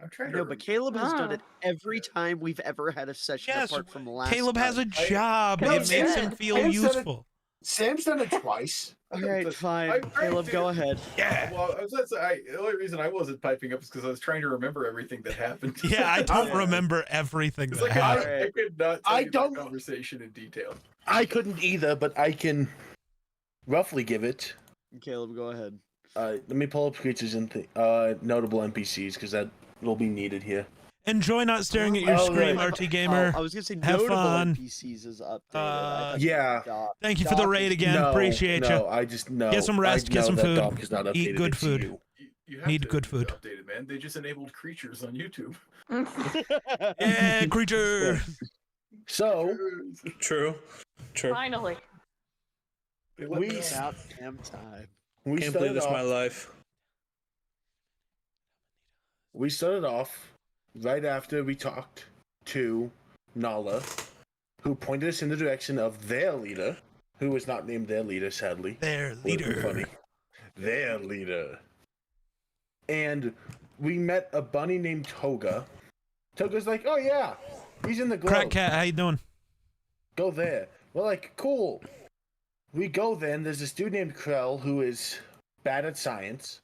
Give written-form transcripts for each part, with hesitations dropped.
I'm trying No, to. but Caleb has done it Oh. every time we've ever had a session Yes, apart from the last Caleb has a time. job. No, It makes him Sam- feel Sam's done it- useful. Sam's done it twice. All right, I'm fine. trying Caleb, to- go ahead. Yeah. Well, the only reason I wasn't piping up is because I was trying to remember everything that happened. Yeah, I don't Yeah. remember everything It's that like happened. I could not tell I you the don't- conversation in detail. I couldn't either, but I can roughly give it. Caleb, go ahead. Let me pull up creatures and notable NPCs because that will be needed here. Enjoy not staring at your Oh, screen, right. RT Gamer. I was gonna say Have notable fun. NPCs is updated. I thought yeah. Doc. Thank you for the Doc raid is- again. No, Appreciate no, you. I just know. Get some rest, I get know some that food, Doc is not eat updated, good it's food. you. You have Need to good be food. Updated, man. They just enabled creatures on YouTube. Yeah, creature. So True. Finally. They let We- me know. About damn time. we Can't believe started this is my off. life. We started off right after we talked to Nala, who pointed us in the direction of their leader, who was not named their leader, sadly. Their Would've been leader. funny. Their leader. And we met a bunny named Toga. Toga's like, oh yeah, he's in the glow. Crack cat, how you doing? Go there. We're like, cool. We go there, and there's this dude named Krell who is bad at science.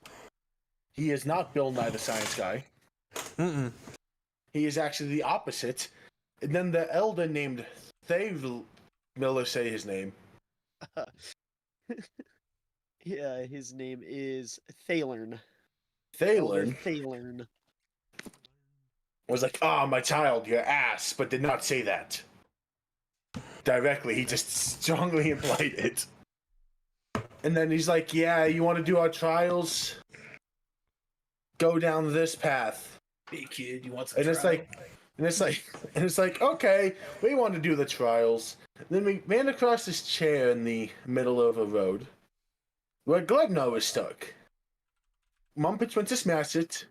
He is not Bill Nye the Science Guy. Mm-mm. He is actually the opposite. And then the elder named Miller, say his name. Yeah, his name is Thalern. Thalern Thalern. was like, ah, my child, your ass, but did not say that directly. He just strongly implied it. And then he's like, yeah, you want to do our trials? Go down this path. Hey kid, you want some? And it's trial? like, okay, we want to do the trials. Then we ran across this chair in the middle of a road where Glebnar was stuck. Mumpets went to smash it.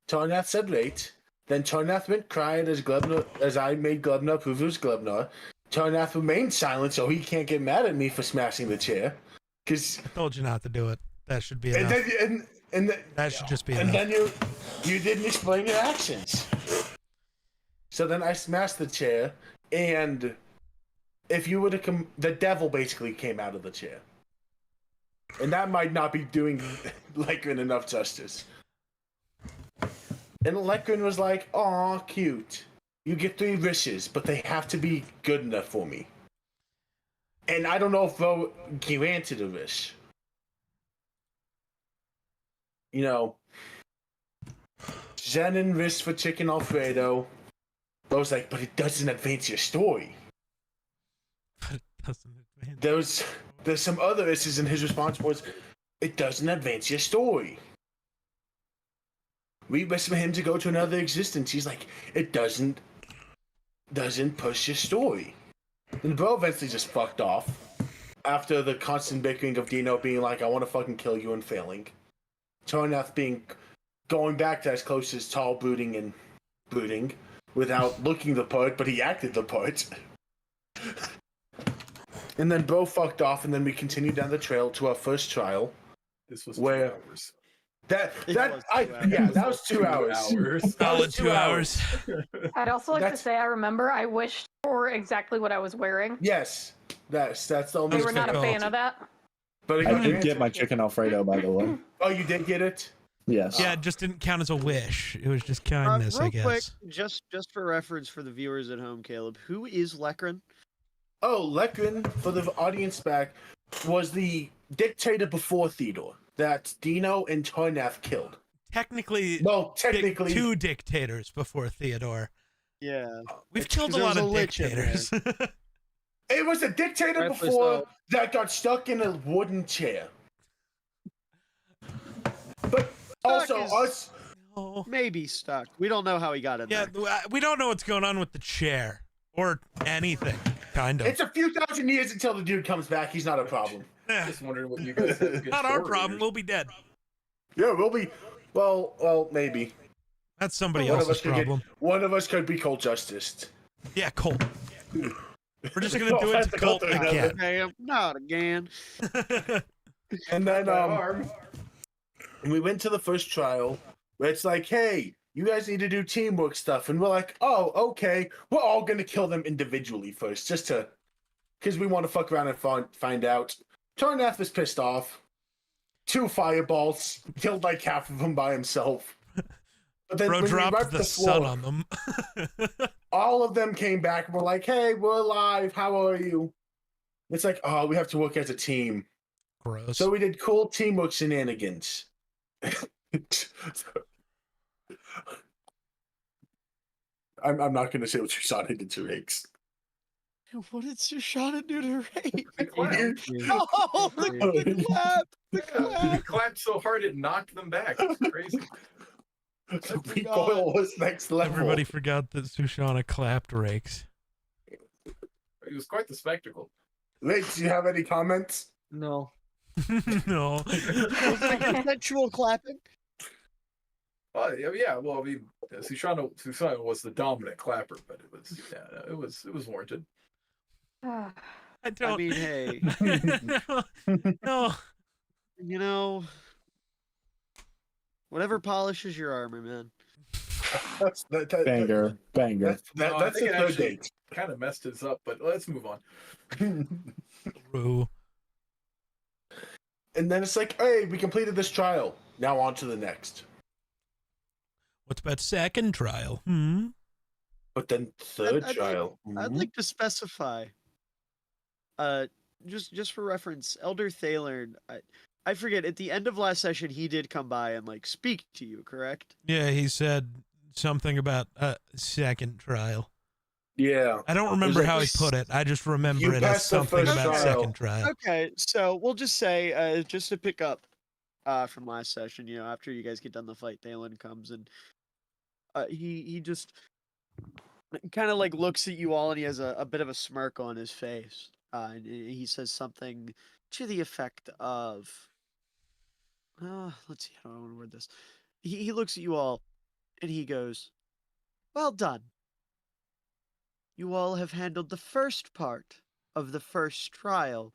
Tarnath said wait. Then Tarnath went crying as I made Glebnar prove it was Glebnar. Tarnath remained silent so he can't get mad at me for smashing the chair. Cause I told you not to do it. That should be and enough. then That should just be and enough. then you didn't explain your actions. So then I smashed the chair, and if you would have the devil basically came out of the chair, and that might not be doing Lekrin enough justice. And Lekrin was like, "Aw, cute. You get 3 wishes, but they have to be good enough for me." And I don't know if Ro granted a wish. You know, Zenon wished for chicken Alfredo. Ro's like, but it doesn't advance your story. Doesn't advance. There's some other wishes, and his response was, it doesn't advance your story. We wish for him to go to another existence. He's like, it doesn't push your story. And Bro eventually just fucked off. After the constant bickering of Dino being like, I want to fucking kill you and failing. Tarnath going back to as close as tall brooding and brooding without looking the part, but he acted the part. And then Bro fucked off, and then we continued down the trail to our first trial. This was Where- 2 hours. That was 2 hours. that was 2 hours. Solid 2 hours. I'd also like That's- to say I remember I wished for exactly what I was wearing. Yes, that's the only. We were not a difficult. fan of that. But it I got did granted. get my chicken Alfredo, by the way. Oh, you did get it? Yes. Yeah, it just didn't count as a wish. It was just kindness, real I guess. quick, just for reference for the viewers at home, Caleb, who is Lekrin? Oh, Lekrin, for the audience back, was the dictator before Theodore that Dino and Tarnath killed. Technically, Well, technically, 2 dictators before Theodore. Yeah. We've It's killed a 'cause lot there's of a lich in there. dictators. it was a dictator Rightfully before so. that got stuck in a wooden chair. But also, is- us. Oh. Maybe stuck. We don't know how he got in Yeah, there. we don't know what's going on with the chair or anything, kind of. It's a few thousand years until the dude comes back. He's not a problem. Eh, Just wondering what you guys had a good not our story problem. or- We'll be dead. Yeah, we'll be. Well, maybe. That's somebody One of else's us could problem. One of us could be cold justice. Yeah, Colt. We're just gonna No do it offense to to Colt Colt, again. Damn, not again. And then That arm. we went to the first trial where it's like, hey, you guys need to do teamwork stuff. And we're like, oh, okay. We're all going to kill them individually first, just to, because we want to fuck around and find out. Tornath is pissed off. 2 fireballs, killed like half of them by himself. But then Bro when we dropped wiped the floor, sun on them. all of them came back and were like, hey, we're alive. How are you? It's like, oh, we have to work as a team. Gross. So we did cool teamwork shenanigans. I'm not going to say what Shoshana did to Riggs. What did Shoshana do to Ray? The clap. Oh, the clap! The Yeah, he clap! clapped so hard it knocked them back. It's crazy. The recoil was next level. Everybody forgot that Sushana clapped rakes. It was quite the spectacle. Riggs, do you have any comments? No. No. Was it consensual clapping? Yeah. Well, I mean, Susanna was the dominant clapper, but it was warranted. I I don't. mean, hey, No. you know, whatever polishes your armor, man. That's Banger. Banger. No, I That's think the it third actually date. kind of messed us up, but let's move on. True. And then it's like, hey, we completed this trial. Now on to the next. What's about second trial? Hmm. But then third I'd trial. I'd like to specify, just for reference, Elder Thaler, I forget, at the end of last session, he did come by and, like, speak to you, correct? Yeah, he said something about a second trial. Yeah. I don't remember like, how he put it. I just remember you it as passed the something first about trial. second trial. Okay, so we'll just say, just to pick up from last session, you know, after you guys get done the fight, Thalen comes and he just kind of like looks at you all and he has a bit of a smirk on his face. And he says something to the effect of, let's see, how do I want to word this? He looks at you all and he goes, well done. You all have handled the first part of the first trial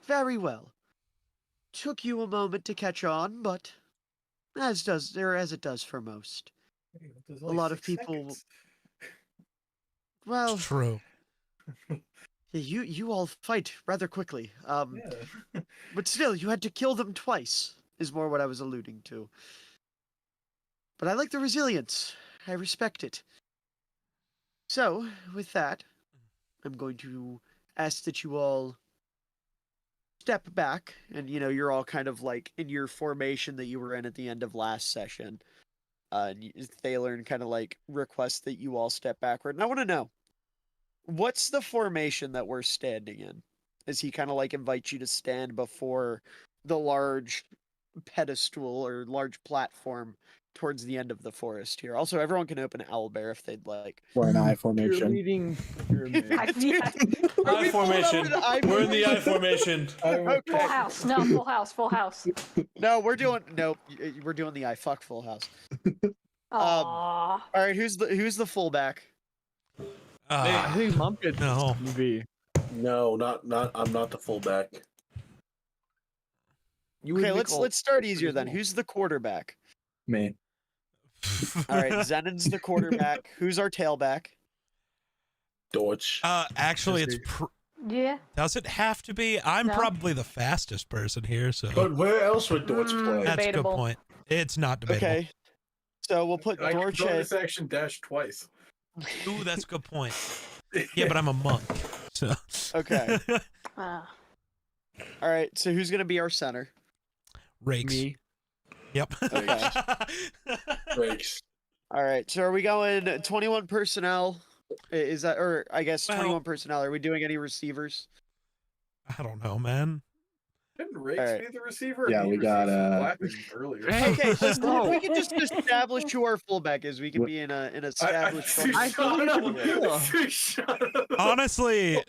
very well. Took you a moment to catch on, but as it does for most. There's A only lot of 6 people- seconds. Well, It's true. you all fight rather quickly. Yeah. But still, you had to kill them twice, is more what I was alluding to. But I like the resilience. I respect it. So, with that, I'm going to ask that you all step back, and you know, you're all kind of like in your formation that you were in at the end of last session. Thaler kind of like requests that you all step backward. And I want to know, what's the formation that we're standing in? As he kind of like invites you to stand before the large pedestal or large platform towards the end of the forest here. Also, everyone can open Owlbear if they'd like. We're an eye You're formation. leading pyramid. Yeah. Are I we pulling up formation. an I We're in the I formation? formation. Full house. No, full house. Full house. No, we're doing we're doing the I fuck full house. Aww. All right, who's the fullback? I think Mumpkins No. can be. No, not. I'm not the fullback. You would Okay, make all- let's start easier then. cool. Who's the quarterback? Me. All right, Zenon's the quarterback. Who's our tailback? Dorch. Actually, it's Yeah. does it have to be? I'm No. probably the fastest person here, so But where else would Dorch play? that's a good Debatable. point. It's not debatable. Okay. So we'll put I can Dorche. bonus action dash twice. Ooh, that's a good point. Yeah, but I'm a monk, so. Okay. Uh, All right, so who's gonna be our center? Rakes. Me. Yep. Okay. Breaks. All right, so are we going 21 personnel? Is that, or I guess Well- 21 personnel? Are we doing any receivers? I don't know, man. Didn't Rakes Alright. be the receiver? Yeah, He we received got, some clapping earlier. Hey, Okay, listen, no. if we can just establish who our fullback is, we can be in an established. Sushana. Honestly,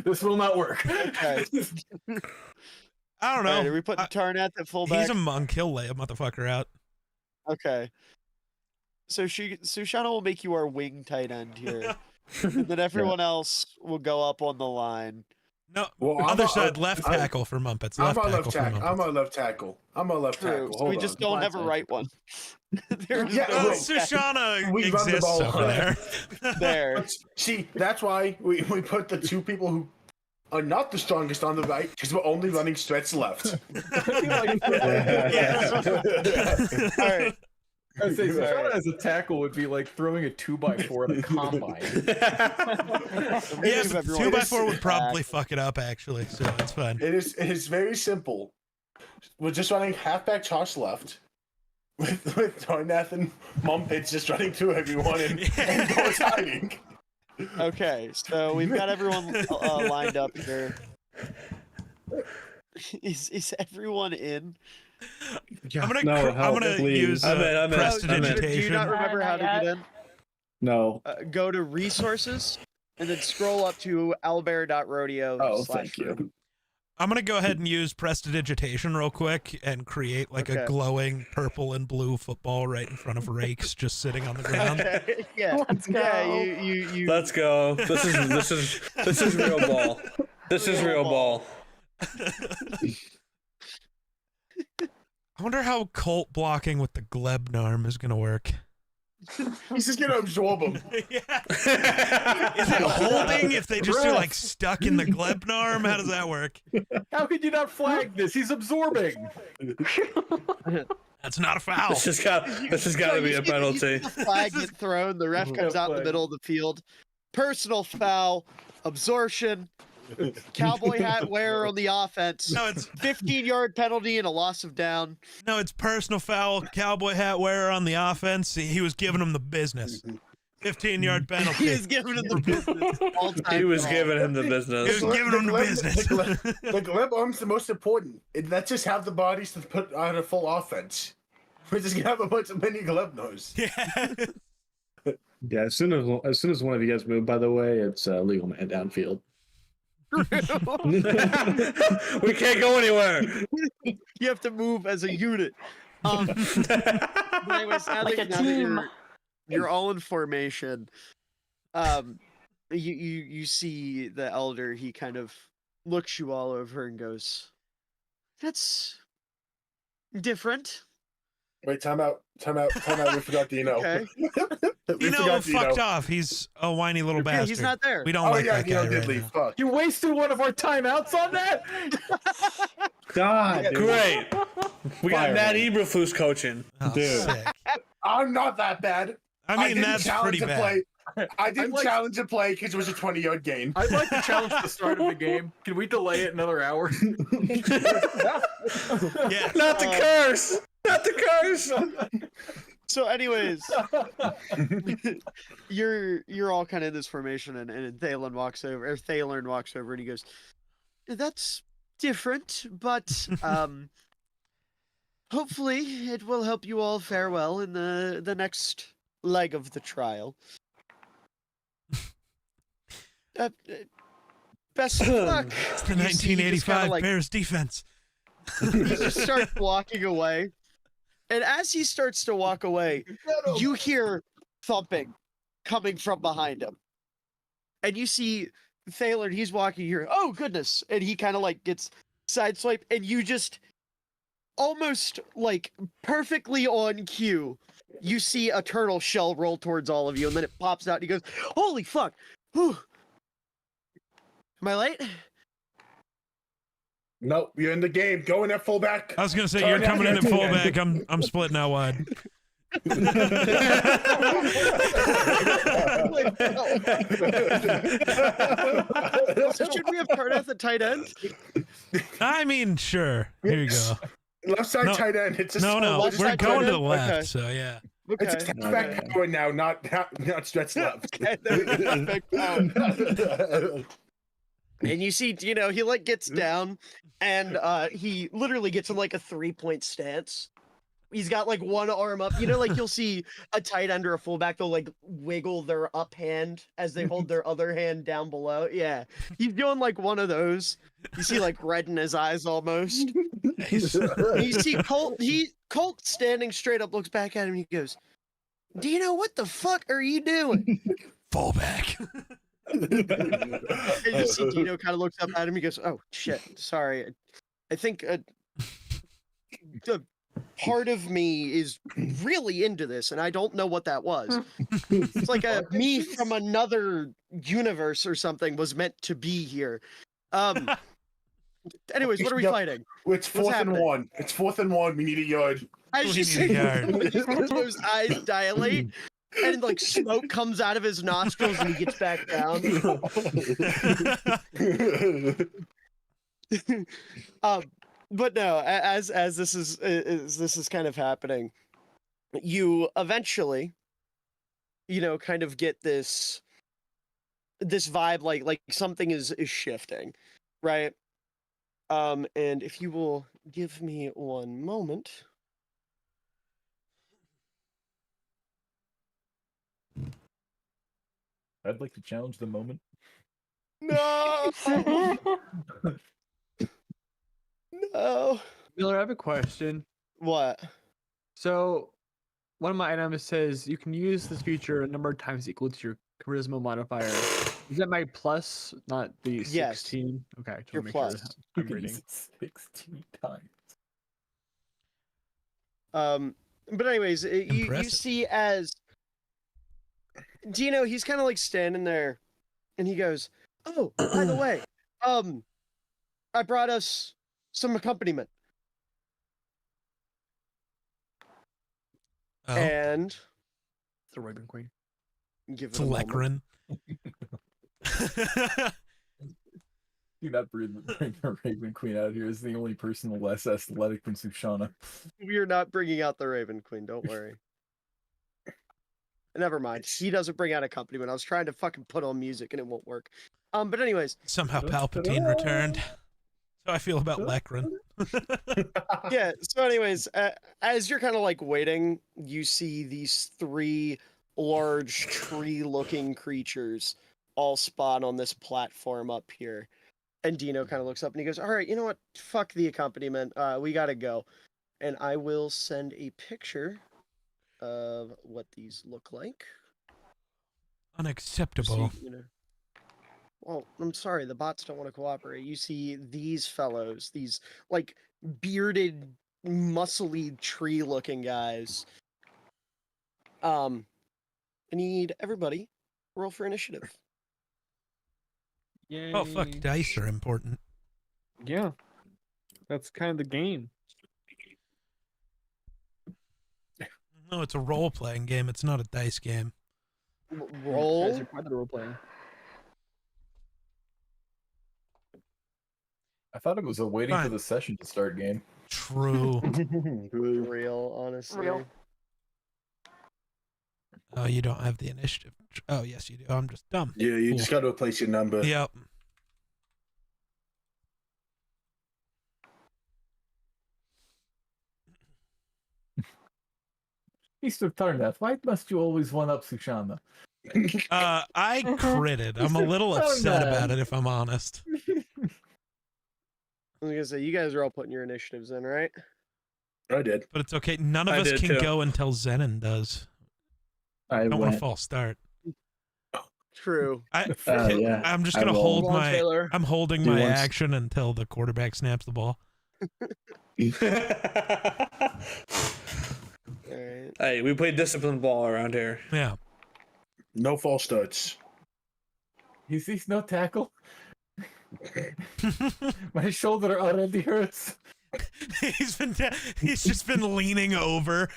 This will not work. Okay. I don't All right, know. are we putting Tarnath at fullback? He's a monk. He'll lay a motherfucker out. Okay. So Sushana will make you our wing tight end here. And then everyone else will go up on the line. No, Well, other I'm side, left tackle for Mumpets. I'm Left on tackle left for tackle. I'm Mumpets. on left tackle. I'm on left True. tackle. So Hold we on. just don't have a right one. There's Yeah, no well, right Shoshana we run the exists ball. over there. there. See, that's why we put the two people who are not the strongest on the right, because we're only running stretch left. All right. I'd say Shoshana as a tackle would be like throwing a 2x4 at a combine. Yeah, Give but everyone 2x4 would back. probably fuck it up, actually, so it's fine. It is very simple. We're just running halfback Josh left. With Darnath and Mumpets just running through everyone and Boris hiding. Okay, so we've got everyone lined up here. Is everyone in? I'm gonna, No, I'm help, gonna please. use I'm in, I'm in, I'm in. Do you prestidigitation. not remember how to get in? No. Go to resources and then scroll up to owlbear.rodeo. Oh, thank you. I'm gonna go ahead and use prestidigitation real quick and create like a Okay. glowing purple and blue football right in front of Rakes just sitting on the ground. Okay, yeah. Let's go. Yeah, you Let's go. This is real ball. This is real ball. I wonder how Colt blocking with the Glebnarm is gonna work. He's just gonna absorb him. Yeah. Is it holding if they just are like stuck in the Glebnarm? How does that work? How could you not flag this? He's absorbing. That's not a foul. This has got to be a penalty. The flag get thrown. The ref comes out in the flag. middle of the field. Personal foul, absorption, cowboy hat wearer on the offense. No, it's 15-yard penalty and a loss of down. personal foul. Cowboy hat wearer on the offense. He was giving him the business. 15-yard penalty. He is giving him the business. All time He was foul. giving him the He business. was giving him the business. The gleb arm's the most important. Let's just have the bodies to put on a full offense. We're just gonna have a bunch of mini glebnos. Yeah. Yeah, as soon as one of you guys move, by the way, it's legal man downfield. We can't go anywhere. You have to move as a unit. But anyways, now Like that, a now that team. you're all in formation, you see the elder. He kind of looks you all over and goes, "That's different." Wait, time out. We forgot Dino. Okay. We Dino forgot fucked off. He's a whiny little Yeah, bastard. he's not there. We don't Oh like yeah, that guy Dino did right leave. now. Fuck. You wasted one of our timeouts on that? God, dude. Great. We got Fire Matt him. Eberflus coaching. Oh, Dude. sick. I'm not that bad. I mean, didn't that's challenge pretty a bad. play. I didn't like- challenge a play because it was a 20-yard gain. I'd like to challenge the start of the game. Can we delay it another hour? Yeah. Not the curse. Not the curse. So, anyways, you're all kind of in this formation, and Thalen walks over, or Thalern walks over, and he goes, "That's different, but hopefully it will help you all fare well in the next leg of the trial. Best of luck." It's the You see, he just kinda, 1985 like, Bears defense. he just starts walking away, and as he starts to walk away, you hear thumping coming from behind him, and you see Thaler. He's walking here. Oh goodness! And he kind of like gets sideswiped, and you just almost like perfectly on cue, you see a turtle shell roll towards all of you, and then it pops out. And he goes, "Holy fuck! Whew. Am I late?" Nope, you're in the game. Go in at fullback. I was gonna say Sorry, you're coming in at yeah. fullback. I'm splitting out wide. So should we have Cardiff at tight end? I mean, sure. Here you go. Left side No. tight end. It's just No, left we're side going tight to the end? left. Okay. So yeah. It's Okay. just halfback power now, not stretch left. Okay, perfect. And you see, you know, he like gets down, and he literally gets in like a 3-point stance. He's got like one arm up. You know, like you'll see a tight end or a fullback, they'll like wiggle their up hand as they hold their other hand down below. Yeah, he's doing like one of those. You see like red in his eyes almost. And you see Colt standing straight up, looks back at him, and he goes, "Dino, what the fuck are you doing?" Fullback. And you just see Dino kind of looks up at him. He goes, "Oh shit, sorry. I think the part of me is really into this, and I don't know what that was. It's like a me from another universe or something was meant to be here." Anyways, what are we Yep. fighting? It's fourth and happening? 1. It's 4th and 1. We need a yard. As We you need see a yard. those eyes dilate, and like smoke comes out of his nostrils, and he gets back down. But no, as this is kind of happening, you eventually, kind of get this vibe like something is shifting, right? And if you will give me one moment. I'd like to challenge the moment. No. No. Miller, I have a question. What? So, one of my items says you can use this feature a number of times equal to your charisma modifier. Is that my plus, not the Yes. 16? Okay, just Your wanna make plus. sure You I'm can reading. use it 16 times. But anyways, you Impressive. see as Dino, he's kind of like standing there, and he goes, "Oh, by the way, I brought us some accompaniment." Oh, And The Raven Queen. give it's it a moment. Lekrin. Do not bring the Raven Queen out here. Is the only person less athletic than Sushana. We are not bringing out the Raven Queen. Don't worry. Never mind. He doesn't bring out accompaniment. I was trying to fucking put on music and it won't work. But anyways, Somehow Palpatine returned. So I feel about Lekrin. yeah. So anyways, as you're kind of like waiting, you see these 3 large tree-looking creatures all spawn on this platform up here. And Dino kind of looks up and he goes, "All right, you know what? Fuck the accompaniment. We gotta go." And I will send a picture of what these look like. Unacceptable. So, well, I'm sorry, the bots don't want to cooperate. You see these fellows, these like bearded, muscly, tree-looking guys. I need everybody roll for initiative. Yay. Oh, fuck. Dice are important. Yeah. That's kind of the game. No, it's a role playing game. It's not a dice game. Roll. Guys are part of the role playing. I thought it was a waiting for Fine. the session to start game. True. Real, honestly. Real. Oh, you don't have the initiative. Oh, yes, you do. I'm just dumb. Yeah, you Cool. just got to replace your number. Yep. Mr. Tarnath, why must you always one up Sushana? I critted. I'm a little Oh, upset no. about it, if I'm honest. I was gonna say, you guys are all putting your initiatives in, right? I did. But it's okay. None of I us did can too. go until Zenon does. I Don't want went. to false start. True. Yeah. I'm just I gonna will. hold Come on, my. Taylor. I'm holding Do my once. action until the quarterback snaps the ball. Alright. Hey, we play disciplined ball around here. Yeah. No false starts. He sees no tackle. My shoulder already hurts. He's just been leaning over.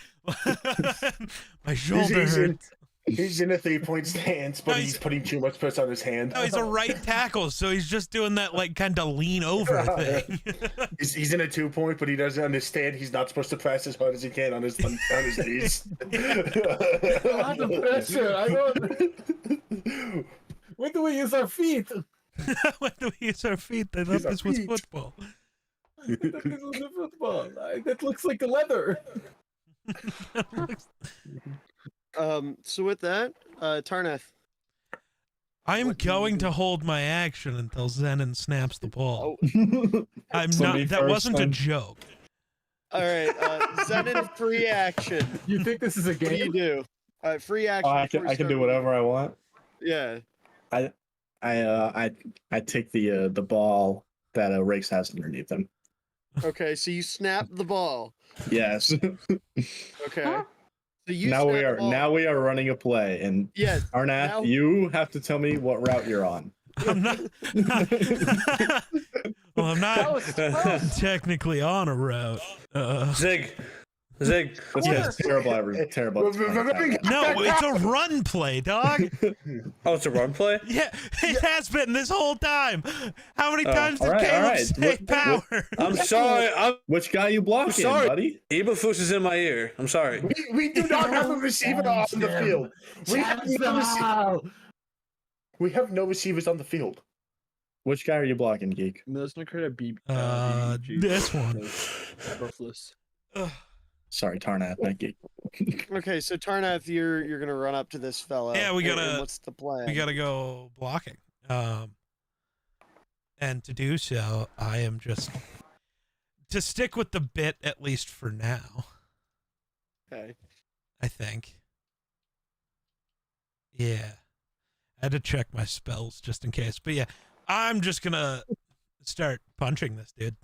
My shoulder He's hurts. He's in a 3-point stance, but No, he's putting too much press on his hand. No, he's a right tackle, so he's just doing that like kind of lean over thing. He's in a 2-point, but he doesn't understand he's not supposed to press as hard as he can on his knees. Not the pressure. I don't. When do we use our feet? When do we use our feet? I thought Use our this was feet. football. This is the football. That looks like leather. So with that, Tarnath. I'm What do you going do? to hold my action until Zenon snaps the ball. Oh, I'm So not. me That first, wasn't a then. joke. all right. Zenon, free action. You think this is a What do you game? do? Free action. Oh, I before can we I can start do moving. whatever I want. Yeah. I take the ball that Rakes has underneath him. Okay, so you snap the ball. Yes. Okay. Huh? So you now snap we the are ball. running a play, and Yes. Arnath, now- you have to tell me what route you're on. I'm not. Well, I'm not Toast, toast. technically on a route. Zig. That's terrible. Terrible. No, it's a run play, dog. Oh, it's a run play? Yeah, it has been this whole time. How many times did alright, Caleb alright. say What- power? I'm sorry. Which guy you blocking, sorry. buddy? Eberflus is in my ear. I'm sorry. We do not have a receiver on the field. We have no receivers on the field. Which guy are you blocking, Geek? Let's not create a B. This one. Worthless. Ugh. Sorry, Tarnath, not Geek. Okay, so Tarnath, you're gonna run up to this fella. Yeah, we and gotta- what's the plan? We gotta go blocking. And to do so, I am just to stick with the bit at least for now. Okay. I think. Yeah. I had to check my spells just in case. But yeah, I'm just gonna start punching this dude.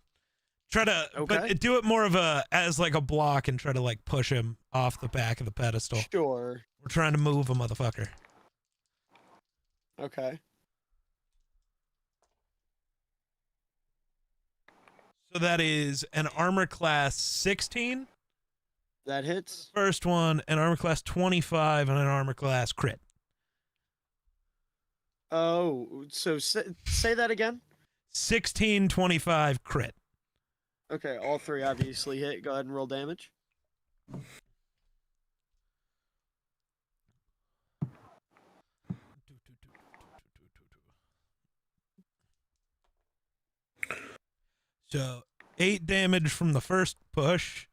Try to Okay. but do it more of as like a block and try to like push him off the back of the pedestal. Sure. We're trying to move a motherfucker. Okay. So that is an armor class 16, That hits. first one, an armor class 25, and an armor class crit. Oh, so say that again. 16, 25 crit. Okay, all three obviously hit. Go ahead and roll damage. So 8 damage from the first push,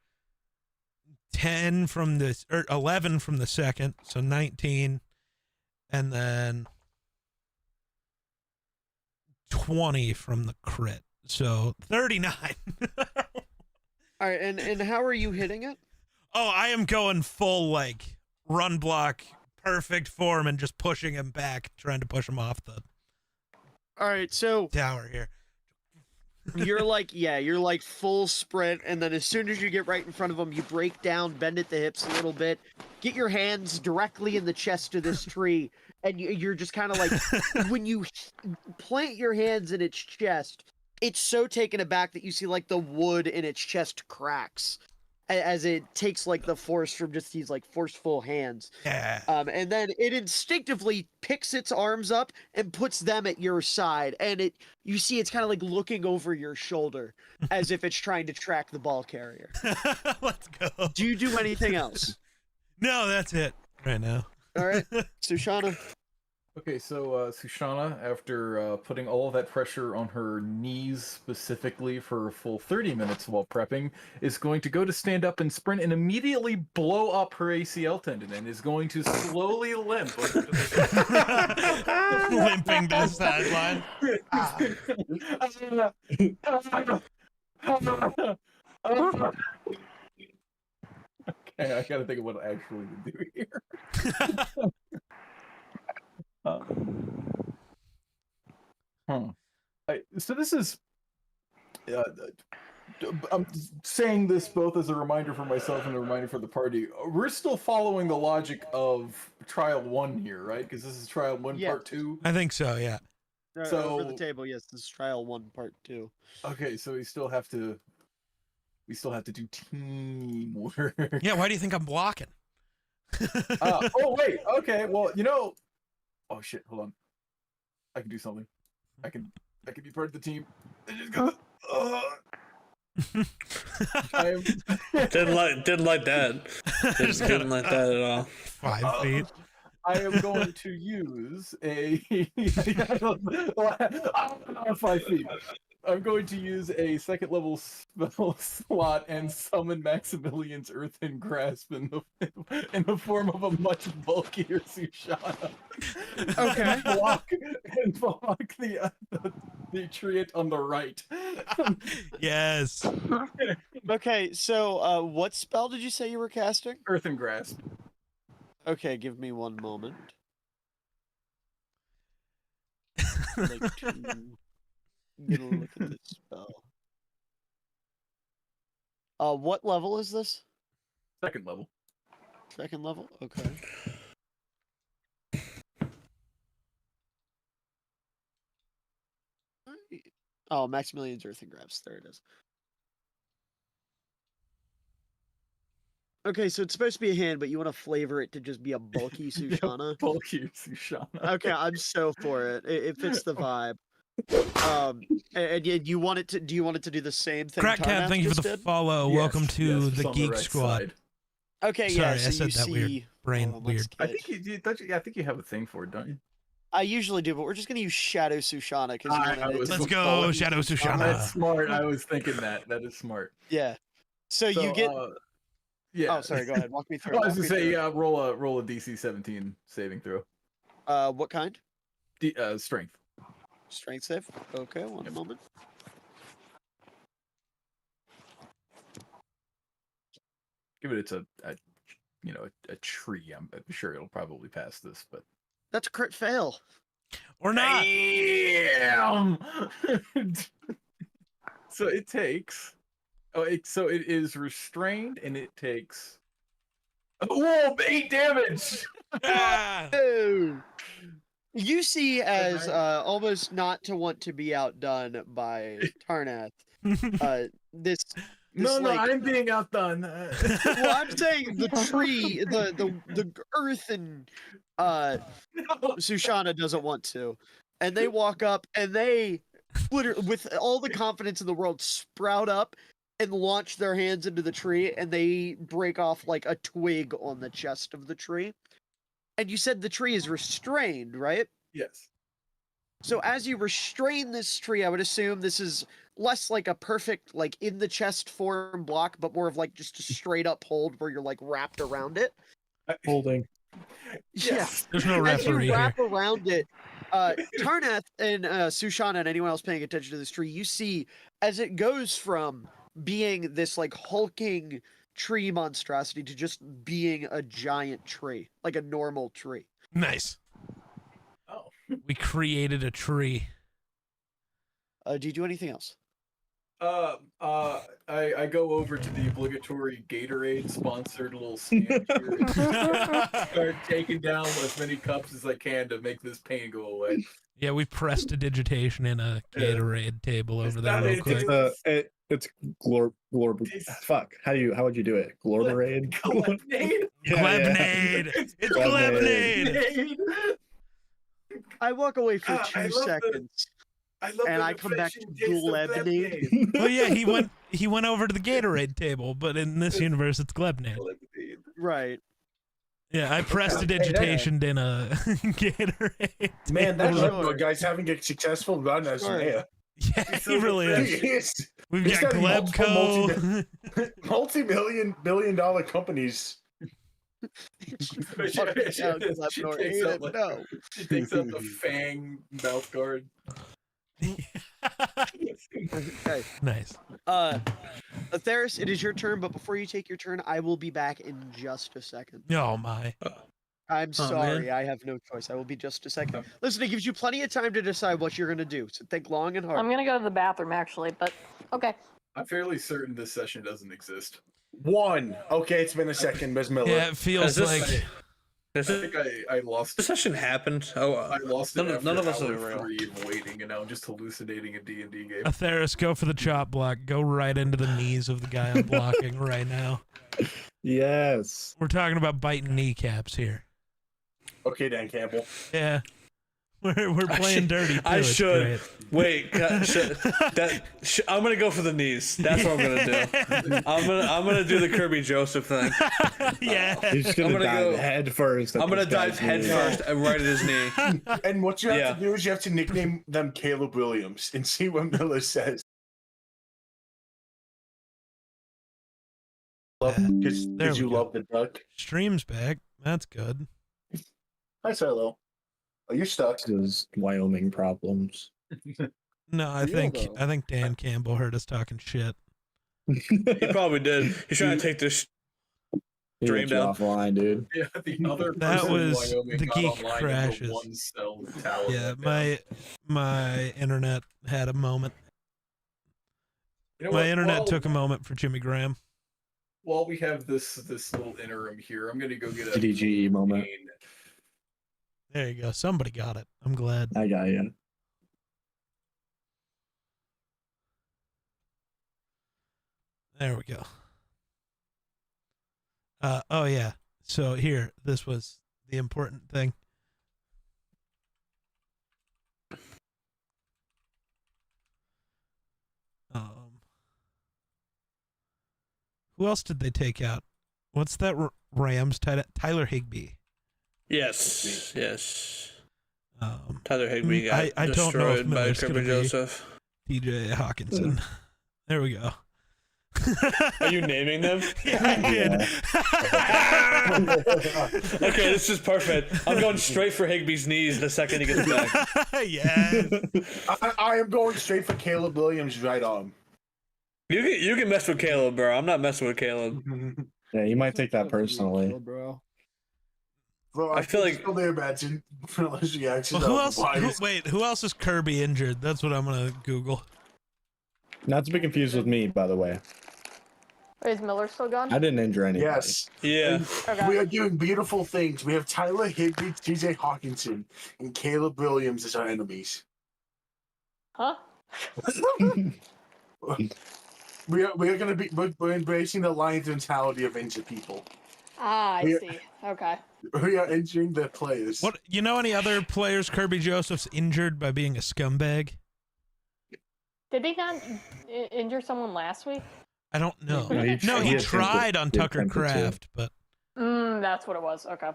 10 from the or 11 from the second, so 19, and then 20 from the crit, so 39. All right, and how are you hitting it? Oh, I am going full like run block, perfect form, and just pushing him back, trying to push him off the All right, so tower here. you're like full sprint, and then as soon as you get right in front of him, you break down, bend at the hips a little bit, get your hands directly in the chest of this tree, and you're just kind of like, when you plant your hands in its chest, it's so taken aback that you see like the wood in its chest cracks as it takes like the force from just these like forceful hands. Yeah. And then it instinctively picks its arms up and puts them at your side, and you see it's kind of like looking over your shoulder as if it's trying to track the ball carrier. Let's go. Do you do anything else? No, that's it right now. All right, Sushana. Okay, so Sushana, after putting all of that pressure on her knees specifically for a full 30 minutes while prepping, is going to go to stand up and sprint and immediately blow up her ACL tendon and is going to slowly limp over to the Limping to the sideline. Okay, I gotta think of what actually to do here. So this is. I'm saying this both as a reminder for myself and a reminder for the party. We're still following the logic of Trial 1 here, right? Because this is Trial 1, Yeah. Part 2. I think so, yeah. So- Over the table, yes, this is trial 1, part 2. Okay, so we still have to do teamwork. Yeah, why do you think I'm blocking? Oh wait, okay. Well, oh shit, hold on. I can do something. I can be part of the team. I am, Didn't like that. Just Didn't like that at all. 5 feet. I am going to use a 5 feet. I'm going to use a second level spell slot and summon Maximilian's Earthen Grasp in the form of a much bulkier Sushana. Okay. and block the treant on the right. Yes. Okay, so what spell did you say you were casting? Earthen Grasp. Okay, give me one moment. like to get a look at this spell. What level is this? Second level. Second level? Okay. Oh, Maximilian's Earthen Grasp. There it is. Okay, so it's supposed to be a hand, but you want to flavor it to just be a bulky Sushana. Bulky Sushana. Okay, I'm so for it. It fits the vibe. And you want it to? Do you want it to do the same thing? Crack Cat, Tarnath thank you for just the did? follow. Yes, Welcome to yes, it's the on Geek right Squad. side. Okay, Sorry, yeah. I So said you that see, weird. Brain hold on, let's weird. I get- think I think you have a thing for it, don't you? I usually do, but we're just gonna use Shadow Sushana because I was- Let's go, Shadow Sushana. That's smart. I was thinking that. That is smart. Yeah. So you get. Yeah. Oh, sorry. Go ahead. Walk me through. I was walk gonna me say, through. roll a DC 17 saving throw. What kind? Strength. Strength save. Okay, one moment. Give it a tree. I'm sure it'll probably pass this, but That's a crit fail. Or not. Damn! So it takes. So it is restrained, and it takes. Whoa! 8 damage. Ah! Oh. You see, as almost not to want to be outdone by Tarnath, this. No, like- I'm being outdone. Well, I'm saying the tree, the earth, and Sushana doesn't want to, and they walk up and they, literally, with all the confidence in the world, sprout up and launch their hands into the tree, and they break off like a twig on the chest of the tree. And you said the tree is restrained, right? Yes. So as you restrain this tree, I would assume this is less like a perfect, like in the chest form block, but more of like just a straight up hold where you're like wrapped around it. Holding. Yes. There's no As you referee here. wrap around it, Tarnath and Sushana and anyone else paying attention to this tree, you see as it goes from being this like hulking tree monstrosity to just being a giant tree, like a normal tree. Nice. Oh. We created a tree. Do you do anything else? I go over to the obligatory Gatorade sponsored little stand here and start taking down as many cups as I can to make this pain go away. Yeah, we prestidigitation in a Gatorade table over there real quick. It's fuck. How would you do it? Glorberade? Glebnade? Glebnade! It's Glebnade! I walk away for Ah, 2 seconds. I love And the I come back to refreshing taste of Glebnade. Well, yeah, he went over to the Gatorade table, but in this universe, it's Glebnade. Glebnade. Right. Yeah, I prestidigitationed in a Gatorade. Man, that Sure. Glebno guy's having a successful run as Sure. mayor. Yeah, he really is. He is. We've He's got got multiple Glebco. Multi-billion-dollar companies. Fuck it down, Glebnor, takes ain't out, it? like, No. She takes out the fang mouth guard. Okay. Nice. Atheris, it is your turn, but before you take your turn, I will be back in just a second. Oh my. I'm Oh, sorry, man. I have no choice. I will be just a second. Listen, it gives you plenty of time to decide what you're gonna do, so think long and hard. I'm gonna go to the bathroom actually, but okay. I'm fairly certain this session doesn't exist. One. Okay, it's been a second, Ms. Miller. Yeah, it feels Is this- like I think I lost. This session happened. Oh, I lost it. none of us after are hour real. 3 of waiting, and now I'm just hallucinating a D&D game. Atheris, go for the chop block. Go right into the knees of the guy I'm blocking right now. Yes. We're talking about biting kneecaps here. Okay, Dan Campbell. Yeah. We're I playing should- dirty too. I it's should. great. Wait, I'm gonna go for the knees. That's what I'm gonna do. I'm gonna do the Kirby Joseph thing. Yeah. He's just I'm gonna gonna dive go- head first. I'm gonna dive head first and right at his knee. And what you have Yeah. to do is you have to nickname them Caleb Williams and see what Miller says. Because There we you go. love the duck. Stream's back. That's good. Hi, Silo. Oh, you're stuck. Those Wyoming problems. No, I Real, think though. Dan Campbell heard us talking shit. He probably did. He's trying to take this. He Dreamed went you out. offline, dude. Yeah, the other That person in was Wyoming the got geek online and crashes. the one cell tower Yeah, went down. my internet had a moment. You know My what? internet While- took a moment for Jimmy Graham. While we have this little interim here, I'm gonna go get a DDGE moment. cane. There you go. Somebody got it. I'm glad. I got you. There we go. Oh yeah. So here, this was the important thing. Who else did they take out? What's that Rams Tyler Higbee? Yes, yes. Mm, Tyler Higbee got I don't know if destroyed by Miller's Kirby gonna be- Joseph. TJ Hawkinson. There we go. Are you naming them? Yeah, I did. Okay, this is perfect. I'm going straight for Higbee's knees the second he gets back. Yes. I am going straight for Caleb Williams' right arm. You can mess with Caleb, bro. I'm not messing with Caleb. Yeah, you might take that personally. bro. Bro, I feel can like- still imagine Miller's reaction. Well, who to else? Who else is Kirby injured? That's what I'm gonna Google. Not to be confused with me, by the way. Is Miller still gone? I didn't injure anybody. Yes. Yeah. Okay. We are doing beautiful things. We have Tyler Higbee, TJ Hawkinson, and Caleb Williams as our enemies. Huh? We are going to be we're embracing the Lions mentality of injured people. Ah, I We- see. Okay. We are injuring the players. What? You know any other players Kirby Joseph's injured by being a scumbag? Did he not injure someone last week? I don't know. No, he- No, he he attempted- tried on he Tucker attempted to. Craft, but That's what it was. Okay.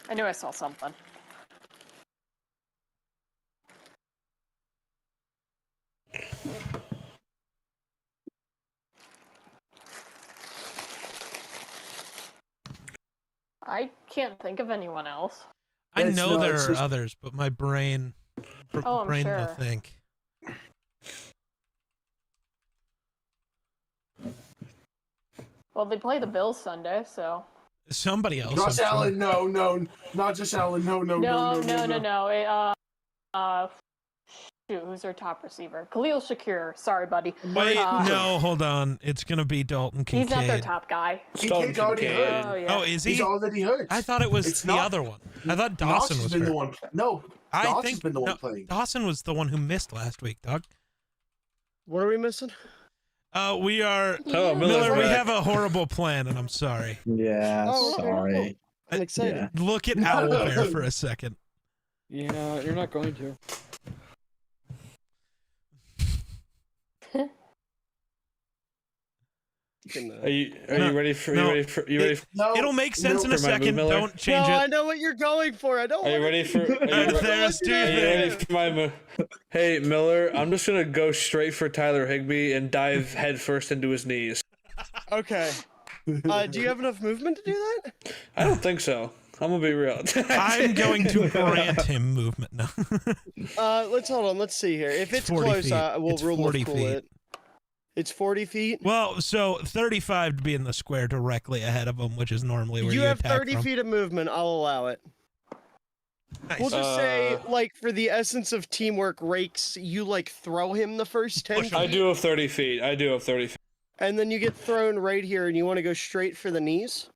I knew I saw something. I can't think of anyone else. I It's know not- there it's are just- others, but my brain Oh, I'm will sure. think. Well, they play the Bills Sunday, so. Somebody else. Josh I'm sure. Allen, no, not just Allen, no. Shoot, who's their top receiver? Khalil Shakir. Sorry, buddy. Wait, Uh, no, hold on. It's gonna be Dalton He's not their Kincaid. top guy. Kincaid's already hurt. Oh, yeah. Oh, is He's he? already hurt. I thought it was It's the not- other one. I thought Knox Dawson has was been hurt. the one. No, I Dawson's think been the one no, playing. Dawson was the one who missed last week, Doug. What are we missing? We are Oh, Miller. We back. have a horrible plan, and I'm sorry. Yeah, Oh, okay. sorry. I'm excited. Yeah. Look at Owlbear for a second. Yeah, you're not going to. Are you No, ready for? no. No, It'll make sense in a For my move, second. Miller? Don't change No, I it. know what you're going for. I don't. Are you want ready for? Are you, There's two are you ready things. for my move? Hey Miller, I'm just gonna go straight for Tyler Higbee and dive headfirst into his knees. Okay. Do you have enough movement to do that? I don't think so. I'm gonna be real. I'm going to grant him movement now. Let's hold on. Let's see here. If it's 40 close, feet. we'll It's rule 40 cool feet. it. It's 40 feet. Well, so 35 to be in the square directly ahead of him, which is normally where you, You have attack 30 from. feet of movement. I'll allow it. Nice. We'll just say, like, for the essence of teamwork, Rakes, you like throw him the first 10 feet, I do have 30 feet. I do have 30 feet. and then you get thrown right here, and you want to go straight for the knees.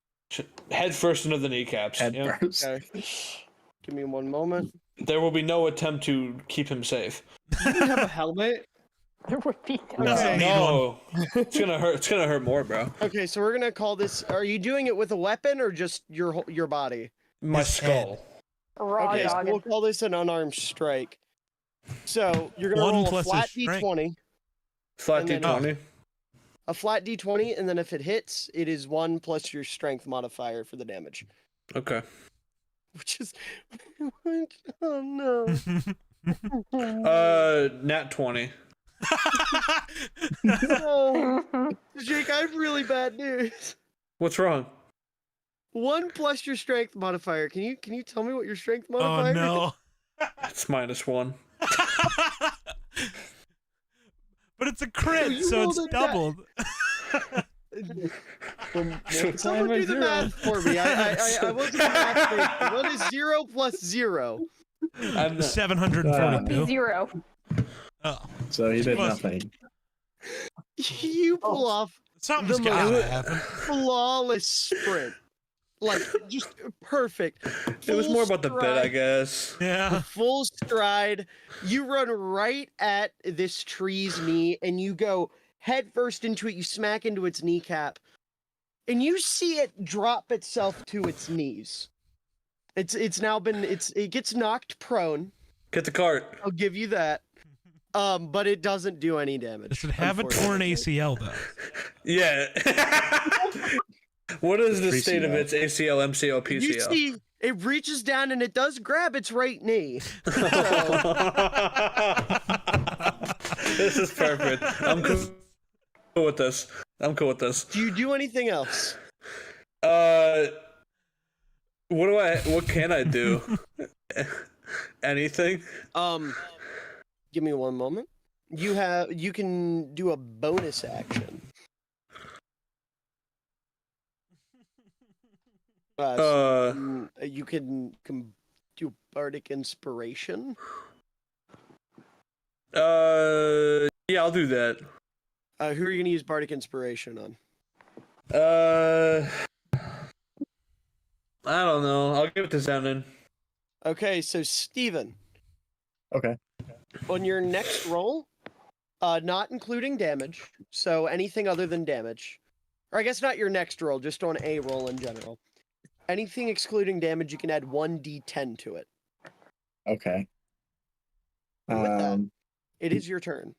Head first into the kneecaps. Head Yep. first. Okay. Give me one moment. There will be no attempt to keep him safe. You have a helmet. There would be no. Doesn't need one. No, it's gonna hurt. It's gonna hurt more, bro. Okay, so we're gonna call this. Are you doing it with a weapon or just your body? My His skull. Raw Okay, so dogging. we'll call this an unarmed strike. So you're gonna One roll a plus his flat strength. d20, Flat And then- D20. a flat d20, and then if it hits, it is 1 plus your strength modifier for the damage. Okay. Which is, oh no. Nat 20. No. Jake, I have really bad news. What's wrong? 1 plus your strength modifier. Can you tell me what your strength Oh modifier is? no. It's -1. But it's a crit, you so rolled it's a doubled. Someone do the math for me. I wasn't a math major. What is 0 plus 0? I'm not- 742. 0. Oh, So he did Plus- nothing. You pull off something's The gotta most- happen. flawless sprint. Like, just perfect. It was Full more about the bit, I stride. guess. Yeah. Full stride. You run right at this tree's knee and you go head first into it. You smack into its kneecap and you see it drop itself to its knees. It gets knocked prone. Get the cart. I'll give you that. But it doesn't do any damage. Does it have a torn unfortunately. ACL though? Yeah. What is the state of 3CL. its ACL, MCL, You PCL? see, it reaches down and it does grab its right knee. This is perfect. I'm cool with this. Do you do anything else? What can I do? Anything? Give me one moment. You can do a bonus action. You can do bardic inspiration. Yeah, I'll do that. Who are you gonna use bardic inspiration on? I don't know. I'll give it to Zenon. Okay, so Steven, Okay. on your next roll, not including damage, so anything other than damage, or I guess not your next roll, just on a roll in general. Anything excluding damage, you can add 1d10 to it. Okay. With that. Um, It is your turn.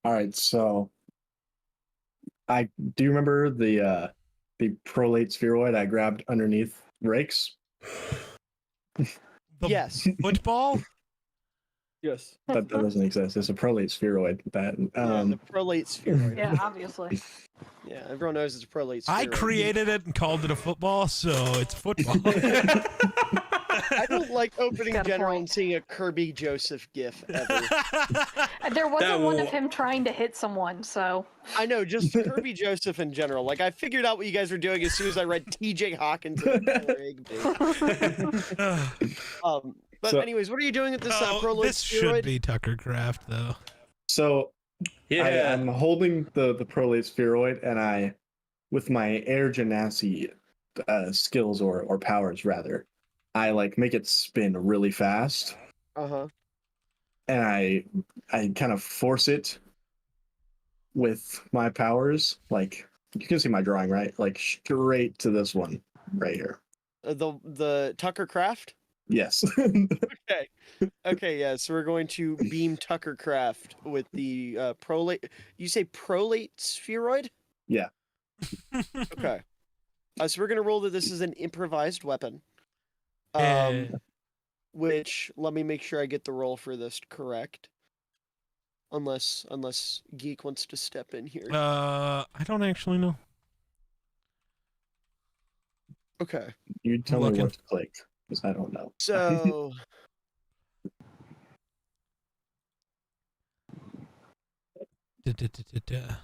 all right, so I do you remember the prolate spheroid I grabbed underneath Rakes? The Yes. football? Yes. That doesn't exist. It's a prolate spheroid. That Yeah, the prolate spheroid. Yeah, obviously. Yeah, everyone knows it's a prolate spheroid. I created it and called it a football, so it's football. I don't like opening Got a general point. and seeing a Kirby Joseph gif ever. There wasn't one of wa- him trying to hit someone, so I know, just Kirby Joseph in general. Like, I figured out what you guys were doing as soon as I read TJ Hawkins. And but So- anyways, what are you doing at this Oh, prolate this spheroid? should be Tucker Craft, though. So Yeah. I'm holding the prolate spheroid, and I, with my air genasi skills or powers rather, I like make it spin really fast, Uh-huh. and I kind of force it with my powers. Like you can see my drawing, right? Like straight to this one right here. The Tucker Craft? Yes. Okay. Okay, yeah, so we're going to beam Tucker Craft with the prolate. You say prolate spheroid? Yeah. Okay. So we're gonna roll that this is an improvised weapon. Eh. Which let me make sure I get the roll for this correct. Unless Geek wants to step in here. I don't actually know. Okay. You tell me Looking. what to click, because I don't know. So Da-da-da-da-da.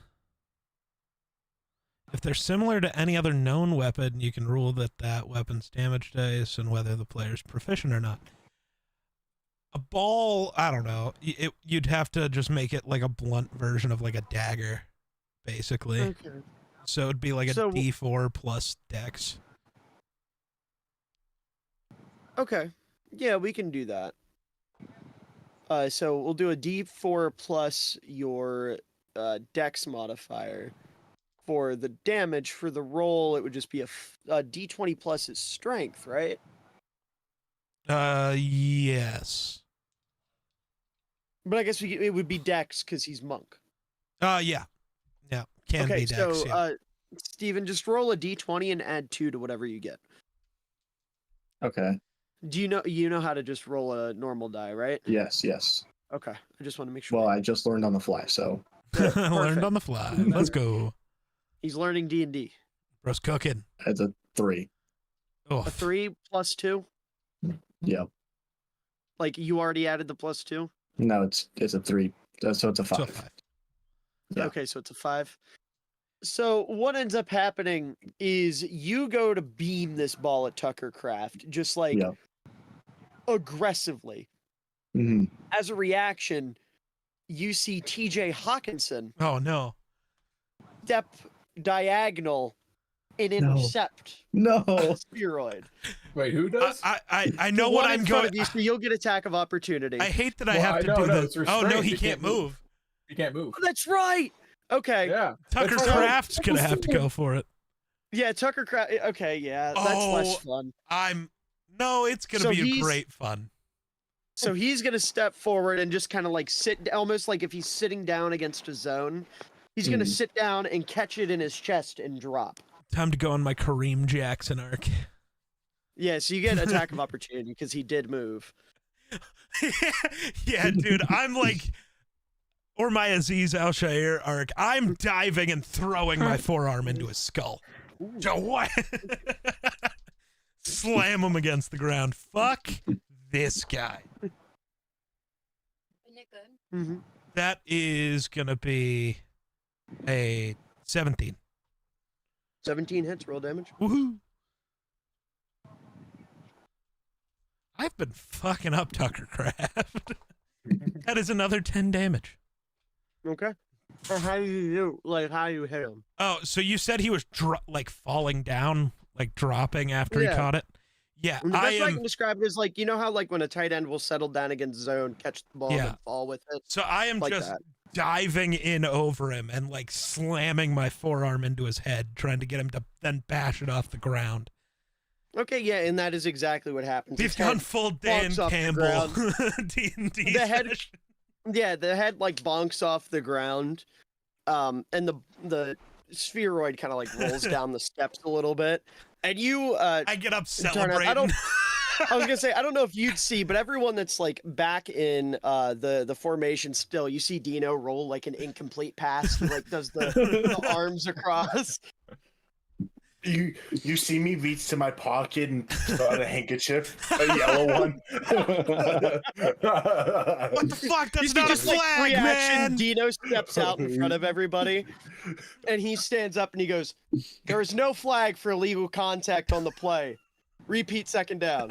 If they're similar to any other known weapon, you can rule that that weapon's damage dice and whether the player's proficient or not. A ball, I don't know. You'd have to just make it like a blunt version of like a dagger, basically. okay. So it'd be like a So- D4 plus dex. Okay. Yeah, we can do that. So we'll do a D4 plus your Dex modifier. For the damage, for the roll, it would just be a D20 plus his strength, right? Yes. But I guess it would be Dex because he's monk. Yeah. Can Okay, be dex. so yeah. Steven, just roll a D20 and add 2 to whatever you get. Okay. Do you know how to just roll a normal die, right? Yes. Okay, I just want to make sure. Well, I just learned on the fly, so Learned perfect. on the fly. Let's go. He's learning D&D. Bro's cooking. it's a 3. Oh, A 3 plus 2? Yep. Like you already added the plus 2? No, it's a 3. So it's a so 5. Yeah. Okay, so it's a 5. So what ends up happening is you go to beam this ball at Tucker Craft, just like Yeah. aggressively. Mhm. As a reaction, you see TJ Hawkinson Oh no. step diagonal and No. intercept No. the spheroid. Wait, who does? I know The what one I'm in front going. of you, so you'll get attack of opportunity. I hate that I Well, have I to know, do no, this. it's Oh no, restrained. he He can't can't move. move. You can't move. Oh, that's right. Okay. Yeah. Tucker That's- Craft's gonna have to go for it. Yeah, Tucker Craft. Okay, yeah, that's less Oh. fun. No, it's gonna So be a he's- great fun. So he's gonna step forward and just kind of like sit, almost like if he's sitting down against a zone. He's gonna Mm. sit down and catch it in his chest and drop. Time to go on my Kareem Jackson arc. Yeah, so you get attack of opportunity because he did move. Yeah, dude, I'm like, or my Aziz Al Shair arc. I'm diving and throwing my forearm into his skull. So what? Slam him against the ground. Fuck this guy. Mm-hmm. That is gonna be a 17. 17 hits, roll damage. Woohoo! I've been fucking up Tucker Craft. That is another 10 damage. Okay. And how do you do? Like, how do you hit him? Oh, so you said he was like falling down, like dropping after he Yeah. caught it? Yeah, And the I best way I am. can describe it is like, you know how like when a tight end will settle down against zone, catch the ball, Yeah. and fall with it? So I am Like just that. diving in over him and like slamming my forearm into his head, trying to get him to then bash it off the ground. Okay, yeah, and that is exactly what happens. We've His head gone full Dan bonks off the Campbell ground. D&D The head- session. Yeah, the head like bonks off the ground, and the spheroid kind of like rolls down the steps a little bit, and you I get up Turn up. celebrating. I don't- I was gonna say I don't know if you'd see, but everyone that's like back in the formation still, you see Dino roll like an incomplete pass. He like does the arms across. You see me reach to my pocket and pull out a handkerchief, a yellow one. What the fuck? You That's see not a just like flag, reaction. man. Dino steps out in front of everybody, and he stands up and he goes, "There is no flag for illegal contact on the play. Repeat second down."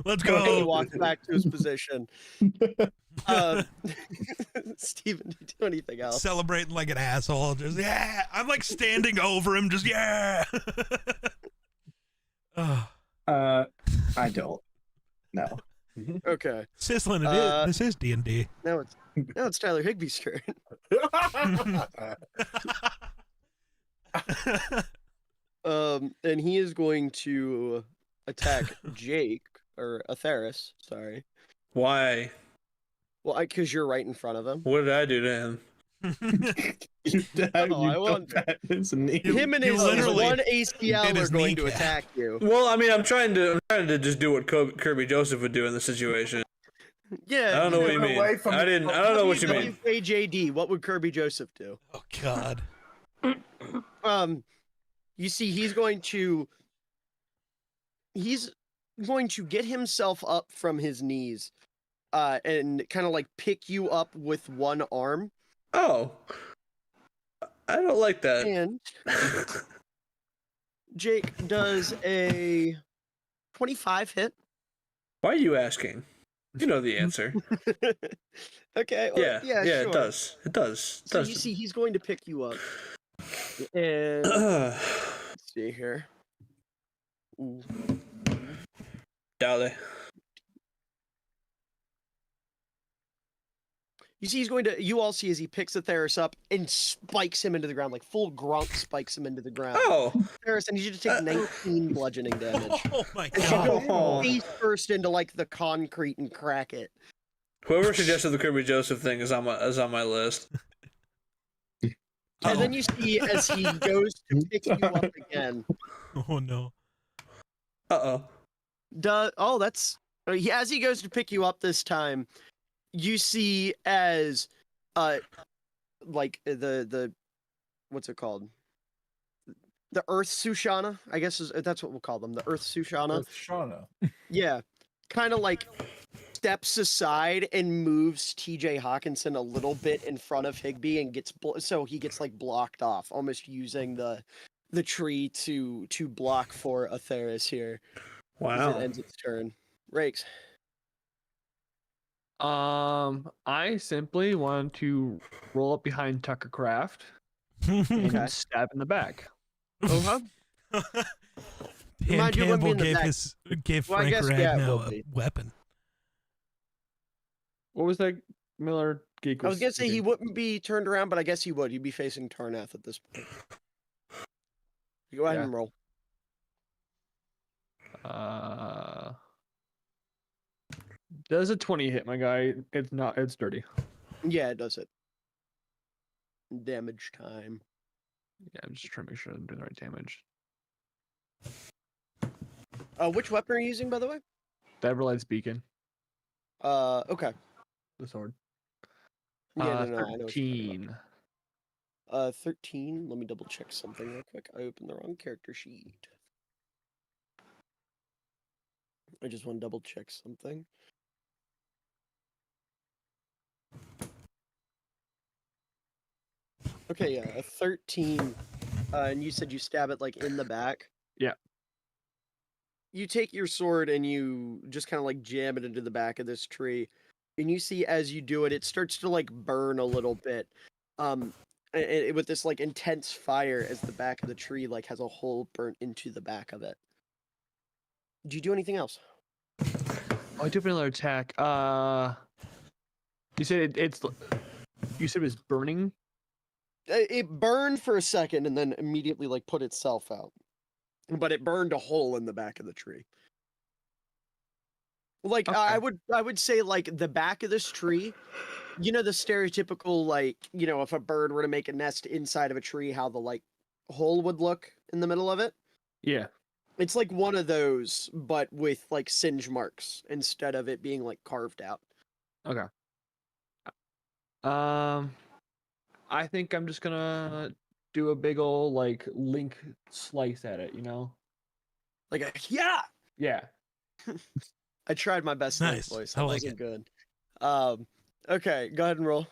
Let's And he go. walks back to his position. Steven, do you do anything else? Celebrating like an asshole. Just, yeah. I'm like standing over him. Just, yeah. Oh, I don't. No. Okay. Sizzling, this is D&D. Now it's Tyler Higby's turn. And he is going to attack Jake or Atheris. Sorry. Why? Well, because you're right in front of him. What did I do to him? You died, Oh, I you want- got that his knee. Him and you his literally one ACL did are his going to kneecap. attack you. Well, I mean, I'm trying to just do what Kirby Joseph would do in the situation. Yeah. I don't know what you Get mean. away from I me. don't know what you mean. WJD, what would Kirby Joseph do? Oh, God. You see, he's going to get himself up from his knees, and kind of like pick you up with one arm, Oh, I don't like that. and Jake does a 25 hit. Why are you asking? You know the answer. Okay. Well, Yeah, sure. it does. It does. It So does. you see, he's going to pick you up, and let's see here. Ooh. Dale. You see, you all see as he picks Atheris up and spikes him into the ground, like full Gronk spikes him into the ground. Oh, Atheris, I need you to take 19 bludgeoning damage. Oh, my And you God. go face first into like the concrete and crack it. whoever suggested the Kirby Joseph thing is on my list. And then you see as he goes to pick you up again. Oh, no. Uh oh. As he goes to pick you up this time, you see as like the what's it called? The Earth Sushana, I guess that's what we'll call them. The Earth Sushana. Shauna. Yeah. Kind of like steps aside and moves TJ Hawkinson a little bit in front of Higby and gets so he gets like blocked off, almost using the tree to block for Atheris here as Wow. it ends its turn. Rakes. I simply want to roll up behind Tucker Craft and Okay. stab in the back. Uh-huh. Dan Mind you, it wouldn't be Campbell in the gave back. gave Well, I Frank guess, yeah, it will Ragnow be. a weapon. What was that Miller geek? I was gonna say he thinking? wouldn't be turned around, but I guess he would. He'd be facing Tarnath at this point. Go ahead Yeah. and roll. Does a 20 hit, my guy? It's not. It's dirty. Yeah, it does it. Damage time. Yeah, I'm just trying to make sure I'm doing the right damage. Which weapon are you using, by the way? The Everlight's beacon, Okay. the sword. Yeah, no, I know what you're talking 13. about. 13. Let me double check something real quick. I opened the wrong character sheet. I just want to double check something. Okay, yeah, a 13. And you said you stab it like in the back. Yeah. You take your sword and you just kind of like jam it into the back of this tree, and you see as you do it, it starts to like burn a little bit, with this like intense fire as the back of the tree like has a hole burnt into the back of it. Do you do anything else? Oh, I do have another attack. You said it's. You said it was burning. It burned for a second and then immediately like put itself out, but it burned a hole in the back of the tree. Like Okay. I would say like the back of this tree, you know, the stereotypical like, you know, if a bird were to make a nest inside of a tree, how the like hole would look in the middle of it. Yeah. It's like one of those, but with like singe marks instead of it being like carved out. Okay. I think I'm just gonna do a big ol' like link slice at it. You know. Like a yeah. Yeah. I tried my best in that Nice. voice. I That like wasn't good. Okay, go ahead and roll.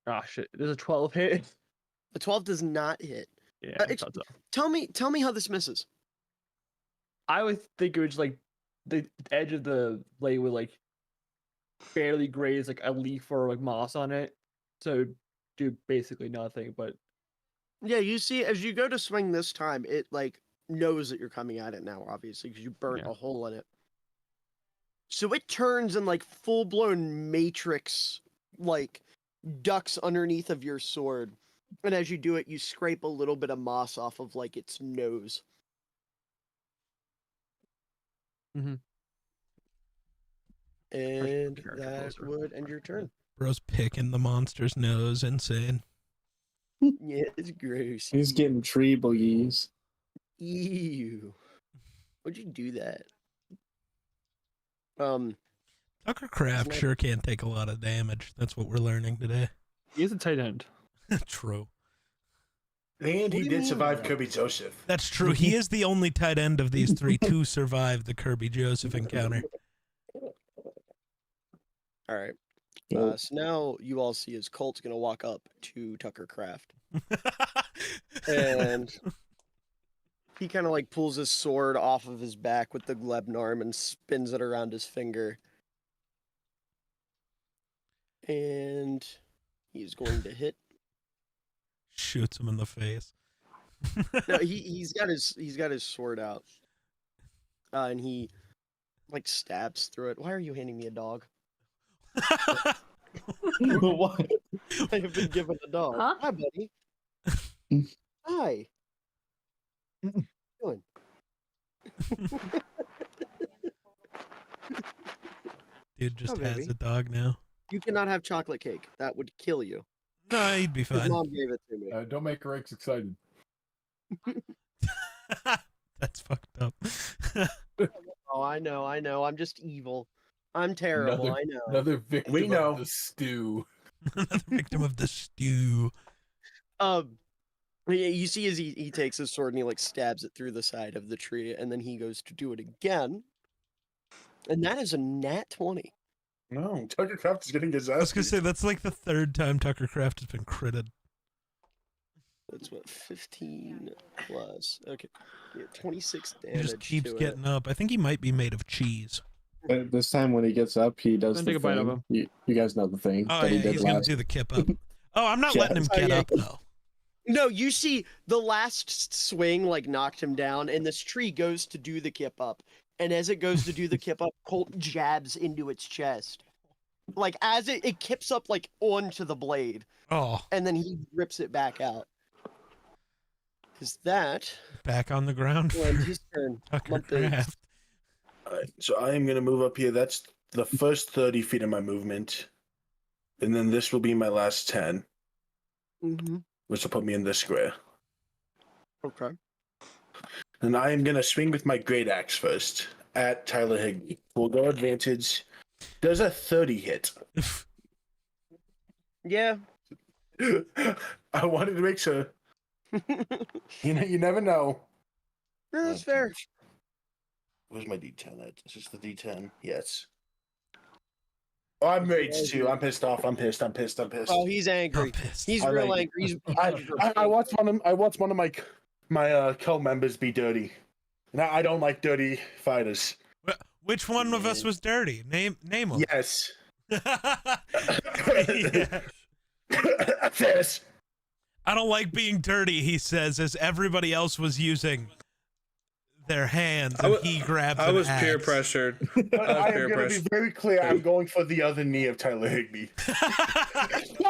Ah, shit. There's a 12 hit. The 12 does not hit. Yeah. Uh, I ex- thought so. Tell me how this misses. I would think it was like the edge of the blade would like barely graze like a leaf or like moss on it, so do basically nothing. But Yeah, you see, as you go to swing this time, it like knows that you're coming at it now, obviously, because you burnt Yeah. a hole in it. So it turns and like full blown matrix, like ducks underneath of your sword, and as you do it, you scrape a little bit of moss off of like its nose. Mhm. And character that closer. would end your turn. Bro's picking the monster's nose, insane. Yeah, it's gross. He's getting tree boogies. Ew. What'd you do that? Tucker Craft Snap. sure can't take a lot of damage. That's what we're learning today. he is a tight end. True. And What do he you did mean? survive Kirby Joseph. That's true. He is the only tight end of these three to survive the Kirby Joseph encounter. All right. Well, So now you all see is Colt's gonna walk up to Tucker Craft, and he kind of like pulls his sword off of his back with the Glebnarm and spins it around his finger, and he's going to hit. Shoots him in the face. No, he's got his sword out, and he like stabs through it. Why are you handing me a dog? what? I have been given a dog. Huh? Hi, buddy. Hi. What you doing? Dude just Oh, has baby. a dog now. You cannot have chocolate cake. That would kill you. No, he'd be His fine. mom gave it to me. Don't make Rakes excited. That's fucked up. Oh, I know. I'm just evil. I'm terrible. Another- I know. Another victim We know. of the stew. Another victim of the stew. You see as he takes his sword and he like stabs it through the side of the tree, and then he goes to do it again. And that is a nat 20. No, Tucker Craft is getting his I ass. was gonna beat. say that's like the third time Tucker Craft has been critted. That's what, 15 plus. Okay. Yeah, 26 He damage. just keeps to getting up. I think he might be made of cheese. But this time when he gets up, he does Then the take a bite of thing. him. You guys know the thing Oh that he yeah, did he's gonna last. do the kip up. Oh, I'm not Yeah. letting him Oh, get yeah. up though. No, you see the last swing like knocked him down, and this tree goes to do the kip up. And as it goes to do the kip up, Colt jabs into its chest. Like as it kips up like onto the blade, Oh, and then he rips it back out. Is that back on the ground when for his turn? Tucker Lump is- Craft. Alright, so I am gonna move up here. That's the first 30 feet of my movement, and then this will be my last 10, Mm-hmm. which will put me in this square. Okay. And I am gonna swing with my great axe first at Tyler Higbee. We'll go advantage. Does a 30 hit? Yeah. I wanted to make sure. You never know. No, that's fair. Where's my D10 at? Is this the D10? Yes. Oh, I'm raged too. I'm pissed off. I'm pissed. Oh, he's I'm angry. pissed. He's I real like- angry. He's I watched one of my co-members be dirty. And I don't like dirty fighters. Which one of us was dirty? Name him. Yes. Yeah. Yes. I don't like being dirty, he says, as everybody else was using their hands and he grabs I an was peer axe. pressured. I I was am peer going to pressured. be very clear. I'm going for the other knee of Tyler Higbee.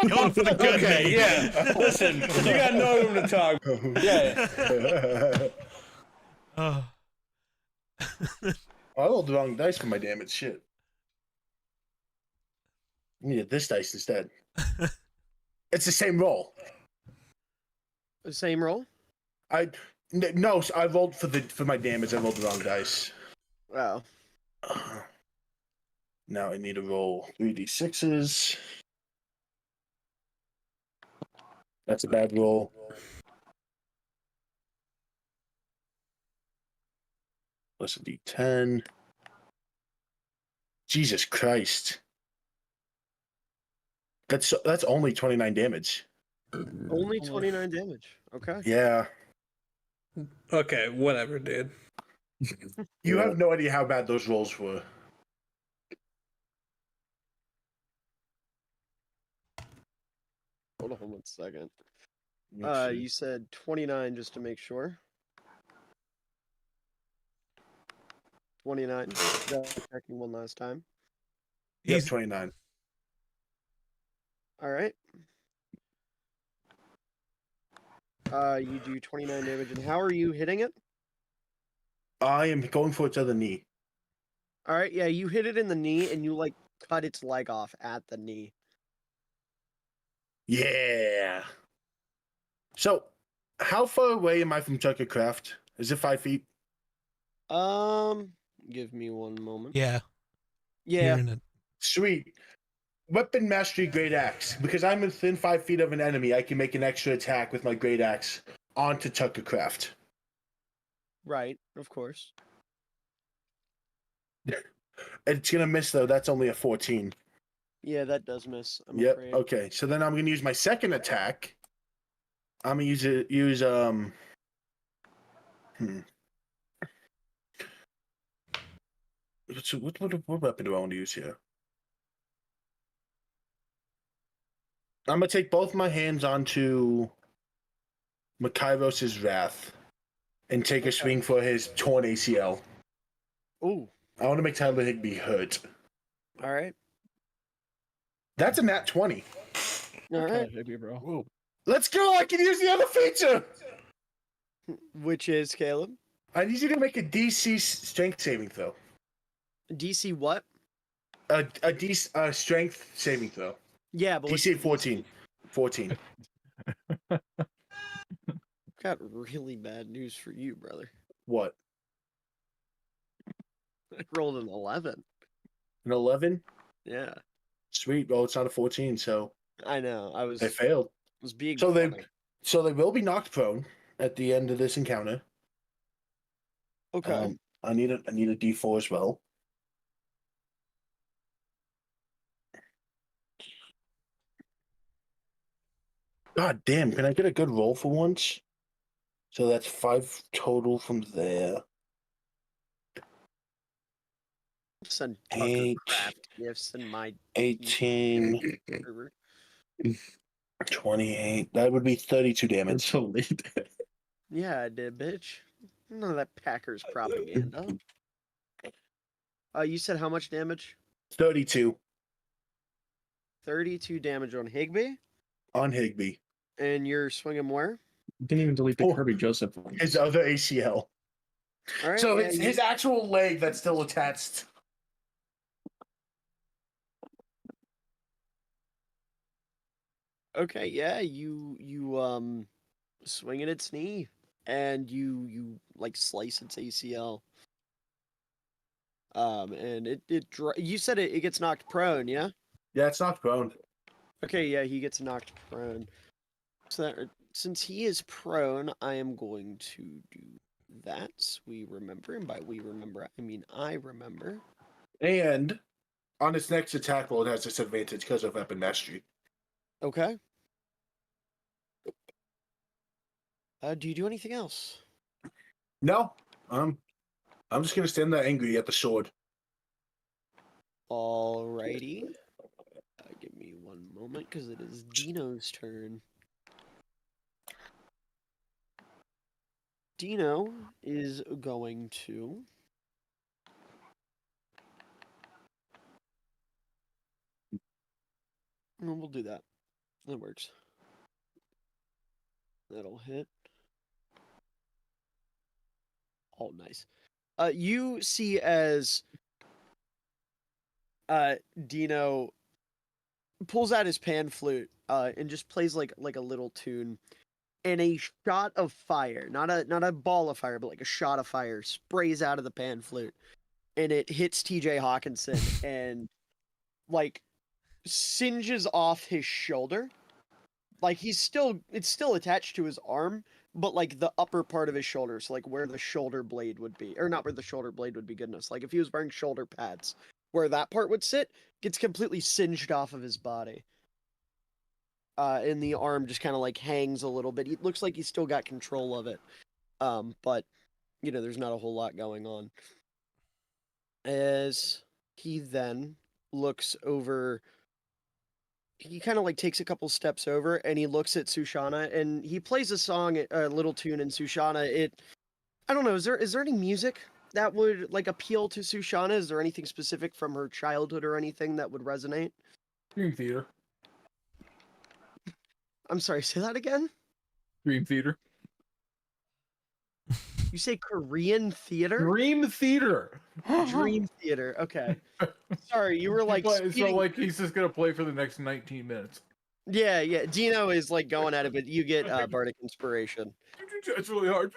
Going for the good Okay, knee. yeah. Listen, you got no room to talk. Yeah. Oh. I rolled the wrong dice for my damage. Shit. I needed this dice instead. It's the same roll. the same roll. No, I rolled for my damage. I rolled the wrong dice. Wow. Now I need to roll 3d6s. That's a bad roll. Plus a d10. Jesus Christ. That's only 29 damage. Only 29 damage. Okay. Yeah. Okay, whatever, dude. You have no idea how bad those rolls were. Hold on 1 second. Let's see. You said 29 just to make sure. 29. Just checking one last time. Yep, He's 29. All right. You do 29 damage, and how are you hitting it? I am going for its other knee. All right, yeah, you hit it in the knee, and you like cut its leg off at the knee. Yeah. So, how far away am I from Tucker Craft? Is it 5 feet? Give me 1 moment. yeah, Yeah. hearing it. Sweet. Weapon mastery great axe. Because I'm within 5 feet of an enemy, I can make an extra attack with my great axe onto Tucker Craft. Right, of course. It's gonna miss though. That's only a 14. Yeah, that does miss. I'm Yep. afraid. Okay. So then I'm gonna use my second attack. I'm gonna use So what weapon do I want to use here? I'm gonna take both my hands onto Makairos' Wrath and take a swing for his torn ACL. Ooh. I want to make Tyler Higbee hurt. All right. That's a nat 20. All right. Maybe, bro. Let's go! I can use the other feature! Which is Caleb? I need you to make a DC strength saving throw. DC what? A strength saving throw. Yeah, but DC 14. 14. got really bad news for you, brother. What? I rolled an 11. An 11? Yeah, Sweet. Well, it's not a 14, so I know. I was they failed. being So funny. they will be knocked prone at the end of this encounter. Okay. I need a D4 as well. God damn, can I get a good roll for once? So that's 5 total from there. Send 8, craft gifts in my 18, server. 28. That would be 32 damage. Totally. Yeah, I did, bitch. None of that Packers propaganda. You said how much damage? 32 32 damage on Higby, on Higby. and you're swinging where? Didn't even delete the Oh. Kirby Joseph one. His other ACL. All right. So it's and his actual leg that's still attached. Okay, yeah, you swing at its knee, and you like slice its ACL. And you said it gets knocked prone, yeah? Yeah, it's knocked prone. Okay, yeah, he gets knocked prone. So since he is prone, I am going to do that. We remember, and by we remember, I mean I remember. And on its next attack roll, it has disadvantage because of weapon mastery. Okay. Do you do anything else? No, I'm just gonna stand there angry at the sword. Alrighty. Give me one moment, because it is Dino's turn. Dino is going to... No, we'll do that. That works. That'll hit. Oh, nice. You see as Dino pulls out his pan flute and just plays like a little tune, and a shot of fire, not a ball of fire, but like a shot of fire sprays out of the pan flute, and it hits TJ Hawkinson and like singes off his shoulder. Like it's still attached to his arm, but like the upper part of his shoulder, so like where the shoulder blade would be, or not where the shoulder blade would be, goodness, like if he was wearing shoulder pads, where that part would sit, gets completely singed off of his body. And the arm just kind of like hangs a little bit. It looks like he's still got control of it. But you know, there's not a whole lot going on. As he then looks over, he kind of like takes a couple steps over and he looks at Sushana and he plays a song, a little tune in Sushana. I don't know, is there any music that would like appeal to Sushana? Is there anything specific from her childhood or anything that would resonate? Dream Theater. I'm sorry, say that again? Dream Theater. You say Korean theater? Dream Theater. Dream theater. Okay. Sorry, you were like So speeding- like he's just gonna play for the next 19 minutes. Yeah. Dino is like going at it, but you get bardic inspiration. It's really hard.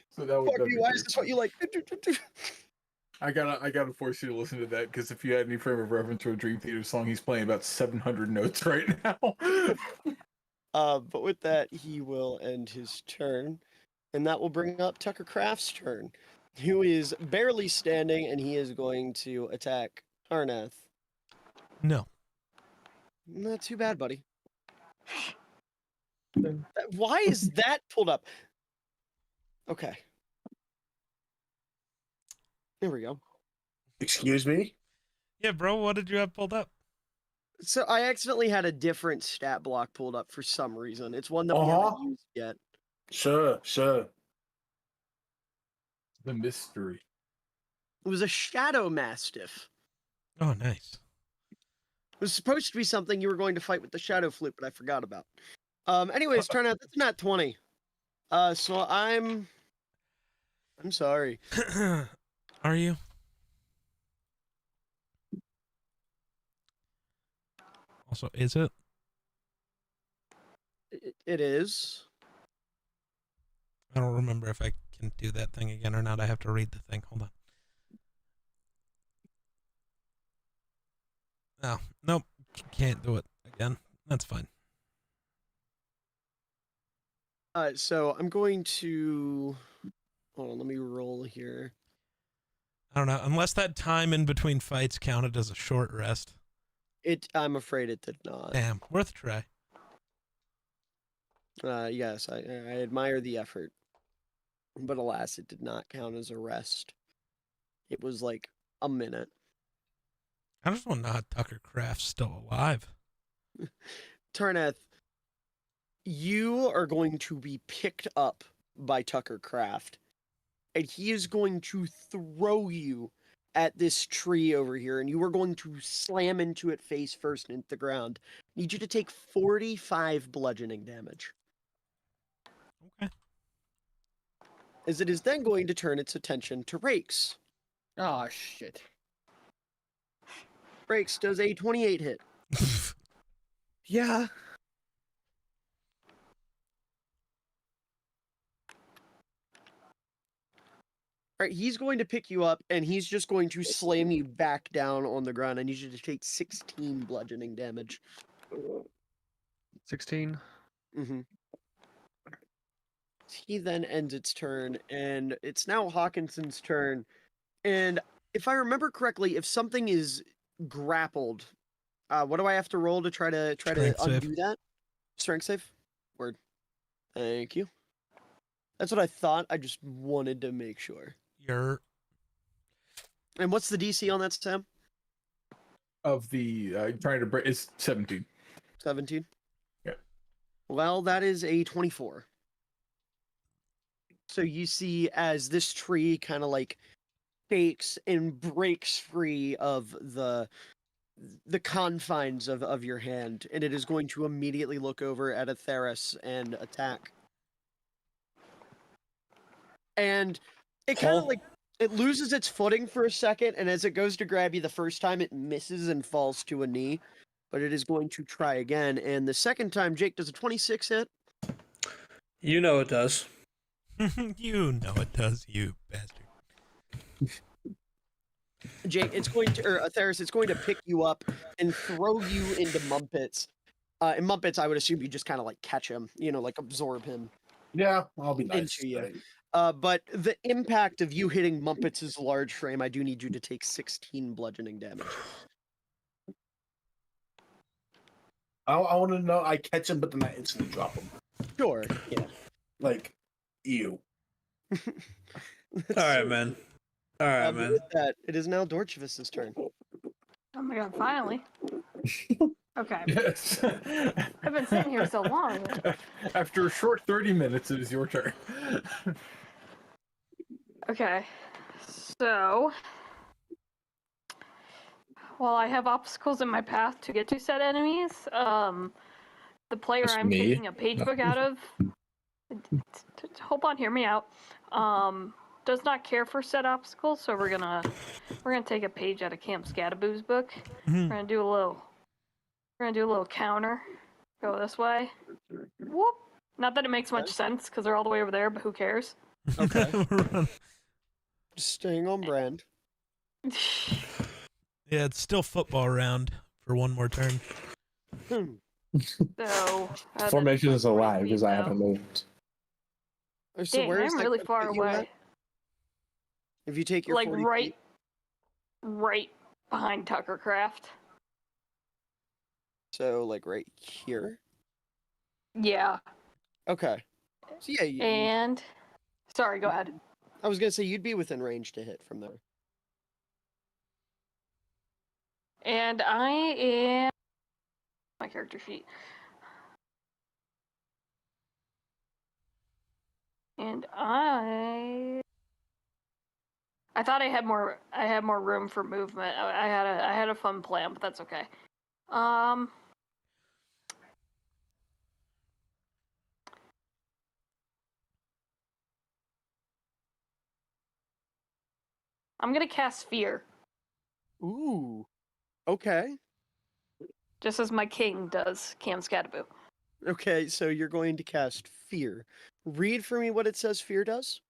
So that Fuck would you, why is this what you like? I gotta force you to listen to that, because if you had any frame of reference to a Dream Theater song, he's playing about 700 notes right now. But with that, he will end his turn, and that will bring up Tucker Craft's turn, who is barely standing, and he is going to attack Tarnath. No. Not too bad, buddy. Why is that pulled up? Okay. There we go. Excuse me? Yeah, bro, what did you have pulled up? So I accidentally had a different stat block pulled up for some reason. It's one that we haven't used yet. Sure. The mystery. It was a Shadow Mastiff. Oh, nice. It was supposed to be something you were going to fight with the Shadow Flute, but I forgot about. Anyways, turn out that's not 20. So I'm sorry. Are you? Also, is it? It is. I don't remember if I can do that thing again or not. I have to read the thing. Hold on. Oh, nope. Can't do it again. That's fine. So I'm going to hold on, let me roll here. I don't know. Unless that time in between fights counted as a short rest. I'm afraid it did not. Damn, worth a try. Yes, I admire the effort, but alas, it did not count as a rest. It was like a minute. I just want to know how Tucker Craft's still alive. Turneth, you are going to be picked up by Tucker Craft, and he is going to throw you at this tree over here, and you are going to slam into it face first into the ground. I need you to take 45 bludgeoning damage. Okay. As it is then going to turn its attention to Rakes. Oh shit. Rakes does a 28 hit. Yeah. All right, he's going to pick you up, and he's just going to slam you back down on the ground. I need you to take 16 bludgeoning damage. 16. Mm-hmm. He then ends its turn, and it's now Hawkinson's turn. And if I remember correctly, if something is grappled, what do I have to roll to try to Strength save. undo that? Strength save? Word. Thank you. That's what I thought. I just wanted to make sure. You're And what's the DC on that, Sam? Of the trying to break is 17. 17? Yeah. Well, that is a 24. So you see as this tree kind of like shakes and breaks free of the confines of your hand, and it is going to immediately look over at Atheris and attack. And it kind of Paul? like it loses its footing for a second, and as it goes to grab you the first time, it misses and falls to a knee. But it is going to try again, and the second time, Jake, does a 26 hit? You know it does. you know it does, you bastard. Jake, it's going to, or Atheris, it's going to pick you up and throw you into Mumpets. In Mumpets, I would assume you just kind of like catch him, like absorb him. Yeah, I'll be nice. Into you. But the impact of you hitting Mumpets' large frame, I do need you to take 16 bludgeoning damage. I want to know. I catch him, but then I instantly drop him. Sure. Yeah. Like, ew. All right, man. All right, man. With that, it is now Dorchivus' turn. Oh my god, finally. Okay. Yes. I've been sitting here so long. After a short 30 minutes, it is your turn. Okay. So, while I have obstacles in my path to get to said enemies, the player That's I'm me? taking a page book out of, hold on, hear me out, does not care for said obstacles, so we're gonna take a page out of Camp Scadaboo's book. We're gonna do a little counter. Go this way. Whoop. Not that it makes much sense because they're all the way over there, but who cares? Okay. Just staying on brand. Yeah, it's still football round for one more turn. So Formation is a lie alive because I haven't moved. So Dang, where is I'm that really gonna far put you away. at? If you take your Like 40 right, feet- right behind Tucker Craft. So like right here. Yeah. Okay. So yeah, And sorry, go ahead. I was gonna say you'd be within range to hit from there. And I am my character sheet. And I thought I had more room for movement. I had a fun plan, but that's okay. I'm gonna cast Fear, Ooh. Okay. just as my king does, Cam Scadaboo. Okay, so you're going to cast Fear. Read for me what it says Fear does.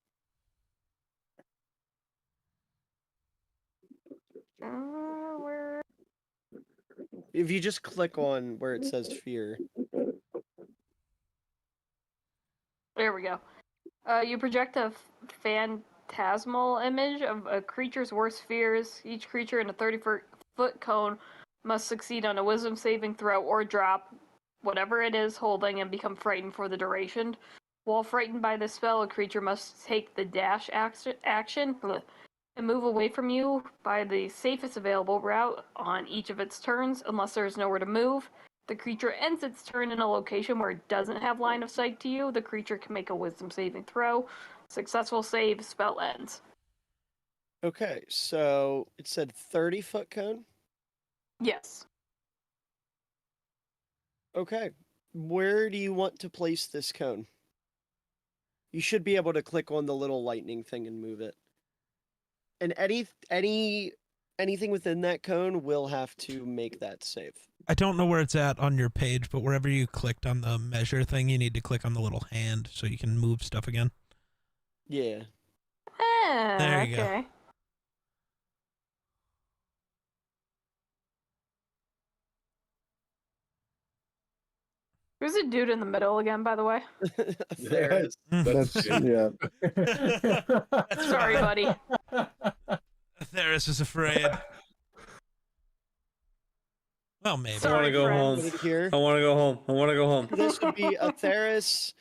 Where? If you just click on where it says Fear. There we go. You project a phantasmal image of a creature's worst fears. Each creature in a 30-foot cone must succeed on a wisdom saving throw or drop whatever it is holding and become frightened for the duration. While frightened by the spell, a creature must take the dash action and move away from you by the safest available route on each of its turns, unless there is nowhere to move. The creature ends its turn in a location where it doesn't have line of sight to you. The creature can make a wisdom saving throw. Successful save, spell ends. Okay, so it said 30-foot cone. Yes. Okay, where do you want to place this cone? You should be able to click on the little lightning thing and move it. And anything within that cone will have to make that save. I don't know where it's at on your page, but wherever you clicked on the measure thing, you need to click on the little hand so you can move stuff again. Yeah. There you go. Okay. Who's the dude in the middle again, by the way? There it is. That's yeah. Sorry, buddy. Theris is afraid. Well, maybe. I want Sorry, to go friends. home. Put it here. I want to go home. I want to go home. This would be Atheris,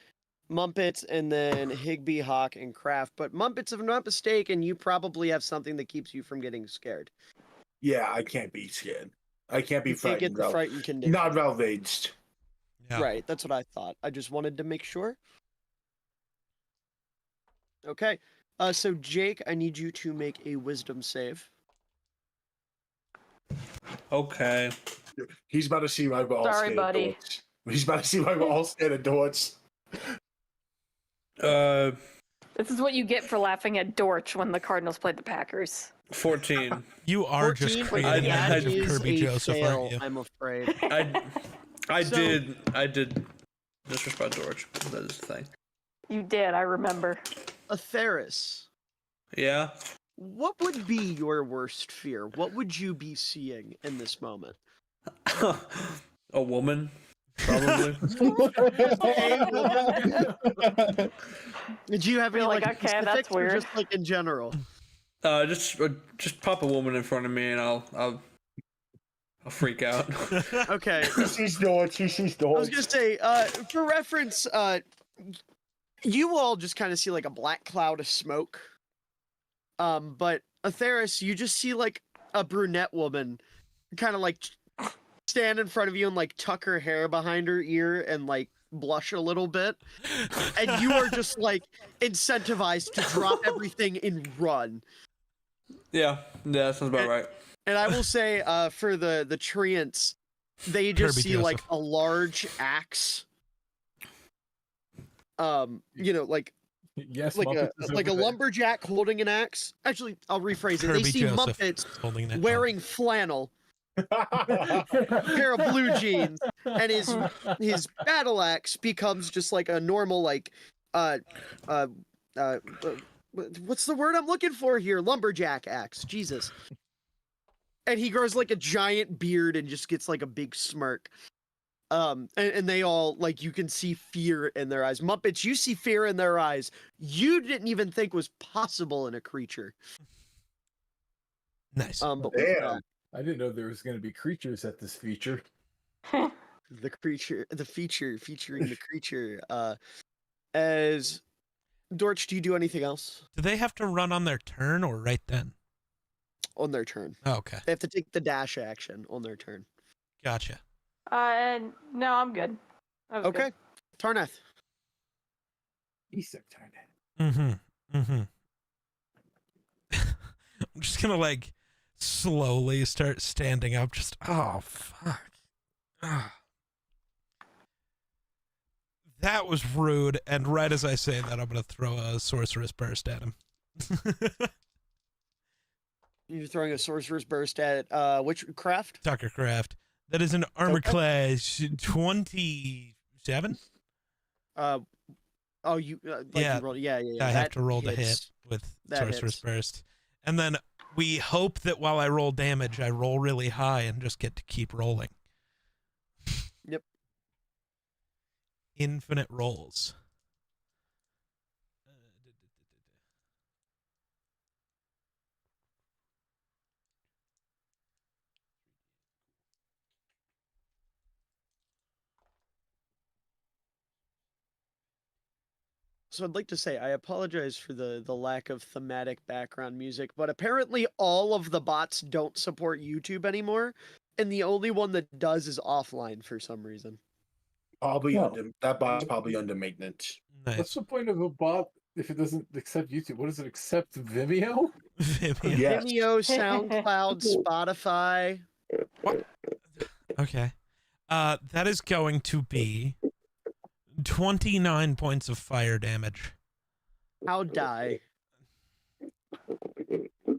Mumpets, and then Higby, Hawk, and Craft. But Mumpets, if I'm not mistaken, you probably have something that keeps you from getting scared. Yeah, I can't be scared. I can't be You can't get frightened. the though. frightened condition. Not outraged. Yeah. Right, that's what I thought. I just wanted to make sure. Okay, so Jake, I need you to make a wisdom save. Okay. He's about to see why we're all Sorry, scared buddy. of Dorch. He's about to see why we're all scared of Dorch. This is what you get for laughing at Dorch when the Cardinals played the Packers. 14. You are just 14, creating yeah, an image that of is Kirby a Joseph, fail, aren't you? I'm afraid. I So- did disrespect George. That is the thing. You did, I remember. Atheris, Yeah. what would be your worst fear? What would you be seeing in this moment? A woman, probably. Did you have any Feel like, like okay, that's specifics or weird. just like in general? Just pop a woman in front of me and I'll freak out. Okay. He sees Dorch. He sees I was Dorch. gonna say, for reference, you all just kind of see like a black cloud of smoke. But Atheris, you just see like a brunette woman, kind of like stand in front of you and like tuck her hair behind her ear and like blush a little bit, and you are just like incentivized to drop everything and run. Yeah, that sounds about right. And I will say, for the treants, they just Kirby see like Joseph. a large axe. You know, like Yes, like Muppets is a over there. lumberjack holding an axe. Actually, I'll rephrase it. They Kirby see Joseph Muppets holding that. wearing flannel, pair of blue jeans, and his battle axe becomes just like a normal like what's the word I'm looking for here? Lumberjack axe. Jesus. And he grows like a giant beard and just gets like a big smirk. And they all like you can see fear in their eyes. Muppets, you see fear in their eyes. You didn't even think was possible in a creature. Nice. But with Damn. that, I didn't know there was going to be creatures at this feature. the feature featuring the creature. As Dorch, do you do anything else Do they have to run on their turn or right then? on their turn? Oh, okay. They have to take the dash action on their turn. Gotcha. No, I'm good. That was Okay, Tarnath. He's so tiny. Mm-hmm. I'm just gonna like slowly start standing up. Just fuck. Ah. That was rude. And right as I say that, I'm gonna throw a sorceress burst at him. You're throwing a sorcerer's burst at which craft? Tuckercraft. That is an armor Okay. class 27. Oh, you like Yeah. you rolled, yeah. I have that to roll the hit hits. with That sorceress hits. burst, and then we hope that while I roll damage, I roll really high and just get to keep rolling. Yep. Infinite rolls. So I'd like to say I apologize for the lack of thematic background music, but apparently all of the bots don't support YouTube anymore, and the only one that does is offline for some reason. Probably No. under that bot's probably under maintenance. What's Nice. the point of a bot if it doesn't accept YouTube? What does it accept? Vimeo? Vimeo. Yes. Vimeo, SoundCloud, Spotify. Okay. That is going to be 29 points of fire damage. How die?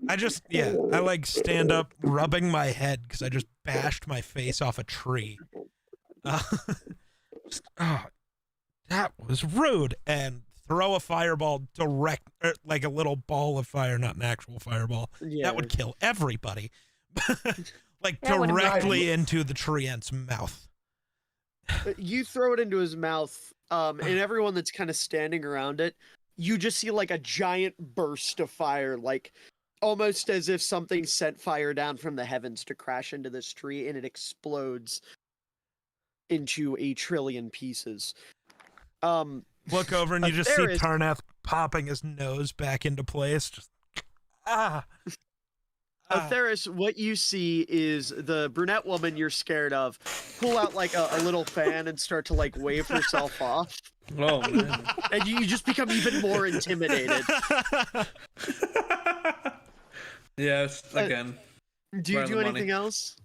I like stand up rubbing my head because I just bashed my face off a tree. That was rude. And throw a fireball like a little ball of fire, not an actual fireball. Yeah. That would kill everybody. Like Yeah, it would've directly into the treant's mouth. You throw it into his mouth, and everyone that's kind of standing around it, you just see like a giant burst of fire, like almost as if something sent fire down from the heavens to crash into this tree, and it explodes into a trillion pieces. Look over and you just see Theris- Tarnath popping his nose back into place. Just Theris, what you see is the brunette woman you're scared of pull out like a little fan and start to like wave herself off, Oh man. and you just become even more intimidated. Yes, again. Do you Right on do the anything money. else?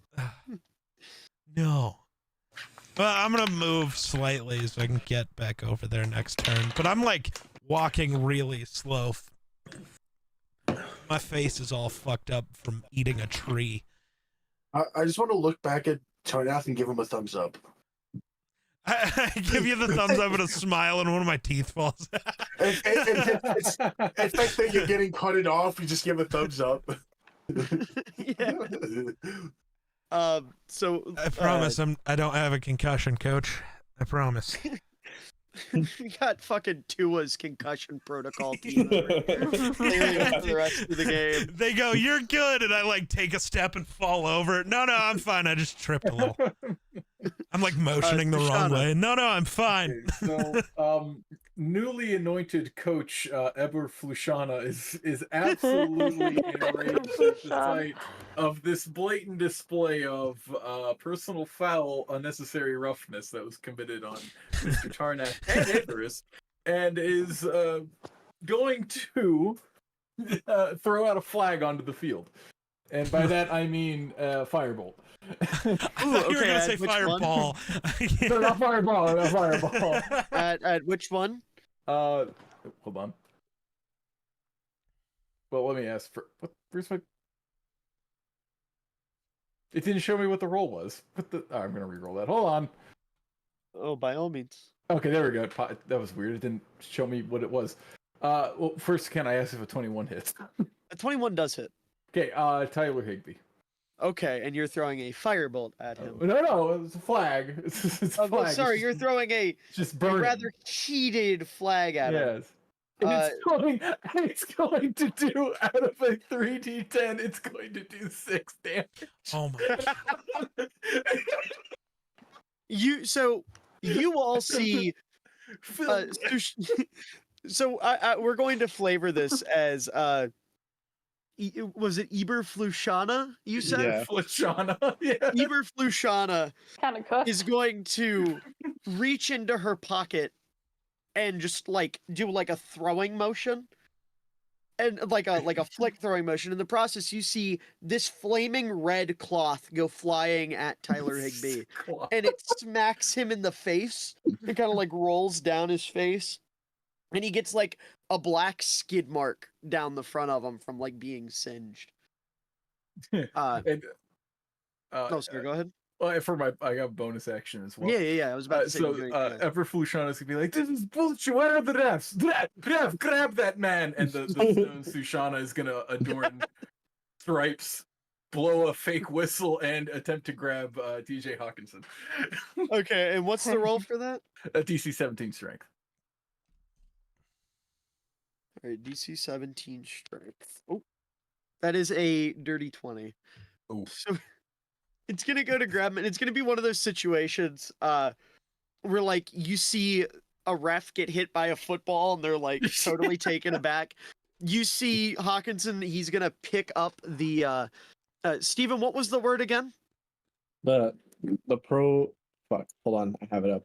No. Well, I'm gonna move slightly so I can get back over there next turn. But I'm like walking really slow. My face is all fucked up from eating a tree. I just want to look back at Tarnath and give him a thumbs up. I give you the thumbs up and a smile, and one of my teeth falls out. It's like that you're getting cutted off. You just give a thumbs up. Yeah. So I promise I don't have a concussion, Coach. I promise. we got fucking Tua's concussion protocol team over here. For the rest of the game. They go, "You're good," and I like take a step and fall over. No, I'm fine. I just tripped a little. I'm like motioning the wrong Shoshana. way. No, I'm fine. Okay, so, newly anointed coach Eber Flushana is absolutely enraged at the sight of this blatant display of personal foul, unnecessary roughness that was committed on Mr. Tarnath and Icarus, and is going to throw out a flag onto the field. And by that I mean firebolt. I thought you were okay, gonna say which one? fireball. No, not fireball, not fireball. At which one? Hold on. Well, let me ask for where's my. It didn't show me what the roll was. I'm gonna re-roll that. Hold on. Oh, by all means. Okay, there we go. That was weird. It didn't show me what it was. Well, first, can I ask if a 21 hits? A 21 does hit. Okay, Tyler Higbee. Okay, and you're throwing a firebolt at him. No, it's a flag. It's a Oh, flag. sorry, It's you're throwing a just burning. rather heated flag at him. Yes. And Uh, it's going to do out of a 3d10. It's going to do 6 damage. Oh my! You all see. So we're going to flavor this as was it Eber Flushana? You said Yeah. Flashana. Yeah. Eber Flushana Kind of cooked. is going to reach into her pocket and just like do like a throwing motion. And like a flick throwing motion. In the process, you see this flaming red cloth go flying at Tyler Higbee. And it smacks him in the face. It kind of like rolls down his face. And he gets like a black skid mark down the front of him from like being singed. And, No, sir, go ahead. well, for my, I got bonus action as well. Yeah. I was about to say. So, you were gonna- Ever Flushana is gonna be like, "This is bullshit. Where are the refs? Grab that man!" And the stone Sushana is gonna adorn stripes, blow a fake whistle, and attempt to grab DJ Hawkinson. Okay, and what's the roll for that? A DC 17 strength. All right, DC 17 strength. Oh, that is a dirty 20. Oh. So it's gonna go to grab him, and it's gonna be one of those situations where like you see a ref get hit by a football and they're like totally taken aback. You see Hawkinson, he's gonna pick up the Steven, what was the word again? The pro fuck, hold on, I have it up.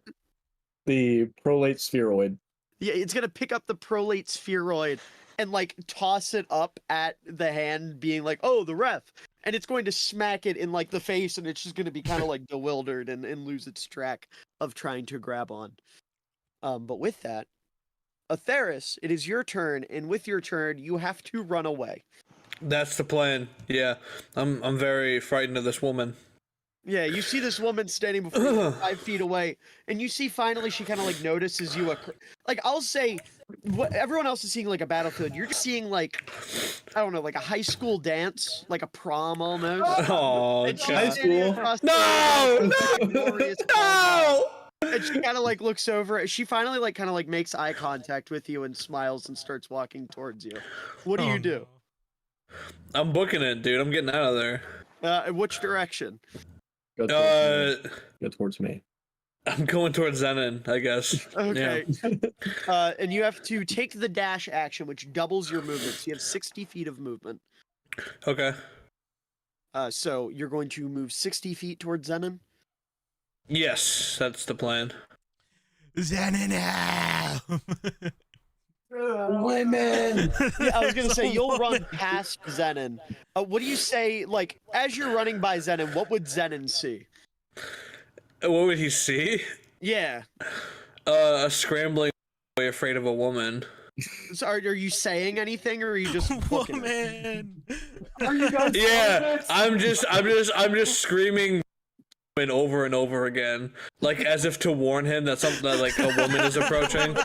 The prolate spheroid. Yeah, it's gonna pick up the prolate spheroid and like toss it up at the hand, being like, "Oh, the ref," and it's going to smack it in like the face, and it's just gonna be kind of like bewildered and lose its track of trying to grab on. But with that, Atheris, it is your turn, and with your turn, you have to run away. That's the plan. Yeah, I'm very frightened of this woman. Yeah, you see this woman standing before you 5 feet away, and you see finally she kind of like notices you. Like I'll say, what everyone else is seeing like a battlefield, you're just seeing like, I don't know, like a high school dance, like a prom almost. Oh, And she's God. standing across the No! road with a glorious No! And she kind of like looks over. She finally like kind of like makes eye contact with you and smiles and starts walking towards you. What do Oh, you do? I'm booking it, dude. I'm getting out of there. In which direction? Go towards, me. Uh, Go towards me. I'm going towards Zenon, I guess. Okay. And you have to take the dash action, which doubles your movement. So you have 60 feet of movement. Okay. So you're going to move 60 feet towards Zenon? Yes, that's the plan. Xanana! Women. Yeah, I was going to say, you'll run past Zenon. What do you say, like, as you're running by Zenon, what would Zenon see? What would he see? Yeah. A scrambling boy afraid of a woman. So are you saying anything, or are you just looking? Woman! Are you guys? Yeah, I'm just screaming over and over again, like as if to warn him that something that like a woman is approaching.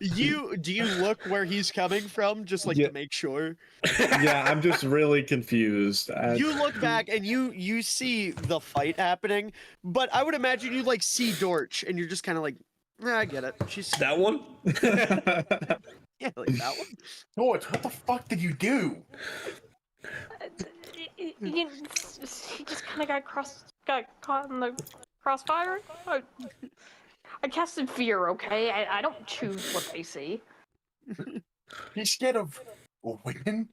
Do you look where he's coming from, just like Yeah. to make sure? Yeah, I'm just really confused. You look back and you see the fight happening, but I would imagine you like see Dorch and you're just kind of like, I get it. She's That one? yeah, like that one. George, what the fuck did you do? He just kind of got caught in the crossfire. I casted fear, okay? I don't choose what they see. He's scared of women?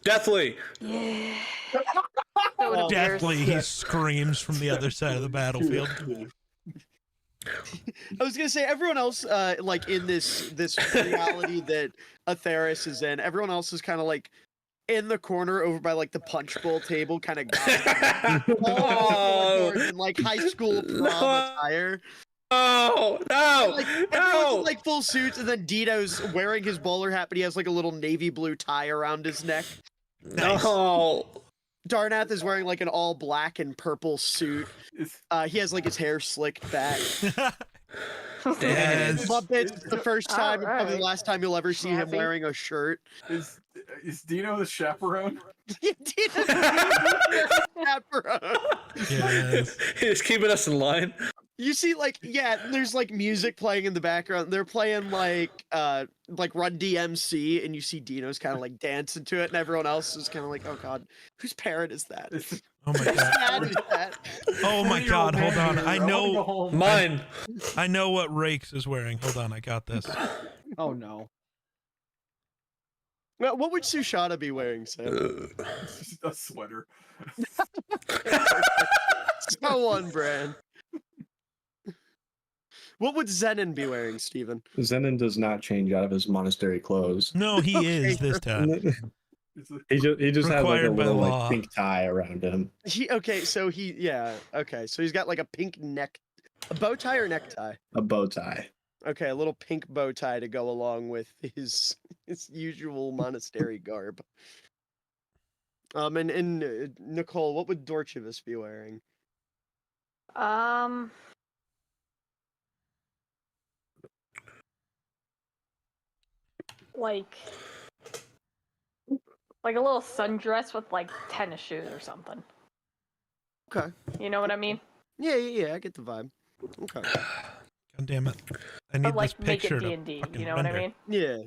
Deathly. Yeah. So it appears. Deathly, he screams from the other side of the battlefield. I was gonna say everyone else, like in this reality that Atheris is in, everyone else is kind of like in the corner over by like the punch bowl table, kind of Oh, in like high school prom attire. no, no, Like everyone's in no. like full suits, and then Dito's wearing his bowler hat, but he has like a little navy blue tie around his neck. No. Darnath is wearing like an all black and purple suit. Is, He has like his hair slicked back. Yes. Muppets, it's the first time, probably the Alright. last time you'll ever see him Snappy. wearing a shirt. is Dino the chaperone? Dito's chaperone. Yes. He's keeping us in line. You see, like, yeah, there's like music playing in the background. They're playing like Run DMC, and you see Dino's kind of like dancing to it, and everyone else is kind of like, oh god, whose parent is that? It's, Oh my Whose god. dad is that? Oh my god, hold on. I know Mine. I know what Rakes is wearing. Hold on, I got this. Oh no. Well, what would Sushana be wearing, Sam? it's just a sweater. So on brand. What would Zenon be wearing, Steven? Zenon does not change out of his monastery clothes. No, he is this time. It's a, He just has like a Required by little law. like pink tie around him. So he's got like a pink a bow tie or necktie? A bow tie. Okay, a little pink bow tie to go along with his usual monastery garb. And Nicole, what would Dorchivus be wearing? Like a little sundress with like tennis shoes or something. Okay. You know what I mean? Yeah, I get the vibe. Okay. God damn it. I need But like this make picture it to D&D. fucking You know what I render. mean? Yeah.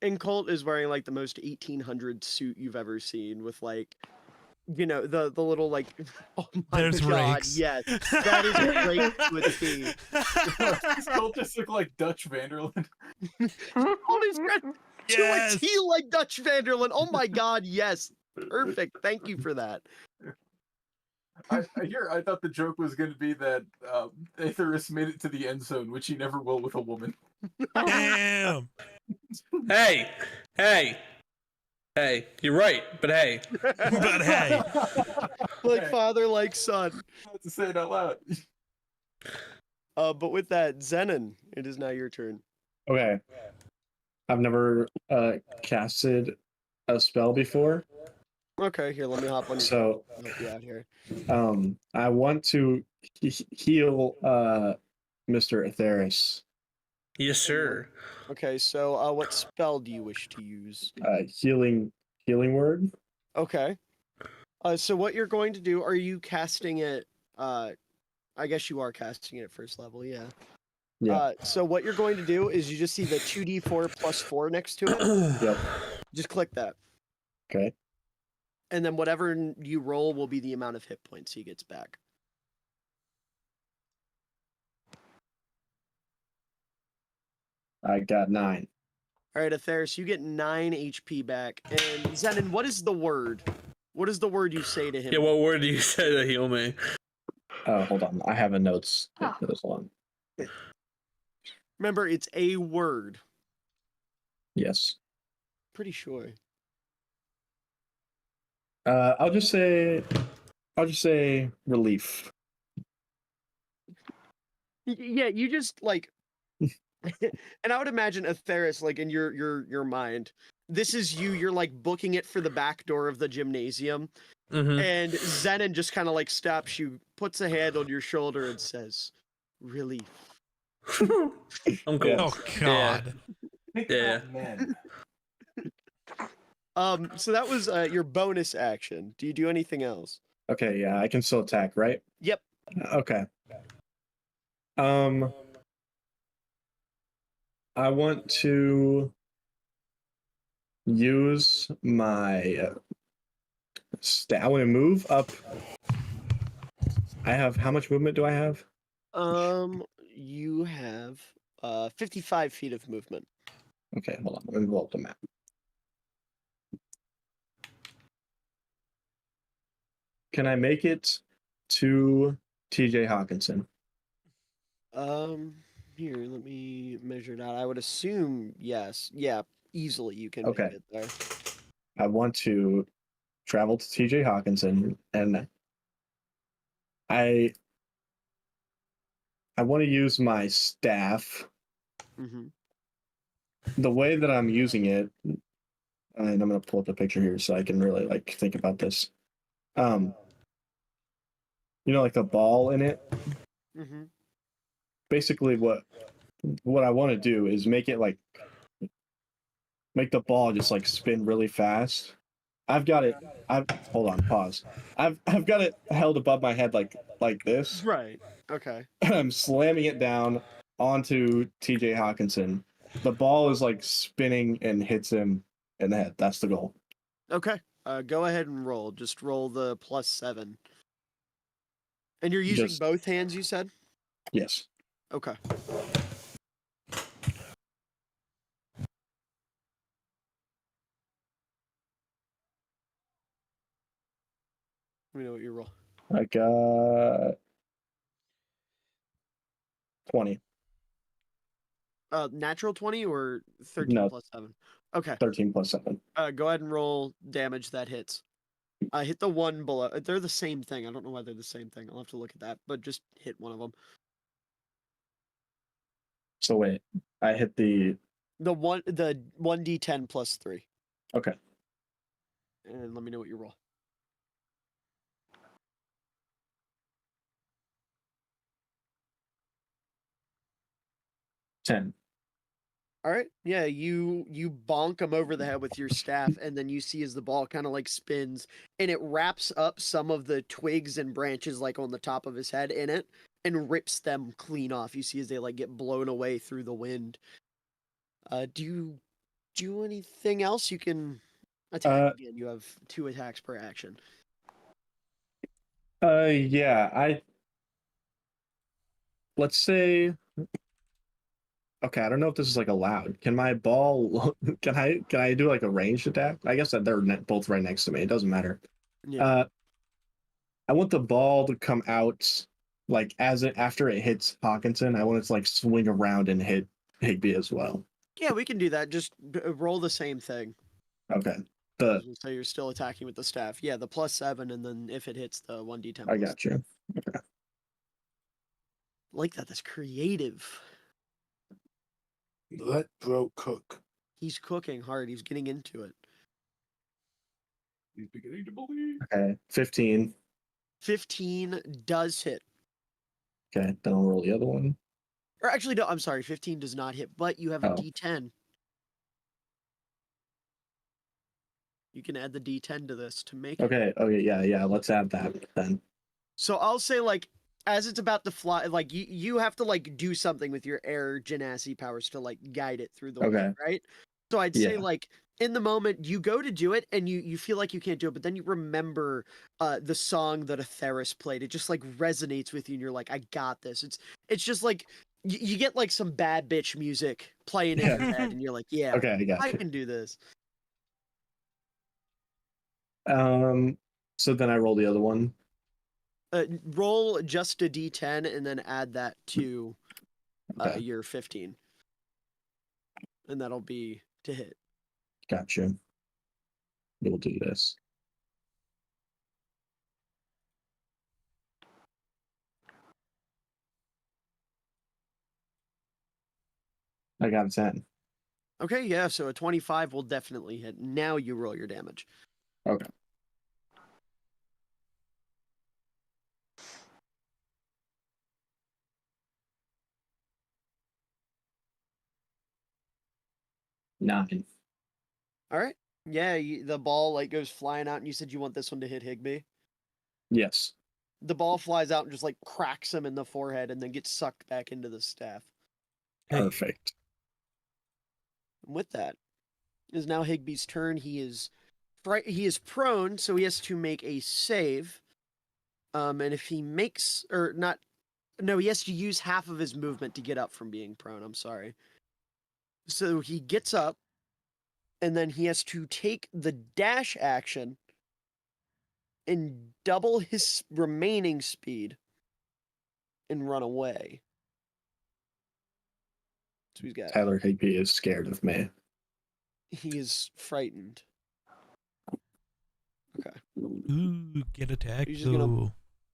And Colt is wearing like the most 1800 suit you've ever seen with like you know, the little like, oh my There's god, rakes. yes, that is a rake to a T. These cultists look like Dutch Vanderland. Hold his friend to Yes. a T like Dutch Vanderland. Oh my god, yes, perfect. Thank you for that. I thought the joke was going to be that Aetherus made it to the end zone, which he never will with a woman. Damn. Hey, you're right, but hey. But hey, Like Hey. father, like son. I have to say it out loud. But with that, Zenon, it is now your turn. Okay. I've never casted a spell before, Okay, here, let me hop on your so help you out here. I want to heal Mr. Atheris. Yes, sir. Okay, so what spell do you wish to use? Healing word. Okay. So what you're going to do, are you casting it I guess you are casting it at first level, yeah. Yeah. So what you're going to do is you just see the 2d4 plus 4 next to it. Yep. Just click that. Okay. And then whatever you roll will be the amount of hit points he gets back. I got 9. All right, Atheris, you get 9 HP back. And Zenon, what is the word? What is the word you say to him? Yeah, what word do you say to heal me? Hold on. I have a notes. Oh. Hold on. Remember, it's a word. Yes. Pretty sure. I'll just say relief. Yeah, you just like, and I would imagine Atheris, like in your mind, this is you. You're like booking it for the back door of the gymnasium, Mm-hmm. and Zenon just kind of like stops you, puts a hand on your shoulder, and says, "Relief." I'm cool. Yeah. oh god. Think Yeah. about men. So that was your bonus action. Do you do anything else? Okay, yeah, I can still attack, right? Yep. Okay. I want to use my I want to move up. I have how much movement do I have? You have 55 feet of movement. Okay, hold on. Let me pull up the map. Can I make it to TJ Hawkinson? Here, let me measure it out. I would assume yes. Yeah, easily you can Okay. make it there. I want to travel to TJ Hawkinson, and I want to use my staff. Mm-hmm. The way that I'm using it, and I'm gonna pull up the picture here so I can really like think about this. You know, like the ball in it. Mm-hmm. Basically, what I want to do is make it like make the ball just like spin really fast. I've got it. Hold on, pause. I've got it held above my head like this. Right. Okay. I'm slamming it down onto TJ Hawkinson. The ball is like spinning and hits him in the head. That's the goal. Okay. Go ahead and roll. Just roll the +7. And you're using Just- both hands, you said? Yes. Okay. Let me know what you roll. I got 20. Natural 20 or 13 No. +7? Okay. 13 plus 7. Go ahead and roll damage that hits. Hit the one below. They're the same thing. I don't know why they're the same thing. I'll have to look at that, but just hit one of them. So wait, I hit the The 1d10 +3. okay. And let me know what you roll. $10. All right. Yeah, you bonk him over the head with your staff, and then you see as the ball kind of like spins, and it wraps up some of the twigs and branches like on the top of his head in it, and rips them clean off. You see as they like get blown away through the wind. Do you do anything else? You can attack again. You have 2 attacks per action. Yeah, let's say, okay, I don't know if this is like allowed. Can my ball, can I do like a ranged attack? I guess that they're both right next to me. It doesn't matter. Yeah. I want the ball to come out like after it hits Hawkinson. I want it to like swing around and hit Higby as well. Yeah, we can do that. Just roll the same thing. Okay. So you're still attacking with the staff. Yeah, the +7, and then if it hits the 1d10. I got you. Okay. Like that. That's creative. Let bro cook. He's cooking hard. He's getting into it. He's beginning to believe. Okay. 15. 15 does hit. Okay. Then I'll roll the other one. Or actually, no, I'm sorry. 15 does not hit, but you have a Oh. d10. You can add the d10 to this to make it. Okay. Okay. Yeah. Let's add that then. So I'll say, like, as it's about to fly, like, you have to, like, do something with your air genasi powers to, like, guide it through the Okay. wind, right? So I'd say, Yeah. like, in the moment, you go to do it, and you feel like you can't do it, but then you remember the song that Atheris played. It just, like, resonates with you, and you're like, I got this. It's just, like, you get, like, some bad bitch music playing in your head, and you're like, yeah, Okay. I got I you. can do this. So then I roll the other one. Roll just a d10 and then add that to Okay. your 15. And that'll be to hit. Gotcha. We'll do this. I got a 10. Okay, yeah, so a 25 will definitely hit. Now you roll your damage. Okay. Nine. All right. Yeah, the ball like goes flying out, and you said you want this one to hit Higby. Yes. The ball flies out and just like cracks him in the forehead, and then gets sucked back into the staff. Hey. Perfect. And with that, it is now Higby's turn. He is prone, so he has to make a save. And if he makes or not, no, he has to use half of his movement to get up from being prone. I'm sorry. So he gets up, and then he has to take the dash action and double his remaining speed and run away. So he's got. Tyler Higby is scared of me. He is frightened. Okay. Ooh, get attacked. He's just gonna- Ooh.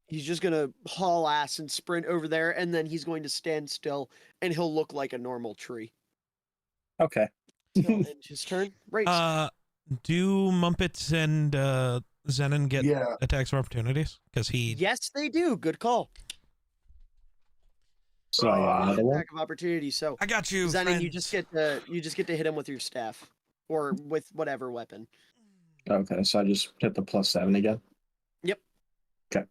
He's just gonna haul ass and sprint over there, and then he's going to stand still, and he'll look like a normal tree. Okay. He'll end his turn. Right. Do Mumpets and Zenon get Yeah. attacks of opportunities? Because he Yes, they do. Good call. So I got another one. Attack of opportunity. So I got you. Zenon, you friends. just get to hit him with your staff, or with whatever weapon. Okay, so I just hit the +7 again. Yep. Okay.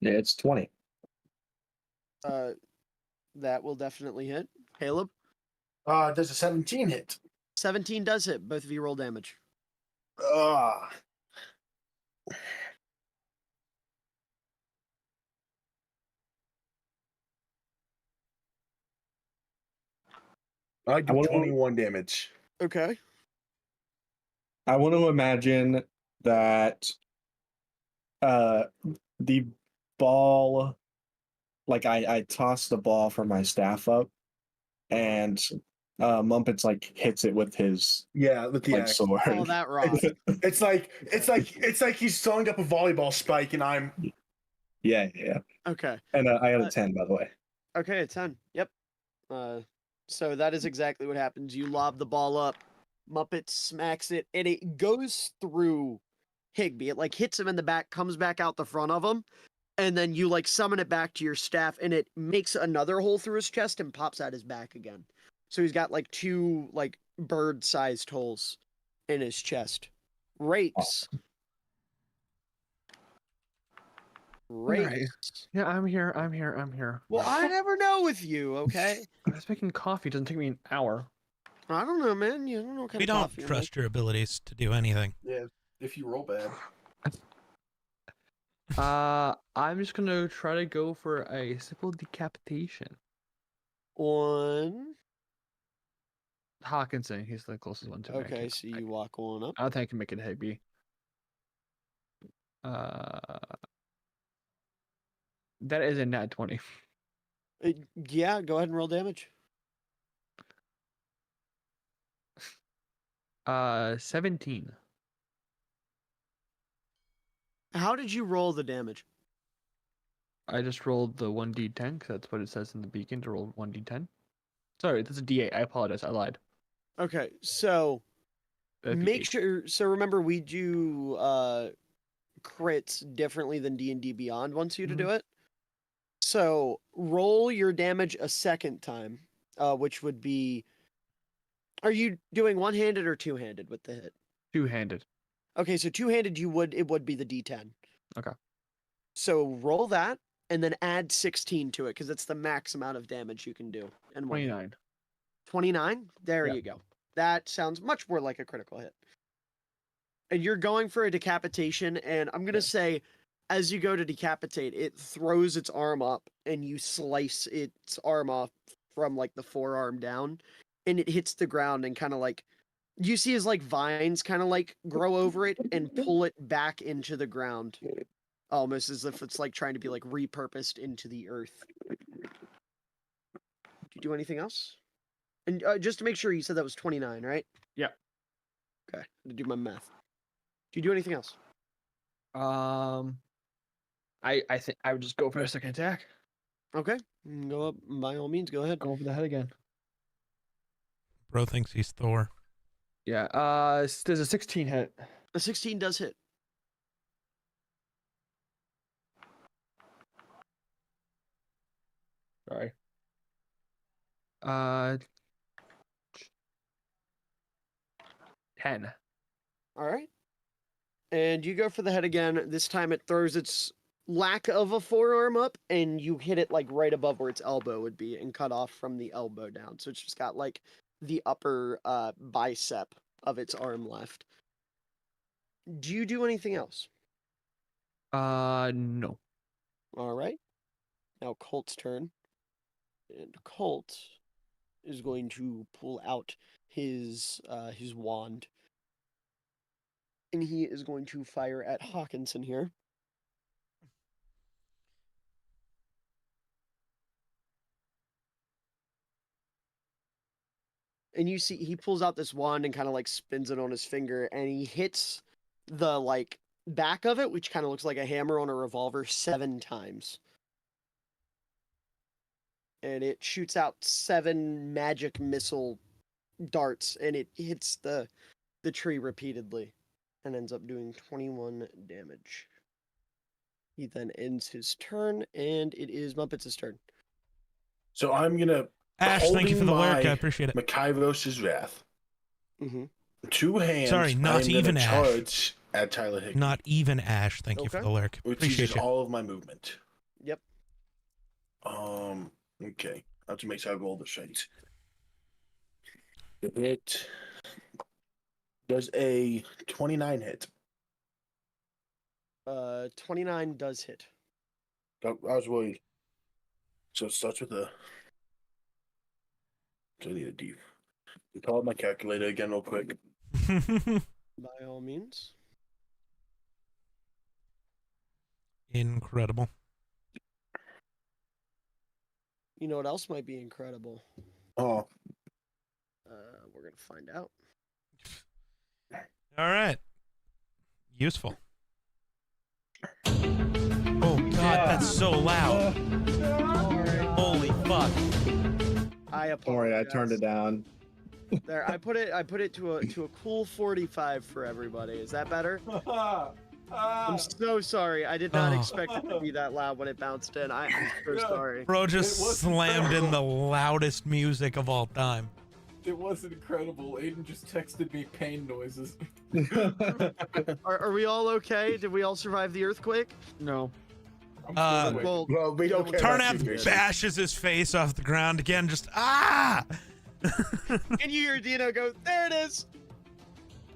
Yeah, it's 20. That will definitely hit. Caleb, Does a 17 hit? 17 does hit. Both of you roll damage. Ah. I do I wanna- 21 damage. Okay. I want to imagine that the ball, like I toss the ball from my staff up, and Mumpets like hits it with his Yeah, with the like axe. sword. Oh, that rock. It's like he's throwing up a volleyball spike, and I'm Yeah. Okay. And I got a 10, by the way. Okay, a 10. Yep. So that is exactly what happens. You lob the ball up, Muppet smacks it, and it goes through Higby. It like hits him in the back, comes back out the front of him, and then you like summon it back to your staff, and it makes another hole through his chest and pops out his back again. So he's got like two like bird-sized holes in his chest. Rakes. Great. Alright. Yeah, I'm here. I'm here. I'm here. Well, I never know with you, okay? I was making coffee. It doesn't take me an hour. I don't know, man. You don't know what kind We of don't coffee you're trust your abilities to do anything. Yeah, if you roll bad. I'm just gonna try to go for a simple decapitation. On. Hawkinson, he's the closest one to me. Okay, so you walk on up. I don't think I can make it a B. That is a nat 20. Yeah, go ahead and roll damage. 17. How did you roll the damage? I just rolled the 1d10 because that's what it says in the beacon to roll 1d10. Sorry, that's a d8. I apologize. I lied. Okay, so That'd be make 8. sure. So remember, we do crits differently than D&D Beyond wants you to do it. So roll your damage a second time, which would be. Are you doing one-handed or two-handed with the hit? Two-handed. Okay, so two-handed, it would be the D10. Okay. So roll that and then add 16 to it because it's the max amount of damage you can do. And 29. 29? There Yeah. you go. That sounds much more like a critical hit. And you're going for a decapitation, and I'm going to say, as you go to decapitate, it throws its arm up, and you slice its arm off from, like, the forearm down, and it hits the ground and kind of, like, you see as, like, vines kind of, like, grow over it and pull it back into the ground. Almost as if it's, like, trying to be, like, repurposed into the earth. Do you do anything else? And just to make sure, you said that was 29, right? Yep. Okay, to do my math. Do you do anything else? I think I would just go for a second attack. Okay, go up. By all means, go ahead. Go over the head again. Bro thinks he's Thor. Yeah. There's a 16 hit. A 16 does hit. Sorry. 10. All right. And you go for the head again. This time it throws its lack of a forearm up, and you hit it like right above where its elbow would be and cut off from the elbow down. So it's just got like the upper bicep of its arm left. Do you do anything else? No. All right. Now Colt's turn. And Colt is going to pull out his wand. And he is going to fire at Hawkinson here. And you see he pulls out this wand and kind of like spins it on his finger, and he hits the like back of it, which kind of looks like a hammer on a revolver, 7 times. And it shoots out 7 magic missile darts, and it hits the tree repeatedly and ends up doing 21 damage. He then ends his turn, and it is Muppets' turn. So I'm gonna Ash, thank you for the holding lurk. my I appreciate it. Makairos' Wrath. Mm-hmm. 2 hands. Sorry, not I am gonna even Ash. charge at Tyler Hickman, Not even Ash. Thank you for Okay. the lurk. which Appreciate uses you. all of my movement. Yep. Okay. I have to make sure I roll the shades. It does a 29 hit. 29 does hit. I was worried. So it starts with a. So I need a D. Call up my calculator again, real quick. By all means. Incredible. You know what else might be incredible? Oh, We're gonna find out. All right. Useful. Oh God, that's so loud. Holy fuck. I Don't worry, I apologize. turned it down. There, I put it to a cool 45 for everybody. Is that better? I'm so sorry. I did not Oh. expect it to be that loud when it bounced in. I'm so sorry. Bro just It was slammed in the terrible. loudest music of all time. It was incredible. Aiden just texted me pain noises. Are we all okay? Did we all survive the earthquake? No. Uh, Well, Well, we don't care about Tarnath secrets. bashes his face off the ground again, just ah! and you hear Dino go, "There it is.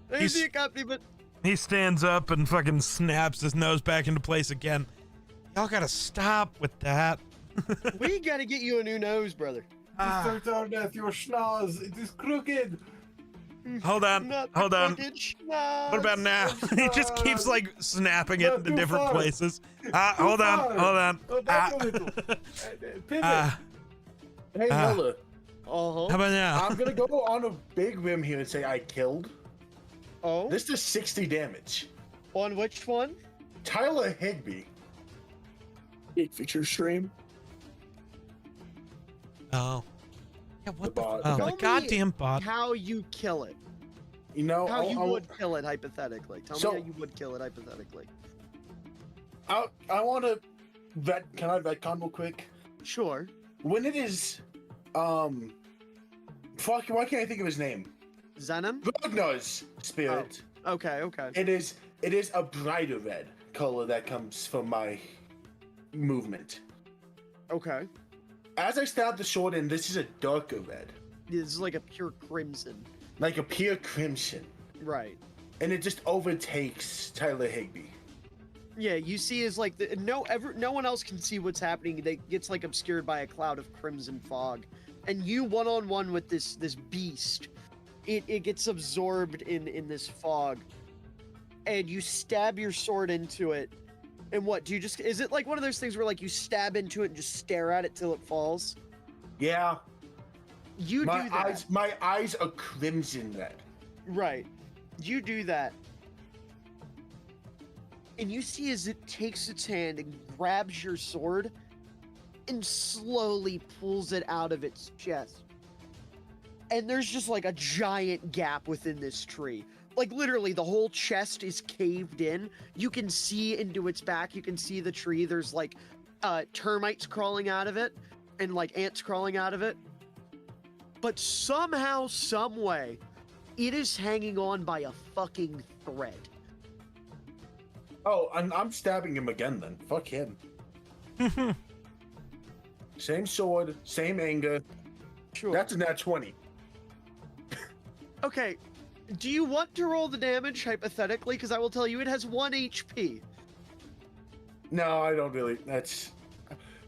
There's He's- the accompaniment." He stands up and fucking snaps his nose back into place again. Y'all gotta stop with that. We gotta get you a new nose, brother. Mr. Tarnath, your schnoz, it is crooked. Hold on, Not the hold on. crooked schnoz. What about now? he just keeps like snapping it No, into too different far. places. Hold on, far. hold on. Go back Ah. a little. Pivot. Ah, Hey, Ah. Miller, Uh-huh. how about now? I'm gonna go on a big rim here and say I killed. Oh, This does 60 damage. on which one? Tyler Higby. Geek feature stream. Oh. Yeah, what The the, bot. oh, Tell the me goddamn bot. How you kill it? You know, How you I'll- would kill it hypothetically? Tell So- me how you would kill it hypothetically. I want to vet. Can I retcon real quick? Sure. When it is, fuck, why can't I think of his name? Zenon? Ragnar's spirit. Okay. It is a brighter red color that comes from my movement. Okay. As I stab the sword in, this is a darker red, This is like a pure crimson. like a pure crimson, Right. and it just overtakes Tyler Higby. Yeah, you see is like no one else can see what's happening. It gets like obscured by a cloud of crimson fog. And you one-on-one with this beast. It gets absorbed in this fog. And you stab your sword into it. And what, do you just is it like one of those things where like you stab into it and just stare at it till it falls? Yeah, You my do that. eyes, my eyes are crimson red. Right. You do that. And you see as it takes its hand and grabs your sword and slowly pulls it out of its chest. And there's just like a giant gap within this tree. Like literally the whole chest is caved in. You can see into its back. You can see the tree. There's like termites crawling out of it and like ants crawling out of it. But somehow, some way, it is hanging on by a fucking thread. Oh, I'm stabbing him again then. Fuck him. Same sword, same anger. Sure. That's a nat 20. Okay. Do you want to roll the damage hypothetically? Because I will tell you it has 1 HP. No, I don't really. That's.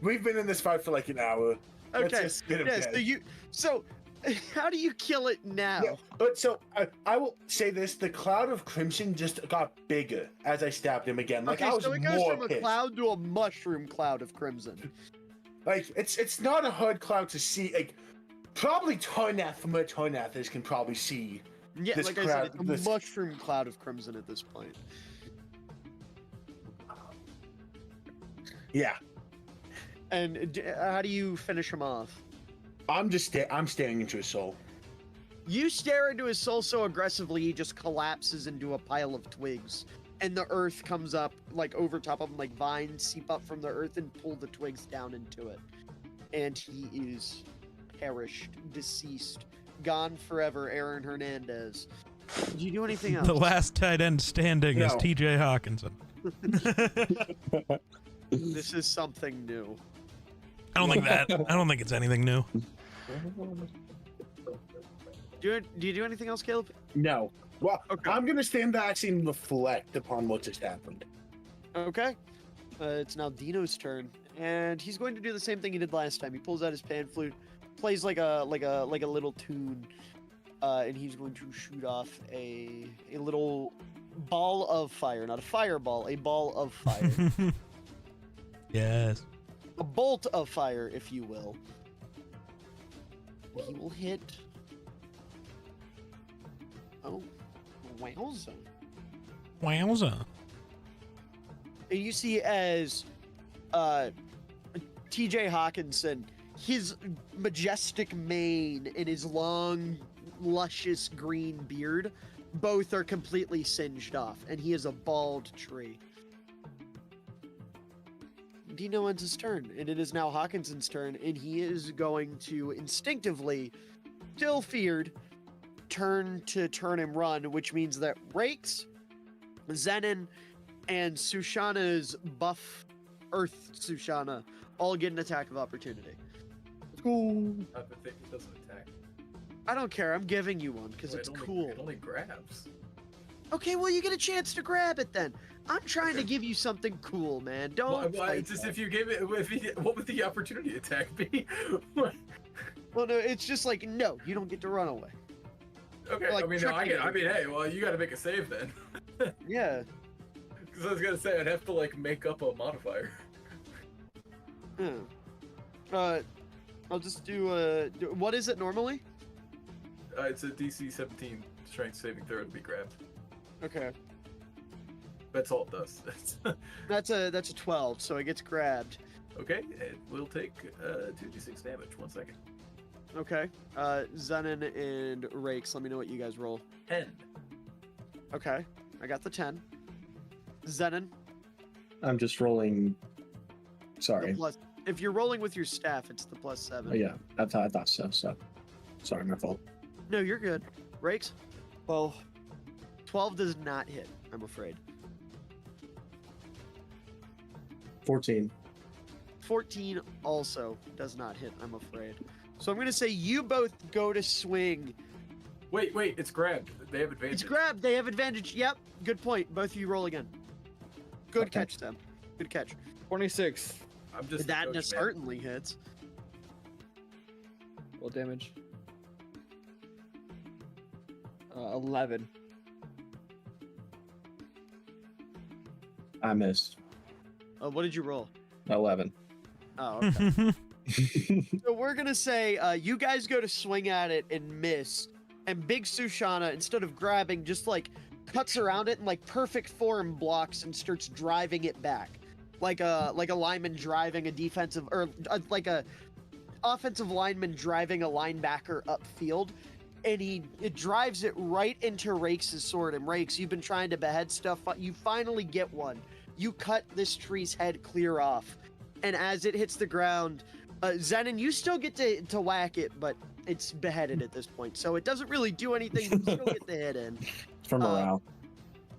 We've been in this fight for like an hour. Let's Okay. just get him Yes. dead. So how do you kill it now? Yeah, but so I will say this: the cloud of crimson just got bigger as I stabbed him again. Like Okay, I was so it goes more from a pissed. cloud to a mushroom cloud of crimson. Like it's not a hard cloud to see. Like probably Tarnath from where Tarnath is can probably see. Yeah, This like I crowd- said, it's a this- mushroom cloud of crimson at this point. Yeah, And how do you finish him off? I'm staring into his soul. You stare into his soul so aggressively, he just collapses into a pile of twigs. And the earth comes up, like, over top of him, like vines seep up from the earth and pull the twigs down into it. And he is perished, deceased, gone forever, Aaron Hernandez. Did you do anything else? The last tight end standing is No. TJ Hawkinson. This is something new. I don't think that. I don't think it's anything new. Do you do anything else, Caleb? No. Well, Okay. I'm gonna stand back and reflect upon what just happened. Okay. It's now Dino's turn, and he's going to do the same thing he did last time. He pulls out his pan flute, plays like a little tune, and he's going to shoot off a little ball of fire, not a fireball, a ball of fire, Yes. a bolt of fire, if you will. He will hit. Oh, wowza! Wowza. And you see as TJ Hawkinson, his majestic mane and his long, luscious green beard, both are completely singed off, and he is a bald tree. Dino ends his turn, and it is now Hawkinson's turn, and he is going to instinctively, still feared, turn and run, which means that Rakes, Zenon, and Sushana's buff Earth Sushana all get an attack of opportunity. Let's go. I think it doesn't attack. I don't care. I'm giving you one because Well, it's it only- cool. It only grabs. Okay, well you get a chance to grab it then. I'm trying to give you something cool, man. Don't. Well, fight it's just that. if you gave it, what would the opportunity attack be? Well, no, it's just like no, you don't get to run away. Okay, Like I mean, no, I tricking mean, hey, well, you got to make a save then. Yeah. Because I was gonna say I'd have to like make up a modifier. I'll just do what is it normally? It's a DC 17 strength saving throw to be grabbed. Okay. That's all it does. That's a 12, so it gets grabbed. Okay, it will take 2d6 damage. 1 second. Okay. Zenon and Rakes, let me know what you guys roll. 10. Okay. I got the 10. Zenon, I'm just rolling. the Sorry. plus. If you're rolling with your staff, it's the +7. Oh, yeah, I thought so. So, sorry, my fault. No, you're good. Rakes? Well, 12 does not hit, I'm afraid. 14. 14 also does not hit, I'm afraid. So I'm going to say you both go to swing. Wait, it's grabbed. They have advantage. It's grabbed. They have advantage. Yep. Good point. Both of you roll again. Good Okay. catch, Sam. Good catch. 26. I'm just That a coach, man. certainly hits. Roll damage. 11. I missed. What did you roll? 11. Oh, okay. So we're going to say you guys go to swing at it and miss. And Big Sushana, instead of grabbing, just like cuts around it and like perfect form blocks and starts driving it back. Like a lineman driving a defensive, or like a offensive lineman driving a linebacker upfield. And it drives it right into Rakes' sword. And Rakes, you've been trying to behead stuff. You finally get one. You cut this tree's head clear off. And as it hits the ground, Zenon, you still get to whack it, but it's beheaded at this point. So it doesn't really do anything. You still get the hit in. For morale.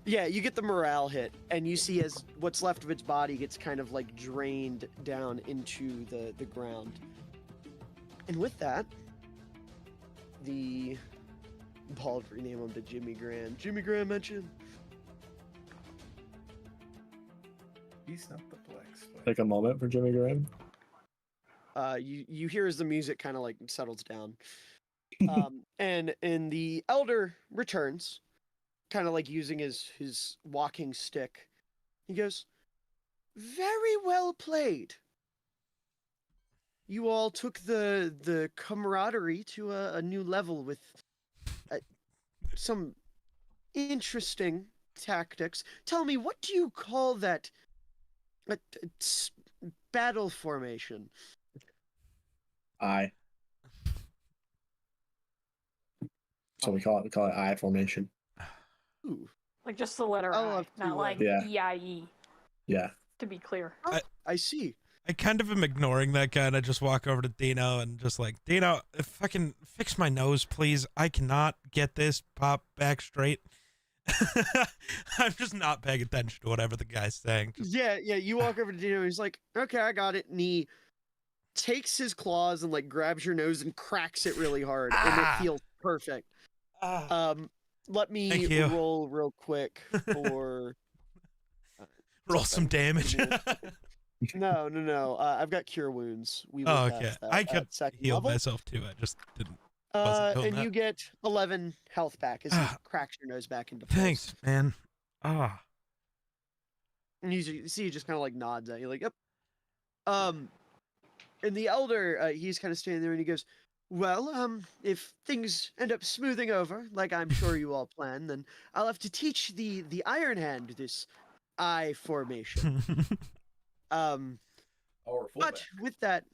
Yeah, you get the morale hit. And you see as what's left of its body gets kind of like drained down into the ground. And with that, the bald rename him to Jimmy Graham. Jimmy Graham mentioned. He's not the black spider. Take a moment for Jimmy Graham. You hear as the music kind of like settles down. And the elder returns, kind of like using his walking stick. He goes, "Very well played. You all took the camaraderie to a new level with some interesting tactics. Tell me, what do you call that battle formation?" I. So we call it I formation. Ooh, Like just the letter I'll I, have to, not like Yeah. EIE, Yeah. to be clear. I see. I kind of am ignoring that guy, and I just walk over to Dino and just like, Dino, fucking fix my nose, please. I cannot get this pop back straight. I'm just not paying attention to whatever the guy's saying. Just, Yeah. You walk over to Dino. He's like, "Okay, I got it." And he takes his claws and like grabs your nose and cracks it really hard, and Ah. it feels perfect. Let me Thank you. roll real quick for. roll some damage. No. I've got cure wounds. We will Oh, pass okay. that I at could second heal level. myself too. I just didn't. wasn't doing And that. you get 11 health back as he Ah. cracks your nose back into place. Thanks, man. Ah. And you see, he just kind of like nods at you, like, "Yep." And the elder, he's kind of standing there, and he goes, "Well, if things end up smoothing over, like I'm sure you all plan, then I'll have to teach the Iron Hand this I formation." Or But fullback. with that,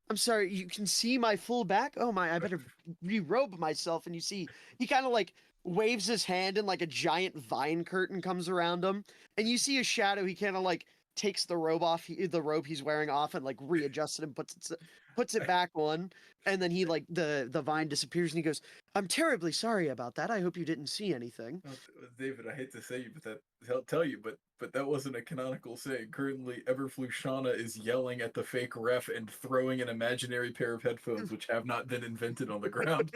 I'm sorry, you can see my full back? Oh my, I better re-robe myself. And you see, he kind of like waves his hand and like a giant vine curtain comes around him. And you see a shadow, he kind of like takes the robe off, the robe he's wearing off, and like readjusts it and puts it back on, and then he like the vine disappears, and he goes, "I'm terribly sorry about that. I hope you didn't see anything." David, I hate to say you, but that wasn't a canonical saying. Currently, Everflu Shauna is yelling at the fake ref and throwing an imaginary pair of headphones, which have not been invented on the ground.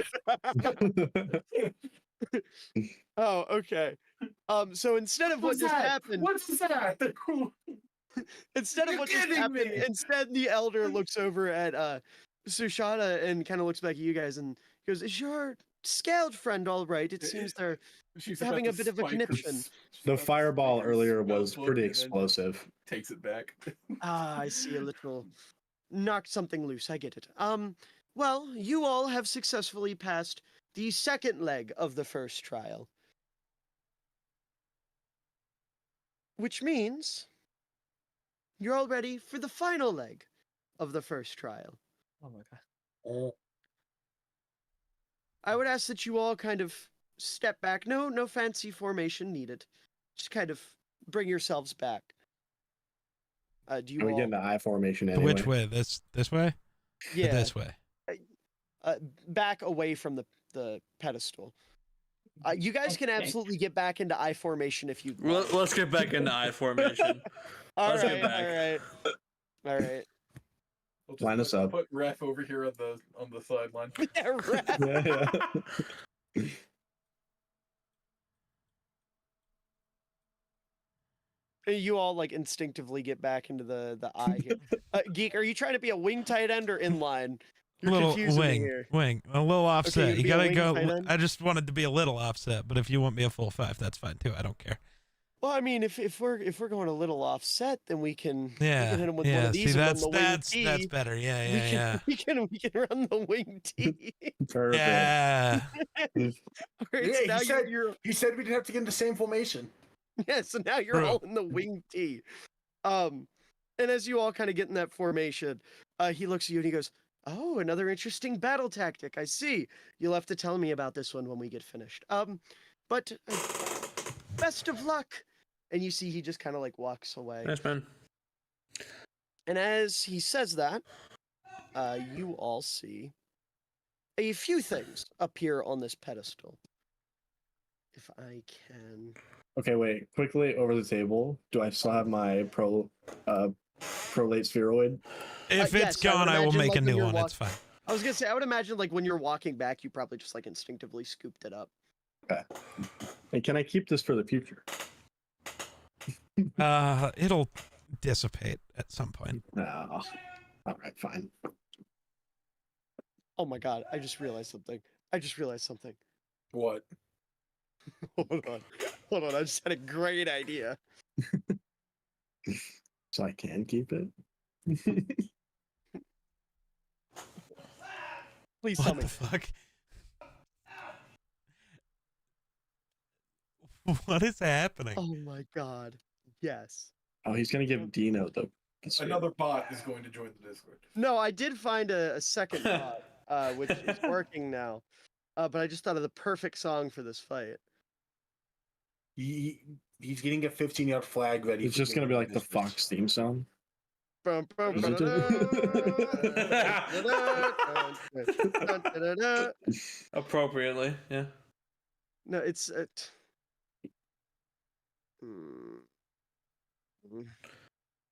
Oh, okay. So instead of what just happened, What's that? instead of You're what just kidding happened, me. instead the elder looks over at Sushana and kind of looks back at you guys and goes, "Is your scaled friend all right? It seems they're She's having about a to bit of a spike her conniption." s- she's The about to fireball spike her earlier spell was book pretty and then explosive. Takes it back. Ah, I see a little knocked something loose. I get it. Well, you all have successfully passed the second leg of the first trial. Which means you're all ready for the final leg of the first trial. Oh my god. I would ask that you all kind of step back. No fancy formation needed. Just kind of bring yourselves back. Do you Can we all? get into I formation anyway? Which way? This way? Or Yeah. this way. Back away from the pedestal. You guys can Okay. absolutely get back into I formation if you'd like. Let's get back into I formation. All let's right, get back. all right. We'll just Line us up. Put ref over here on the sideline. Yeah, right. Yeah. You all like instinctively get back into the eye here. Geek, are you trying to be a wing tight end or inline? You're Little confusing me wing, here. a little offset. you'd You be a gotta wing go. tight end? I just wanted to be a little offset, but if you want me a full 5, that's fine too. I don't care. Well, I mean, if we're going a little offset, then we can Yeah, hit him with one yeah. of See, these and run that's the wing that's T. better. Yeah, we yeah, can, yeah. we can run the wing T. Perfect. Yeah. All right, so Yeah, now he said you're he said we didn't have to get in the same formation. yeah, so now you're True. all in the wing T. And as you all kind of get in that formation, he looks at you and he goes, "Oh, another interesting battle tactic. I see. You'll have to tell me about this one when we get finished. But best of luck." And you see he just kind of like walks away. Yes, man. And as he says that, you all see a few things appear on this pedestal. If I can. Okay, wait. Quickly over the table. Do I still have my prolate spheroid? If yes, it's I would gone, I will imagine, make like, a when new you're one. It's fine. I was gonna say, I would imagine like when you're walking back, you probably just like instinctively scooped it up. Okay. And can I keep this for the future? It'll dissipate at some point. No. All right, fine. Oh my god, I just realized something. What? Hold on, I just had a great idea. So I can keep it? Please tell What me. the fuck? What is happening? Oh my god. Yes. Oh, he's gonna give Dino the sphere. Another bot is going to join the Discord. No, I did find a second bot, which is working now. But I just thought of the perfect song for this fight. He's getting a 15-yard flag ready. It's for just gonna be like the business. Fox theme song. Bum, bum, Is it ba-da-da. Appropriately, yeah. No, it's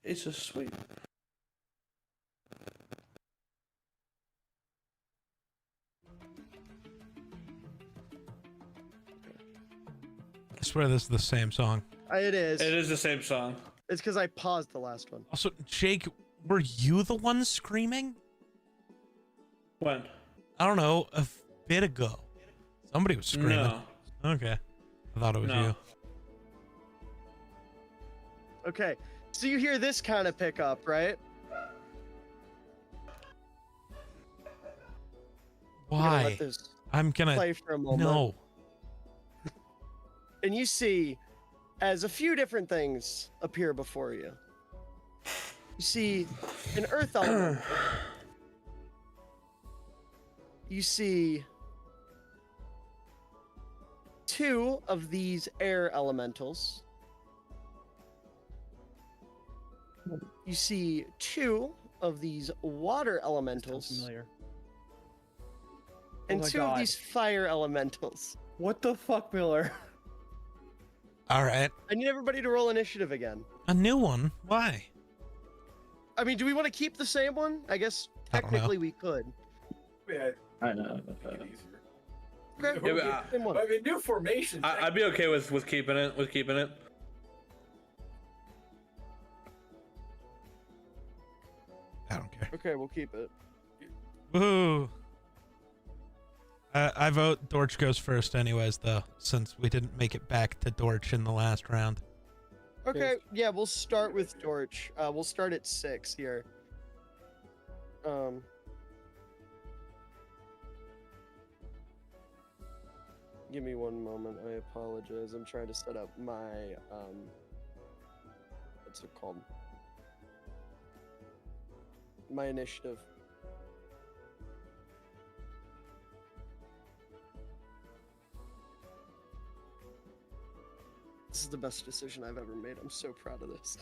It's a sweet. I swear this is the same song. it is. It is the same song. It's because I paused the last one. Also, Jake, were you the one screaming? When? I don't know, a bit ago. Somebody was screaming. No. Okay. I thought it was No. you. Okay, so you hear this kind of pickup, right? I'm gonna Why? let this I'm gonna. play for a moment. No. And you see, as a few different things appear before you. You see an earth element. You see two of these air elementals. you see 2 of these water Sounds elementals familiar. and my 2 of God. these fire elementals. What the fuck, Miller? All right. I need everybody to roll initiative again. A new one? Why? I mean, do we want to keep the same one? I guess I don't know. technically we could. Yeah, I know. make it easier. Okay, Yeah, we'll but, keep the same one. I mean, new formation. I'd be okay with keeping it. I don't care. Okay, we'll keep it. Woohoo! I vote Dorch goes first, anyways, though, since we didn't make it back to Dorch in the last round. Okay, yeah, we'll start with Dorch. We'll start at 6 here. Give me one moment. I apologize. I'm trying to set up my what's it called? My initiative. This is the best decision I've ever made. I'm so proud of this.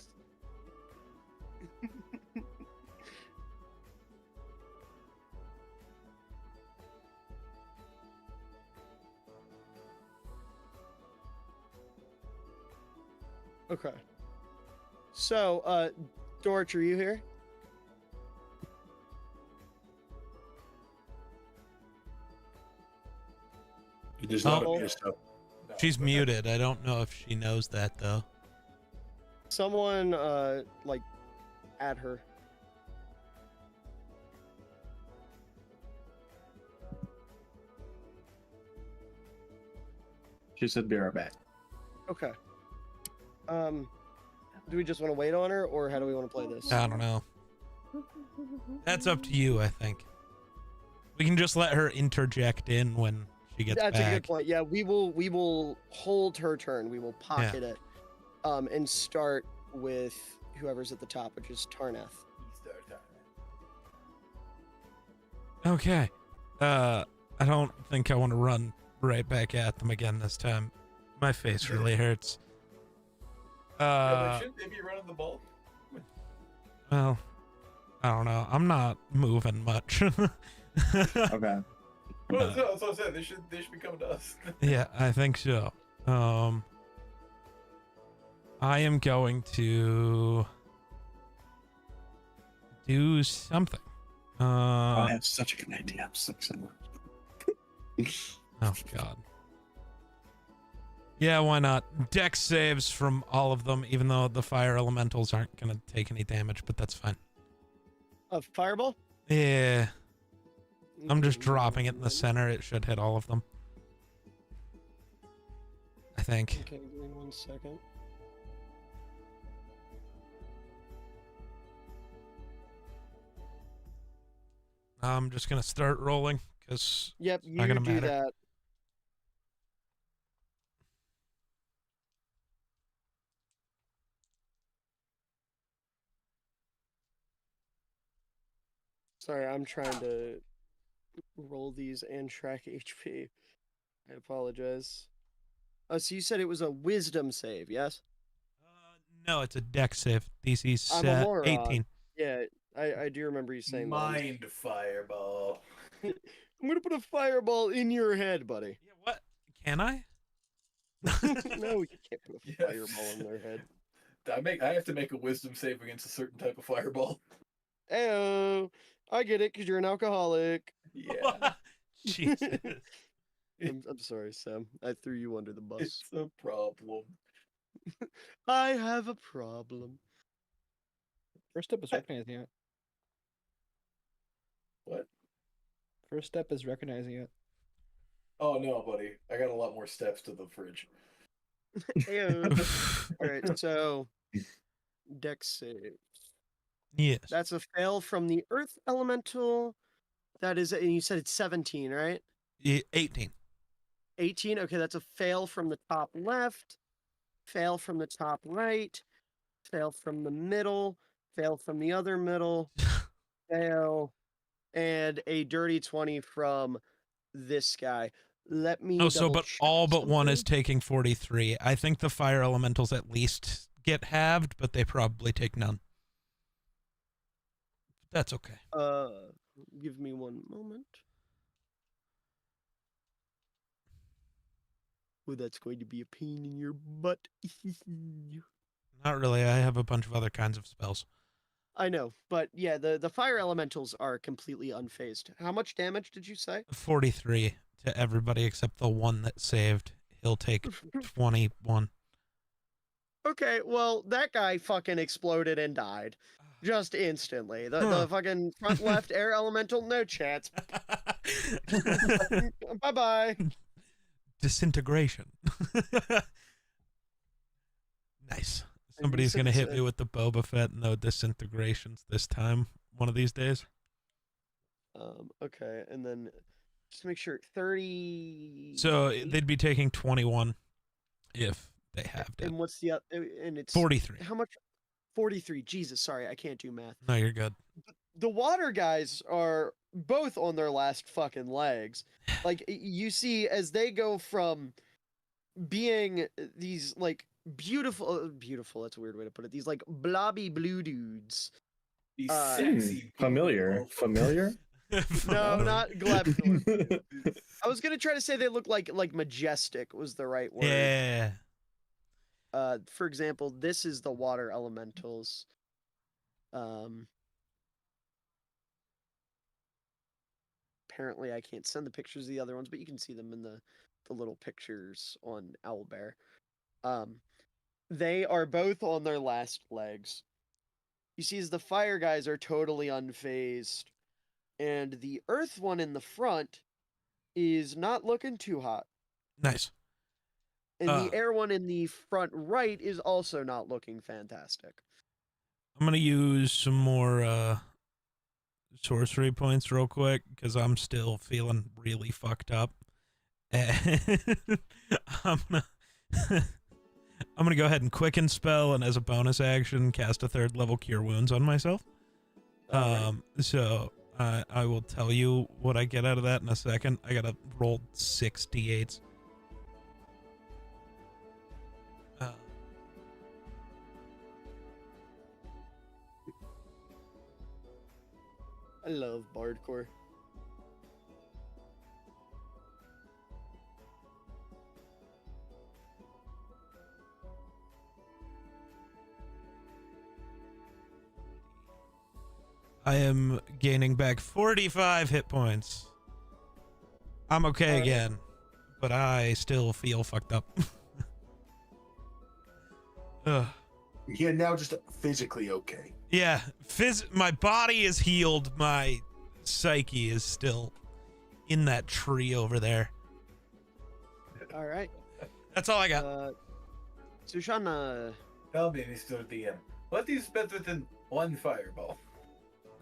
Okay. So, Dorch, are you here? You just Oh. not unmute yourself. She's muted. I don't know if she knows that, though. Someone, like, add her. She said be right back. Okay. Do we just want to wait on her, or how do we want to play this? I don't know. That's up to you, I think. We can just let her interject in when she gets That's back. a good point. Yeah, we will hold her turn. We will pocket it, and start with whoever's at the top, which is Tarnath. Okay. I don't think I want to run right back at them again this time. My face really hurts. Shouldn't they be running the ball? Well, I don't know. I'm not moving much. Okay. Well, that's what I said. They should be coming to us. Yeah, I think so. I am going to do something. I have such a good idea. I'm so excited. Oh god. Yeah, why not? Dex saves from all of them, even though the fire elementals aren't gonna take any damage, but that's fine. A fireball? Yeah, I'm just dropping it in the center. It should hit all of them. I think. Okay, give me 1 second. I'm just gonna start rolling because Yep, it's not gonna you do matter. that. Sorry, I'm trying to roll these and track HP. I apologize. Oh, so you said it was a wisdom save, yes? No, it's a Dex save. DC's I'm a moron. 18. Yeah, I do remember you saying that. Mind fireball. I'm gonna put a fireball in your head, buddy. Yeah, what? Can I? No, you can't put a Yes. fireball in their head. I have to make a wisdom save against a certain type of fireball. Ayo, I get it, because you're an alcoholic. Yeah, Jesus. I'm sorry, Sam. I threw you under the bus. it's a problem. I have a problem. First step is recognizing it. What? First step is recognizing it. Oh no, buddy. I got a lot more steps to the fridge. Ayo. All right, so Dex save. Yes. That's a fail from the Earth Elemental. That is, and you said it's 17, right? 18. 18. Okay, that's a fail from the top left, fail from the top right, fail from the middle, fail from the other middle, fail, and a dirty 20 from this guy. Let me. Oh, so but double-check all but one is something. taking 43. I think the fire elementals at least get halved, but they probably take none. That's okay. Give me one moment. Oh, that's going to be a pain in your butt. Not really. I have a bunch of other kinds of spells. I know, but yeah, the fire elementals are completely unfazed. How much damage did you say? 43 to everybody except the one that saved. He'll take 21. Okay, well, that guy fucking exploded and died. Just instantly. The fucking front left air elemental, no chance. Bye-bye. Disintegration. Nice. Somebody's going to hit me with the Boba Fett and no disintegrations this time, one of these days. Okay, and then just make sure 30. So they'd be taking 21 if they have it. And what's the and it's 43. How much? 43. Jesus, sorry, I can't do math. No, you're good. The water guys are both on their last fucking legs. Like you see as they go from being these like beautiful, that's a weird way to put it. These like blobby blue dudes. These Familiar. No, not Glebthorpe. I was gonna try to say they look like majestic was the right word. Yeah. For example, this is the water elementals. Apparently I can't send the pictures of the other ones, but you can see them in the little pictures on Owlbear. They are both on their last legs. You see as the fire guys are totally unfazed, and the earth one in the front is not looking too hot. Nice. And the air one in the front right is also not looking fantastic. I'm going to use some more sorcery points real quick because I'm still feeling really fucked up. And I'm gonna go ahead and quicken spell, and as a bonus action, cast a 3rd level cure wounds on myself. So I will tell you what I get out of that in a second. I gotta roll 6 d8s. I love Bardcore. I am gaining back 45 hit points. I'm okay again, but I still feel fucked up. Ugh. You're now just physically okay. Yeah, my body is healed. My psyche is still in that tree over there. All right. That's all I got. Sushana, Tell me, Mr. DM, what is better than one fireball?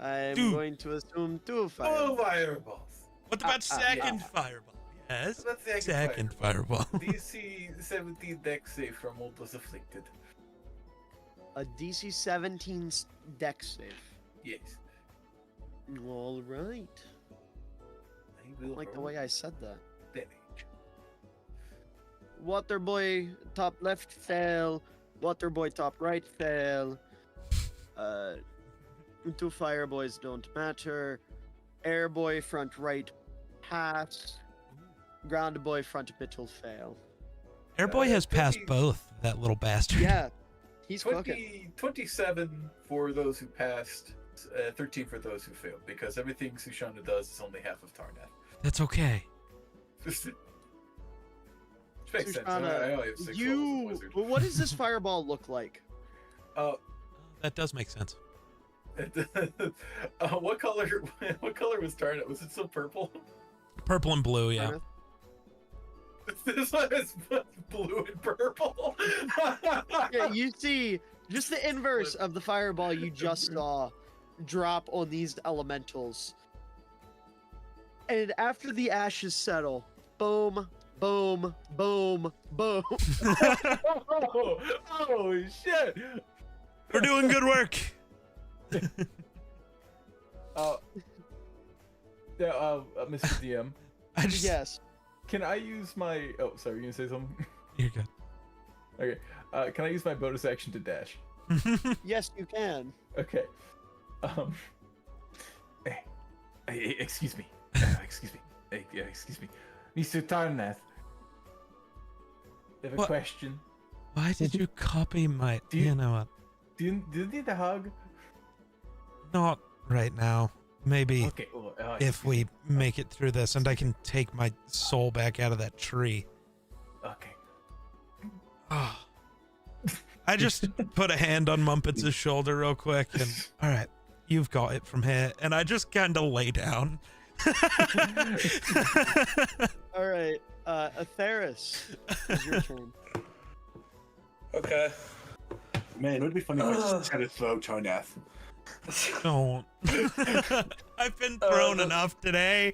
I'm Dude. going to assume 2 Two fire. fireballs. What about second fireball? Yes, That's second fireball. DC 17 dex save from Multus Afflicted. A DC 17 dex save. Yes. All right. I will Like the roll way I said that. damage. Water boy top left fail. Water boy top right fail. 2 fire boys don't matter. Air boy front right pass. Ground boy front middle fail. Airboy has passed 20 both, that little bastard. Yeah, he's cooking. 27 for those who passed, 13 for those who failed, because everything Sushana does is only half of Tarnath. That's okay. Which makes sense. Sushana, I only have 6 levels of wizard. Well, what does this fireball look like? That does make sense. What color was Tarnath? Was it still purple? Purple and blue, yeah. This one is blue and purple. Yeah, you see just the inverse of the fireball you just saw drop on these elementals. And after the ashes settle, boom, boom, boom, boom. Oh shit! We're doing good work. Mr. DM, I just, Yes. can I use my? Oh, sorry, you gonna say something? You're good. Okay. Can I use my bonus action to dash? Yes, you can. Okay. Excuse me. Excuse me. Excuse me. Mr. Tarnath. I have a What? question. Why did you copy my? Do you- You know what? Do you need a hug? Not right now. Maybe Okay. Well, if we make it through this and I can take my soul back out of that tree. Okay. Oh. I just put a hand on Mumpets' shoulder real quick and all right, you've got it from here. And I just kind of lay down. All right, Atheris, it's your turn. Okay. Man, it would be funny if I just had a throat Tarnath. Don't. I've been thrown enough today.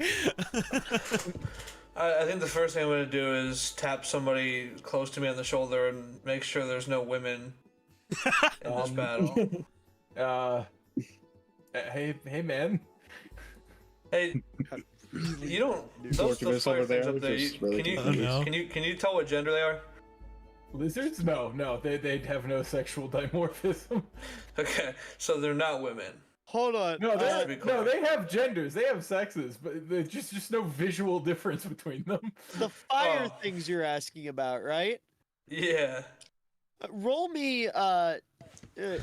I think the first thing I'm gonna do is tap somebody close to me on the shoulder and make sure there's no women in this battle. Hey, man. Hey, you don't. Those Orcus fire over things there up there. just You, really can you confused. can you tell what gender they are? Lizards? No, they'd have no sexual dimorphism. Okay, so they're not women. Hold on. No, Just to be clear. they have genders, they have sexes, but there's just no visual difference between them. The fire Oh. things you're asking about, right? Yeah. Roll me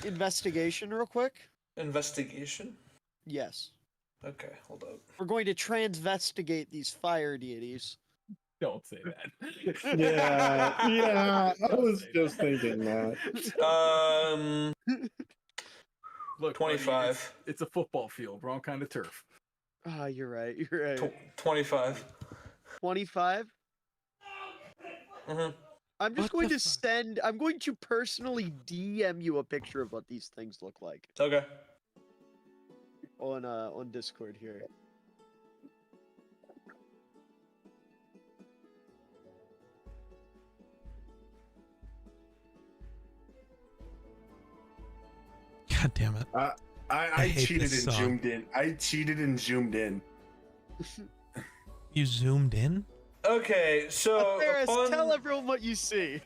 investigation real quick. Investigation. Yes. Okay, hold up. We're going to transvestigate these fire deities. Don't say that. Yeah, I was just thinking that. Look, buddy, 25. it's a football field, wrong kind of turf. Ah, you're right. You're right. 25. 25. Mm-hmm. I'm just What going the to fuck? send. I'm going to personally DM you a picture of what these things look like Okay. on Discord here. God damn it. I hate cheated this and song. zoomed in. I cheated and zoomed in. You zoomed in? Okay, so Ferris, upon tell everyone what you see.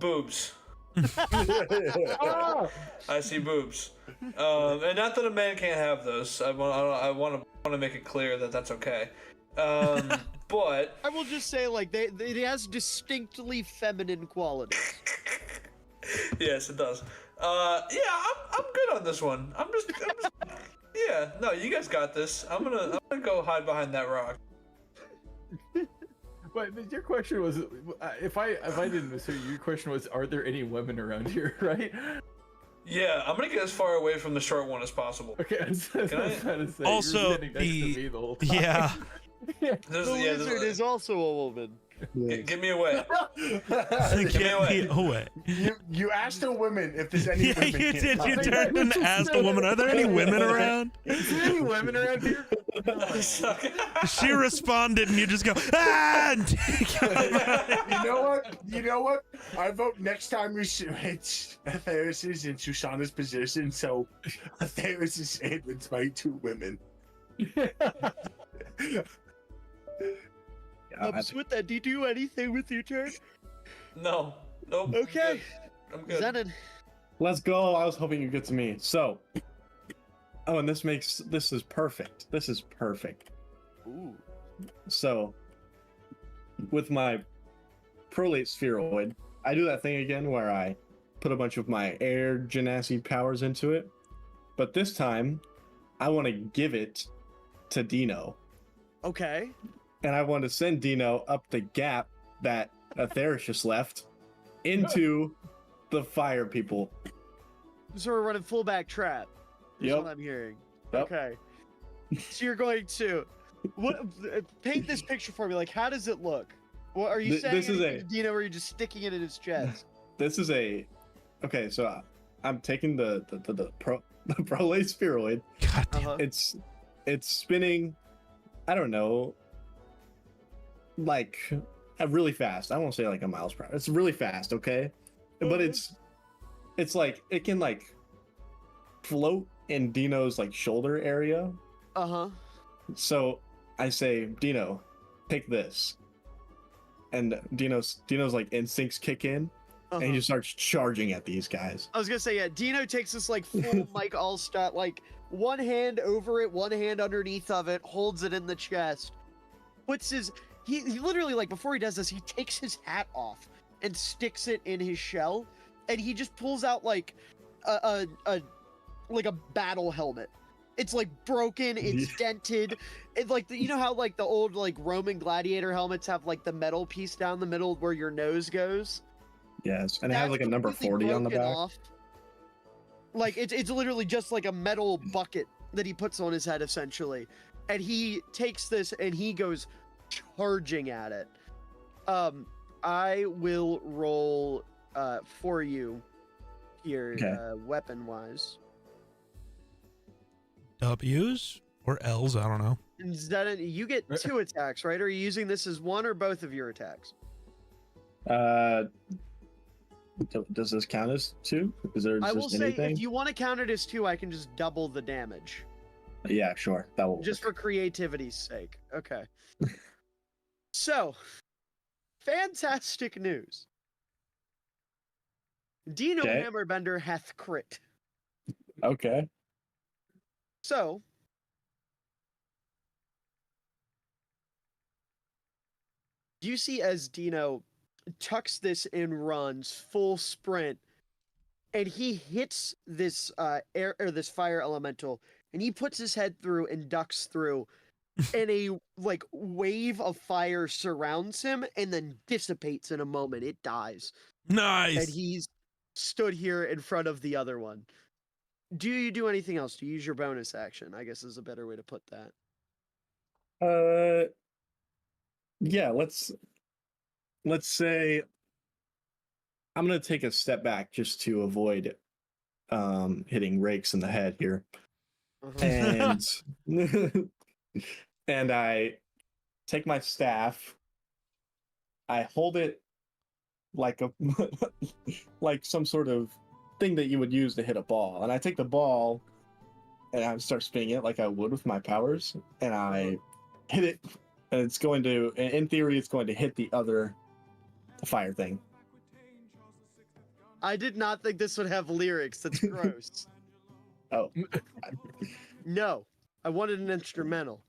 boobs. Ah! I see boobs. And not that a man can't have those. I want to make it clear that that's okay. But I will just say, like, it has distinctly feminine qualities. yes, it does. Yeah, I'm good on this one. I'm just yeah. No, you guys got this. I'm gonna go hide behind that rock. But your question was, if I didn't mishear you, your question was, are there any women around here, right? Yeah, I'm gonna get as far away from the short one as possible. Okay, I was trying to say, you were Also, sitting next to me the whole time. Yeah. There's, The yeah, lizard is also a woman. Get me away. Get me away. You asked the women if there's any Yeah, women you here. did. You turned and asked a woman, are there any women around? Is there any women around here? She responded, and you just go, ah! And take You know what? I vote next time we switch Atheris in Susanna's position, so Atheris is with my 2 women. With that, do you do anything with your turn? No. Nope. Okay. I'm good. Zenon. Let's go. I was hoping you'd get to me. So, oh, and this is perfect. This is perfect. Ooh. So, with my prolate spheroid, I do that thing again where I put a bunch of my air genasi powers into it. But this time, I want to give it to Dino. Okay. And I want to send Dino up the gap that Atheris just left into the fire people. So we're running fullback trap. Is Yep. what I'm hearing. Yep. Okay. So you're going to paint this picture for me. Like, how does it look? What are you saying? This is anything to Dino, or are you just sticking it in his chest? This is a okay. So I'm taking the prolate spheroid. God damn. Uh-huh. It's spinning. I don't know. Like really fast. I won't say like a miles per hour. It's really fast, okay? But it's like it can like float in Dino's like shoulder area. Uh-huh. So I say, Dino, take this. And Dino's like instincts kick in and he Uh-huh. just starts charging at these guys. I was gonna say, yeah, Dino takes this like full Mike Allstott, like one hand over it, one hand underneath of it, holds it in the chest, puts his he literally, like, before he does this, he takes his hat off and sticks it in his shell, and he just pulls out like a battle helmet. It's like broken, it's dented. It's like you know how like the old like Roman gladiator helmets have like the metal piece down the middle where your nose goes. Yes, and it has like a number completely 40 on the broken back. off. Like it's literally just like a metal bucket that he puts on his head essentially, and he takes this and he goes charging at it. I will roll for you here, Okay. weapon wise. W's or L's? I don't know. Instead, you get 2 attacks, right? Are you using this as one or both of your attacks? Does this count as 2? Is there I will just say, anything? if you want to count it as 2, I can just double the damage, Yeah, sure. That will just work. for creativity's sake. Okay. So, fantastic news. Dino Okay. Hammerbender hath crit. Okay. So, you see as Dino tucks this and runs full sprint, and he hits this air or this fire elemental, and he puts his head through and ducks through, and a like wave of fire surrounds him and then dissipates in a moment. It dies, Nice. and he's stood here in front of the other one. Do you do anything else? Do you use your bonus action? I guess is a better way to put that. Yeah, let's say I'm gonna take a step back just to avoid hitting Rakes in the head here. Uh-huh. And and I take my staff, I hold it like a like some sort of thing that you would use to hit a ball, and I take the ball and I start spinning it like I would with my powers, and I hit it, and it's going to, in theory, it's going to hit the fire thing. I did not think this would have lyrics. That's gross. Oh, No, I wanted an instrumental.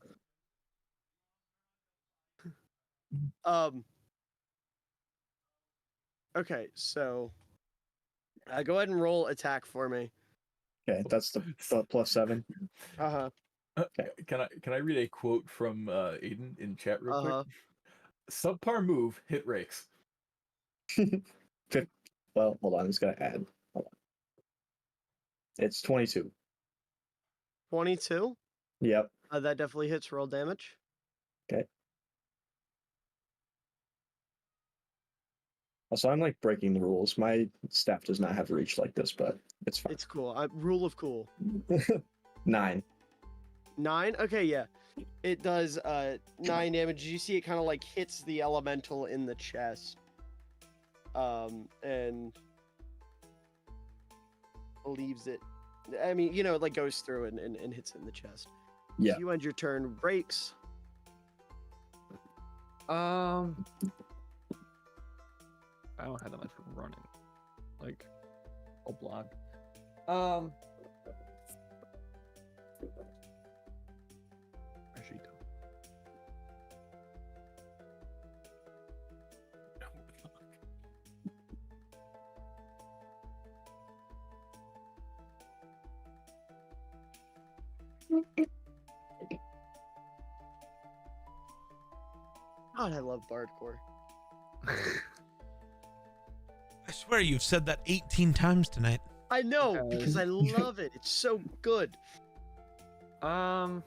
Okay, so go ahead and roll attack for me. okay, that's the +7. Uh-huh. Can I read a quote from Aiden in chat real Uh-huh. quick? Subpar move, hit Rakes. Well, hold on, I'm just gonna add. Hold on. It's 22. 22. Yep. That definitely hits roll damage. Also, I'm like breaking the rules. My staff does not have reach like this, but it's fine. It's cool. Rule of cool. 9. 9? Okay, yeah. It does 9 damage. You see it kind of like hits the elemental in the chest. And leaves it. I mean, you know, it like goes through and hits it in the chest. Yeah. So you end your turn. Breaks. I don't have that much running. Like, a block. Actually, don't. God, I love Bardcore. I swear you've said that 18 times tonight. I know, Okay. because I love it. It's so good. I'm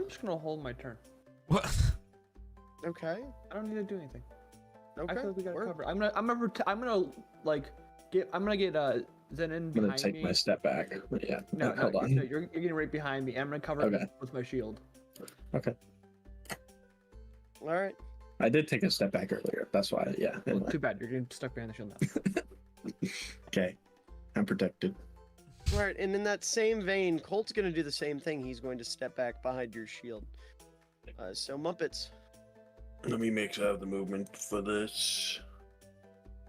just gonna hold my turn. What? Okay. I don't need to do anything. Okay. I feel like we got it work. covered. I'm gonna get Zenon I'm behind gonna take me. my step back. Yeah. No, Hold on. no, you're getting right behind me. I'm gonna cover Okay. it with my shield. Okay. All right. I did take a step back earlier. That's why. Yeah. Well, Anyway. too bad you're getting stuck behind the shield now. Okay. I'm protected. All right. And in that same vein, Colt's going to do the same thing. He's going to step back behind your shield. So, Muppets. Let me make sure I have the movement for this.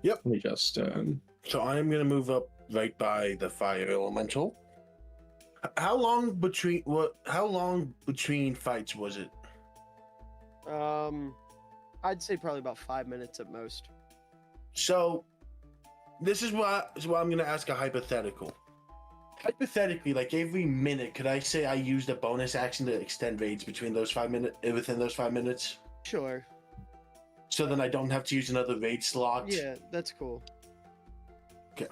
Let me just. So I am going to move up right by the fire elemental. How long between fights was it? I'd say probably about 5 minutes at most. So, this is why I'm gonna ask a hypothetical. Hypothetically, like every minute, could I say I used a bonus action to extend raids within those 5 minutes? Sure. So then I don't have to use another raid slot. Yeah, that's cool. Okay.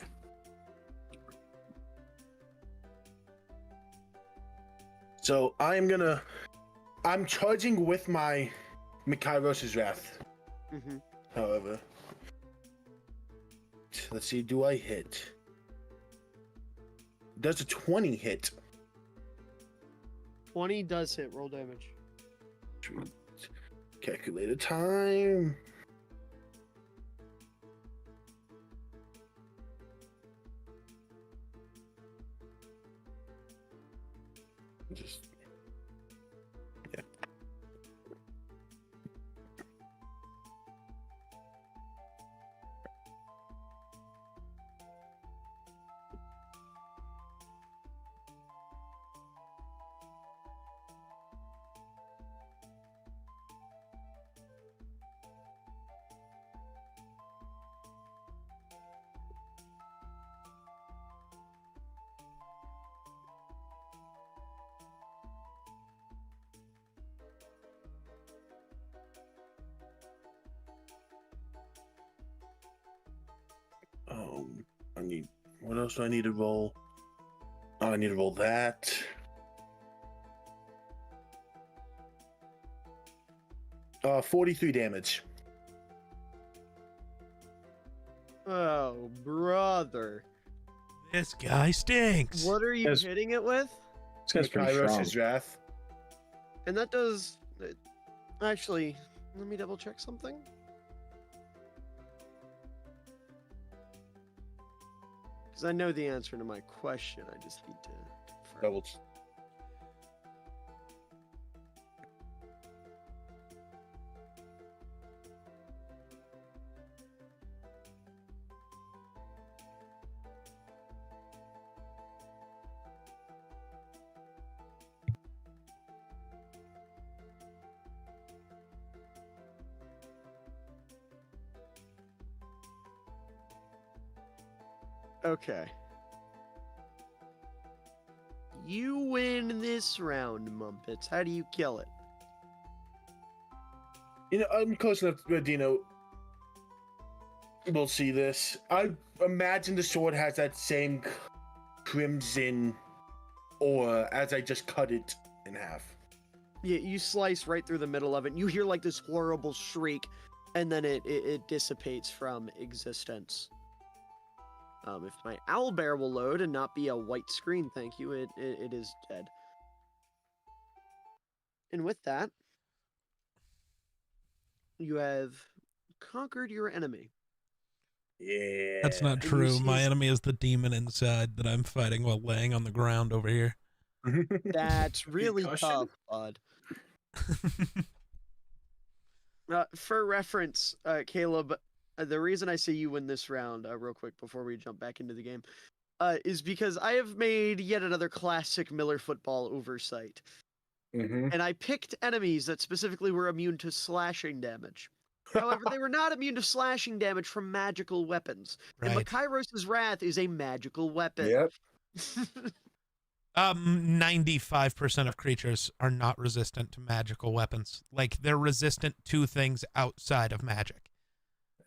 So I'm charging with my Mikairos' Wrath. Mm-hmm. However, let's see, do I hit? Does a 20 hit? 20 does hit. Roll damage. Calculated time. Just yeah. What else do I need to roll? Oh, I need to roll that. Uh, 43 damage. Oh, brother. This guy stinks. What are you Yes. hitting it with? This guy's pretty strong. Mikairos' Wrath. And that does... Actually, let me double check something. Because I know the answer to my question. I just need to confirm. Double. Okay. You win this round, Mumpets. How do you kill it? You know, I'm close enough to Dino. We'll see this. I imagine the sword has that same crimson aura as I just cut it in half. Yeah, you slice right through the middle of it. And you hear like this horrible shriek, and then it dissipates from existence. If my owlbear will load and not be a white screen, thank you, it is dead. And with that, you have conquered your enemy. Yeah. That's not And you true. see- My enemy is the demon inside that I'm fighting while laying on the ground over here. That's really Concussion? tough, bud. For reference, Caleb, the reason I say you win this round, real quick before we jump back into the game, is because I have made yet another classic Miller football oversight. Mm-hmm. And I picked enemies that specifically were immune to slashing damage. However, they were not immune to slashing damage from magical weapons. And Right. Mikairos' Wrath is a magical weapon. Yep. 95% of creatures are not resistant to magical weapons. Like, they're resistant to things outside of magic.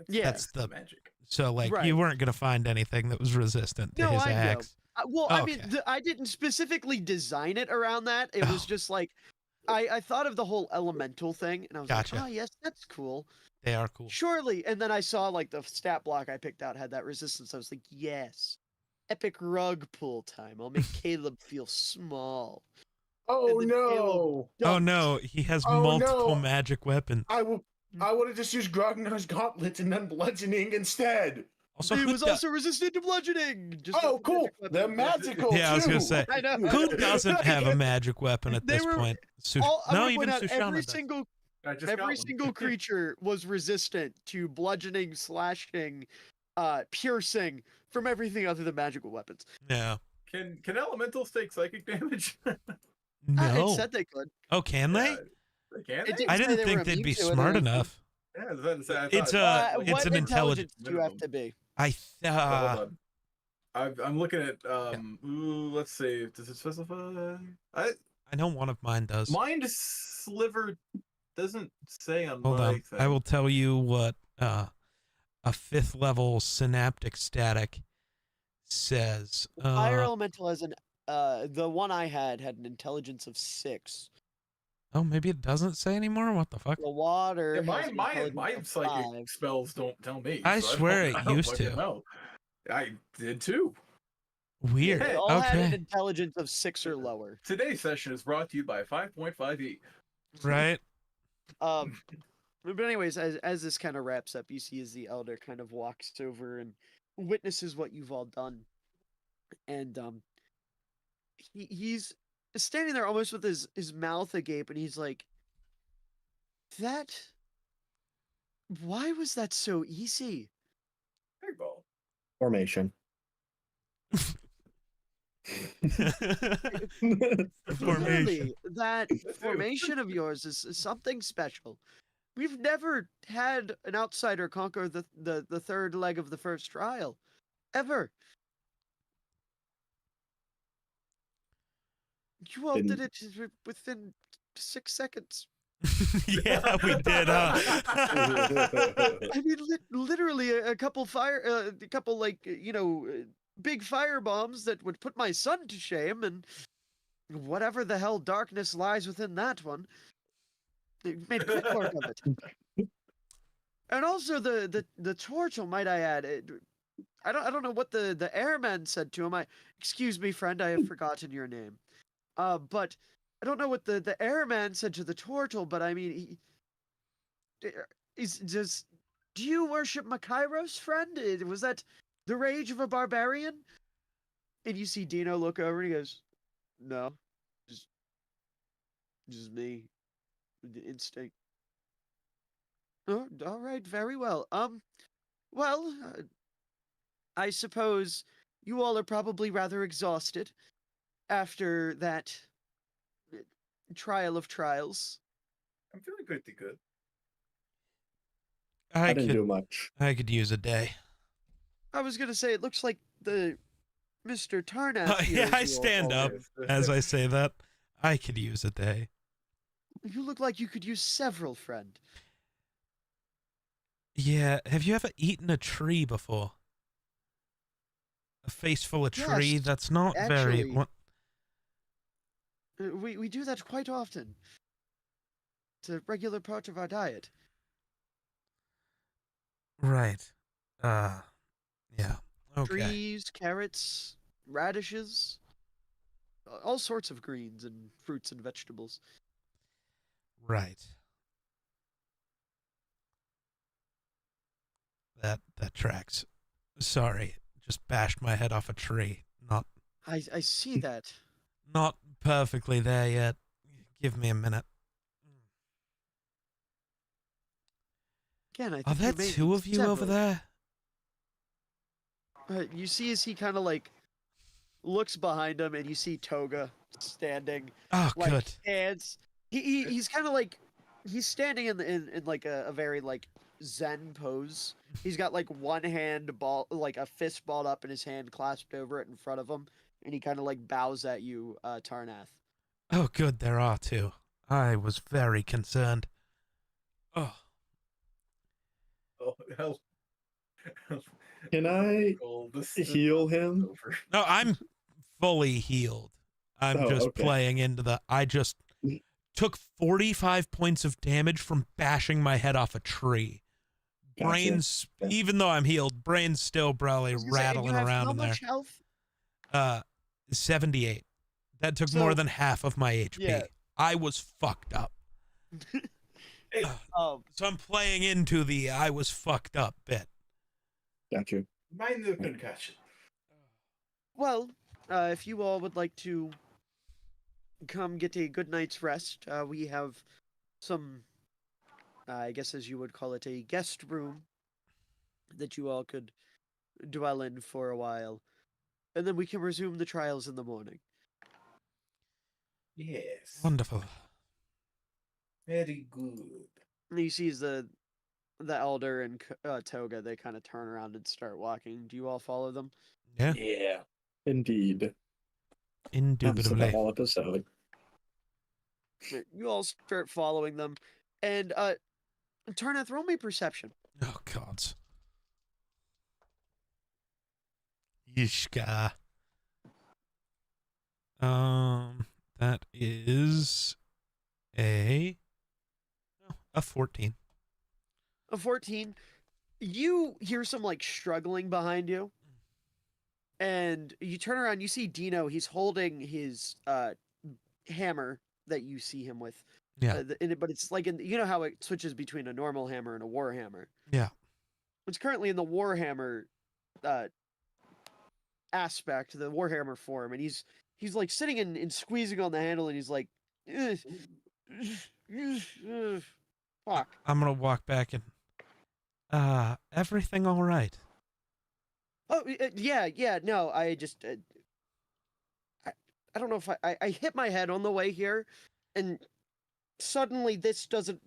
Yeah. That's the magic. So, like, Right. you weren't going to find anything that was resistant to No, his I know. axe. Well, I mean, Okay. I didn't specifically design it around that. It was Oh. just like, I thought of the whole elemental thing, and I was Gotcha. like, oh, yes, that's cool. They are cool. Surely. And then I saw, like, the stat block I picked out had that resistance. I was like, yes. Epic rug pull time. I'll make Caleb feel small. Oh And then no! Oh, no. He has Oh, multiple no. magic weapons. I would have just used Grognar's gauntlets and then bludgeoning instead. Also, He who was do- also resistant to bludgeoning. Just Oh, like the cool! magic weapon. They're magical Yeah, I was gonna too. say, I know. who doesn't have a magic weapon at They this were point? I No, would even point out Sushana every does. single I just got every one. single creature was resistant to bludgeoning, slashing, piercing from everything other than magical weapons. Yeah. Can elementals take psychic damage? It No. said they could. Oh, can they? Can It they? didn't I say didn't they think were they'd be immune to it or smart anything. enough. Yeah, I was about to say, I It's thought- a- it's What an intelligence do you have minimum. to be? I So, hold on. I'm looking at ooh, let's see. Does it specify? I know one of mine does. Mind sliver doesn't say on Hold my on. thing. I will tell you what a 5th level synaptic static says. Fire elemental has the one I had an intelligence of 6. Oh, maybe it doesn't say anymore? What the fuck? The water. Yeah, has an my intelligence of psychic 5. spells don't tell me. I so swear don't- it I don't used fucking to. know. I did too. Weird. They all had an Okay. intelligence of 6 or lower. Today's session is brought to you by 5.5e. Right? But anyways, as this kind of wraps up, you see as the elder kind of walks over and witnesses what you've all done, and he's standing there almost with his mouth agape, and he's like, "That? Why was that so easy?" Airball. Formation. Formation. Clearly, that formation of yours is something special. We've never had an outsider conquer the third leg of the first trial, ever. You all did Didn't- it within 6 seconds. Yeah, we did, huh? I mean, literally a couple big fire bombs that would put my son to shame, and whatever the hell darkness lies within that one. It made quick work of it. And also the Torchel, might I add. I don't know what the airman said to him. Excuse me, friend, I have forgotten your name. But I don't know what the airman said to the Torchel, but I mean, do you worship Makairos, friend? Was that the rage of a barbarian? And you see Dino look over and he goes, "No, just me, the instinct." Oh, all right, very well. Well, I suppose you all are probably rather exhausted after that trial of trials. I'm feeling pretty good. I I didn't could do much. use a day. I was gonna say it looks like the Mr. Tarnath. here Yeah, I is you all stand all up there. as I say that. I could use a day. You look like you could use several, friend. Yeah, have you ever eaten a tree before? A face full of tree? Yes, That's not very. actually. What? We do that quite often. It's a regular part of our diet. Right. Yeah. Okay. Trees, carrots, radishes, all sorts of greens and fruits and vegetables. Right. That tracks. Sorry, just bashed my head off a tree. I see that. Not perfectly there yet. Give me a minute. Again, I think Are there you may two need of you over several. there? You see as he kind of like looks behind him, and you see Toga standing, Oh, like good. hands. He's kind of like he's standing in like a very like Zen pose. He's got like one hand ball, like a fist balled up in his hand, clasped over it in front of him, and he kind of like bows at you, Tarnath. Oh, good. There are two. I was very concerned. Oh, Oh, hell. Can I Oh, this heal him? over. no, I'm fully healed. I'm Oh, just okay. playing into the. I just took 45 points of damage from bashing my head off a tree. Gotcha. Brains, Yeah. even though I'm healed, brains still probably I was gonna say, and rattling you have around how in there. much health? 78. That took So- more than half of my HP. Yeah. I was fucked up. So I'm playing into the I was fucked up bit. Got you. Mind the concussion. Well, if you all would like to come get a good night's rest, we have some, I guess as you would call it, a guest room that you all could dwell in for a while. and then we can resume the trials in the morning. Yes. Wonderful. Very good. And he sees the elder and Toga. They kind of turn around and start walking. Do you all follow them? Yeah, Yeah. Indeed. That's the indubitably. whole episode. You all start following them, and Tarnath, roll me perception. Oh, God. Yishka. That is a 14. A 14. You hear some like struggling behind you, and you turn around. You see Dino. He's holding his hammer that you see him with. Yeah. But it's like you know how it switches between a normal hammer and a war hammer. Yeah. It's currently in the war hammer aspect, the war hammer form, and he's like sitting and squeezing on the handle, and he's like, fuck. I'm gonna walk back and everything all right? Oh yeah. No, I just I don't know if I hit my head on the way here, and suddenly this doesn't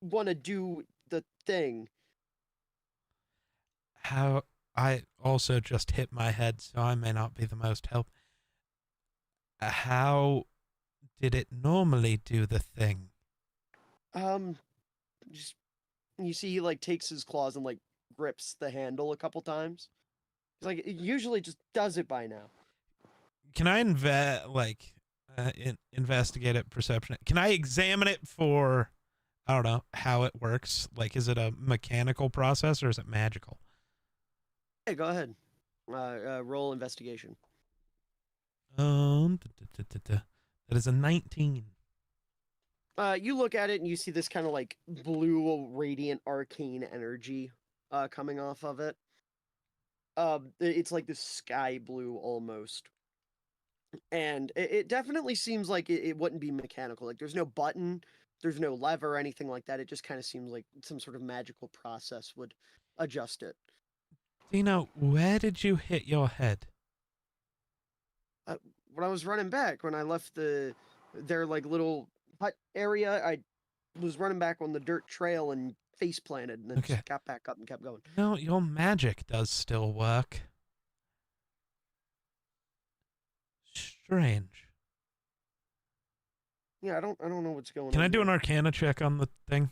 want to do the thing. How I also just hit my head, so I may not be the most help. How did it normally do the thing? Just you see he like takes his claws and like grips the handle a couple times. He's like, it usually just does it by now. Can I investigate it, perception? Can I examine it for, I don't know, how it works? Like, is it a mechanical process or is it magical? Hey, go ahead. Roll investigation. That is a 19. You look at it and you see this kind of like blue, radiant, arcane energy coming off of it. It's like this sky blue almost. And it definitely seems like it wouldn't be mechanical. Like there's no button, there's no lever or anything like that. It just kind of seems like some sort of magical process would adjust it. Dino, where did you hit your head? When I was running back, when I left their like little hut area, I was running back on the dirt trail and face planted and then Okay. just got back up and kept going. No, your magic does still work. Strange. Yeah, I don't know what's going on. Can I do here. an Arcana check on the thing?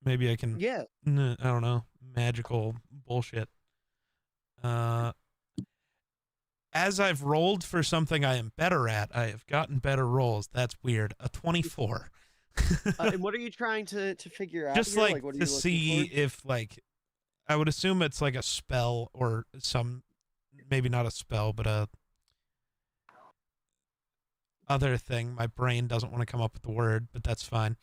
Maybe I can. Yeah. I don't know. Magical bullshit. As I've rolled for something I am better at, I have gotten better rolls. That's weird. A 24. And what are you trying to figure out? Just here? like what are to you looking see for? if I would assume it's like a spell or maybe not a spell, but a other thing. My brain doesn't want to come up with the word, but that's fine.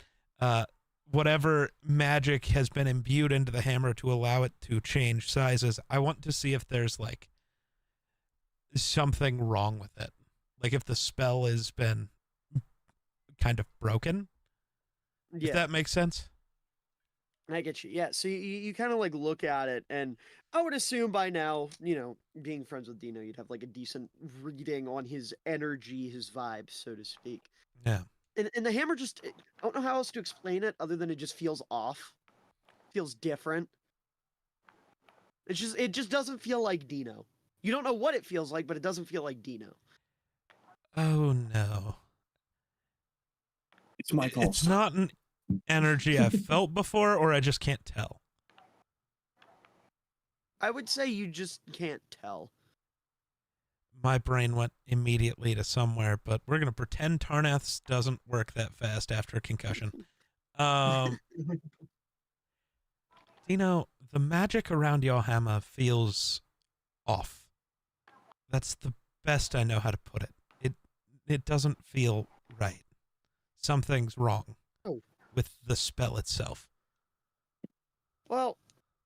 Whatever magic has been imbued into the hammer to allow it to change sizes, I want to see if there's like something wrong with it. Like if the spell has been kind of broken. Yeah. If that makes sense. I get you. Yeah. So you kind of like look at it, and I would assume by now, being friends with Dino, you'd have like a decent reading on his energy, his vibe, so to speak. Yeah. And the hammer just, I don't know how else to explain it other than it just feels off. Feels different. It just doesn't feel like Dino. You don't know what it feels like, but it doesn't feel like Dino. Oh no. It's my fault. It's not an energy I've felt before, or I just can't tell. I would say you just can't tell. My brain went immediately to somewhere, but we're gonna pretend Tarnath's doesn't work that fast after a concussion. Dino, the magic around your hammer feels off. That's the best I know how to put it. It doesn't feel right. Something's wrong with the spell itself. Well,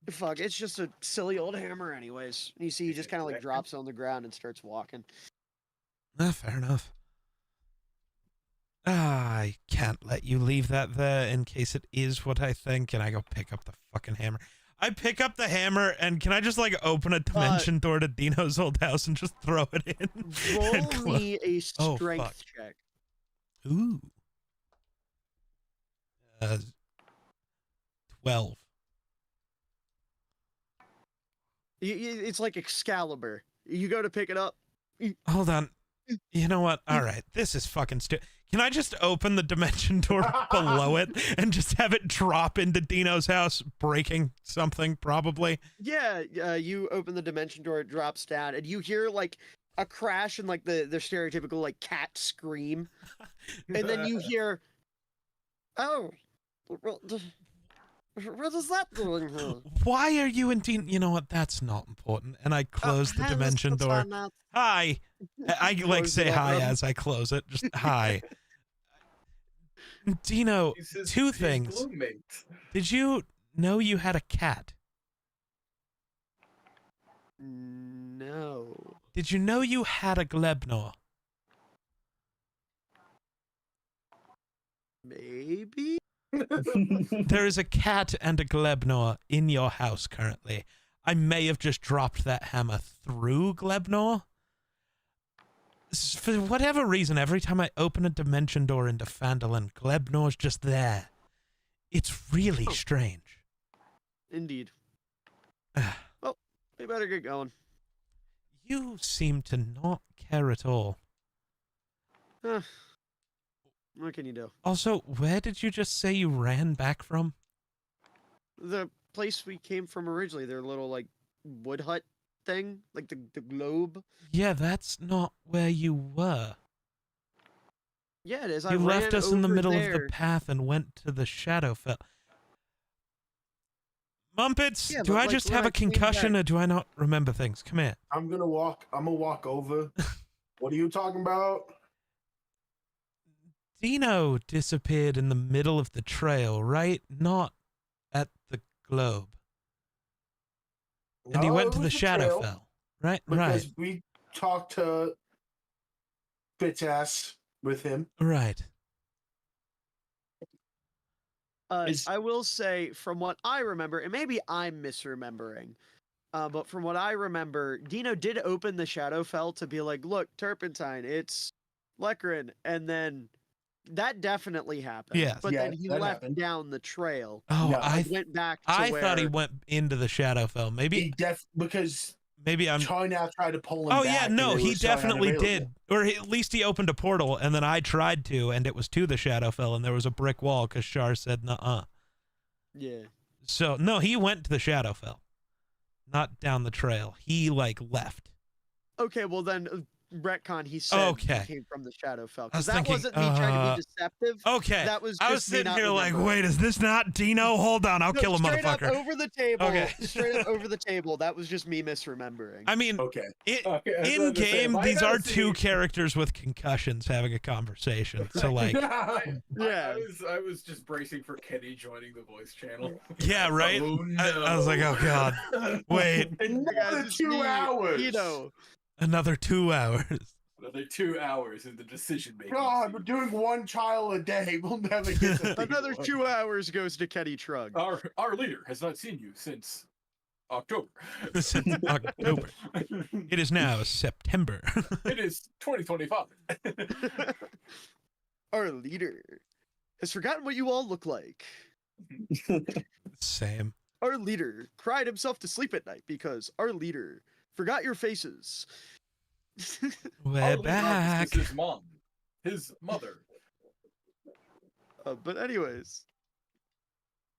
fuck, it's just a silly old hammer anyways. You see he just kind of like drops on the ground and starts walking. Fair enough. I can't let you leave that there in case it is what I think, and I go pick up the fucking hammer. I pick up the hammer and can I just like open a dimension door to Dino's old house and just throw it in? Roll and close- me a Oh, strength fuck. check. Ooh. 12. It's like Excalibur. You go to pick it up. Hold on. You know what? All right. This is fucking stupid. Can I just open the dimension door below it and just have it drop into Dino's house, breaking something probably? Yeah, you open the dimension door, it drops down, and you hear like a crash and like the stereotypical like cat scream, and then you hear, "Oh, what is that doing here?" Why are you in Dino? You know what? That's not important. And I close the Hi, dimension Mr. door. Farnett. Hi. I like Close say it hi up. as I close it. Just hi. Dino, He's his- two his things. roommate. Did you know you had a cat? No. Did you know you had a Glebnor? Maybe? There is a cat and a Glebnor in your house currently. I may have just dropped that hammer through Glebnor. For whatever reason, every time I open a dimension door into Phandalin, Glebnor's just there. It's really strange. Indeed. We better get going. You seem to not care at all. What can you do? Also, where did you just say you ran back from? The place we came from originally, their little like wood hut thing, like the globe. Yeah, that's not where you were. Yeah, it is. You left us in the middle of the there. path and went to the Shadowfell. Mumpets, Yeah, do but, I like, just when have I a came concussion back- or do I not remember things? Come here. I'm gonna walk over. What are you talking about? Dino disappeared in the middle of the trail, right? Not at the globe. And he No, went it to the was trail, Shadowfell, right? because Right. we talked to bitch ass with him. Right. Is- I will say, from what I remember, and maybe I'm misremembering, but from what I remember, Dino did open the Shadowfell to be like, "Look, Turpentine, it's Lekrin," and then that definitely happened. Yes. But Yeah, then he that left happened. down the trail. Oh, No, I Went back to I where... thought he went into the Shadowfell. He because Maybe I'm China tried to pull him Oh back. yeah, and no, they he were so definitely unavailable. did. Or at least he opened a portal, and then I tried to, and it was to the Shadowfell, and there was a brick wall because Shar said nuh-uh. Yeah. So no, he went to the Shadowfell, not down the trail. He like left. Okay, well then, retcon, he said Okay. he came from the Shadowfell. I was Because that thinking, wasn't me trying to be deceptive. Okay, That was I was just me sitting not here like, remembering. wait, is this not Dino? Hold on, I'll No, kill a straight up motherfucker. over the table. Okay. Straight up over the table. That was just me misremembering. I mean, Okay. Okay, I was in about to say, game, if I these gotta are two see- characters with concussions having a conversation. So like, I Yeah. was just bracing for Kenny joining the voice channel. yeah, right. Oh, I was like, oh god, wait, Another it's 2 me, hours. another 2 hours. Another 2 hours in the decision making. God, we're doing one trial a day. We'll never get to Another 2 hours goes to Kenny Trug. Our leader has not seen you since October. Since October. It is now September. It is 2025. Our leader has forgotten what you all look like. Same. Our leader cried himself to sleep at night because our leader forgot your faces. We're Our leader back. is his mom, his mother. But anyways.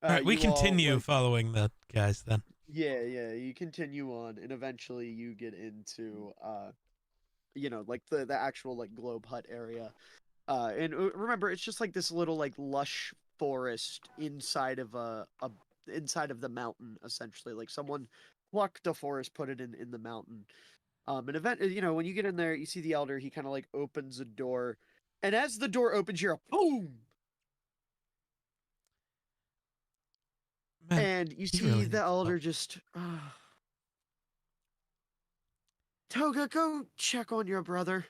All right, we you all, continue like, following the guys then. Yeah, you continue on, and eventually you get into, like the actual like globe hut area. And remember, it's just like this little like lush forest inside of inside of the mountain, essentially. Like someone plucked a forest, put it in the mountain. An event, when you get in there, you see the elder. He kind of like opens a door, and as the door opens, you're a boom. Man, And you he see really needs the elder help. just Toga, go check on your brother.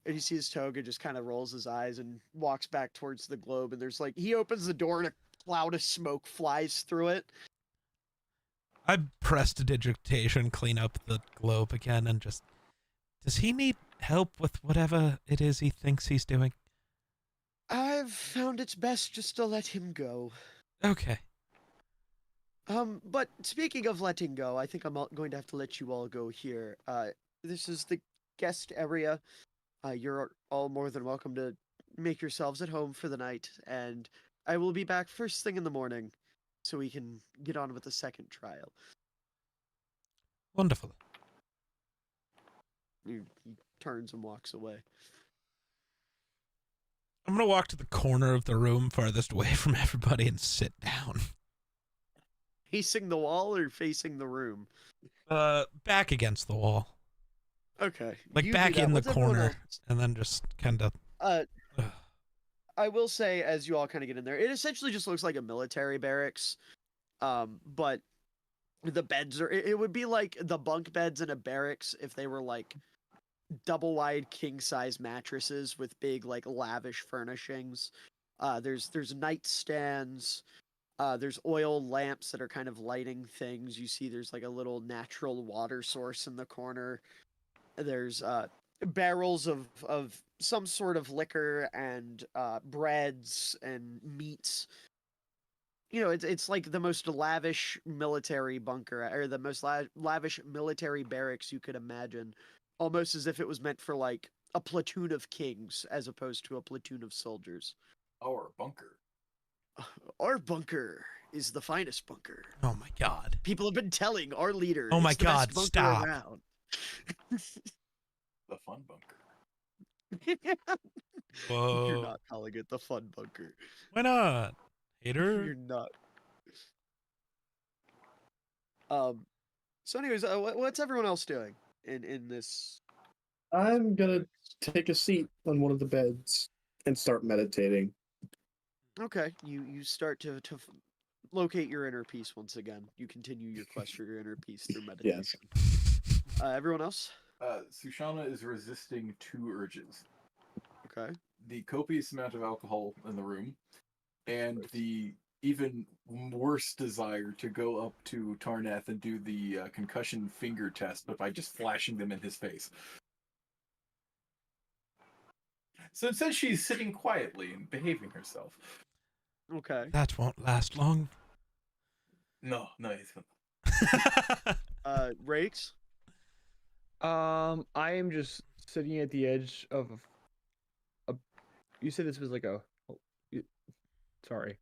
And you see his Toga just kind of rolls his eyes and walks back towards the globe, and there's like he opens the door and a cloud of smoke flies through it, I prestidigitation, clean up the globe again, and just. Does he need help with whatever it is he thinks he's doing? I've found it's best just to let him go. Okay. But speaking of letting go, I think I'm going to have to let you all go here. This is the guest area. You're all more than welcome to make yourselves at home for the night, and I will be back first thing in the morning, so we can get on with the second trial. Wonderful. He turns and walks away. I'm gonna walk to the corner of the room farthest away from everybody and sit down. Facing the wall or facing the room? Back against the wall. Okay. Like you do back that. in the What's everyone corner, else? and then just kind of. I will say, as you all kind of get in there, it essentially just looks like a military barracks. But the beds are, it would be like the bunk beds in a barracks if they were like double wide king size mattresses with big like lavish furnishings. There's nightstands. There's oil lamps that are kind of lighting things. You see there's like a little natural water source in the corner. There's barrels of some sort of liquor and breads and meats. You know, it's like the most lavish military bunker, or the most lavish military barracks you could imagine, almost as if it was meant for like a platoon of kings as opposed to a platoon of soldiers. Our bunker. Our bunker is the finest bunker. Oh my god. People have been telling our leader. Oh my it's the best God, bunker stop. around. The fun bunker. Whoa. You're not calling it the fun bunker. Why not? You're Hater. not. So, anyways, what's everyone else doing in this? I'm gonna take a seat on one of the beds and start meditating. Okay, you start to locate your inner peace once again. You continue your quest for your inner peace through meditation. Everyone else? Sushana is resisting two urges. Okay. The copious amount of alcohol in the room, and the even worse desire to go up to Tarnath and do the concussion finger test, but by just flashing them in his face. So it says she's sitting quietly and behaving herself. Okay. That won't last long. No, he's gonna. Rakes? I am just sitting at the edge of a. You said this was like a. Sorry.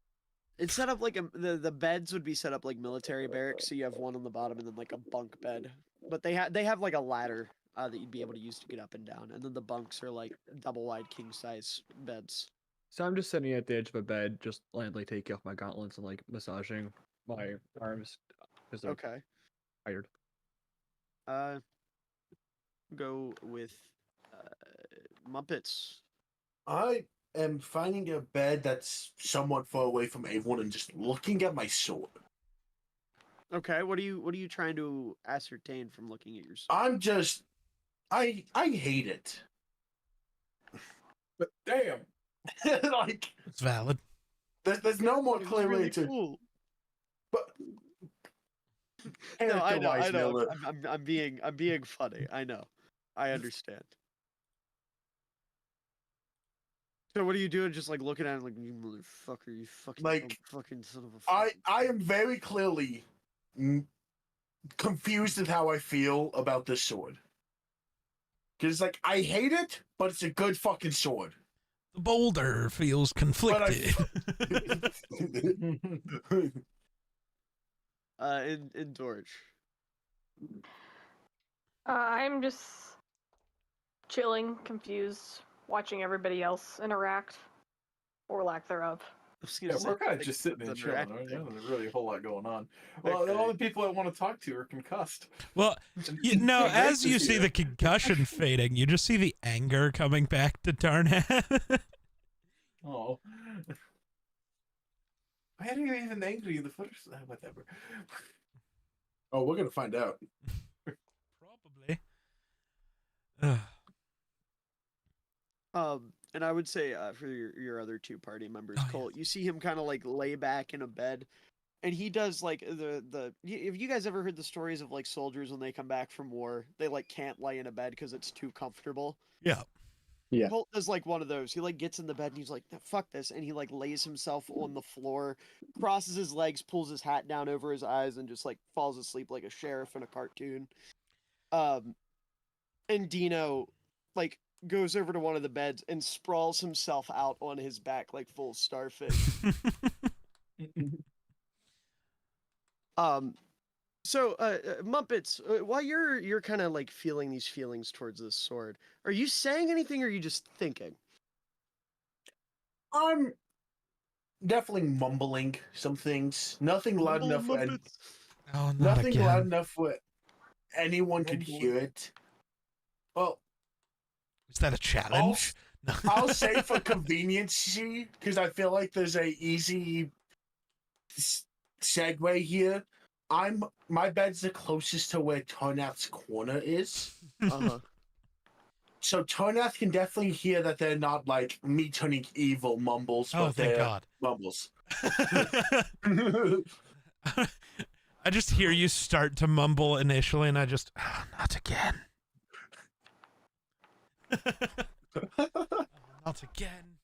It's set up like the beds would be set up like military barracks, so you have one on the bottom and then like a bunk bed. But they have like a ladder that you'd be able to use to get up and down, and then the bunks are like double wide king size beds. So I'm just sitting at the edge of a bed, just like taking off my gauntlets and like massaging my arms because they're Okay. tired. Go with Muppets. I am finding a bed that's somewhat far away from everyone and just looking at my sword. Okay, what are you trying to ascertain from looking at your sword? I'm just, I hate it. But damn. Like, It's valid. there's no more It's clear way really to. cool. But No, I know, I character-wise, know. Miller, I'm being funny. I know. I understand. So what are you doing? Just like looking at it like you motherfucker, you fucking Like, fucking son of a. I fucking-" am very clearly confused at how I feel about this sword. Because like I hate it, but it's a good fucking sword. The boulder feels conflicted. In George. I'm just chilling, confused, watching everybody else interact, or lack thereof. I was gonna Yeah, say, we're kind of like, just sitting and chilling. Right? interacting. There's really a whole lot going on. Well, Okay. all the people I want to talk to are concussed. Well, you know, Grace as you is see here. the concussion fading, you just see the anger coming back to Tarnath. Oh. Why are you even angry in the footage? Whatever. Oh, we're gonna find out. Probably. Ugh. And I would say for your other two party members, Oh, Colt, you see him kind of like lay back in a bed, and he does like Have you guys ever heard the stories of like soldiers when they come back from war, they like can't lay in a bed because it's too comfortable? Yeah. Yeah. Colt does like one of those. He like gets in the bed and he's like, "No, fuck this," and he like lays himself on the floor, crosses his legs, pulls his hat down over his eyes, and just like falls asleep like a sheriff in a cartoon. And Dino like goes over to one of the beds and sprawls himself out on his back like full starfish. So, Muppets, while you're kind of like feeling these feelings towards this sword, are you saying anything or are you just thinking? I'm definitely mumbling some things. Nothing loud enough for Muppets. Oh, not nothing again. loud enough where anyone could hear it. Well, Is that a challenge? I'll say for convenience, because I feel like there's a easy segue here. My bed's the closest to where Tonath's corner is. Uh-huh. So Tonath can definitely hear that they're not like me turning evil mumbles, Oh, but thank they're God. mumbles. I just hear you start to mumble initially, and I just, oh, not again. Oh, not again.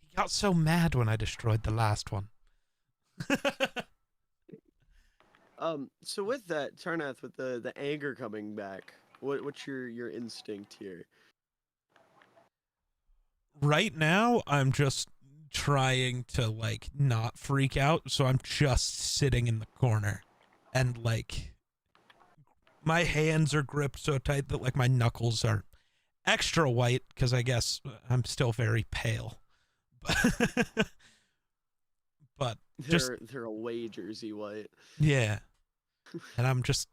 He got so mad when I destroyed the last one. So with that, Tarnath, with the anger coming back, what's your instinct here? Right now, I'm just trying to, like, not freak out, so I'm just sitting in the corner. And, like, my hands are gripped so tight that, like, my knuckles are extra white, because I guess I'm still very pale. But just, They're away jersey white. yeah. And I'm just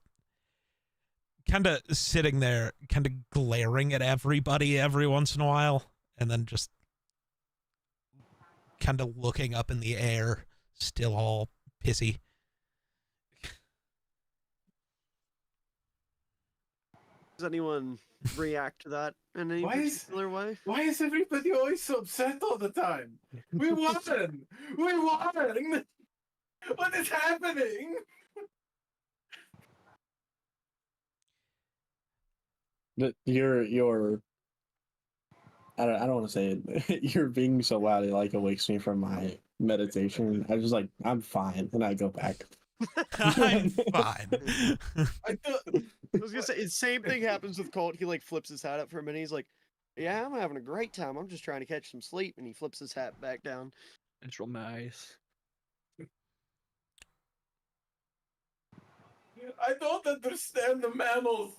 kind of sitting there, kind of glaring at everybody every once in a while, and then just kind of looking up in the air, still all pissy. Does anyone react to that in any particular way? Why is everybody always so upset all the time? We won! We won! What is happening? You're I don't want to say it. You're being so loud it like awakes me from my meditation. I just like I'm fine, and I go back. I'm fine. I thought, I was gonna say the same thing happens with Colt. He like flips his hat up for a minute. He's like, "Yeah, I'm having a great time. I'm just trying to catch some sleep." And he flips his hat back down. It's real nice. I don't understand the mammals.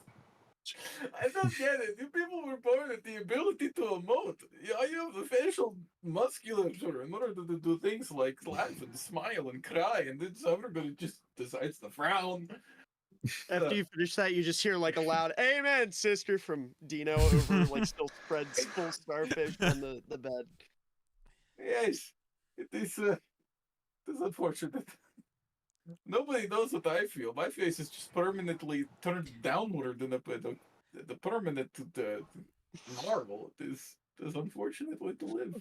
I don't get it. You people were born with the ability to emote. Yeah, you have the facial musculature in order to do things like laugh and smile and cry, and then everybody just decides to frown. After you finish that, you just hear like a loud "Amen, sister" from Dino over like still spread full starfish on the bed. Yes, it is unfortunate. Nobody knows what I feel. My face is just permanently turned downward in the permanent marvel. It is unfortunate way to live.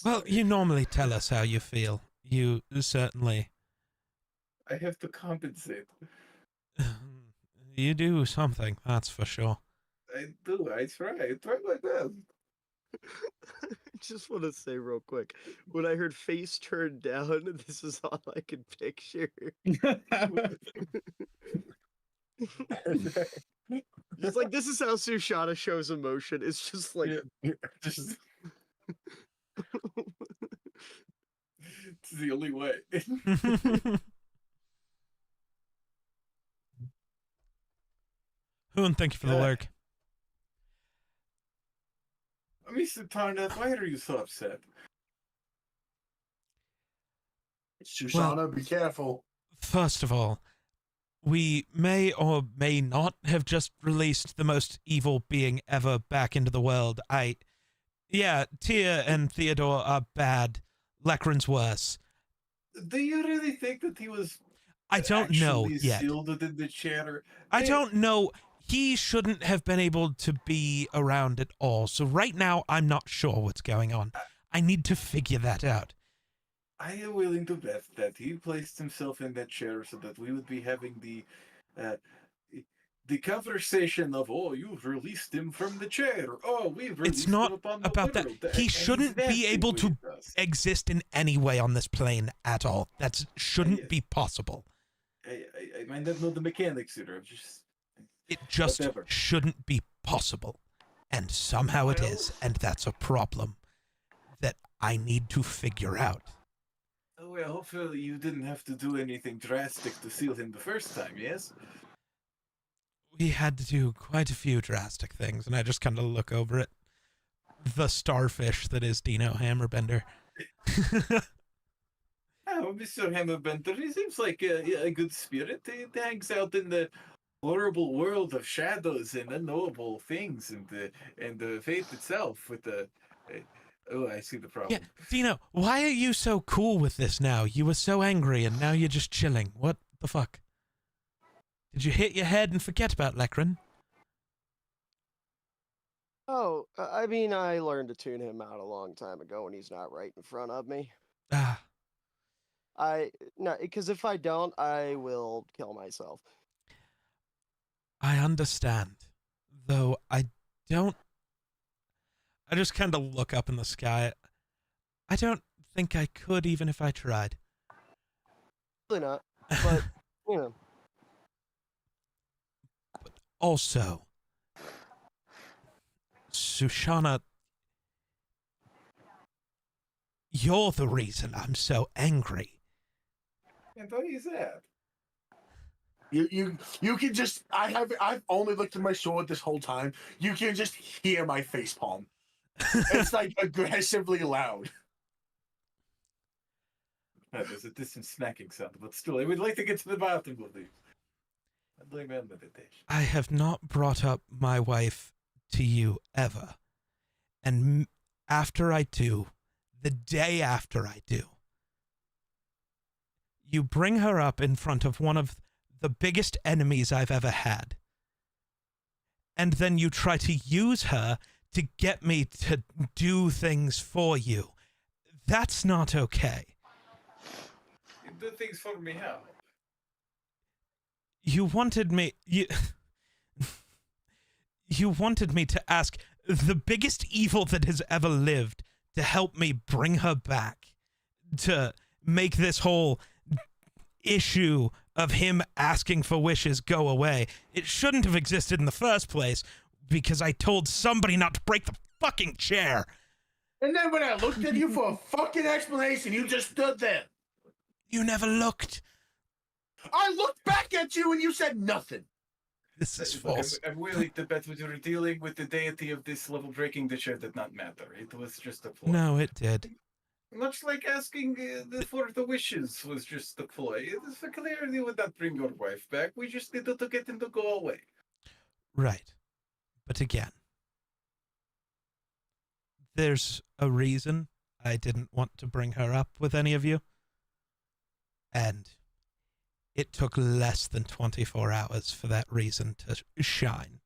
Well, you normally tell us how you feel. You certainly... I have to compensate. You do something, that's for sure. I do. I try my best. I just want to say real quick, when I heard face turned down, this is all I could picture. Just like this is how Sushana shows emotion. It's just like Just it's the only way. Who and thank you for the lurk. Mr. Tarnath, why are you so upset? Sushana, be careful. First of all, we may or may not have just released the most evil being ever back into the world. Yeah, Tia and Theodore are bad. Lekran's worse. Do you really think that he was I don't know actually yet. sealed in the chatter? I don't know. He shouldn't have been able to be around at all. So right now, I'm not sure what's going on. I need to figure that out. I am willing to bet that he placed himself in that chair so that we would be having uh, the conversation of, oh, you've released him from the chair. Oh, we've released It's not him upon the about that. liberal. He And shouldn't be he's able to with us. exist in any way on this plane at all. That shouldn't Yes. be possible. I might not know the mechanics here. I'm just It just Whatever. shouldn't be possible. And somehow it Well- is, and that's a problem that I need to figure out. Oh, well, hopefully you didn't have to do anything drastic to seal him the first time, yes? We had to do quite a few drastic things, and I just kind of look over at the starfish that is Dino Hammerbender. Oh, Mr. Hammerbender, he seems like a good spirit. He hangs out in the horrible world of shadows and unknowable things and the fate itself with the... oh, I see the problem. Yeah, Dino, why are you so cool with this now? You were so angry, and now you're just chilling. What the fuck? Did you hit your head and forget about Lekrin? Oh, I mean, I learned to tune him out a long time ago when he's not right in front of me. Ah, No, because if I don't, I will kill myself. I understand. Though I don't... I just kind of look up in the sky. I don't think I could even if I tried. Really not, but, you know. Also, Sushana, you're the reason I'm so angry. And why is that? You can just I've only looked at my sword this whole time. You can just hear my facepalm. It's like aggressively loud. There's a distant smacking sound, but still, I would like to get to the bottom of these. I blame my meditation. I have not brought up my wife to you ever. And after I do, the day after I do, you bring her up in front of one of the biggest enemies I've ever had. And then you try to use her to get me to do things for you. That's not okay. You do things for me how? You wanted me... You wanted me to ask the biggest evil that has ever lived to help me bring her back, to make this whole issue of him asking for wishes go away. It shouldn't have existed in the first place because I told somebody not to break the fucking chair. And then when I looked at you for a fucking explanation, you just stood there. You never looked. I looked back at you and you said nothing. This is false. I'm willing to bet when you were dealing with the deity of this level, breaking the chair did not matter. It was just a ploy. No, it did. Much like asking for the wishes was just a ploy. It is clearly would not bring your wife back. We just needed to get him to go away. Right. But again, there's a reason I didn't want to bring her up with any of you. And it took less than 24 hours for that reason to shine.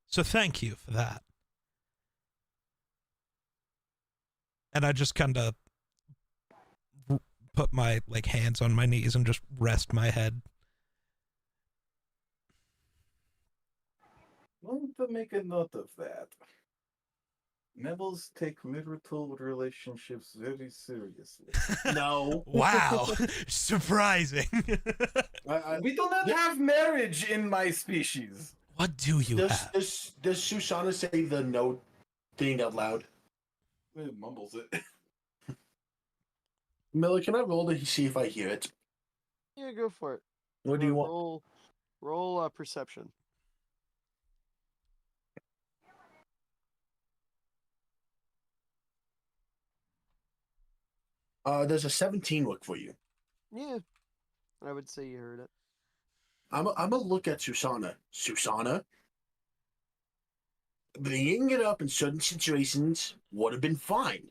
So thank you for that. And I just kind of put my hands on my knees and just rest my head. Want to make a note of that. Neville's take marital relationships very seriously. No. Wow. Surprising. We do not have marriage in my species. What do you have? Does Susanna say the no thing out loud? It mumbles it. Miller, can I roll to see if I hear it? Yeah, go for it. What do you want? Roll perception. There's a 17 look for you. Yeah, I would say you heard it. I'm gonna look at Susanna. Susanna, bringing it up in certain situations would have been fine.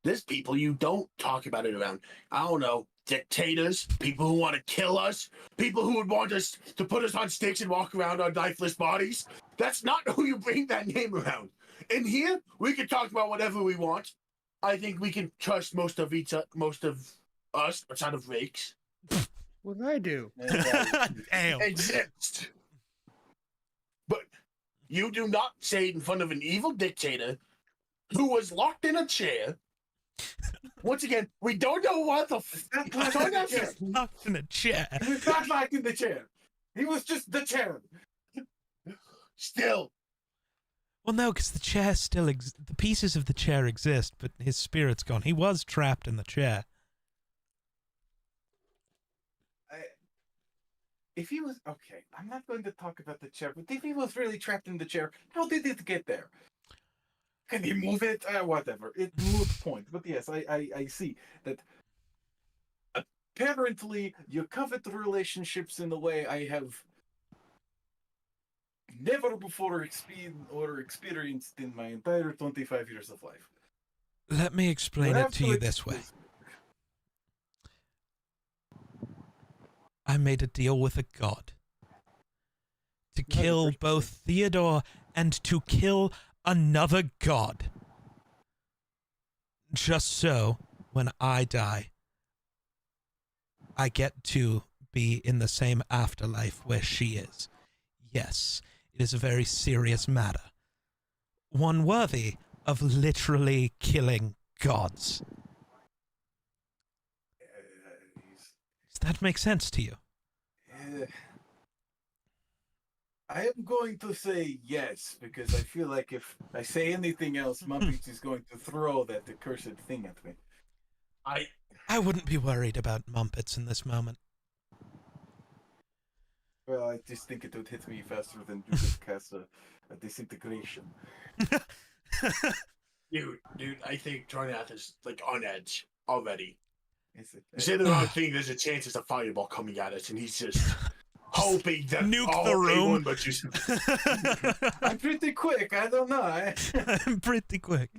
There's people you don't talk about it around. I don't know, dictators, people who want to kill us, people who would want us to put us on sticks and walk around on lifeless bodies. That's not who you bring that name around. In here, we can talk about whatever we want. I think we can trust most of us outside of Rakes. What did I do? Damn. Exist. But you do not say it in front of an evil dictator who was locked in a chair. Once again, we don't know what the fuck. Locked in a chair. He was not locked in the chair. He was just the chair. Still, Well, no, because the chair still the pieces of the chair exist, but his spirit's gone. He was trapped in the chair. If he was okay, I'm not going to talk about the chair, but if he was really trapped in the chair, how did it get there? Can he move it? Whatever. It's moot point. But yes, I see that. Apparently, you covet relationships in a way I have never before experienced in my entire 25 years of life. Let me explain it to you this way. I made a deal with a god to kill both Theodore and to kill another god. Just so, when I die, I get to be in the same afterlife where she is. Yes, it is a very serious matter. One worthy of literally killing gods. Does that make sense to you? I am going to say yes, because I feel like if I say anything else, Mumpets is going to throw that accursed thing at me. I wouldn't be worried about Mumpets in this moment. Well, I just think it would hit me faster than you could cast a disintegration. dude, I think Jornath is like on edge already. Is it? You say the wrong thing, there's a chance it's a fireball coming at us, and he's just hoping that Nuke the room. But you... I'm pretty quick. I don't know. I'm pretty quick.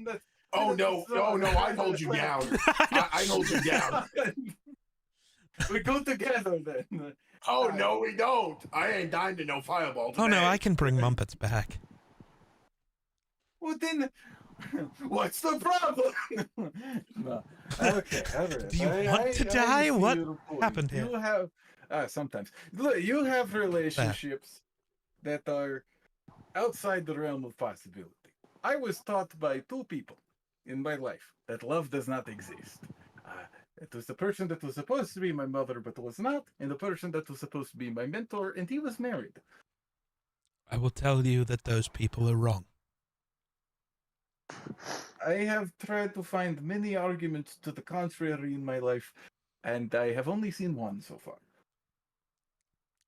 Oh no! I hold you down. I hold you down. We go together then. Oh no, we don't. I ain't dying to no fireball. Oh no, today. I can bring Mumpets back. Well then, what's the problem? No. Okay, all right. Do you want to die? see What your point. happened here? You have sometimes. Look, you have relationships that are outside the realm of possibility. I was taught by two people in my life that love does not exist. It was the person that was supposed to be my mother but was not, and the person that was supposed to be my mentor, and he was married. I will tell you that those people are wrong. I have tried to find many arguments to the contrary in my life, and I have only seen one so far.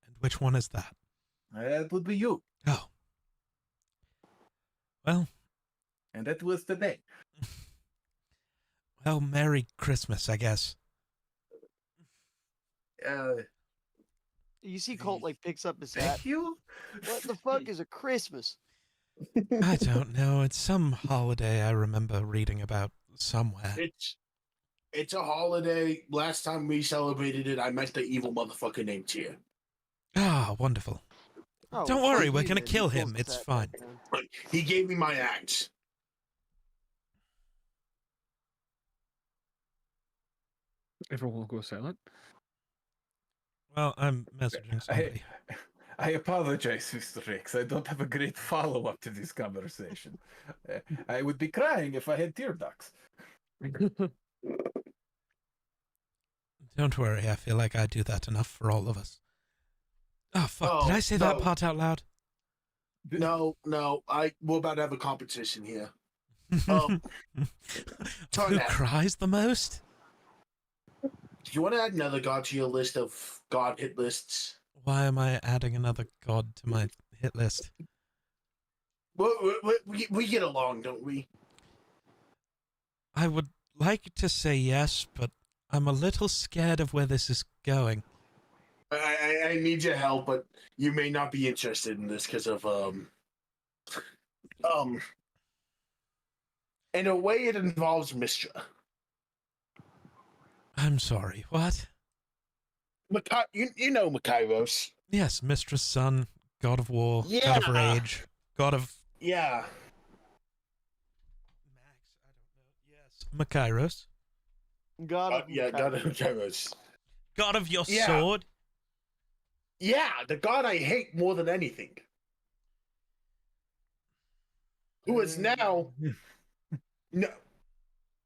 And which one is that? That would be you. Oh. Well. And that was today. Well, Merry Christmas, I guess. You see Colt like picks up his hat. Thank you. What the fuck is a Christmas? I don't know. It's some holiday I remember reading about somewhere. It's a holiday. Last time we celebrated it, I met the evil motherfucker named Tyr. Ah, wonderful. Oh, Don't fuck worry, you, we're gonna man. kill He him. pulls his It's hat fine. back down. He gave me my axe. Everyone will go silent. Well, I'm messaging somebody. I apologize, Mr. Rix. I don't have a great follow-up to this conversation. I would be crying if I had tear ducts. Don't worry, I feel like I do that enough for all of us. Oh, fuck. Did I say that no. part out loud? No, we're about to have a competition here. Who Tornad. cries the most? Do you want to add another god to your list of god hit lists? Why am I adding another god to my hit list? We get along, don't we? I would like to say yes, but I'm a little scared of where this is going. I need your help, but you may not be interested in this because of in a way it involves Mistra. I'm sorry, what? You know Makairos. Yes, Mistress Sun, God of War, God of Yeah. Rage, God of... Yeah. Max, I don't know. Yes. Makairos, God of Yeah, God of Kairos. Kairos. god of your Yeah. sword. Yeah, the god I hate more than anything. Who is now no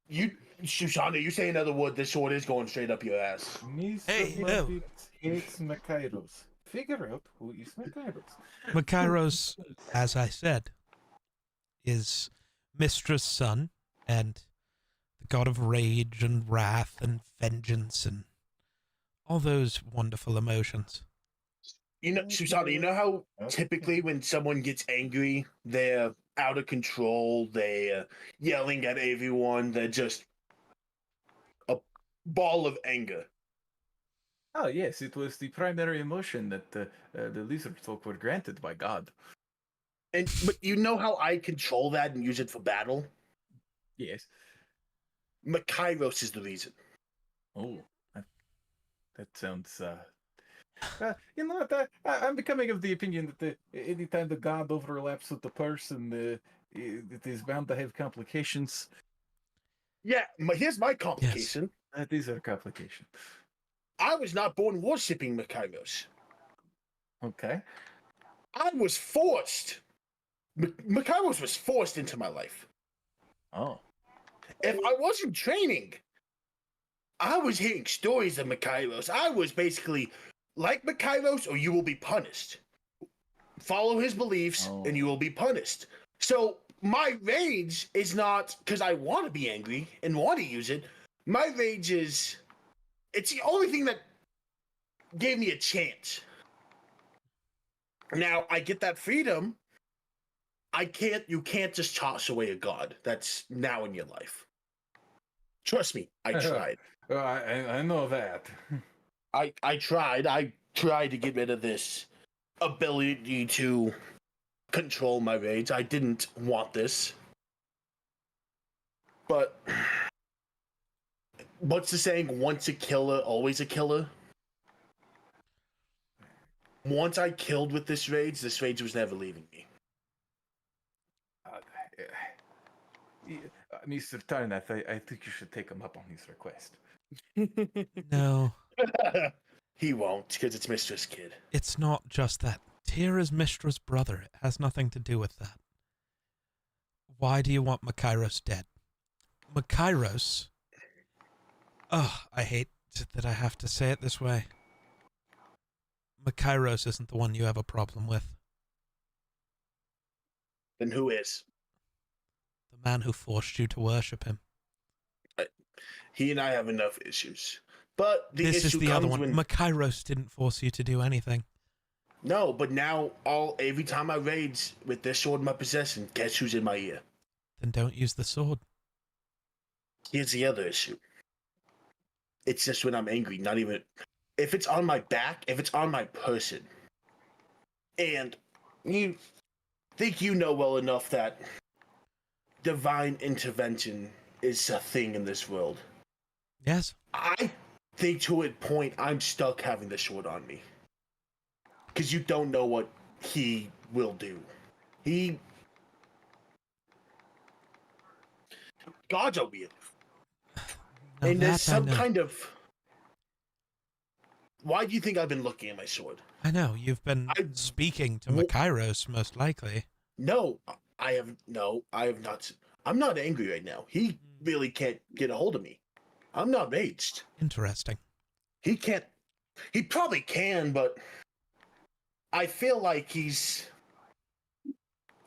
you Shoshana, you say another word, this sword is going straight up your ass. Mr. Hey, no. Muppet hates Makairos. Figure out who is Makairos. Makairos, as I said, is Mistra's son and the god of rage and wrath and vengeance and all those wonderful emotions. You know, Shoshana, you know how typically when someone gets angry, they're out of control, they're yelling at everyone, they're just a ball of anger. Oh yes, it was the primary emotion that the lizard folk were granted by God. But you know how I control that and use it for battle? Yes. Makairos is the reason. Oh, that sounds. You know what? I'm becoming of the opinion that anytime the god overlaps with the person, it is bound to have complications. Yeah, here's my complication. These are complications. I was not born worshipping Makairos. Okay. I was forced. Makairos was forced into my life. Oh. If I wasn't training, I was hearing stories of Makairos. I was basically like Makairos, or you will be punished. Follow his beliefs, and you will be punished. So my rage is not because I want to be angry and want to use it. My rage is, it's the only thing that gave me a chance. Now I get that freedom. You can't just toss away a god that's now in your life. Trust me, I tried. I know that. I tried. I tried to get rid of this ability to control my rage. I didn't want this. But what's the saying? Once a killer, always a killer? Once I killed with this rage was never leaving me. Mr. Tarnath, I think you should take him up on his request. No, He won't, because it's Mistress Kid. it's not just that. Tyr is Mistra's brother. It has nothing to do with that. Why do you want Makairos dead? Makairos... Oh, I hate that I have to say it this way. Makairos isn't the one you have a problem with. Then who is? The man who forced you to worship him. He and I have enough issues. But the This issue is the other comes one. when... Makairos didn't force you to do anything. No, but now every time I rage with this sword in my possession, guess who's in my ear? Then don't use the sword. Here's the other issue. It's just when I'm angry, not even... If it's on my back, if it's on my person, and you think you know well enough that divine intervention is a thing in this world. Yes. I think to a point I'm stuck having the sword on me. Because you don't know what he will do. Gods are weird. Now And there's that I some know. kind of... Why do you think I've been looking at my sword? I know, you've been speaking to Makairos, most likely. No, I have not. I'm not angry right now. He really can't get a hold of me. I'm not raged. Interesting. He can't. He probably can, but I feel like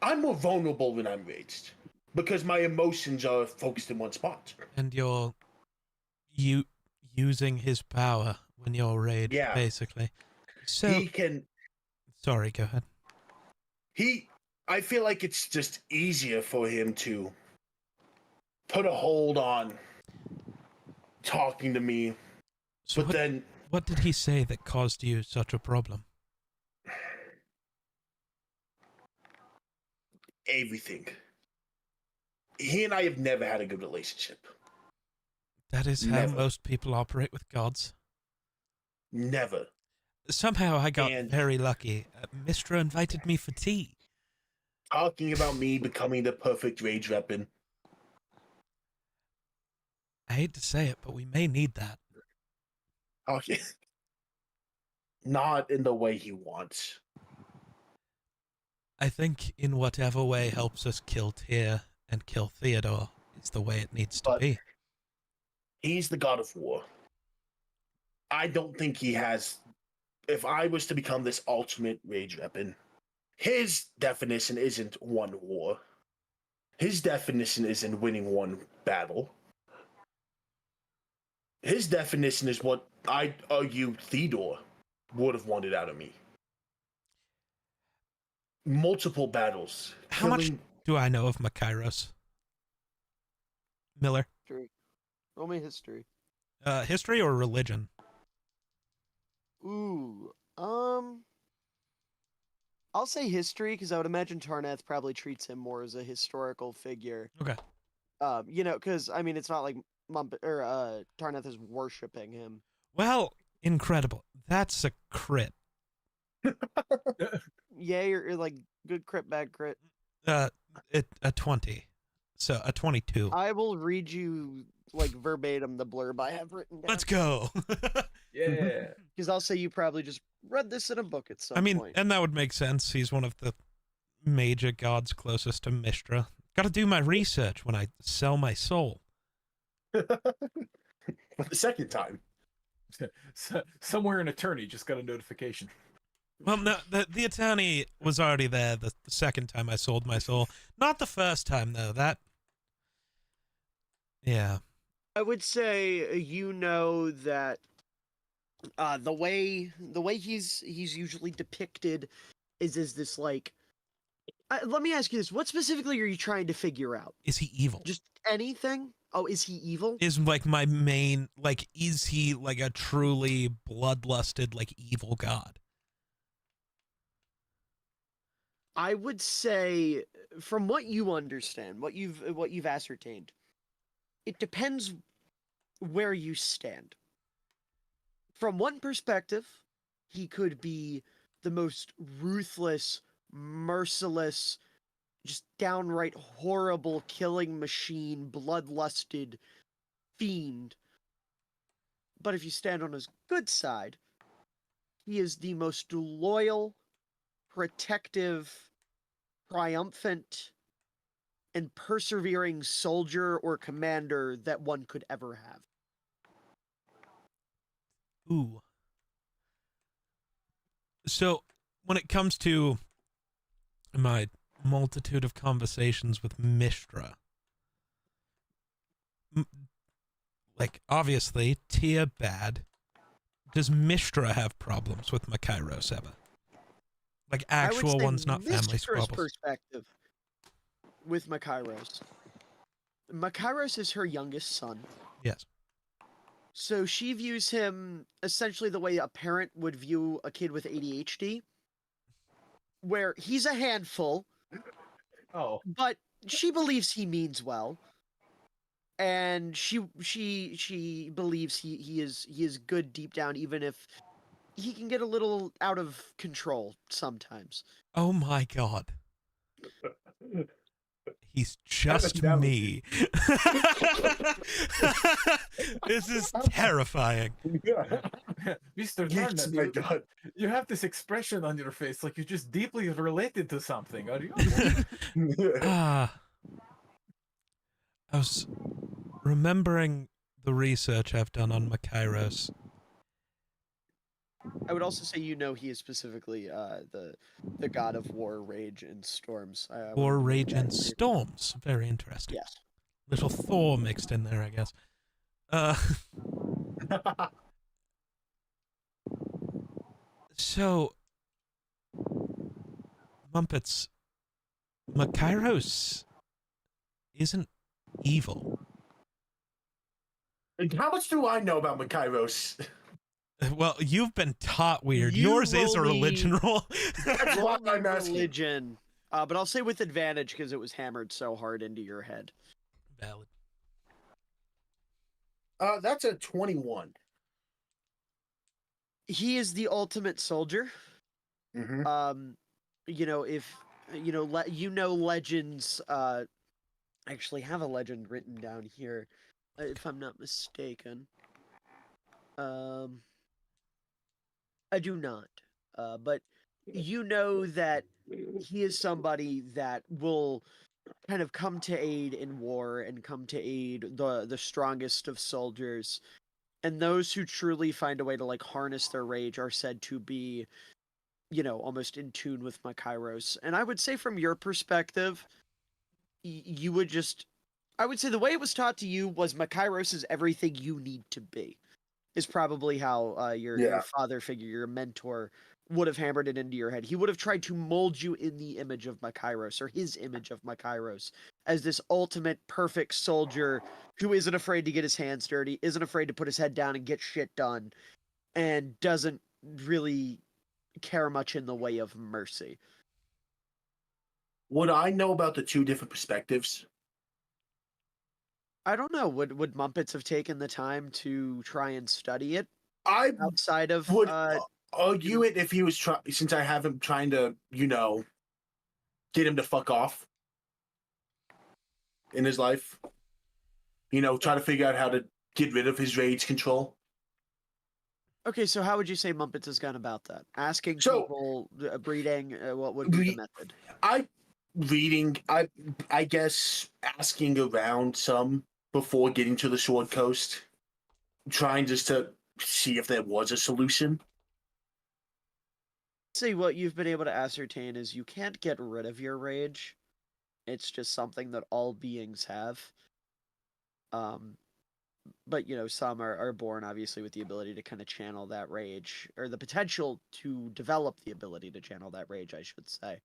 I'm more vulnerable when I'm raged because my emotions are focused in one spot. And you're using his power when you're raged, Yeah. basically. So, He can. sorry, go ahead. I feel like it's just easier for him to put a hold on talking to me, So but then what did he say that caused you such a problem? everything. He and I have never had a good relationship. That is how Never. most people operate with gods. Never. Somehow I got And- very lucky. Mistra invited me for tea. Talking about me becoming the perfect rage weapon. I hate to say it, but we may need that. Oh yeah. Not in the way he wants. I think in whatever way helps us kill Tyr and kill Theodore is the way it needs to But- be. He's the god of war. I don't think he has. If I was to become this ultimate rage weapon, his definition isn't one war. His definition isn't winning one battle. His definition is what I argue Theodore would have wanted out of me. Multiple battles. How much killing- do I know of Makairos? Miller? History. Roll me history. History or religion? Ooh. I'll say history because I would imagine Tarnath probably treats him more as a historical figure. Okay. You know, because I mean, it's not like Tarnath is worshiping him. Well, incredible. That's a crit. Yay, or like good crit, bad crit. A 20. So a 22. I will read you like verbatim the blurb I have written down. Let's go. Yeah. Because I'll say you probably just read this in a book at some I mean, point. and that would make sense. He's one of the major gods closest to Mistra. Got to do my research when I sell my soul. For the second time. Somewhere an attorney just got a notification. Well, no, the attorney was already there the second time I sold my soul. Not the first time, though. Yeah. I would say you know that the way he's usually depicted is this like. Let me ask you this: what specifically are you trying to figure out? Is he evil? Just anything? Oh, is he evil? Is like my main, like, is he like a truly bloodlusted, like, evil god? I would say, from what you understand, what you've ascertained, it depends where you stand. From one perspective, he could be the most ruthless, merciless, just downright horrible killing machine, bloodlusted fiend. But if you stand on his good side, he is the most loyal, protective, triumphant, and persevering soldier or commander that one could ever have. Ooh. So, when it comes to my multitude of conversations with Mistra, like, obviously, Tia bad. Does Mistra have problems with Makairos ever? Like, actual ones, not family Mistra's squabbles. perspective with Makairos. Makairos is her youngest son. Yes. So she views him essentially the way a parent would view a kid with ADHD, where he's a handful, Oh. but she believes he means well, and she believes he is good deep down, even if he can get a little out of control sometimes. Oh my god. He's just never- me. This is terrifying. Mr. Yes, Tarnat, my you, god. you have this expression on your face like you're just deeply related to something. Are you? Ah. I was remembering the research I've done on Makairos. I would also say he is specifically the god of war, rage, and storms. I would War, make Rage, that and clear. Storms. Very interesting. Yes. Little Thor mixed in there, I guess. So, Mumpets, Makairos isn't evil. How much do I know about Makairos? Well, you've been taught weird. You Yours is a roll religion me- roll. That's why I'm asking. Religion. But I'll say with advantage because it was hammered so hard into your head. Valid. That's a 21. He is the ultimate soldier. Mm-hmm. If legends actually have a legend written down here. if I'm not mistaken. I do not. But you know that he is somebody that will kind of come to aid in war and come to aid the strongest of soldiers. And those who truly find a way to like harness their rage are said to be, almost in tune with Makairos. And I would say from your perspective, you would I would say the way it was taught to you was Makairos is everything you need to be. Is probably how your father figure, your mentor, would have hammered it into your head. He would have tried to mold you in the image of Makairos, or his image of Makairos, as this ultimate perfect soldier who isn't afraid to get his hands dirty, isn't afraid to put his head down and get shit done, and doesn't really care much in the way of mercy. What I know about the two different perspectives? I don't know. Would Mumpets have taken the time to try and study it I outside of would argue it if he was since I have him trying to, get him to fuck off in his life. Try to figure out how to get rid of his rage control. Okay, so how would you say Mumpets has gone about that? Asking people, breeding, what would be the method? I guess asking around some before getting to the Sword Coast, trying just to see if there was a solution. See, what you've been able to ascertain is you can't get rid of your rage. It's just something that all beings have. But, some are born, obviously, with the ability to kind of channel that rage, or the potential to develop the ability to channel that rage, I should say.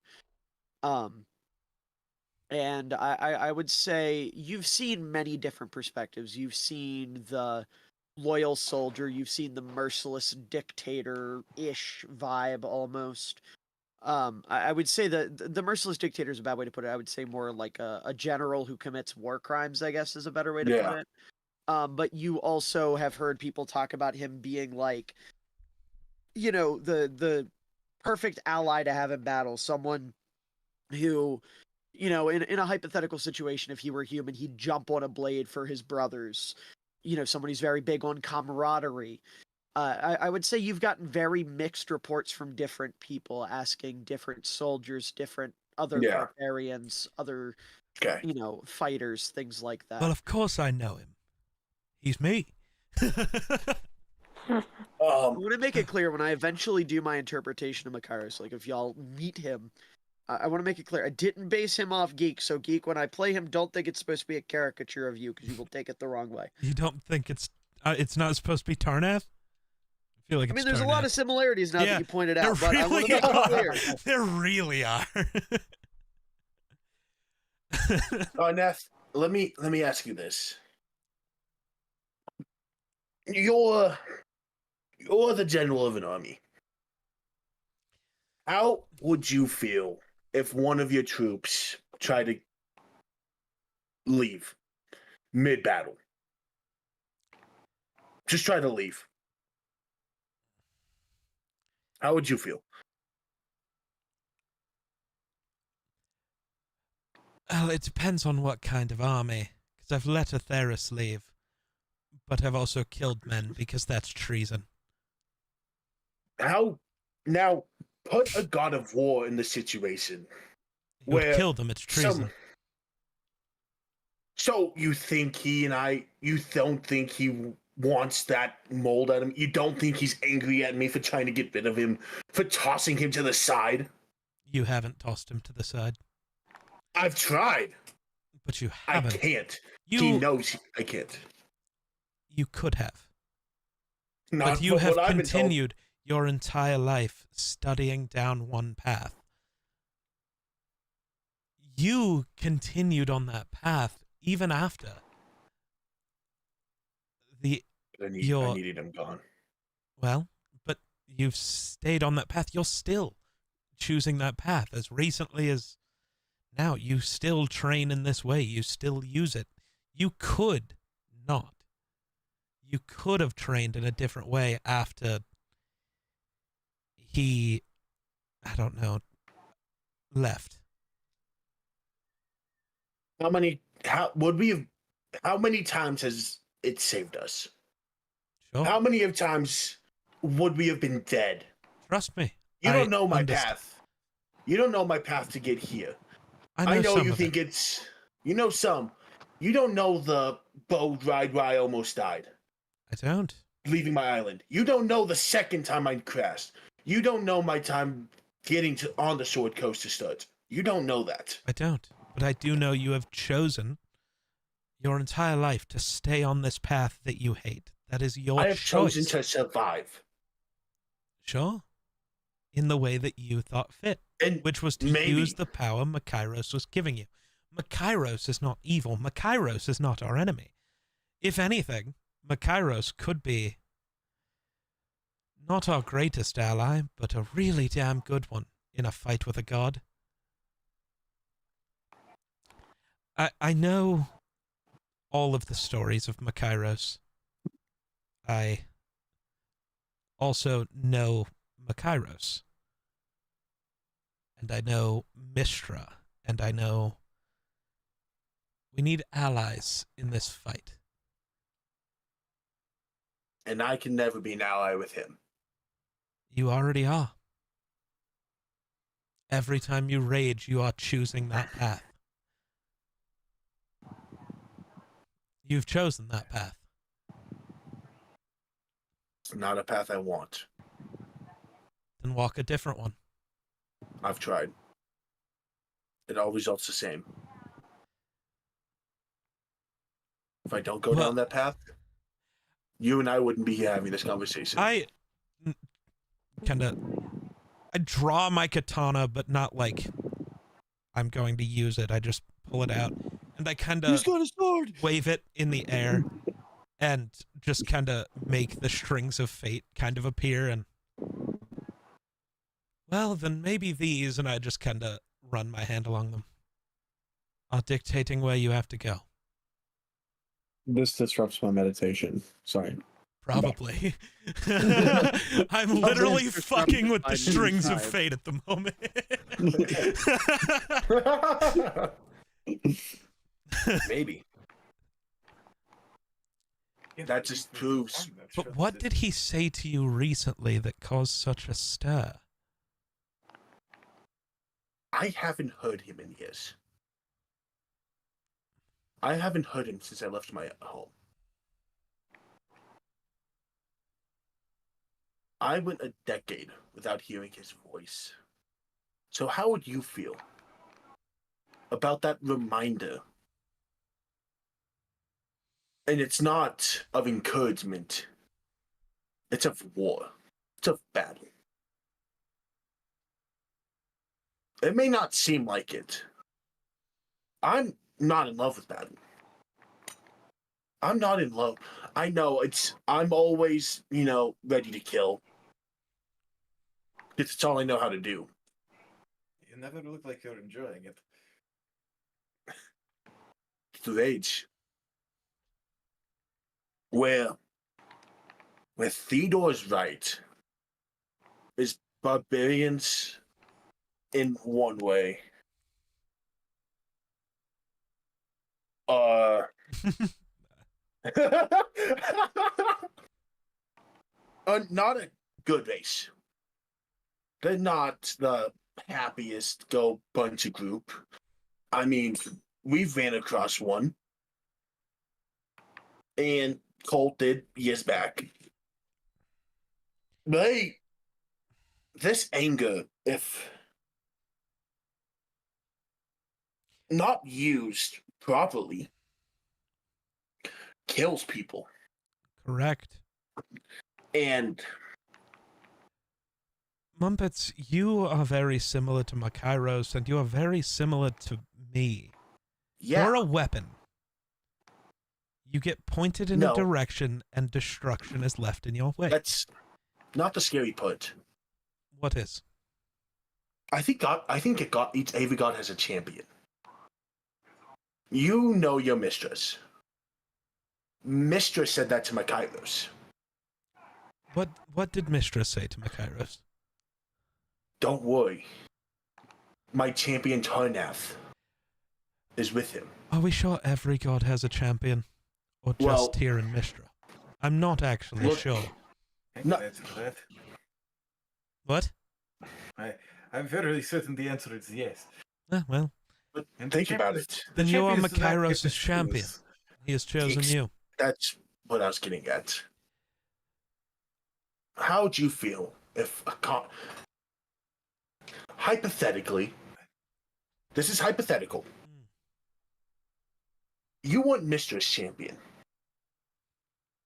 And I would say you've seen many different perspectives. You've seen the loyal soldier, you've seen the merciless dictator-ish vibe almost. I would say that the merciless dictator is a bad way to put it. I would say more like a general who commits war crimes, I guess, is a better way to put it. But you also have heard people talk about him being like, the perfect ally to have in battle. Someone who, in a hypothetical situation, if he were human, he'd jump on a blade for his brothers. Someone who's very big on camaraderie. I would say you've gotten very mixed reports from different people asking different soldiers, different other barbarians, other, fighters, things like that. Well, of course I know him. He's me. I want to make it clear when I eventually do my interpretation of Makairos, like if y'all meet him, I want to make it clear I didn't base him off Geek. So Geek, when I play him, don't think it's supposed to be a caricature of you because you will take it the wrong way. You don't think it's not supposed to be Tarnath? I feel like it's there's Tarnath. A lot of similarities now that you pointed out, but I want to Really make it clear. There really are. Neth, let me ask you this. You're the general of an army. How would you feel if one of your troops tried to leave mid-battle? Just try to leave. How would you feel? Well, it depends on what kind of army. Because I've let Atheris leave, but I've also killed men because that's treason. How now? Put a god of war in the situation. You would kill them. It's treason. So you think you don't think he wants that mold at him? You don't think he's angry at me for trying to get rid of him, for tossing him to the side? You haven't tossed him to the side. I've tried. But you haven't. I can't. He knows I can't. You could have. Not but you have continued your entire life studying down one path. You continued on that path even after I needed him gone. Well, but you've stayed on that path. You're still choosing that path as recently as now. You still train in this way. You still use it. You could not. You could have trained in a different way after he, I don't know, left. How many times has it saved us. Sure. How many of times would we have been dead? Trust me. You I don't know my understand. path. You don't know my path to get here. I know some you of think it. it's. You know some. You don't know the boat ride where I almost died, I don't. leaving my island. You don't know the second time I crashed. You don't know my time getting on the Sword Coast to start. You don't know that. I don't. But I do know you have chosen your entire life to stay on this path that you hate. That is your I have choice. chosen to survive. Sure. In the way that you thought fit, And which was to maybe. use the power Makairos was giving you. Makairos is not evil. Makairos is not our enemy. If anything, Makairos could be not our greatest ally, but a really damn good one in a fight with a god. I know all of the stories of Makairos. I also know Makairos. And I know Mistra. And I know we need allies in this fight. And I can never be an ally with him. You already are. Every time you rage, you are choosing that path. You've chosen that path. It's not a path I want. Then walk a different one. I've tried. It all results the same. If I don't go Well- down that path, you and I wouldn't be here having this conversation. I draw my katana, but not like I'm going to use it. I just pull it out, and I kind He's of got a sword. wave it in the air, and just kind of make the strings of fate kind of appear. And well, then maybe these, and I just kind of run my hand along them, are dictating where you have to go. This disrupts my meditation. Sorry. Probably. I'm literally Disrupted fucking with by the strings of time. fate at the moment. Maybe. That just proves. But what did he say to you recently that caused such a stir? I haven't heard him in years. I haven't heard him since I left my home. I went a decade without hearing his voice. So how would you feel about that reminder? And it's not of encouragement. It's of war. It's of battle. It may not seem like it. I'm not in love with battle. I'm not in love. I know I'm always, ready to kill. It's all I know how to do. You never look like you're enjoying it. Through age. Where Theodore's right is barbarians in one way are not a good race. They're not the happiest go bunch of group. I mean, we ran across one. And Colt did years back. But this anger, if not used properly, kills people. Correct. And Mumpets, you are very similar to Makairos, and you are very similar to me. yeah, You're a weapon. You get pointed in No. a direction, and destruction is left in your way. that's not the scary part. What is? I think every god has a champion. You know your mistress. Mistress said that to Makairos. What did Mistress say to Makairos? Don't worry. My champion Tarnath is with him. Are we sure every god has a champion? Or just Well- Tyr and Mistra? I'm not actually Look- sure. No. What? I'm fairly certain the answer is yes. Well, But And think the about champions- it. the then you are champions do not get Makairos' to champion. choose. He has chosen Ex- you. That's what I was getting at. How would you feel if hypothetically, this is hypothetical. You want Mistress Champion.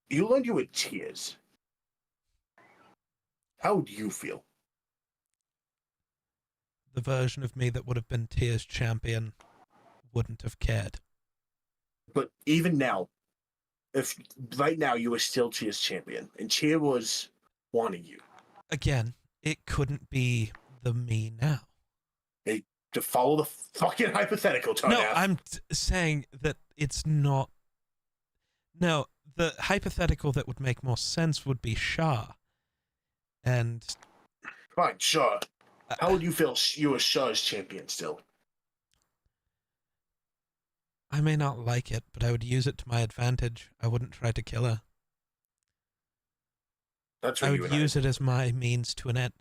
You learned you with tears. How would you feel? The version of me that would have been Tyr's champion wouldn't have cared. But even now, if right now you were still Tears champion and Tyr was wanting you Again, it couldn't be the me now. to follow the fucking hypothetical, No, Tarnath. I'm saying that it's not. No, the hypothetical that would make more sense would be Shah. And Fine, sure. How would you feel you were Shah's champion still? I may not like it, but I would use it to my advantage. I wouldn't try to kill her. That's I what you would and use it as my means to an end.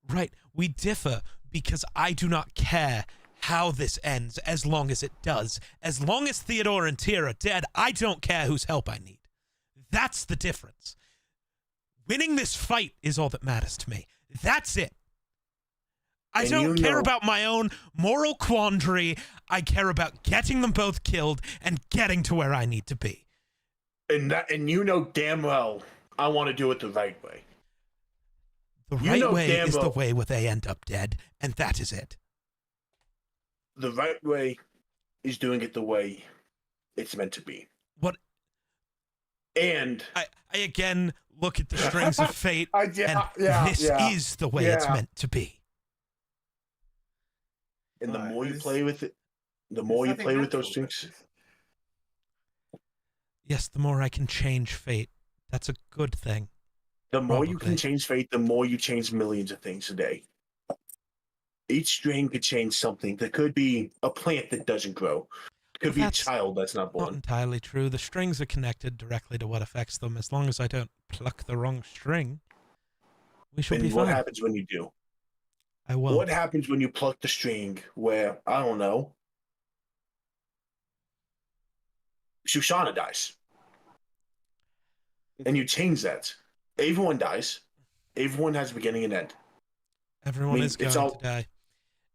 Right, we differ because I do not care how this ends as long as it does. As long as Theodore and Tyr are dead, I don't care whose help I need. That's the difference. Winning this fight is all that matters to me. That's it. I And don't you care know- about my own moral quandary. I care about getting them both killed and getting to where I need to be. And you know damn well I want to do it the right way. The You right know way damn is the well- way where they end up dead, and that is it. The right way is doing it the way it's meant to be. What And I again look at the strings of fate, and this is the way it's yeah. meant to be. And the Alright, more you there's- play with it, the There's more you nothing play with those natural about strings. this. Yes, the more I can change fate, that's a good thing. The more you Probably. can change fate, the more you change millions of things a day. Each string could change something. There could be a plant that doesn't grow. It could Well, be a that's child that's not Not born. entirely true. The strings are connected directly to what affects them. As long as I don't pluck the wrong string, we shall be And what fine. happens when you do? I won't. What happens when you pluck the string where, I don't know, Shoshana dies? And you change that. Everyone dies. Everyone has a beginning and end. Everyone I mean, is it's going all- to die.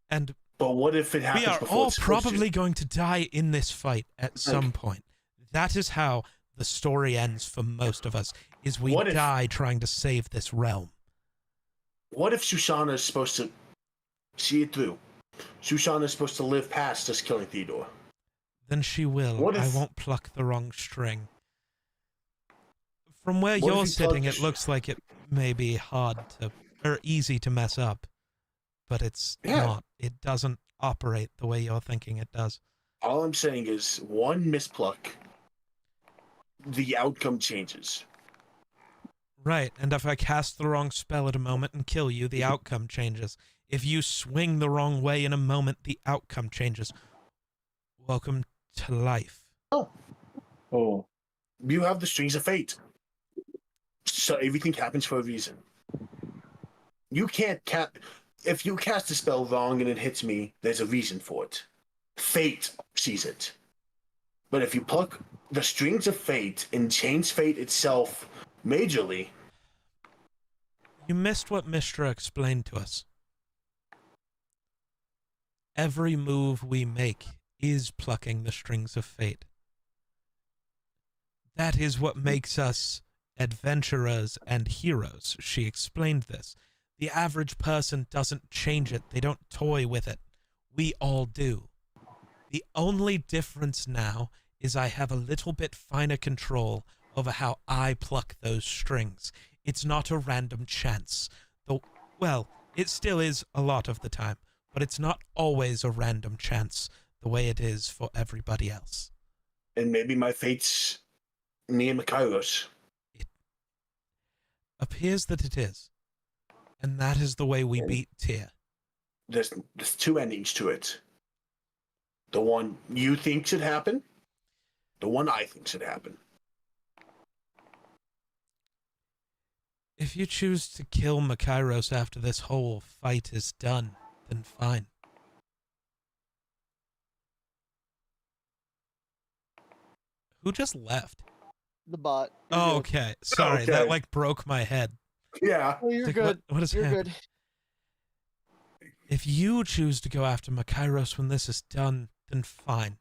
And But what if it happens we are before all it's supposed to? probably going to die in this fight at some point. That is how the story ends for most of us, is we What if- die trying to save this realm. What if Shoshana is supposed to see it through? Shoshana is supposed to live past us killing Theodore. Then she will. What I if- won't pluck the wrong string. From where What if you're you sitting, pluck the it looks like it may be hard to, or easy to mess up, but it's Yeah. not. It doesn't operate the way you're thinking it does. All I'm saying is one mispluck, the outcome changes. Right, and if I cast the wrong spell at a moment and kill you, the outcome changes. If you swing the wrong way in a moment, the outcome changes. Welcome to life. Oh, You have the strings of fate. So everything happens for a reason. You can't if you cast a spell wrong and it hits me, there's a reason for it. Fate sees it. But if you pluck the strings of fate and change fate itself majorly, You missed what Mistra explained to us. Every move we make is plucking the strings of fate. That is what makes us adventurers and heroes. She explained this. The average person doesn't change it. They don't toy with it. We all do. The only difference now is I have a little bit finer control over how I pluck those strings. It's not a random chance. Well, it still is a lot of the time, but it's not always a random chance the way it is for everybody else. and maybe my fate's me and Makairos. Appears that it is. And that is the way we beat Tyr. There's two endings to it. The one you think should happen, the one I think should happen. If you choose to kill Makairos after this whole fight is done, then fine. Who just left? The bot. Oh, okay. Sorry, that Okay. like broke my head. Yeah. Oh, you're Like, good. what has You're happened? good. If you choose to go after Makairos when this is done, then fine.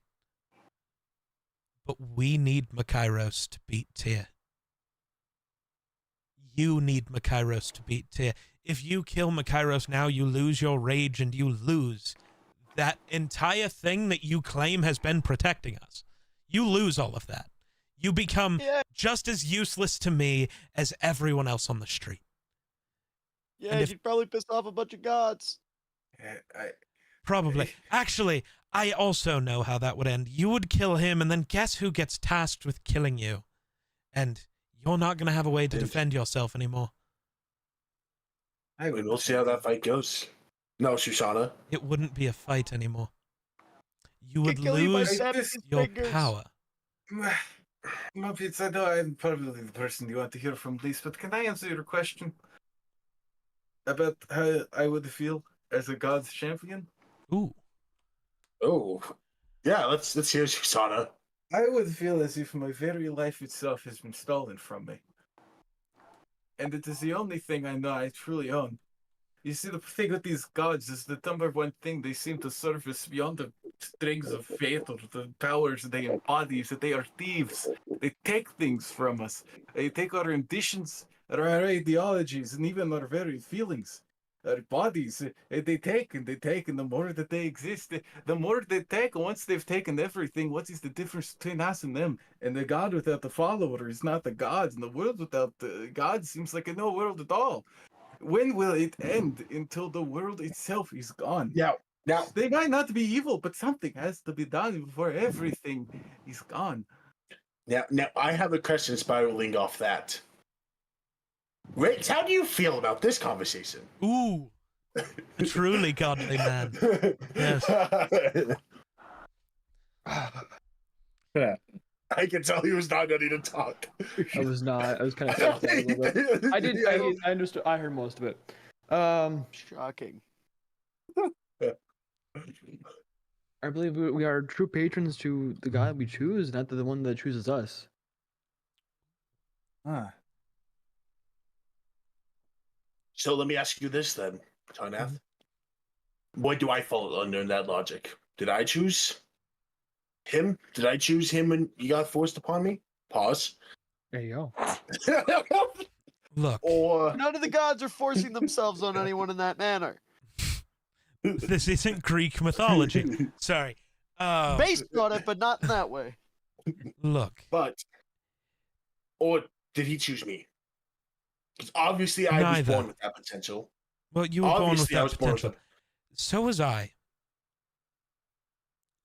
But we need Makairos to beat Tyr. You need Makairos to beat Tyr. If you kill Makairos now, you lose your rage and you lose that entire thing that you claim has been protecting us. You lose all of that. You become Yeah. just as useless to me as everyone else on the street. Yeah, if- you'd probably piss off a bunch of gods. Probably. Actually, I also know how that would end. You would kill him, and then guess who gets tasked with killing you? And you're not going to have a way to defend yourself anymore. And we'll see how that fight goes. No, Shoshana. It wouldn't be a fight anymore. You would kill you by lose snapping his your fingers. power. Muppets, I know I'm probably the person you want to hear from least, but can I answer your question about how I would feel as a God's champion? Ooh. Oh. Yeah, let's hear Shoshana. I would feel as if my very life itself has been stolen from me. And it is the only thing I know I truly own. You see, the thing with these gods is the number one thing they seem to surface beyond the strings of fate or the powers they embody is that they are thieves. They take things from us. They take our ambitions, our ideologies, and even our very feelings. Our bodies, they take and they take, and the more that they exist, the more they take. And once they've taken everything, what is the difference between us and them? And the God without the follower is not the gods, and the world without the gods seems like a no world at all. When will it end? Until the world itself is gone. Now, They might not be evil, but something has to be done before everything is gone. now, I have a question spiraling off that. Riggs, how do you feel about this conversation? Ooh. A truly godly man. Yes. Yeah. I can tell he was not ready to talk. I was not. I was kind of stressed out a little bit. I did. I understood. I heard most of it. Shocking. I believe we are true patrons to the God we choose, not the one that chooses us. Ah. So let me ask you this then, Tarnath. What do I fall under in that logic? Did I choose him? Did I choose him when you got forced upon me? Pause. There you go. Look, Or None of the gods are forcing themselves on anyone in that manner. this isn't Greek mythology. Sorry. Based on it, but not in that way. Look, or did he choose me? Because obviously I was Neither. born with that potential. well, you were born with Obviously, I that was born with potential. So was I.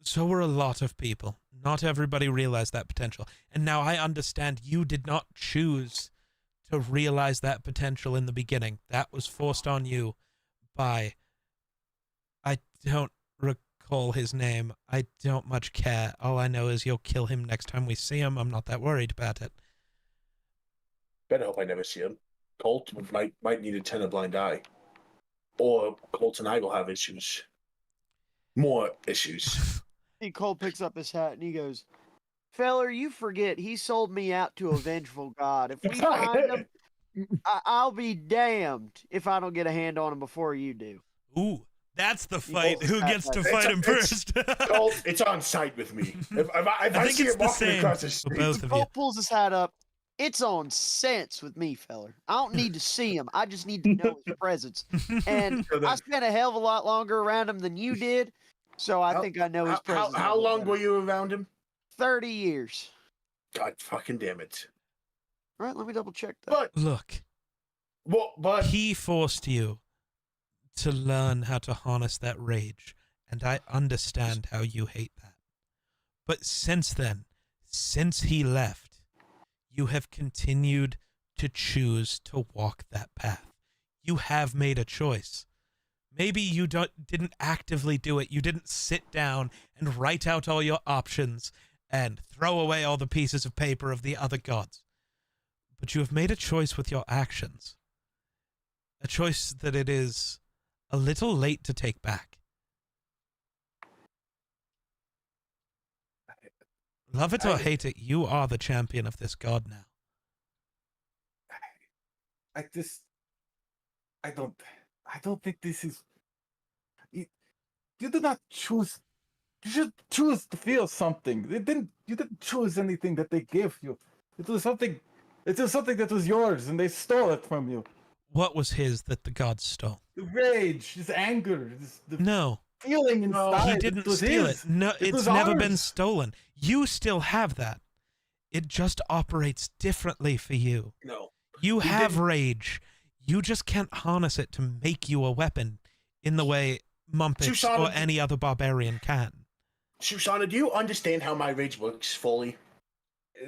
So were a lot of people. Not everybody realized that potential. And now I understand you did not choose to realize that potential in the beginning. That was forced on you by... I don't recall his name. I don't much care. All I know is you'll kill him next time we see him. I'm not that worried about it. Better hope I never see him. Colt might need to turn a blind eye. Or Colt and I will have issues. More issues. And Cole picks up his hat and he goes, "Feller, you forget he sold me out to a vengeful god. If we find him, I'll be damned if I don't get a hand on him before you do." Ooh, that's the fight. both Who have gets to that. fight him first? Colt, it's on site with me. If I think see it's him the walking same across the for street, both of you. Cole pulls his hat up. It's on sense with me, feller. I don't need to see him. I just need to know his presence. And I spent a hell of a lot longer around him than you did, so I think I know his presence. a how little long better. were you around him? 30 years. God fucking damn it. All right, let me double check that. But Look, but he forced you to learn how to harness that rage, and I understand how you hate that. But since then, since he left, you have continued to choose to walk that path. You have made a choice. Maybe you didn't actively do it. You didn't sit down and write out all your options and throw away all the pieces of paper of the other gods. But you have made a choice with your actions. A choice that it is a little late to take back. Love it or hate it, you are the champion of this god now. I don't think this is. You did not choose. You should choose to feel something. You didn't choose anything that they gave you. It was something that was yours, and they stole it from you. What was his that the gods stole? The rage, this anger, the No. feeling inside. He didn't it was steal his. it. No, It it's was never ours. been stolen. You still have that. It just operates differently for you. No. You He have didn't- rage. You just can't harness it to make you a weapon in the way Mumpets Susanna- or any other barbarian can. Susanna, do you understand how my rage works fully?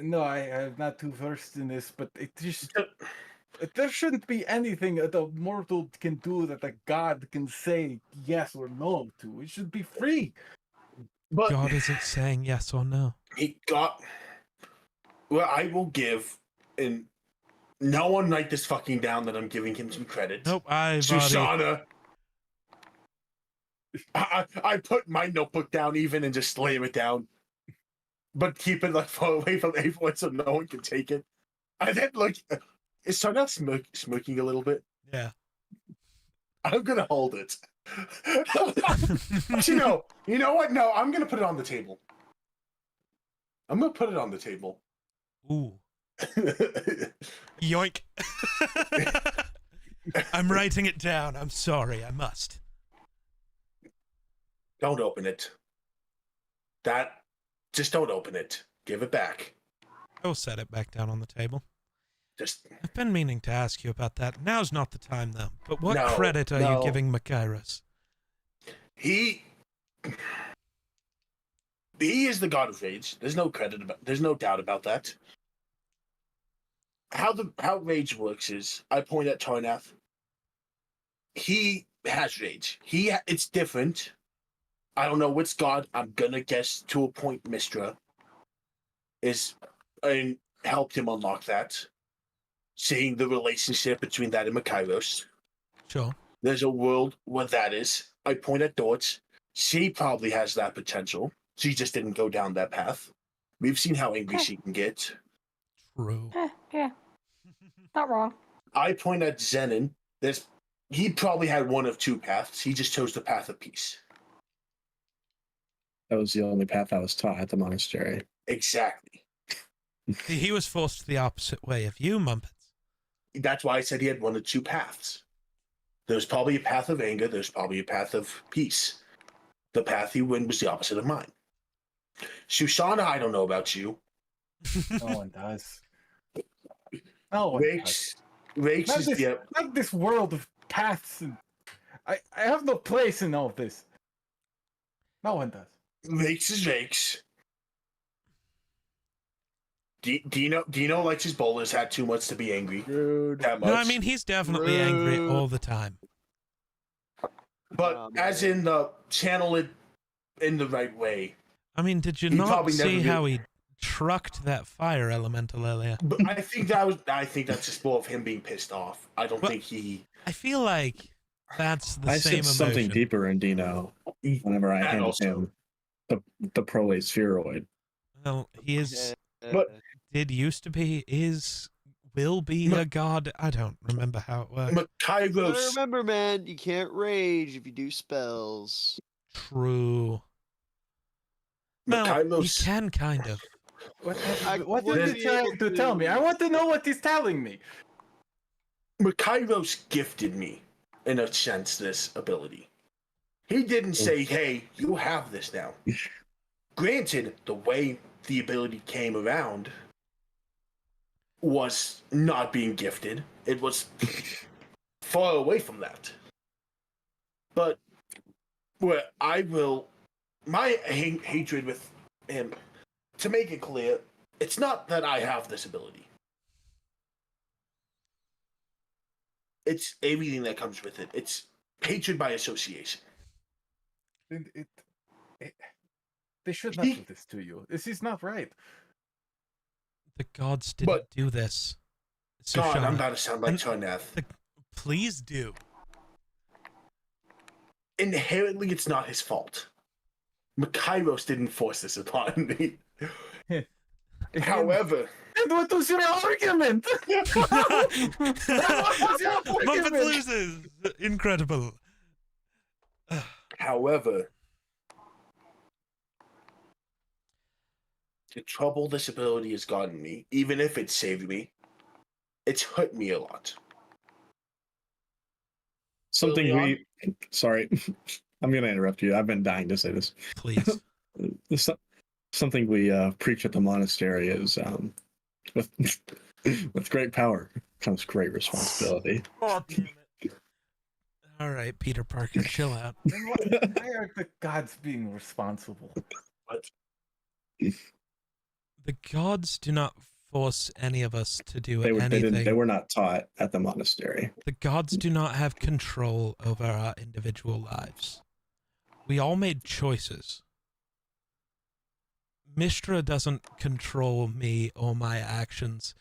No, I'm not too versed in this, but it just. There shouldn't be anything that a mortal can do that a god can say yes or no to. It should be free. But God isn't saying yes or no. he got. Well, I will give, and no one write this fucking down that I'm giving him some credit. Nope, I've already... Susanna. I put my notebook down even and just slam it down, but keep it like far away from everyone so no one can take it. I then look. It started out smoking a little bit. Yeah. I'm gonna hold it. Actually, no. You know what? No, I'm gonna put it on the table. I'm gonna put it on the table. Ooh. Yoink. I'm writing it down. I'm sorry. I must. Don't open it. Just don't open it. Give it back. I'll set it back down on the table. Just I've been meaning to ask you about that. Now's not the time, though. But what No, credit are no. you giving Makairos? he is the god of rage. There's no doubt about that. How rage works is I point at Tarnath. He has rage. It's different. I don't know which god. I'm gonna guess to a point Mistra is and helped him unlock that. Seeing the relationship between that and Makairos. Sure. There's a world where that is. I point at Dortz. She probably has that potential. She just didn't go down that path. We've seen how angry she can get. True. Yeah. Not wrong. I point at Zenon. He probably had one of two paths. He just chose the path of peace. That was the only path I was taught at the monastery. Exactly. He was forced the opposite way of you, Mumpets. That's why I said he had one of two paths. There's probably a path of anger. There's probably a path of peace. The path he went was the opposite of mine. Shoshana, I don't know about you. No one does. No one does. Rakes Not is this, the not this world of paths. And I have no place in all of this. No one does. Rakes is Rakes. Dino likes his bowlers had too much to be angry. Rude. That much. No, I mean, he's definitely angry Rude. all the time. But Oh, as man. in the channel it in the right way. I mean, did you He not probably never see did. how he trucked that fire elemental earlier? But I think that's just more of him being pissed off. I don't Well, think he. I feel like that's the I same sense something emotion. deeper in Dino whenever I That hand also. him the prolate spheroid. Well, he is, But- did used to be, will be Ma- a god. I don't remember how it works. Gotta Makairos. remember, man, you can't rage if you do spells. True. Well, he Makairos. can kind of. What I is wouldn't he be trying able to tell me? to- I want to know what he's telling me. Makairos gifted me, in a sense, this ability. He didn't say, "Hey, you have this now." Granted, the way the ability came around was not being gifted. It was far away from that. But where I will, my hatred with him, to make it clear, it's not that I have this ability. It's everything that comes with it. It's hatred by association. They should not He- do this to you. This is not right. The gods didn't But- do this. God, I'm Shoshana. about to sound like And- Tarnath. Please do. Inherently, it's not his fault. Makairos didn't force this upon me. However, And what was your argument? Muppet loses. Incredible. however, the trouble this ability has gotten me, even if it saved me, it's hurt me a lot. Something Early we. Sorry, I'm gonna interrupt you. I've been dying to say this. Please. Something we preach at the monastery is with with great power comes great responsibility. Oh, damn it. All right, Peter Parker, chill out. Then why are the gods being responsible? The gods do not force any of us to do They anything. were not taught at the monastery. The gods do not have control over our individual lives. We all made choices. Mystra doesn't control me or my actions.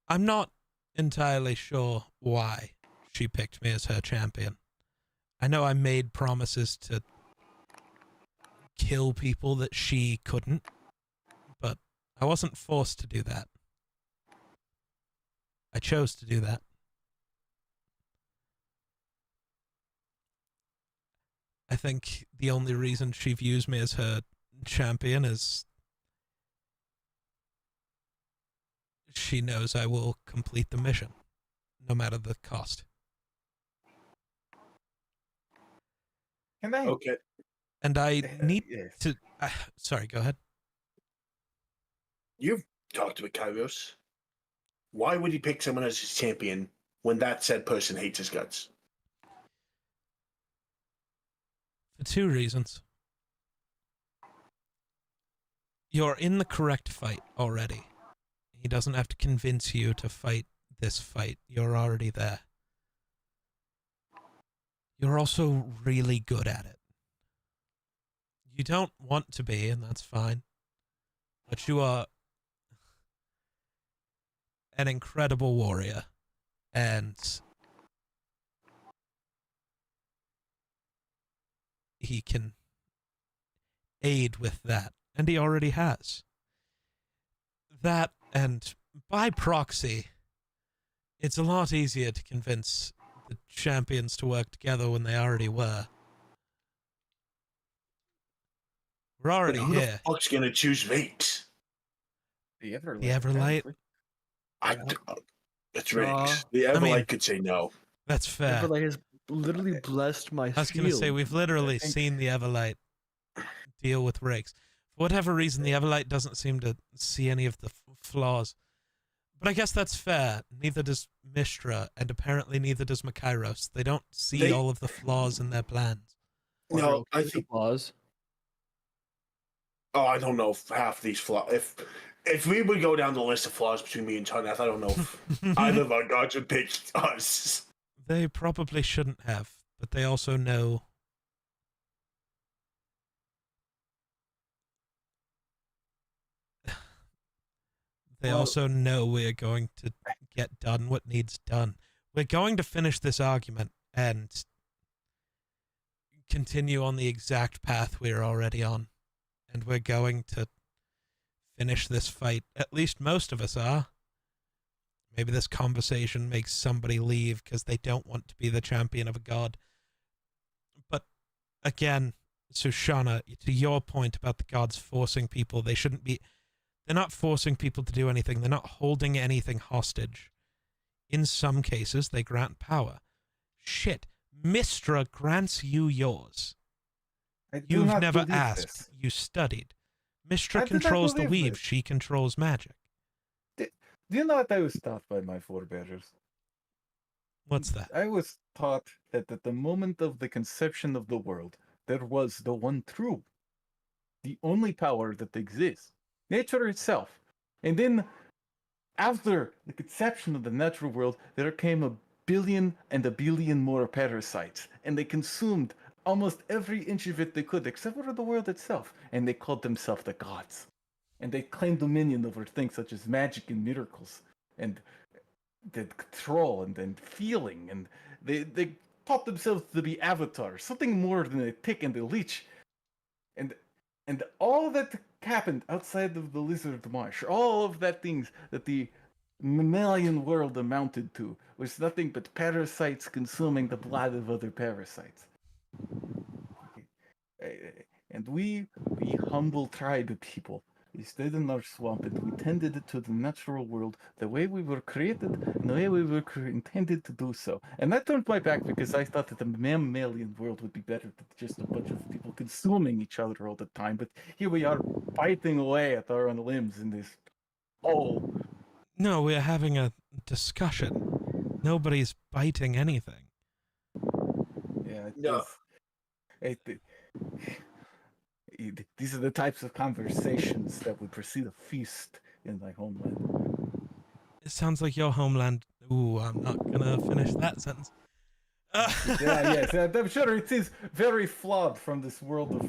I'm not entirely sure why she picked me as her champion. I know I made promises to kill people that she couldn't, but I wasn't forced to do that. I chose to do that. I think the only reason she views me as her champion is she knows I will complete the mission, no matter the cost. Can I? Okay. And I need Yes. to... sorry, go ahead. You've talked to Kairos. Why would he pick someone as his champion when that said person hates his guts? For two reasons. You're in the correct fight already. He doesn't have to convince you to fight this fight. You're already there. You're also really good at it. You don't want to be, and that's fine. But you are an incredible warrior. And he can aid with that. And he already has. That, and by proxy, it's a lot easier to convince the champions to work together when they already were. We're already Who here. the fuck's gonna choose Vix? The Everlight. The Everlight? It's Riggs. The Everlight mean- could say no. That's fair. Everlight has literally blessed my I was going to say, field. we've literally think- seen the Everlight deal with Riggs. For whatever reason, the Everlight doesn't seem to see any of the flaws. But I guess that's fair. Neither does Mystra, and apparently neither does Makairos. They don't see They- all of the flaws in their plans. No, I With think. applause. Oh, I don't know if half these flaws. If we would go down the list of flaws between me and Tuneth, I don't know if either of our gods would pick us. They probably shouldn't have, but they also know. They Well- also know we're going to get done what needs done. We're going to finish this argument and continue on the exact path we're already on. And we're going to finish this fight. At least most of us are. Maybe this conversation makes somebody leave because they don't want to be the champion of a god. But again, Sushana, to your point about the gods forcing people, they shouldn't be. They're not forcing people to do anything. They're not holding anything hostage. In some cases, they grant power. Shit, Mystra grants you yours. I do You've not never believe asked. this. You studied. I Mystra do not controls the believe weave. this. She controls magic. Do you know what I was taught by my forebears? What's that? I was taught that at the moment of the conception of the world, there was the one true, the only power that exists, nature itself. And then, after the conception of the natural world, there came a billion and a billion more parasites, and they consumed almost every inch of it they could, except for the world itself, and they called themselves the gods. And they claimed dominion over things such as magic and miracles. And control and feeling, and they taught themselves to be avatars, something more than a tick and a leech, and all that happened outside of the lizard marsh, all of that things that the mammalian world amounted to was nothing but parasites consuming the blood of other parasites. And we humble tribe people, we stayed in our swamp and we tended to the natural world the way we were created and the way we were intended to do so. And I turned my back because I thought that the mammalian world would be better than just a bunch of people consuming each other all the time. But here we are biting away at our own limbs in this hole. No, we're having a discussion. Nobody's biting anything. Yeah, No. These are the types of conversations that would precede a feast in my homeland. It sounds like your homeland. Ooh, I'm not gonna finish that sentence. Yes, I'm sure it is very flawed from this world of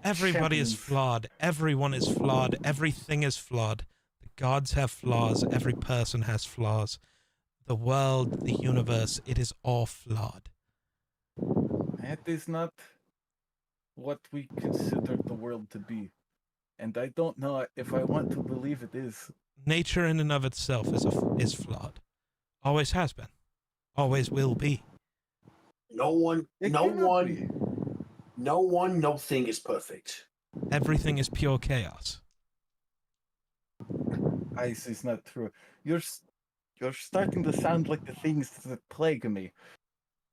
Everybody is champions. flawed. Everyone is flawed. Everything is flawed. The gods have flaws. Every person has flaws. The world, the universe, it is all flawed. That is not what we consider the world to be. And I don't know if I want to believe it is. Nature in and of itself is flawed. Always has been. Always will be. No thing is perfect. Everything is pure chaos. Ice is not true. You're starting to sound like the things that plague me.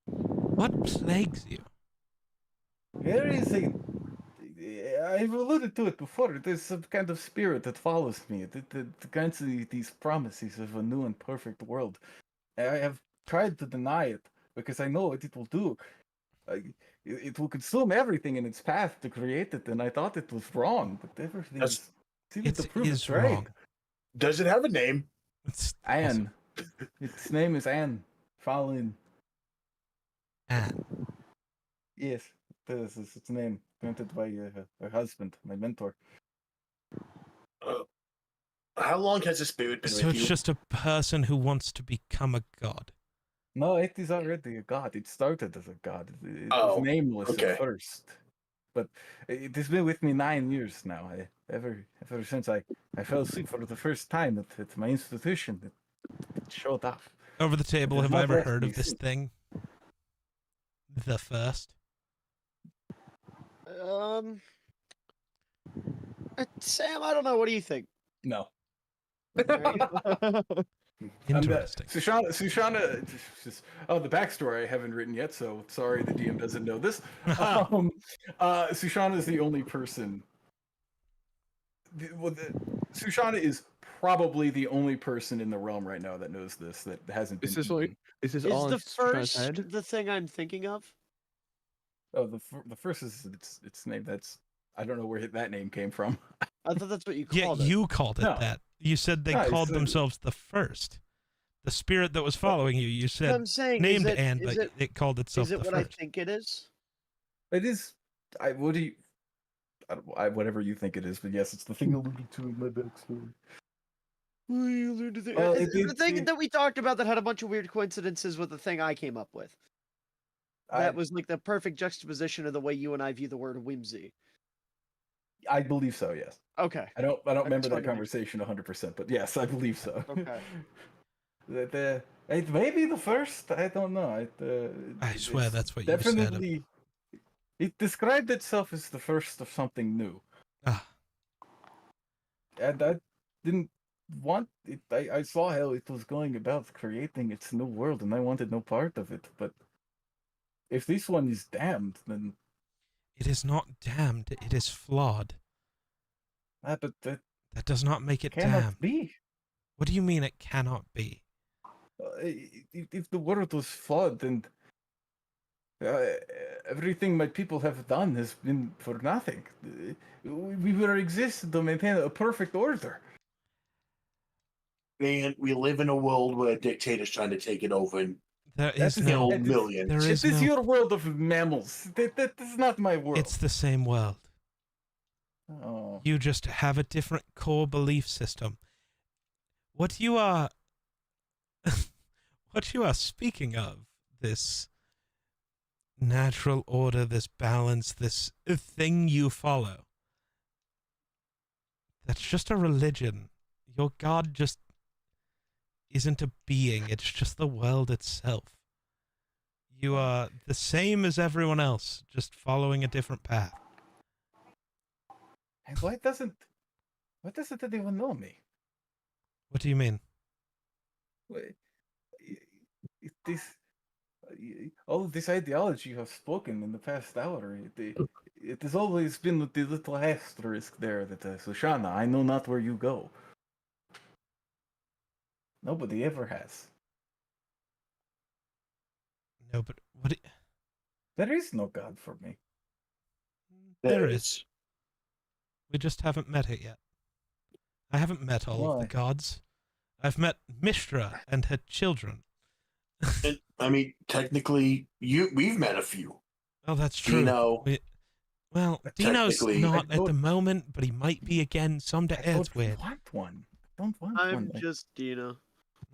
What plagues you? There is I've alluded to it before. There's some kind of spirit that follows me. That grants me these promises of a new and perfect world. I have tried to deny it because I know what it will do. It will consume everything in its path to create it, and I thought it was wrong, but everything seems to prove it's right. wrong. Does it have a name? It's Anne. Its name is Anne. Fallon. Anne. Yes, this is its name. Granted by her husband, my mentor. How long has the spirit been So with it's you? just a person who wants to become a god. No, it is already a god. It started as a god. It Oh, was nameless okay. at first. But it has been with me 9 years now. Ever since I fell asleep for the first time at my institution, it showed up. Over the table, It's have I not ever left heard me of this sleep. thing? The first? Sam, I don't know. What do you think? No. Interesting. Sushana, the backstory I haven't written yet, so sorry the DM doesn't know this. Sushana is the only person. Sushana is probably the only person in the realm right now that knows this, that hasn't been. Is this like? Is this Is all in the Sushanna's first head? the thing I'm thinking of? Oh, the first is its name. I don't know where that name came from. I thought that's what you Yeah, called it. you called it No. that. You said they No, I called said- themselves the first. The spirit that was following you, you What said I'm saying named is it, Anne, is but it called itself is it the what I first. think it is? It is. Whatever you think it is, but yes, it's the thing alluded to in my backstory. The thing that we talked about that had a bunch of weird coincidences with the thing I came up with. That was like the perfect juxtaposition of the way you and I view the word whimsy. I believe so. Yes. Okay. I don't remember just that wanted to make conversation 100%, but yes, I believe so. Okay. It may be the first. I don't know. I swear it's that's what you said. definitely. It described itself as the first of something new, Ah, and I didn't want it. I saw how it was going about creating its new world, and I wanted no part of it. But if this one is damned, then it is not damned, it is flawed. but that That does not make it cannot damned. be. What do you mean it cannot be? If the world was flawed, then everything my people have done has been for nothing. We were existing to maintain a perfect order. And we live in a world where a dictator's trying to take it over and There That's is the- no. kill millions. There This is is no. your world of mammals. That is not my world. It's the same world. Oh. You just have a different core belief system. What you are what you are speaking of, this natural order, this balance, this thing you follow, that's just a religion. Your God just isn't a being, it's just the world itself. You are the same as everyone else, just following a different path. And why doesn't anyone know me? What do you mean? Why- This, all of this ideology you have spoken in the past hour, it has always been with the little asterisk there that Sushana, I know not where you go. Nobody ever has. No, but what? There is no God for me. There is. We just haven't met it yet. I haven't met all of Why? the gods. I've met Mishra and her children. And, I mean, technically, we've met a few. Oh, that's true. Dino. Well, Dino's Technically, not I at the don't- moment, but he might be again someday. I It's don't weird. want one. I don't want I'm one. just Dino.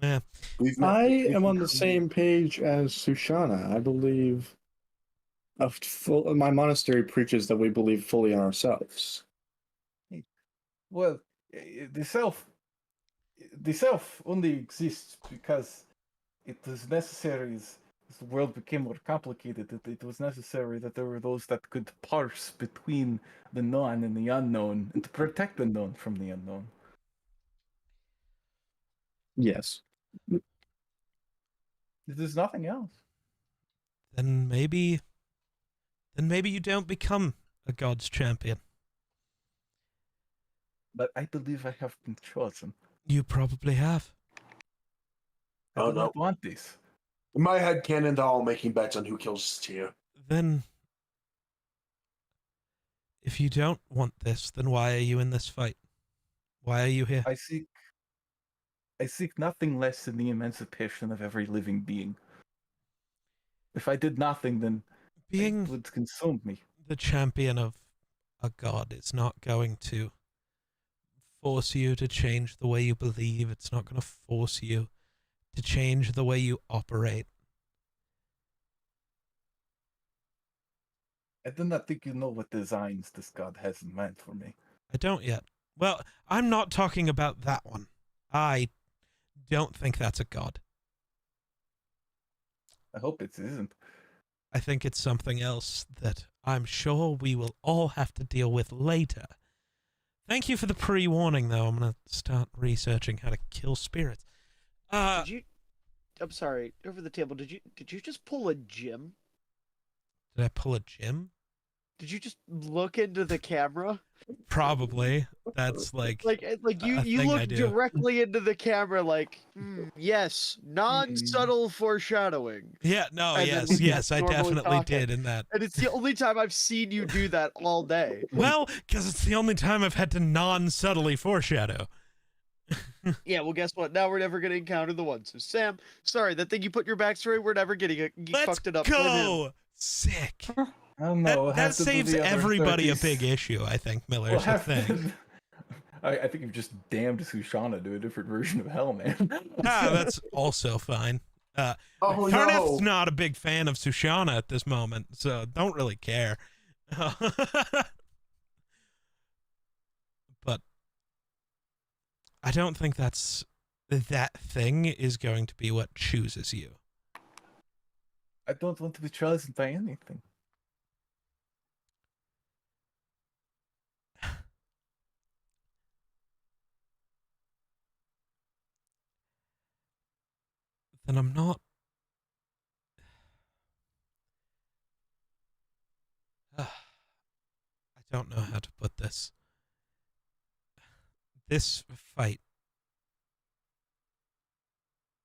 Yeah. We've met I am different on the same page as Sushana. I believe my monastery preaches that we believe fully in ourselves. Well, the self only exists because it was necessary as the world became more complicated. That it was necessary that there were those that could parse between the known and the unknown, and to protect the known from the unknown. Yes. There's nothing else. Then maybe you don't become a god's champion. But I believe I have been chosen. You probably have. I Oh, do not want this. in my head canon, they're all making bets on who kills Tyr. Then, if you don't want this, then why are you in this fight? Why are you here? I seek nothing less than the emancipation of every living being. If I did nothing, then Being it would consume me. the champion of a god is not going to force you to change the way you believe. It's not going to force you to change the way you operate. I do not think you know what designs this god has in mind for me. I don't yet. Well, I'm not talking about that one. I don't think that's a god. I hope it isn't. I think it's something else that I'm sure we will all have to deal with later. Thank you for the pre-warning, though. I'm going to start researching how to kill spirits. Did you? I'm sorry. Over the table. Did you just pull a Jim? Did I pull a Jim? Did you just look into the camera? Probably. That's like Like you a you thing I look do. directly into the camera like yes, non-subtle foreshadowing. Yeah, no, And then yes, we yes, I normally definitely talking. did in that. And it's the only time I've seen you do that all day. Well, because it's the only time I've had to non-subtly foreshadow. Yeah, well guess what? Now we're never gonna encounter the one. So Sam, sorry, that thing you put in your backstory, we're never getting it. You Let's fucked it up. Blame him. go! Sick. I don't know. we'll That have to do saves the other everybody a 30s. big issue, I think, Miller. We'll Is the have thing. I think you've just damned Sushana to a different version of hell, man. That's also fine. Oh Carneth's no! not a big fan of Sushana at this moment, so don't really care. But I don't think that thing is going to be what chooses you. I don't want to be chosen by anything. Then I'm not. I don't know how to put this. This fight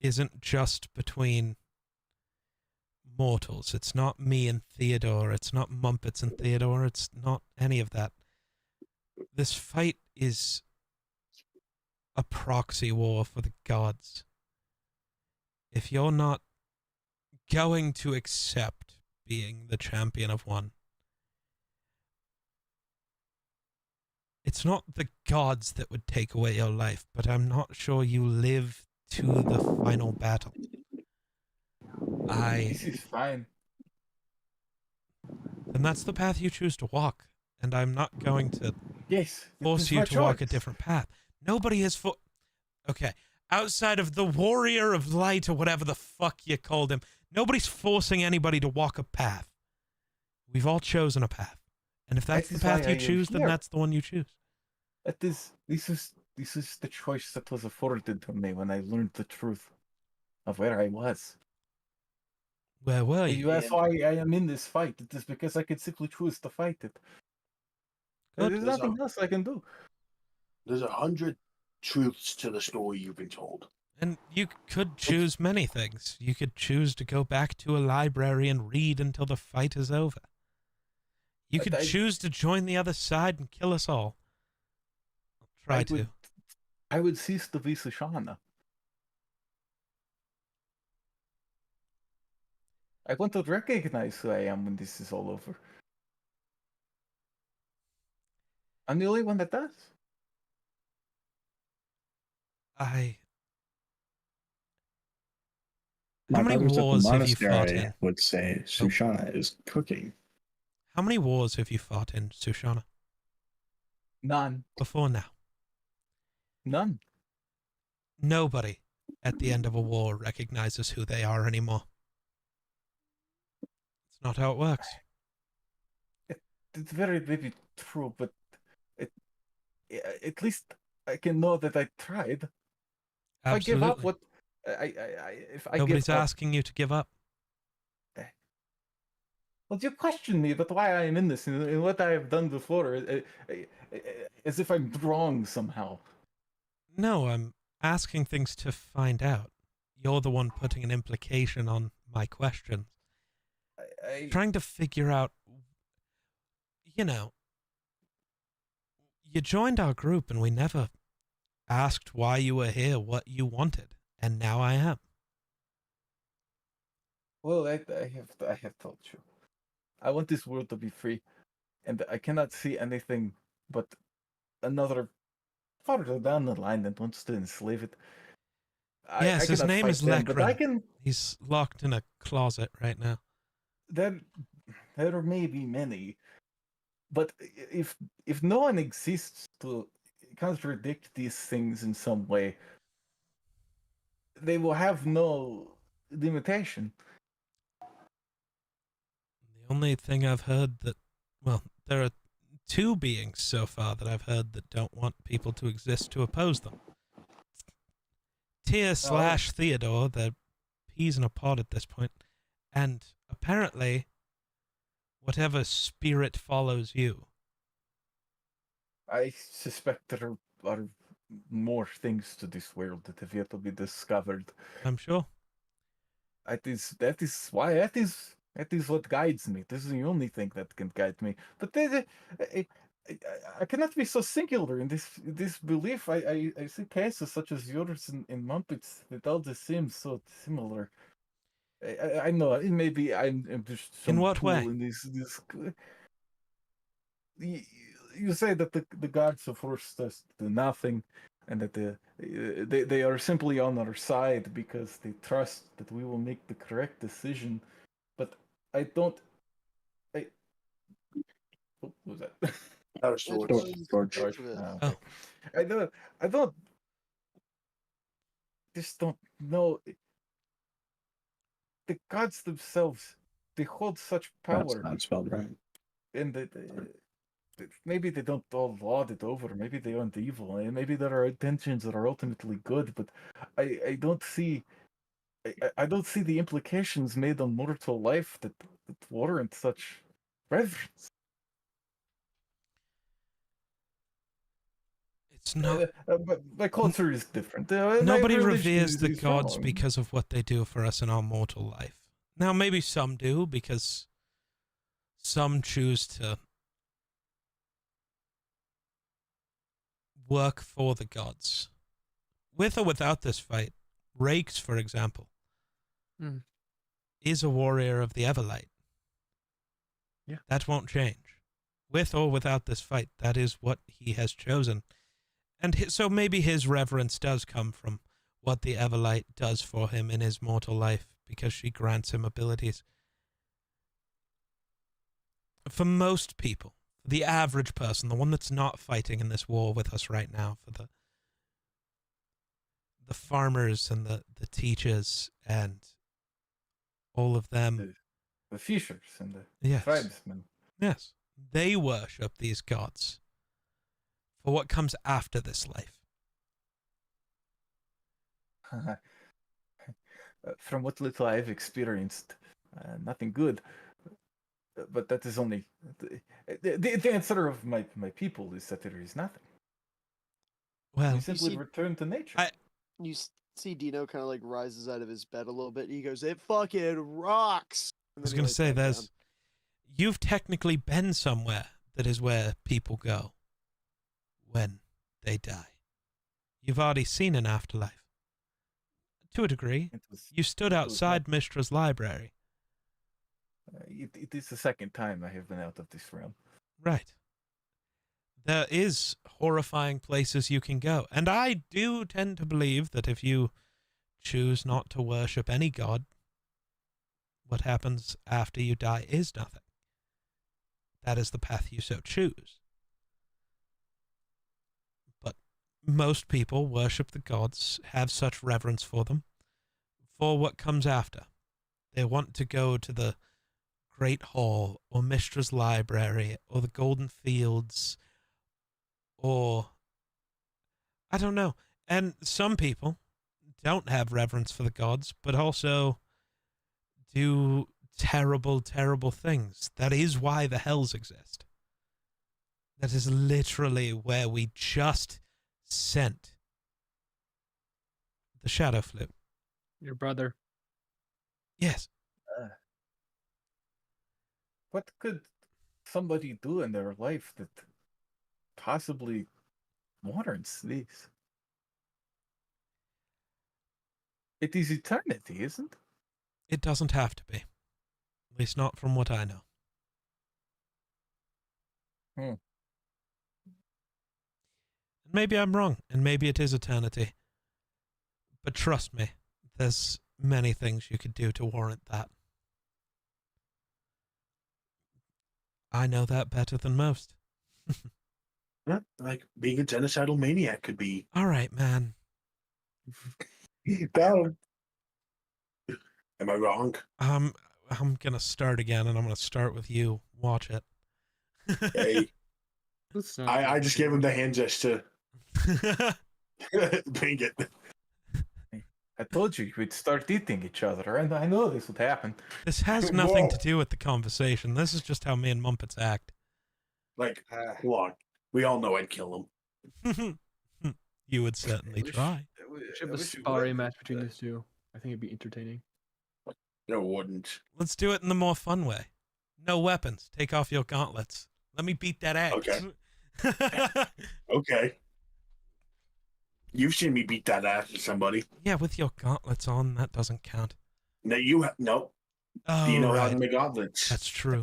isn't just between mortals. It's not me and Theodore. It's not Mumpets and Theodore. It's not any of that. This fight is a proxy war for the gods. If you're not going to accept being the champion of one, it's not the gods that would take away your life, but I'm not sure you live to the final battle. This is fine. Then that's the path you choose to walk, and I'm not going to Yes. it force is you my to walk a choice. different path. Nobody is Okay, outside of the Warrior of Light or whatever the fuck you called him, nobody's forcing anybody to walk a path. We've all chosen a path. And if that's That the is path why you I am choose, then here. that's the one you choose. This is the choice that was afforded to me when I learned the truth of where I was. Where were If you? you ask why I am in this fight, it is because I could simply choose to fight it. Good. There's nothing else I can do. There's 100 truths to the story you've been told. And you could choose many things. You could choose to go back to a library and read until the fight is over. You could choose to join the other side and kill us all. Try to. I would cease to be Sushana. I want to recognize who I am when this is all over. I'm the only one that does. How My many brothers at the wars have you fought monastery in? would say Sushana is cooking. How many wars have you fought in, Sushana? None. Before now? None. Nobody at the end of a war recognizes who they are anymore. It's not how it works. It's very maybe true, but at least I can know that I tried. If I give up, Absolutely. if I Nobody's give up, asking you to give up. well, you question me about why I am in this and what I have done before, as if I'm wrong somehow. No, I'm asking things to find out. You're the one putting an implication on my questions. Trying to figure out, you know, you joined our group and we never asked why you were here, what you wanted, and now I am. Well, I have told you. I want this world to be free, and I cannot see anything but another farther down the line that wants to enslave it. Yes, his cannot name fight is them, but I Lekran. can. He's locked in a closet right now. There may be many, but if no one exists to contradict these things in some way, they will have no limitation. The only thing I've heard that, well, there are two beings so far that I've heard that don't want people to exist to oppose them. Tyr / Theodore, they're peas in a pod at this point, and apparently whatever spirit follows you. I suspect there are more things to this world that have yet to be discovered. I'm sure. That is why that is what guides me. This is the only thing that can guide me. But I cannot be so singular in this belief. I see cases such as yours in Muppets that all just seem so similar. I know it maybe I'm just some In what tool way? in this. You say that the gods have forced us to do nothing, and that they are simply on our side because they trust that we will make the correct decision. But I don't. What was that? That was George. George. Oh. I don't. Just don't know. The gods themselves, they hold such That's power, not spelled right. and maybe they don't all lord it over. Maybe they aren't evil, and maybe there are intentions that are ultimately good. But I don't see. I don't see the implications made on mortal life that warrant such reverence. It's not. But my culture is different. Nobody My religion reveres the is gods wrong. because of what they do for us in our mortal life. Now, maybe some do because some choose to work for the gods. With or without this fight, Rakes, for example, is a warrior of the Everlight. Yeah. That won't change. With or without this fight, that is what he has chosen. And so maybe his reverence does come from what the Everlight does for him in his mortal life, because she grants him abilities. For most people, the average person, the one that's not fighting in this war with us right now, for the farmers and the teachers and all of them. The fishers and the Yes. tribesmen. Yes. They worship these gods for what comes after this life. From what little I've experienced, nothing good. But that is only the answer of my people is that there is nothing. Well, We simply see- return to nature. You see Dino kind of like rises out of his bed a little bit. He goes, "It fucking rocks." I was going to say, you've technically been somewhere that is where people go when they die. You've already seen an afterlife. To a degree. You stood outside Mistra's library. It is the second time I have been out of this realm. Right. There is horrifying places you can go. And I do tend to believe that if you choose not to worship any god, what happens after you die is nothing. That is the path you so choose. But most people worship the gods, have such reverence for them, for what comes after. They want to go to the Great Hall, or Mistra's Library, or the Golden Fields, or I don't know. And some people don't have reverence for the gods, but also do terrible, terrible things. That is why the hells exist. That is literally where we just sent the Shadow Flute. Your brother. Yes. What could somebody do in their life that possibly warrants this? It is eternity, isn't it? It doesn't have to be. At least not from what I know. Maybe I'm wrong, and maybe it is eternity. But trust me, there's many things you could do to warrant that. I know that better than most. Yeah, like being a genocidal maniac could be. All right, man. Down. Am I wrong? I'm gonna start again, and I'm gonna start with you. Watch it. Hey, I just gave him the hand gesture. Bring it. I told you we'd start eating each other, and I know this would happen. This has nothing Whoa. to do with the conversation. This is just how me and Mumpets act. Like, come on. We all know I'd kill him. You would certainly try. Should have a sparring match between these two. I think it'd be entertaining. No, it wouldn't. Let's do it in the more fun way. No weapons. Take off your gauntlets. Let me beat that ass. Okay. Okay. You've seen me beat that ass to somebody. Yeah, with your gauntlets on, that doesn't count. No, no. Oh, Do you know how right. to make gauntlets? That's true.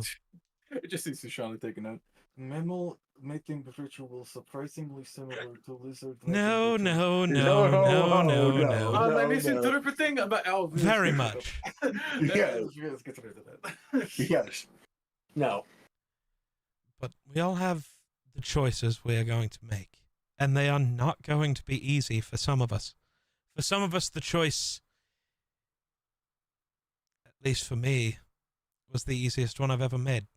It just sees Sushana take a note. Mammal mating ritual surprisingly similar to lizard. No, mating no, ritual. no, no, no, no, no. no. That is interpreting about Alvin. Very much. Yes. Yes, get rid of that. Yes. No. But we all have the choices we are going to make. And they are not going to be easy for some of us. For some of us, the choice, at least for me, was the easiest one I've ever made.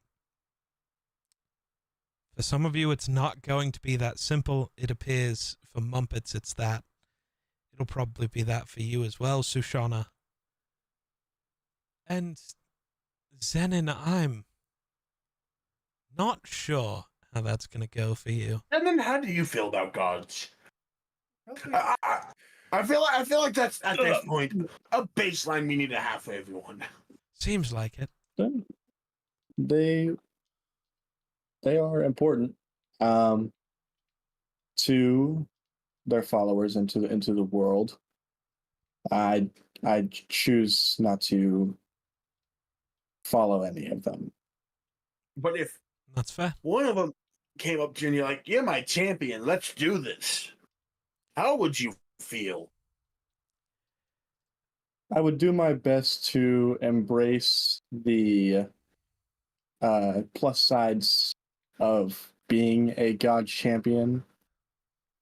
For some of you, it's not going to be that simple. It appears for Mumpets, it's that. It'll probably be that for you as well, Sushana. And Zenin, I'm not sure how that's going to go for you. And then how do you feel about gods? I feel like that's at this point a baseline we need to have for everyone. Seems like it. They are important to their followers and to the world. I choose not to follow any of them. But if That's fair. one of them came up to you and you're like, "You're my champion. Let's do this," how would you feel? I would do my best to embrace the plus sides of being a god champion,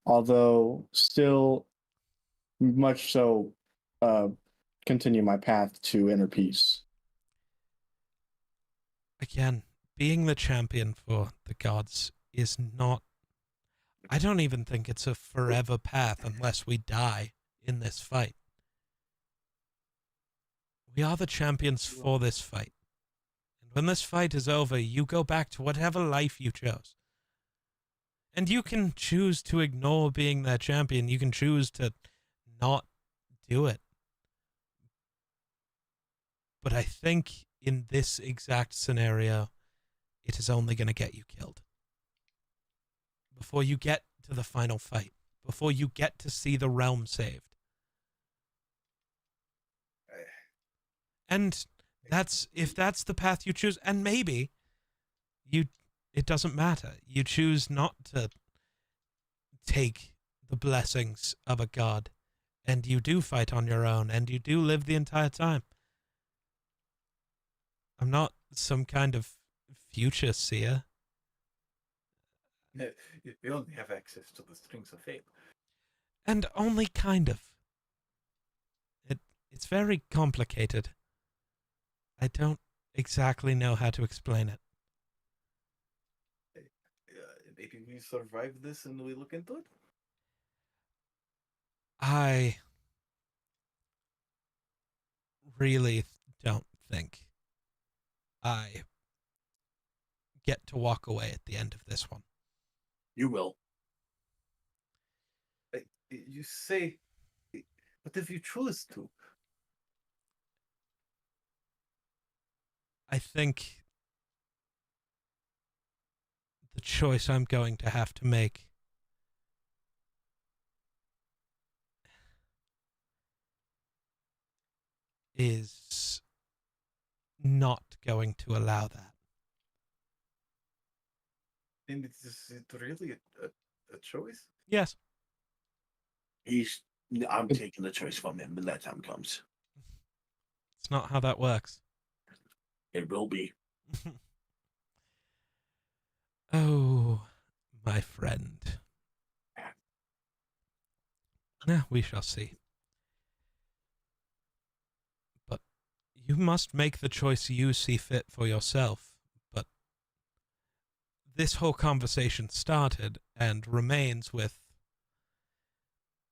although still much so continue my path to inner peace. Again, being the champion for the gods is not. I don't even think it's a forever path unless we die in this fight. We are the champions for this fight. And when this fight is over, you go back to whatever life you chose. And you can choose to ignore being their champion. You can choose to not do it. But I think in this exact scenario, it is only going to get you killed. Before you get to the final fight. Before you get to see the realm saved. And if that's the path you choose, and maybe it doesn't matter. You choose not to take the blessings of a god, and you do fight on your own, and you do live the entire time. I'm not some kind of future seer. You only have access to the strings of fate. And only kind of. It's very complicated. I don't exactly know how to explain it. Maybe we survive this and we look into it? I really don't think I get to walk away at the end of this one. You will. You say, but if you choose to? I think the choice I'm going to have to make is not going to allow that. And is it really a choice? Yes. I'm taking the choice from him when that time comes. It's not how that works. It will be. Oh, my friend. Now we shall see. But you must make the choice you see fit for yourself. But this whole conversation started and remains with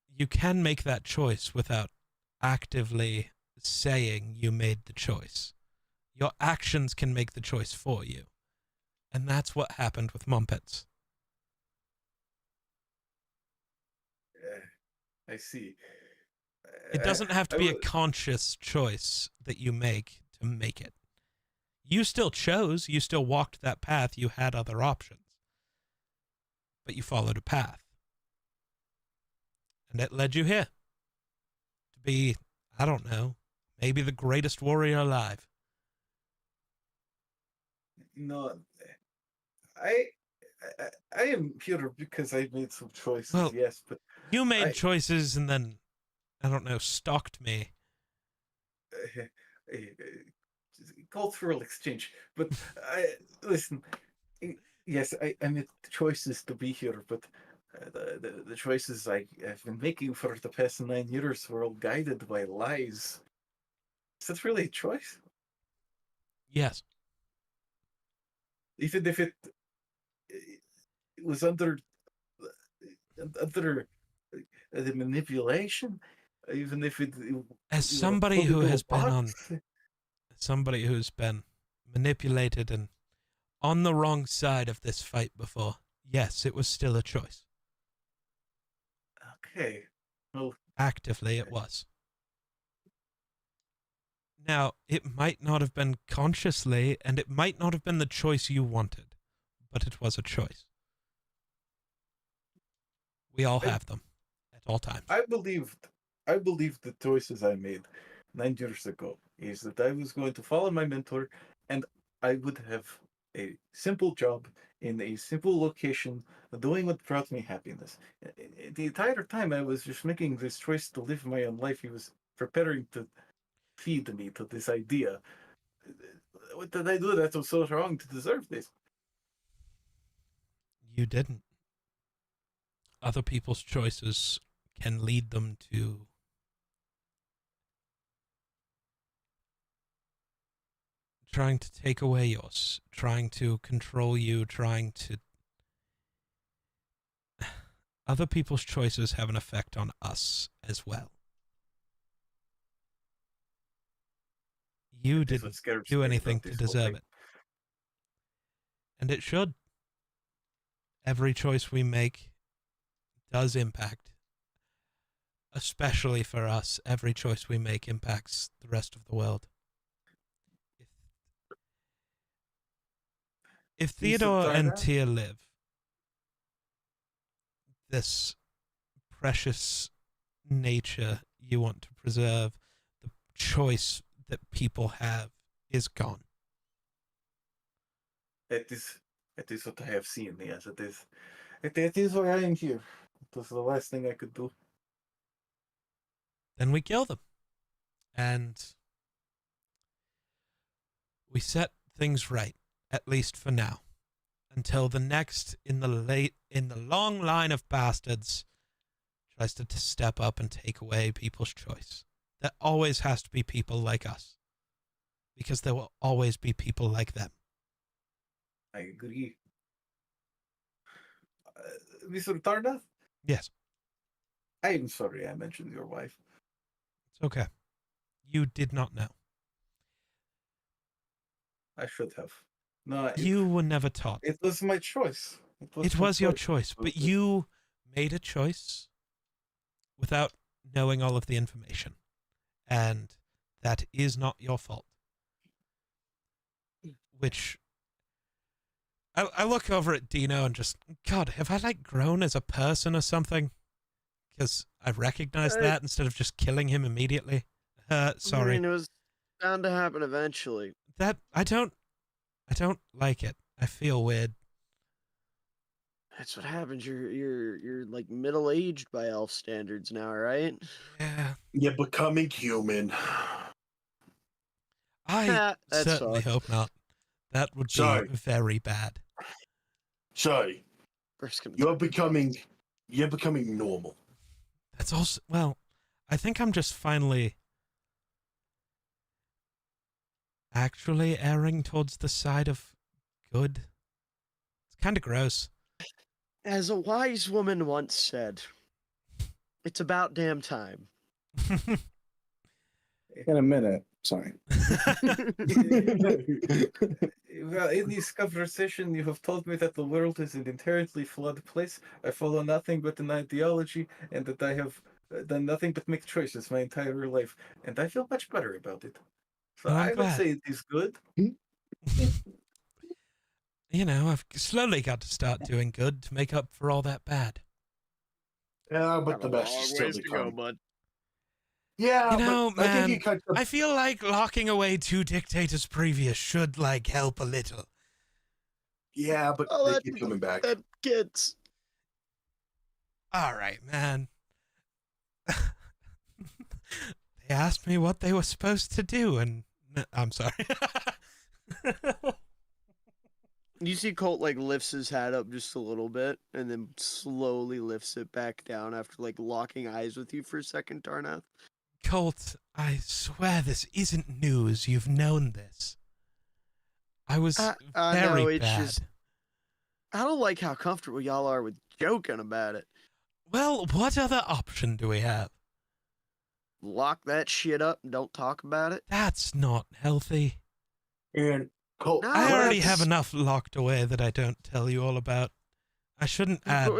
you can make that choice without actively saying you made the choice. Your actions can make the choice for you. And that's what happened with Mumpets. I see. It doesn't have to be a conscious choice that you make to make it. You still chose, you still walked that path, you had other options. But you followed a path. And it led you here. To be, I don't know, maybe the greatest warrior alive. No, I am here because I made some choices, Well, yes, but you made choices and then, I don't know, stalked me. Cultural exchange. But listen, yes, I made choices to be here, but the choices I have been making for the past 9 years were all guided by lies. Is that really a choice? Yes. Even if it was under the manipulation, even if it as somebody who has been somebody who's been manipulated and on the wrong side of this fight before, yes, it was still a choice. Okay. Well, actively it was. Now, it might not have been consciously, and it might not have been the choice you wanted, but it was a choice. We all have them at all times. I believed the choices I made 9 years ago is that I was going to follow my mentor and I would have a simple job in a simple location doing what brought me happiness. The entire time I was just making this choice to live my own life. He was preparing to feed me to this idea. What did I do that was so wrong to deserve this? You didn't. Other people's choices can lead them to trying to take away yours, trying to control you, trying to... Other people's choices have an effect on us as well. You This didn't what scares do me anything about to this whole deserve thing. it. And it should. Every choice we make does impact. Especially for us, every choice we make impacts the rest of the world. If Theodore and Tia live, this precious nature you want to preserve, the choice that people have, is gone. It is what I have seen, yes, it is. It is why I am here. It was the last thing I could do. Then we kill them. And we set things right, at least for now. Until the next in the long line of bastards tries to step up and take away people's choice. There always has to be people like us. Because there will always be people like them. I agree. Mr. Tarnath, Yes, I am sorry I mentioned your wife. it's okay. You did not know. I should have. No, You were never taught. it was my choice. It my was your choice, but you made a choice without knowing all of the information. And that is not your fault. Which I look over at Dino and just, God, have I like grown as a person or something? Because I recognized that instead of just killing him immediately. Sorry. I mean, it was bound to happen eventually. That I don't like it. I feel weird. That's what happens. You're like middle aged by elf standards now, right? Yeah. You're becoming human. I That's certainly fine. hope not. That would be Sorry. very bad. Sorry, First gonna you're becoming normal. That's also, well, I think I'm just finally actually erring towards the side of good. It's kind of gross. As a wise woman once said, it's about damn time. In a minute. Sorry. Well, in this conversation, you have told me that the world is an inherently flawed place. I follow nothing but an ideology, and that I have done nothing but make choices my entire life, and I feel much better about it. So Well, I'm I would glad. say it is good. You know, I've slowly got to start doing good to make up for all that bad. Yeah, but Got the a best long is still ways to to go, come. bud. Yeah, You know, but I man, think you cut the I feel like locking away 2 dictators previous should, like, help a little. yeah, but Oh, they that- keep coming back. That gets. All right, man. They asked me what they were supposed to do, and I'm sorry. You see Colt like lifts his hat up just a little bit and then slowly lifts it back down after like locking eyes with you for a second, Tarnath. Colt, I swear this isn't news. You've known this. I was I very know, it's bad. just- I don't like how comfortable y'all are with joking about it. Well, what other option do we have? Lock that shit up and don't talk about it. That's not healthy. And Colt, No, I already have that's- enough locked away that I don't tell you all about. I shouldn't add.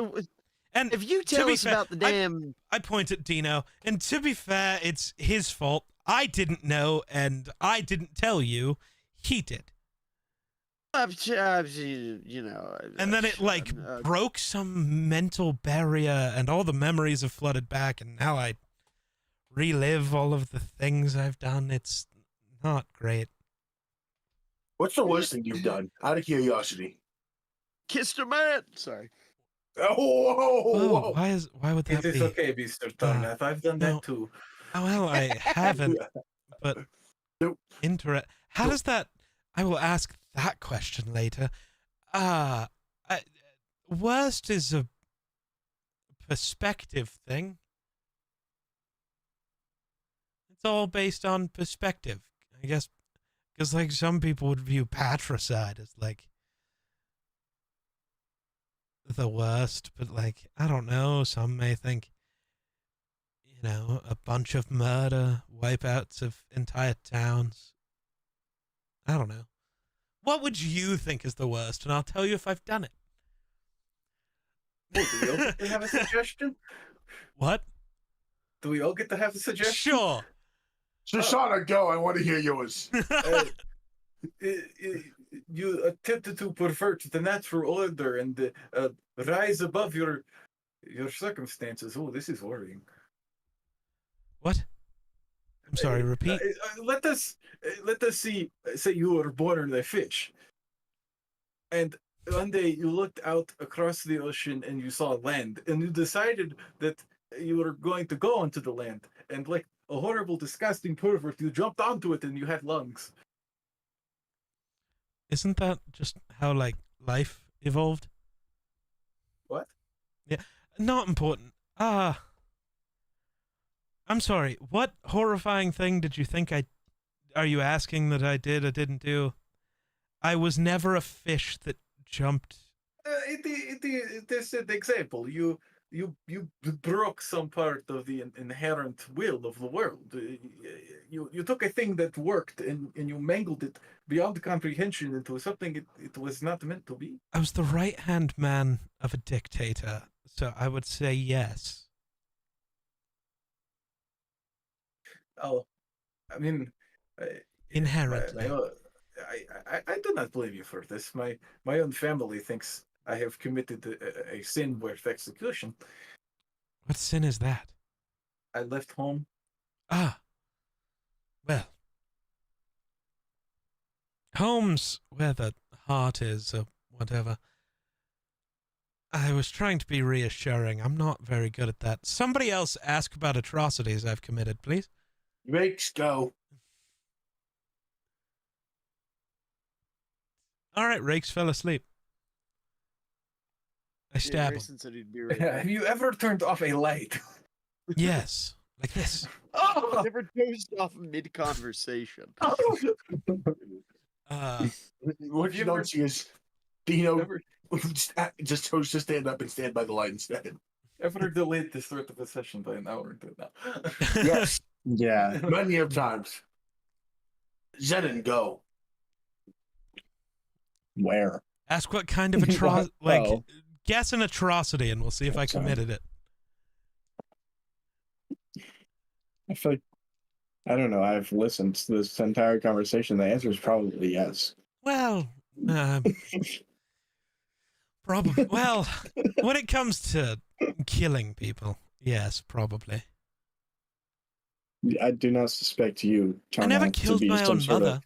And If you to tell be us fair, about the damn. I point at Dino, and to be fair, it's his fault. I didn't know, and I didn't tell you. He did. You know. And then it, like, uh, broke some mental barrier, and all the memories have flooded back, and now I relive all of the things I've done. It's not great. what's the worst thing you've done? Out of curiosity. kissed a man. Sorry. Oh, whoa, whoa, Oh, why would that It is be? okay, Mr. Tarnath. I've done no. that too. Oh, well, I haven't, but Nope. How does that? I will ask that question later. Worst is a perspective thing. It's all based on perspective, I guess, because like some people would view patricide as like the worst, but like I don't know. Some may think, a bunch of murder, wipeouts of entire towns. I don't know. What would you think is the worst? And I'll tell you if I've done it. Oh, do we all get to have a suggestion? What? Do we all get to have a suggestion? Sure. Shoshana, go. I want to hear yours. You attempted to pervert the natural order and rise above your circumstances. Oh, this is worrying. What? I'm sorry, repeat. Let us say you were born a fish, and one day you looked out across the ocean and you saw land, and you decided that you were going to go onto the land, and like a horrible, disgusting pervert, you jumped onto it and you had lungs. Isn't that just how like life evolved? What? Yeah, not important. I'm sorry. What horrifying thing did you think are you asking that I did or didn't do? I was never a fish that jumped. This is an example. You broke some part of the inherent will of the world. You took a thing that worked and you mangled it beyond comprehension into something it was not meant to be. I was the right-hand man of a dictator, so I would say yes. Oh, I mean, Inherently. I do not blame you for this. My own family thinks I have committed a sin worth execution. What sin is that? I left home. Ah. Well. Home's where the heart is, or whatever. I was trying to be reassuring. I'm not very good at that. Somebody else ask about atrocities I've committed, please. Rakes, go. All right, Rakes fell asleep. I stab him. Grayson said he'd be right back. Have you ever turned off a light? Yes, like this. Oh! Never dozed off mid-conversation. What you don't see is Dino just chose to stand up and stand by the light instead. Ever delayed the start of a session by an hour until now? Yes, Yeah. many of times. Zenon, go. Where? Ask what kind of atrocity, like, Oh. guess an atrocity and we'll see if I Sorry. committed it. I feel like, I don't know. I've listened to this entire conversation. The answer is probably yes. Well, probably. Well, when it comes to killing people, yes, probably. I do not suspect you. I never Tana, to killed be my some own sort mother. of-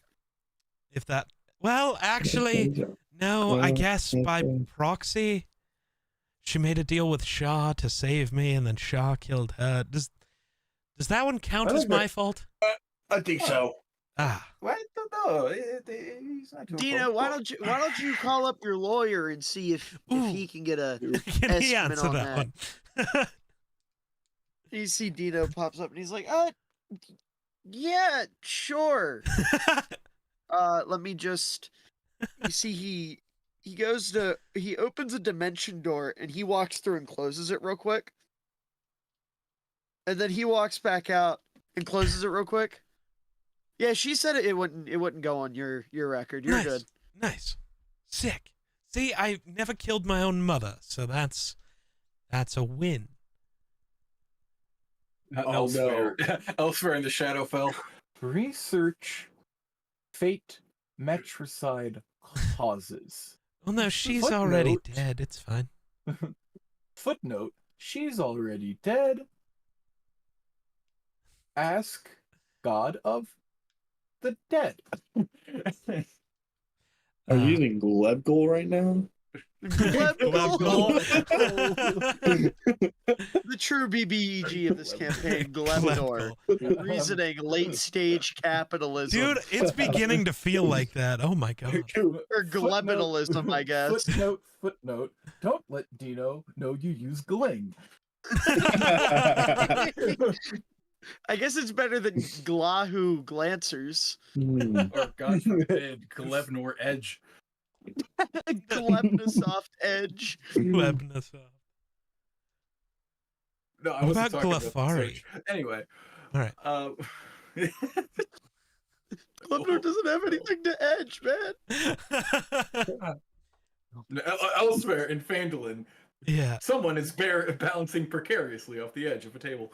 If that. Well, actually, no, I guess by proxy. She made a deal with Shah to save me, and then Shah killed her. Does that one count I as think my that- fault? I think so. Ah, Well, I don't know. It's not your Dino, fault. why don't you call up your lawyer and see if he can get a can he estimate answer on that one? You see Dino pops up and he's like, yeah, sure. Let me just. You see, he opens a dimension door and he walks through and closes it real quick, and then he walks back out and closes it real quick. Yeah, she said it wouldn't go on your record. You're Nice. good. Nice. Sick. See, I never killed my own mother, so that's a win. Elsewhere, elsewhere in the Shadowfell, research fate matricide causes. Well, no, she's Footnote. already dead. It's fine. Footnote: she's already dead. Ask God of the dead. Are you using Glebgol right now? Glebnol. Glebnol. The true BBEG of this campaign, Glebnor. Reasoning, late stage capitalism. Dude, it's beginning to feel like that. Oh my god. Or glebinalism, I guess. Footnote. Don't let Dino know you use Gling. I guess it's better than Glahu Glancers. Or God forbid, Glebnor Edge. Glebnisoft Edge. Glebnisoft. No, I What wasn't about talking about Glefari? search. Anyway. All right. Glebnor doesn't have anything to edge, man. Elsewhere in Phandalin, Yeah. someone is balancing precariously off the edge of a table.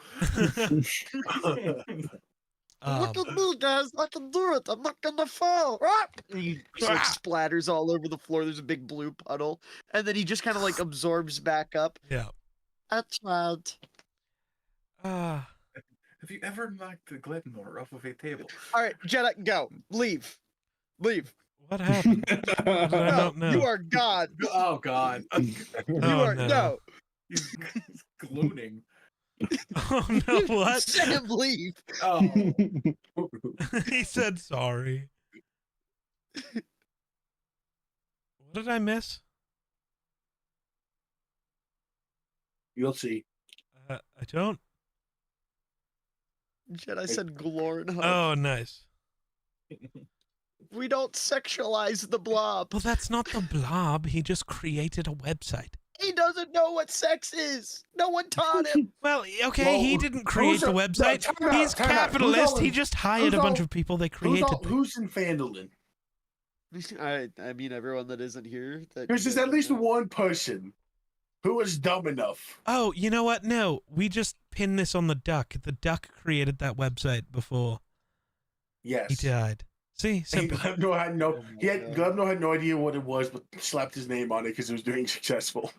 Look at me, guys. I can do it. I'm not gonna fall. He just, like, splatters all over the floor. There's a big blue puddle. And then he just kind of like absorbs back up. Yeah. I tried. Uh, Have you ever knocked the Glebnor off of a table? All right, Jedi, go. Leave. Leave. what happened? I don't know. You are God. Oh God. You Oh, are no. He's glooning. Oh no, what? Sam, leave. Oh. He said sorry. What did I miss? You'll see. I don't. Jedi said Glorn. Oh, nice. We don't sexualize the blob. Well, that's not the blob. He just created a website. He doesn't know what sex is. No one taught him. Well, okay, he Well, didn't create who's the a- no, website. time out, He's time out. Who's capitalist. all He in- just hired a who's bunch all- of people. They created. Who's in Phandalin? I mean, everyone that isn't here. That There's just at least one person who is dumb enough. Oh, you know what? No, we just pin this on the duck. The duck created that website before Yes. he died. See, And simple. Glebnor had no. Oh my Glebnor had no idea what it was, but slapped his name on it because it was doing successful.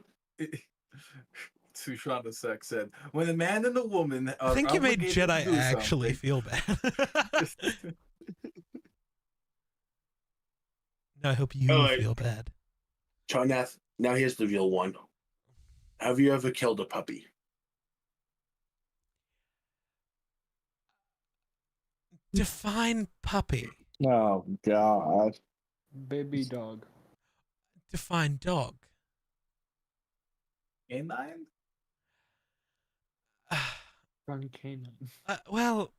Sushana Sek said, "When a man and a woman I think you made obligated to Jedi do actually something- feel bad. No, I hope you All right. feel bad. Charnath, now here's the real one. Have you ever killed a puppy? Define puppy. Oh God. Baby dog. Define dog. Canine? Run canine. Well,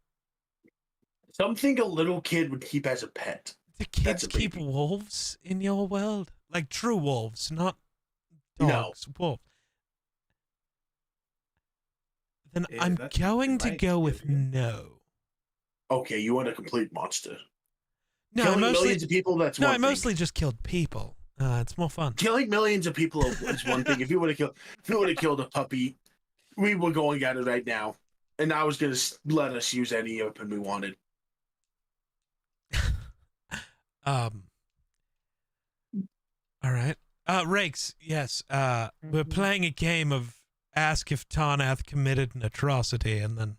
Something a little kid would keep as a pet. do That's kids a keep baby. wolves in your world? Like true wolves, not No. dogs. Wolves. Then Yeah, I'm that's what going they to might go give with you. no. Okay, you want a complete monster. No, I Killing mostly millions of people, that's no, one I thing. mostly just killed people. It's more fun. Killing millions of people is one thing. If you would have killed a puppy, we were going at it right now. And I was gonna let us use any weapon we wanted. All right. Rakes, yes. We're playing a game of ask if Tarnath committed an atrocity and then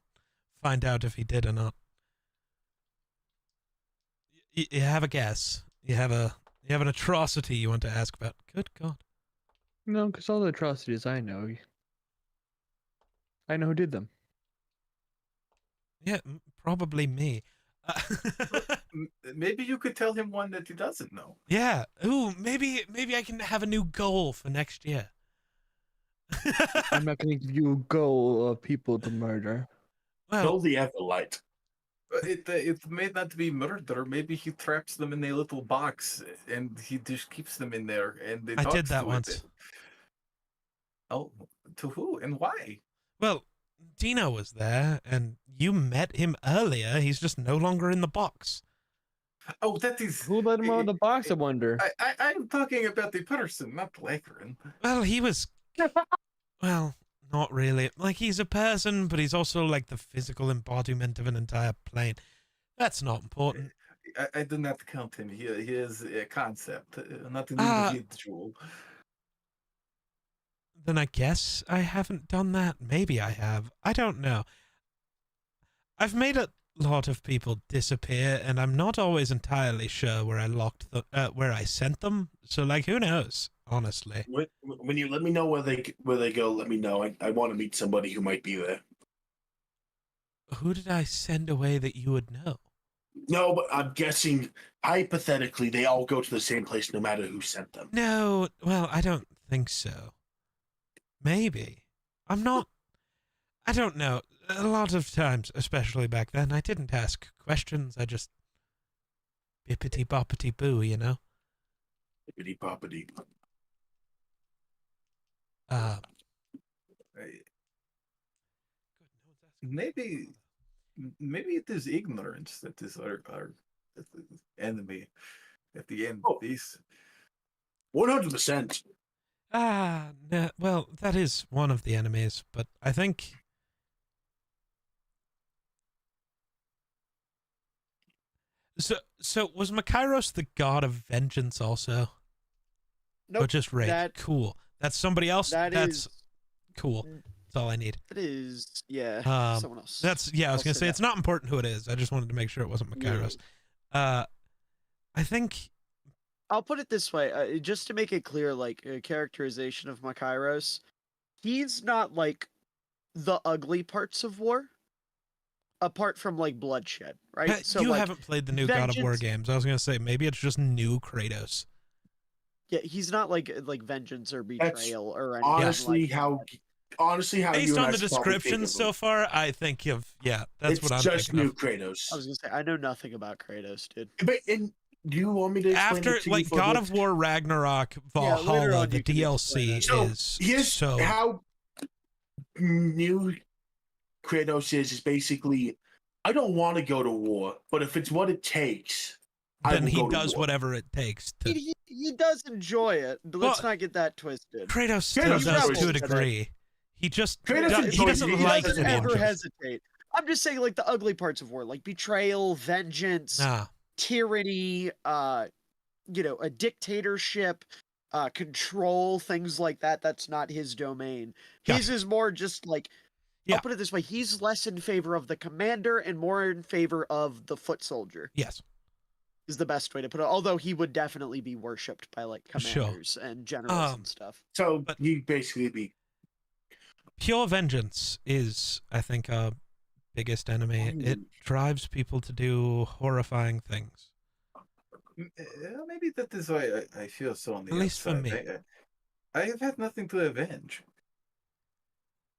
find out if he did or not. You have a guess. You have an atrocity you want to ask about. Good God. No, because all the atrocities I know who did them. Yeah, probably me. Maybe you could tell him one that he doesn't know. Yeah. Ooh, maybe I can have a new goal for next year. I'm not going to give you a goal of people to murder. Well, Kill the Everlight. It may not be murder. Maybe he traps them in a little box and he just keeps them in there. And they I did talks that to once. it. Oh, to who and why? well, Dino was there, and you met him earlier. He's just no longer in the box. Oh, that is. Who let him out of the box, I wonder? I'm talking about the person, not Lakerin. Well, he was. Well, not really. Like, he's a person, but he's also like the physical embodiment of an entire plane. That's not important. I do not count him. He is a concept, not an Ah. individual. Then I guess I haven't done that. Maybe I have. I don't know. I've made a lot of people disappear, and I'm not always entirely sure where I locked where I sent them. So, like, who knows? honestly. When you let me know where they go, let me know. I want to meet somebody who might be there. Who did I send away that you would know? No, but I'm guessing hypothetically they all go to the same place no matter who sent them. No, well, I don't think so. Maybe. I don't know. A lot of times, especially back then, I didn't ask questions. I just bippity boppity boo, you know? Bippity boppity. Maybe it is ignorance that is our enemy at the end of this. 100%. No, well, that is one of the enemies, but I think... So was Makairos the god of vengeance also? Nope. Or just rage? Cool. That's somebody else? That's cool. That's all I need. That is, someone else. I was going to say, it's not important who it is. I just wanted to make sure it wasn't Makairos. I think... I'll put it this way, just to make it clear, like, a characterization of Makairos, he's not, like, the ugly parts of war, apart from, like, bloodshed, right? So you haven't played the new God of War games. I was going to say, maybe it's just new Kratos. Yeah, he's not, like vengeance or betrayal or anything honestly like how based on the description so far, I think that's what I'm thinking. It's just new Kratos. I was gonna say I know nothing about Kratos, dude. But do you want me to explain after it to like you God of War Ragnarok Valhalla, the DLC is so how new Kratos is basically I don't want to go to war, but if it's what it takes, then he does whatever it takes to. He does enjoy it. But let's not get that twisted. Kratos still does to a degree. He just he doesn't like to ever hesitate. I'm just saying, like the ugly parts of war, like betrayal, vengeance, tyranny, a dictatorship, control, things like that. That's not his domain. His is more just like. I'll put it this way: he's less in favor of the commander and more in favor of the foot soldier. Yes. Is the best way to put it. Although he would definitely be worshipped by like commanders and generals and stuff. So he basically be pure vengeance is, I think, our biggest enemy. It drives people to do horrifying things. Maybe that is why I feel so on the At least outside. for me. I have had nothing to avenge.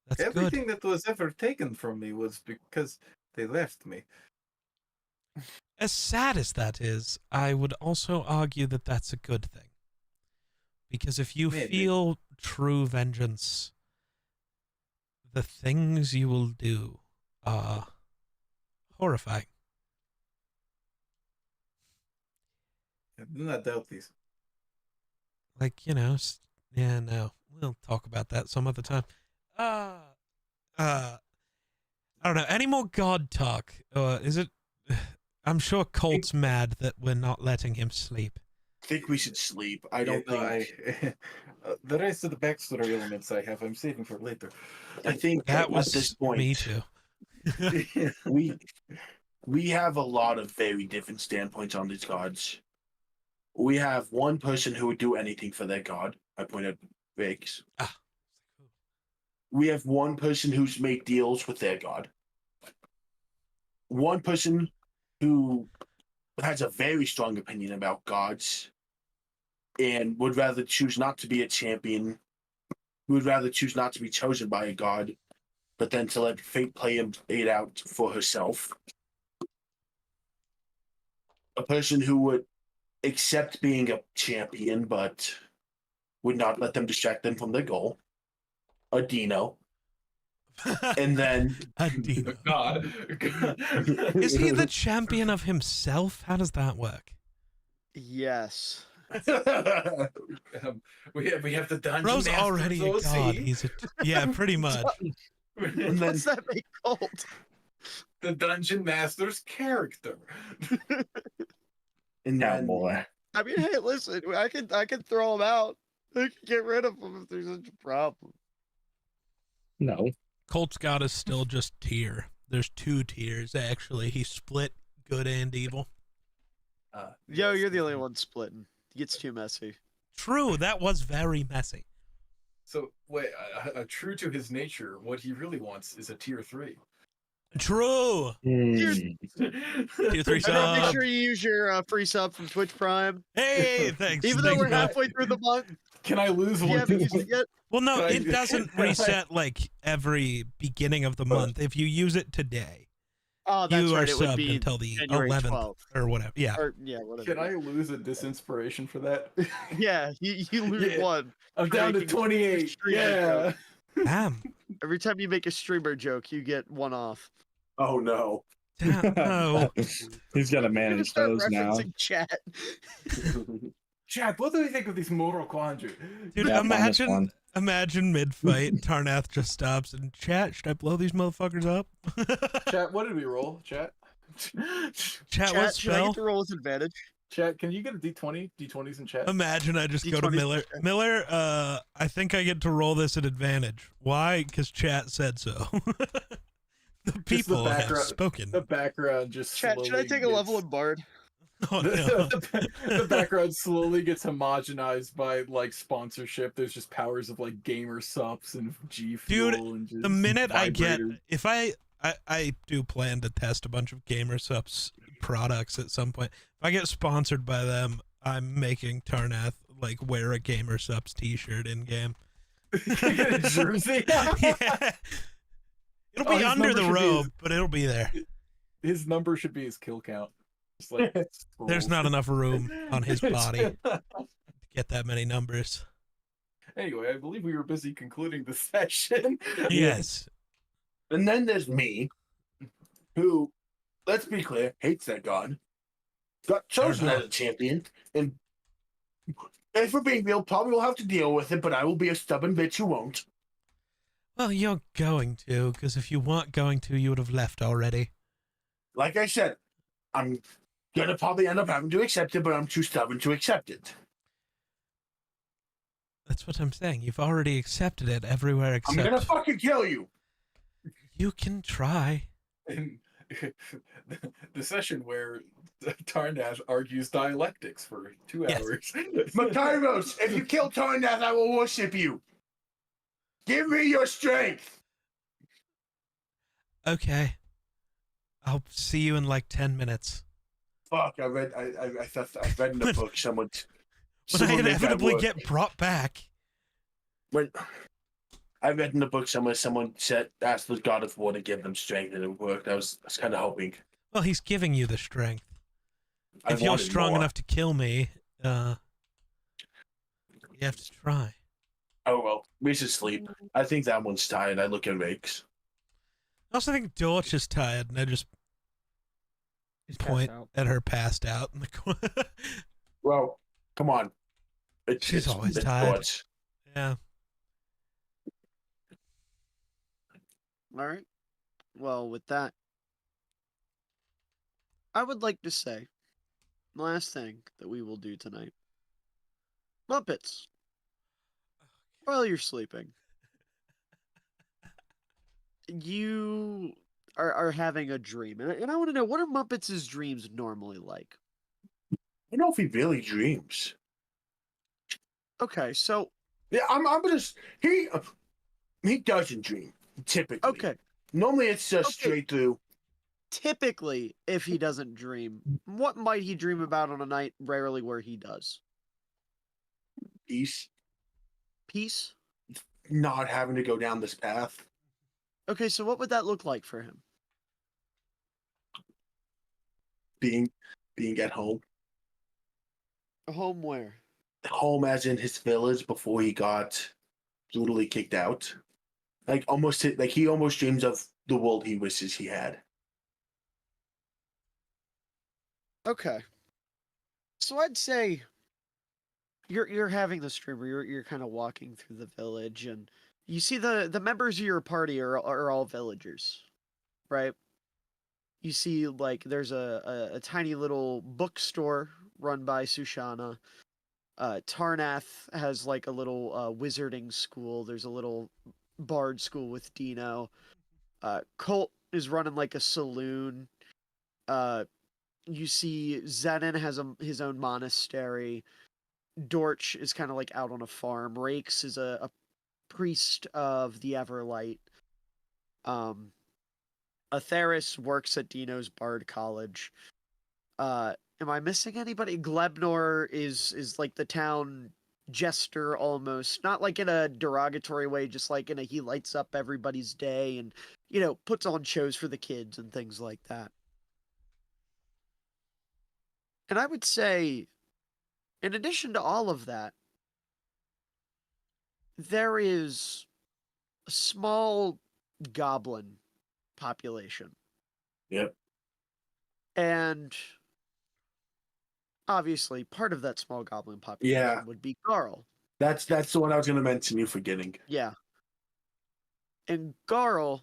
That's Everything that was ever taken from me was because they left me. As sad as that is, I would also argue that that's a good thing. Because if you feel true vengeance, the things you will do are horrifying. I do not doubt these. Like, we'll talk about that some other time. I don't know. Any more God talk? Is it... I'm sure Colt's mad that we're not letting him sleep. I think we should sleep. I don't think... the rest of the backstory elements I'm saving for later. I think that was at this point... Me too. we have a lot of very different standpoints on these gods. We have one person who would do anything for their god. I point at Viggs. We have one person who's made deals with their god. One person who has a very strong opinion about gods and would rather choose not to be a champion, would rather choose not to be chosen by a god, but then to let fate play it out for herself. A person who would accept being a champion, but would not let them distract them from their goal. A Dino. And then God. Is he the champion of himself? How does that work? Yes. We have the dungeon. Bro's master already a god. He's pretty much. And then, what's that make called? The dungeon master's character. And now more. I mean, hey, listen, I can throw him out. I can get rid of him if there's such a problem. No. Colt's god is still just tier. There's 2 tiers, actually. He split good and evil. Yo, you're the only one splitting. It gets too messy. True, that was very messy. So wait, true to his nature, what he really wants is a tier 3. True. Tier 3 And then make sub. sure you use your free sub from Twitch Prime. Hey, thanks. Even though thanks, we're bro. halfway through the month, Can I lose if you one? haven't used it yet. Well, no, Can I- it doesn't can I- reset like every beginning of the month. If you use it today, Oh, that's you are right. It would subbed be until the January 11th 12th. or whatever. Yeah. Or yeah, whatever. Can I lose a disinspiration for that? Yeah, you lose Yeah. one. I'm down to Making 28. streamer Yeah. Damn. Every time you make a streamer joke, you get one off. Oh no. Damn. No. He's got to You're gonna manage start those now. referencing chat. Chad, what do you think of these Mortal Quandary? Dude, Yeah, minus imagine one. imagine mid-fight, Tarnath just stops and chat, should I blow these motherfuckers up? Chat, what did we roll? Chat? Chat, what Chat, should I spell? get to roll with advantage? Chat, can you get a D20? D20s in chat? Imagine I just go to D20. Miller. Miller, I think I get to roll this at advantage. Why? Because chat said so. The people have background- spoken. The background just Chat, should I slowly take a level gets- in Bard? Oh, no. the background slowly gets homogenized by like sponsorship. There's just powers of like gamer subs and G Fuel Dude, and just The minute I get, vibrators. if I do plan to test a bunch of Gamer Subs products at some point. If I get sponsored by them, I'm making Tarnath like wear a Gamer Subs t-shirt in game. Get a jersey. Yeah. It'll Oh, be his under number the should be robe, his- but it'll be there. His number should be his kill count. Just like There's not enough room on his body to enough. get that many numbers. Anyway, I believe we were busy concluding the session. Yes. And then there's me, who, let's be clear, hates that god. Got chosen Fair as a champion, and if we're being real, probably will have to deal with it, but I will be a stubborn bitch who won't. Well, you're going to, because if you weren't going to, you would have left already. Like I said, I'm gonna probably end up having to accept it, but I'm too stubborn to accept it. That's what I'm saying. You've already accepted it everywhere I'm gonna except fucking kill you. you can try. And the session where Tarnath argues dialectics for 2 Yes. hours. Makairos, if you kill Tarnath, I will worship you. Give me your strength. Okay. I'll see you in like 10 minutes. Fuck, I read in the book someone When I made that inevitably word. get brought back. When I read in the book someone said asked the god of war to give them strength and it worked. I was kind of hoping. Well, he's giving you the strength. I If you're wanted strong more. enough to kill me, you have to try. Oh well, we should sleep. I think that one's tired. I look at Rakes. I also think Dorch is tired, and I just He's passed point out. at her passed out in the corner. Well, come on. She's always it's tired. thoughts. Yeah. All right. Well, with that, I would like to say, last thing that we will do tonight. Muppets. While you're sleeping, you are having a dream. And I want to know, what are Muppets' dreams normally like? I don't know if he really dreams. Okay, so, Yeah, I'm just he doesn't dream typically. okay. Normally it's just Okay. straight through. Typically, if he doesn't dream, what might he dream about on a night rarely where he does? Peace, Peace? not having to go down this path. Okay, so what would that look like for him? Being at home. Home where? Home as in his village before he got brutally kicked out. Like he almost dreams of the world he wishes he had. Okay. So I'd say you're having this dream where you're kind of walking through the village and you see the members of your party are all villagers, right? You see like there's a tiny little bookstore run by Sushana. Tarnath has like a little wizarding school. There's a little bard school with Dino. Colt is running like a saloon. You see Zenon has his own monastery. Dorch is kind of like out on a farm. Rakes is a priest of the Everlight. Atheris works at Dino's Bard College. Am I missing anybody? Glebnor is like the town jester almost, not like in a derogatory way, just like in a he lights up everybody's day and puts on shows for the kids and things like that. And I would say, in addition to all of that, there is a small goblin population. Yep. And obviously, part of that small goblin population would be Garl. That's the one I was going to mention. You forgetting? Yeah. And Garl,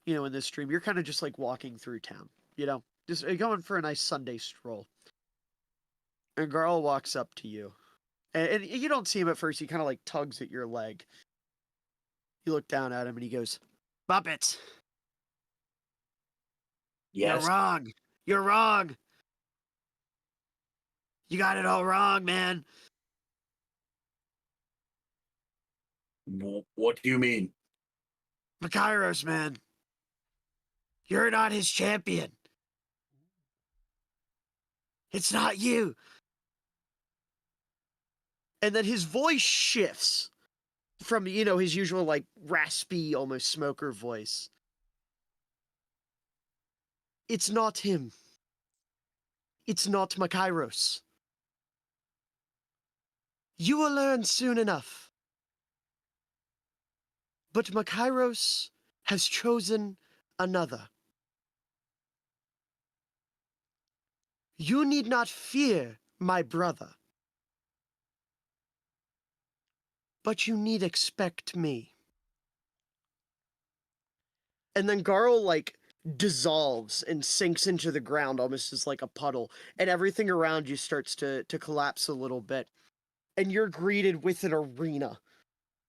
in this stream, you're kind of just like walking through town, just going for a nice Sunday stroll. And Garl walks up to you. And you don't see him at first. He kind of like tugs at your leg. You look down at him and he goes, Muppets. Yes. You're wrong. You're wrong. You got it all wrong, man. What do you mean? Makairos, man. You're not his champion. It's not you. And then his voice shifts from, his usual, like, raspy, almost smoker voice. It's not him. It's not Makairos. You will learn soon enough. But Makairos has chosen another. You need not fear my brother. But you need expect me. And then Garl, like, dissolves and sinks into the ground almost as like a puddle. And everything around you starts to collapse a little bit. And you're greeted with an arena.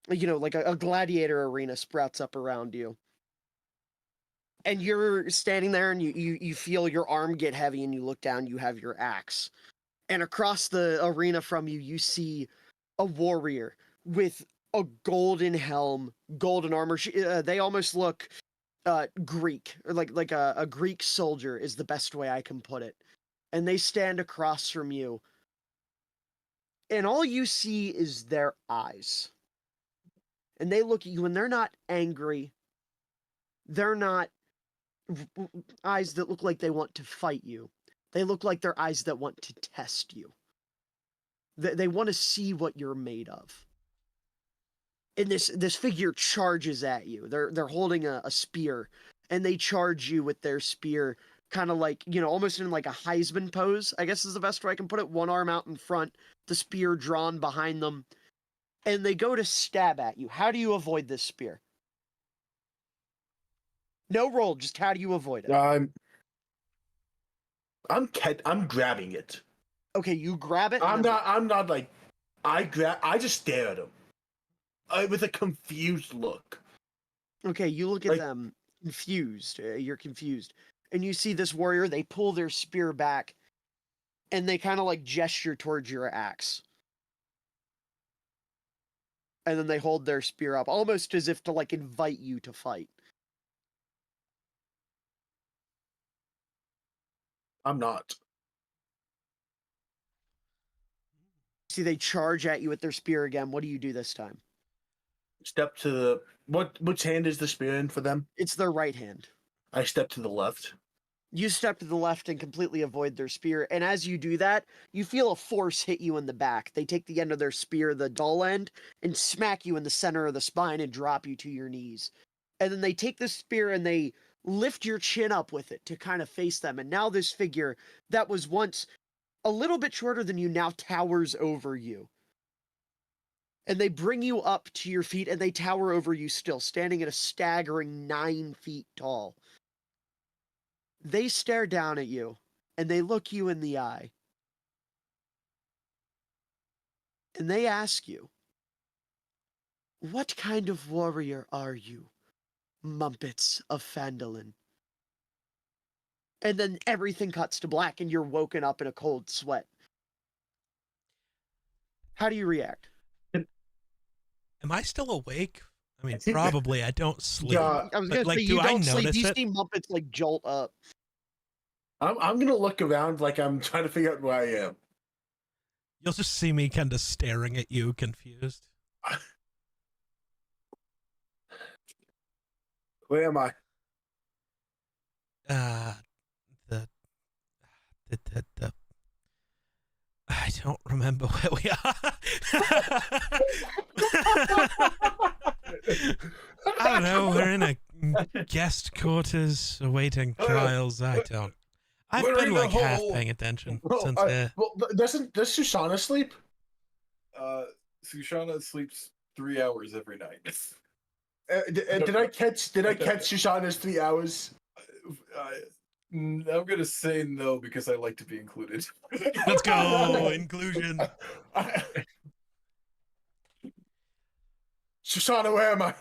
Like a gladiator arena sprouts up around you. And you're standing there and you feel your arm get heavy and you look down, you have your axe. And across the arena from you, you see a warrior with a golden helm, golden armor. They almost look Greek, or like a Greek soldier is the best way I can put it. And they stand across from you. And all you see is their eyes. And they look at you and they're not angry. They're not eyes that look like they want to fight you. They look like they're eyes that want to test you. They want to see what you're made of. And this figure charges at you. They're holding a spear, and they charge you with their spear, kind of like, almost in like a Heisman pose, I guess is the best way I can put it. One arm out in front, the spear drawn behind them, and they go to stab at you. How do you avoid this spear? No roll, just how do you avoid it? I'm grabbing it. Okay, you grab it. I'm not like I just stare at him. With a confused look. Okay, you look at them confused. You're confused. And you see this warrior, they pull their spear back, and they kind of like gesture towards your axe. And then they hold their spear up, almost as if to like invite you to fight. I'm not. See, they charge at you with their spear again. What do you do this time? Step to the which hand is the spear in for them? It's their right hand. I step to the left. You step to the left and completely avoid their spear. And as you do that, you feel a force hit you in the back. They take the end of their spear, the dull end, and smack you in the center of the spine and drop you to your knees. And then they take the spear and they lift your chin up with it to kind of face them. And now this figure that was once a little bit shorter than you now towers over you. And they bring you up to your feet and they tower over you still, standing at a staggering 9 feet tall. They stare down at you and they look you in the eye. And they ask you, what kind of warrior are you, Mumpets of Phandalin? And then everything cuts to black and you're woken up in a cold sweat. How do you react? Am I still awake? I mean, probably. I don't sleep. Yeah, I was But, gonna like, say do you I don't sleep. notice You it? see Muppets like jolt up. I'm gonna look around like I'm trying to figure out where I am. You'll just see me kind of staring at you, confused. Where am I? The I don't remember where we are. I don't know. We're in a guest quarters awaiting trials. I don't. I've We're been in the like half hole. paying attention Well, since. does Sushana sleep? Sushana sleeps 3 hours every night. Did I catch Sushana's 3 hours? I'm gonna say no because I like to be included. Let's go inclusion. Sushana, where am I?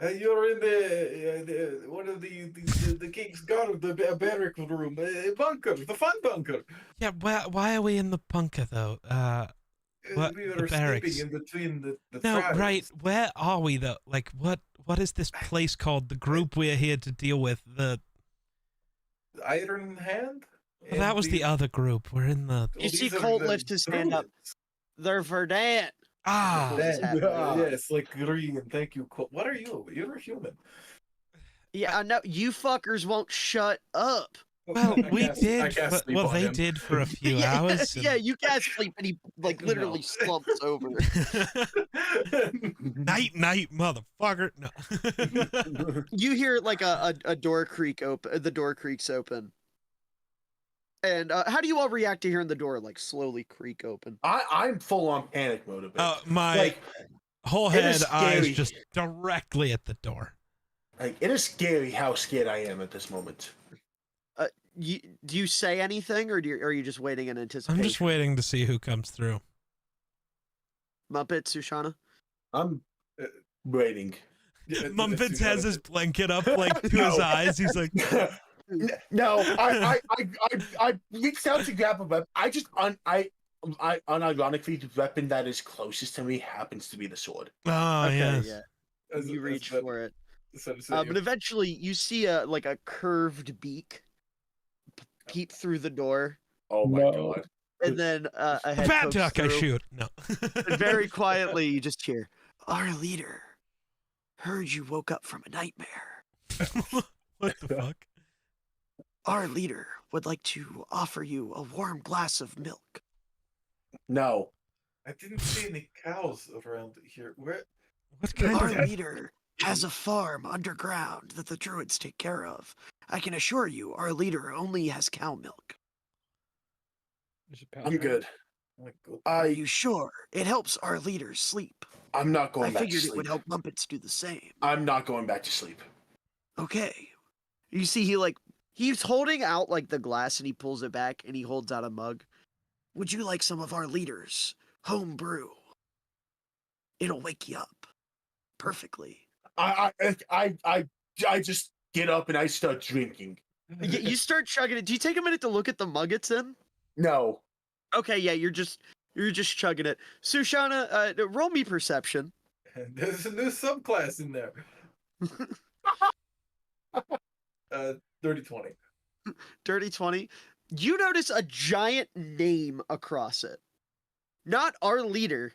You're in the one of the king's guard, the barrack room, bunker, the fun bunker. Yeah, why are we in the bunker though? What, We the were barracks? sleeping in between the No, trials. right. Where are we though? Like, what is this place called? The group we're here to deal with. The Iron Hand. well, that was the other group. We're in the You see these are Colt the lift his hand up. They're Verdant. Yes, like green. Thank you, Cole. What are you? You're a human. Yeah, I know. You fuckers won't shut up. Well, I we cast- did. I cast sleep Well, on they him. did for a few yeah, hours. yeah, you can't sleep, and he like literally slumps over. Night, night, motherfucker. No. You hear like a door creak open. The door creaks open. And how do you all react to hearing the door like slowly creak open? I'm full on panic mode a bit. My like, whole it is head, eyes scary. just directly at the door. like it is scary how scared I am at this moment. Do you say anything, or are you just waiting in anticipation? I'm just waiting to see who comes through. Muppet, Sushana? I'm waiting. Mumpets has his blanket up like to his eyes. He's like, No, I reached out to grab a weapon. I just I unironically, the weapon that is closest to me happens to be the sword. oh yes. Yeah. You reach for it. But But eventually, you see a curved beak peep through the door, Oh my No. god! and then a A head bad pokes duck, I through, shoot. No. and very quietly, you just hear, "Our leader heard you woke up from a nightmare. What the fuck? Our leader would like to offer you a warm glass of milk." No, I didn't see any cows around here. Where? What kind Our of leader has a farm underground that the druids take care of. I can assure you, our leader only has cow milk. I'm good. Like, go- Are you sure? It helps our leader sleep. I'm not I going back to figured it sleep. would help Muppets do the same. I'm not going back to sleep. Okay. You see, he's holding out like the glass, and he pulls it back, and he holds out a mug. Would you like some of our leaders' home brew? It'll wake you up perfectly. I just get up and I start drinking. You start chugging it. Do you take a minute to look at the mug it's in? No, Okay, yeah, you're just chugging it. Sushana, roll me perception. There's a new subclass in there. 30-20. Dirty 20. You notice a giant name across it. Not our leader.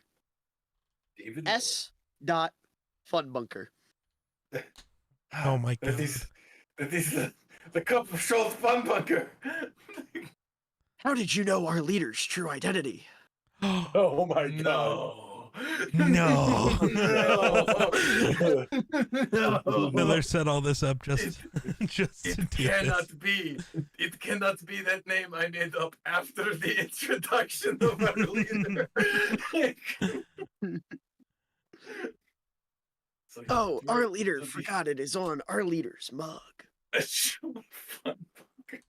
David. S. Dot Funbunker. Oh my That god. is the cup of Schultz Fun Bunker. How did you know our leader's true identity? oh my god! No. No. No. Miller set all this up just to It do this. cannot be. It cannot be that name I made up after the introduction of our leader. So, yeah, Oh, do our it. leader It'll be forgot it is on our leader's mug. a Schultz Fun Bunker.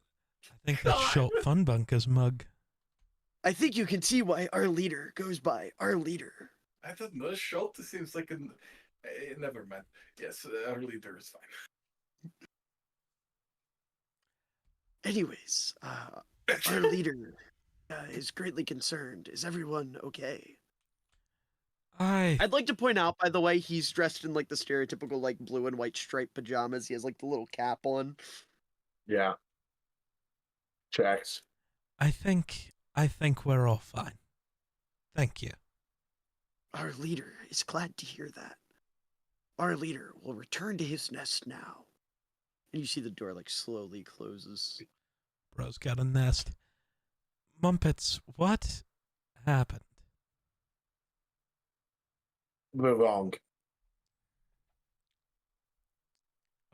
I think that's Schultz Funbunker's mug. I think you can see why our leader goes by our leader. I don't know. Schultz seems like an. Never mind. Yes, our leader is fine. Anyways, our leader is greatly concerned. Is everyone okay? I'd like to point out, by the way, he's dressed in like the stereotypical like blue and white striped pajamas. He has like the little cap on. Yeah. Tracks. I think we're all fine. Thank you. Our leader is glad to hear that. Our leader will return to his nest now. And you see the door like slowly closes. Bro's got a nest. Mumpets, what happened? We're wrong.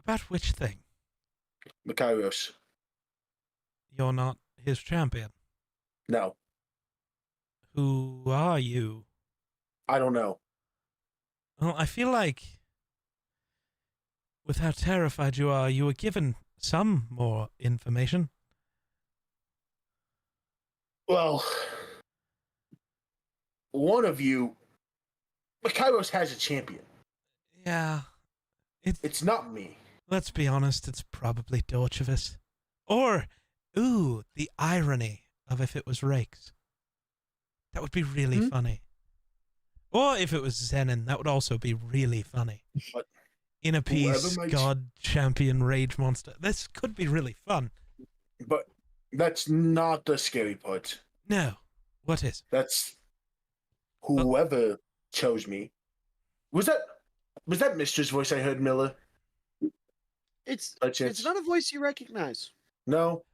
About which thing? Makairos. You're not his champion. No. Who are you? I don't know. Well, I feel like with how terrified you are, you were given some more information. Well, one of you, Makairos has a champion. Yeah. It's not me. Let's be honest, it's probably Dorchevus. Or, ooh, the irony of if it was Rakes. That would be really funny. Or if it was Zenon, that would also be really funny. But In a piece, might- God, champion, rage monster. This could be really fun. But that's not the scary part. No. What is? That's whoever chose me. Was that Mister's voice I heard, Miller? It's By chance? it's not a voice you recognize. No.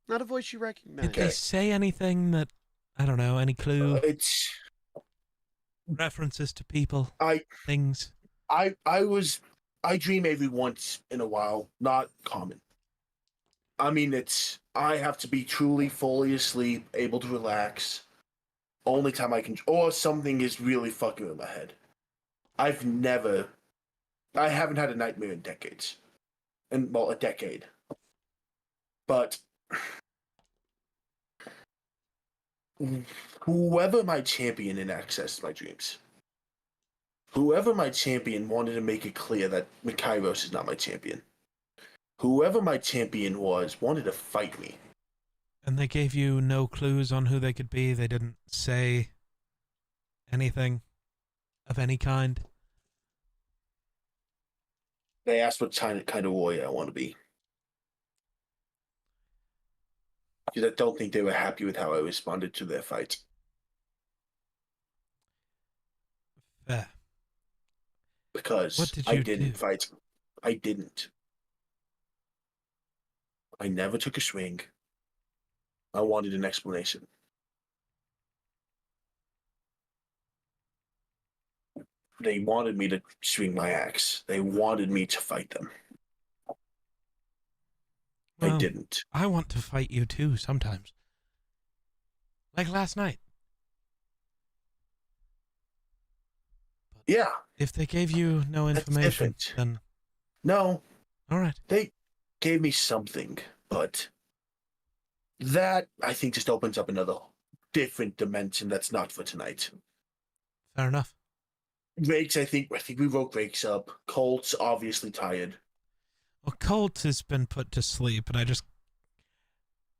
Not a voice you recognize. Did they say anything that, I don't know, any clue? It's References to people? Things? I dream every once in a while, not common. I mean, I have to be truly fully asleep, able to relax. Only time I can, or something is really fucking with my head. I haven't had a nightmare in decades. A decade. But whoever my champion in access my dreams, whoever my champion wanted to make it clear that Makairos is not my champion. Whoever my champion was wanted to fight me. And they gave you no clues on who they could be? They didn't say anything of any kind? They asked what kind of warrior I want to be. Because I don't think they were happy with how I responded to their fight. Fair. Because What did I you didn't do? fight. I didn't. I never took a swing. I wanted an explanation. They wanted me to swing my axe. They wanted me to fight them. I Well, didn't. I want to fight you too sometimes. Like last night. Yeah. If they gave you no That's information, different. then No. all right. They gave me something, but that, I think, just opens up another different dimension that's not for tonight. Fair enough. Rakes, I think we woke Rakes up. Colt's obviously tired. Well, Colt has been put to sleep, and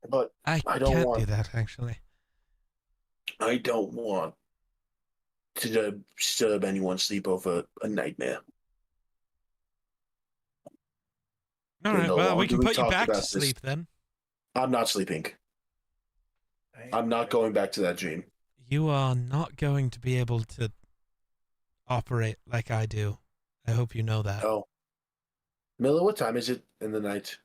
But I I don't can't want- do that, actually. I don't want to disturb anyone's sleep over a nightmare. All You right, know, well, we we can put you talked back to about this. sleep then. I'm not sleeping. I'm not going back to that dream. You are not going to be able to operate like I do. I hope you know that. Oh. Miller, what time is it in the night?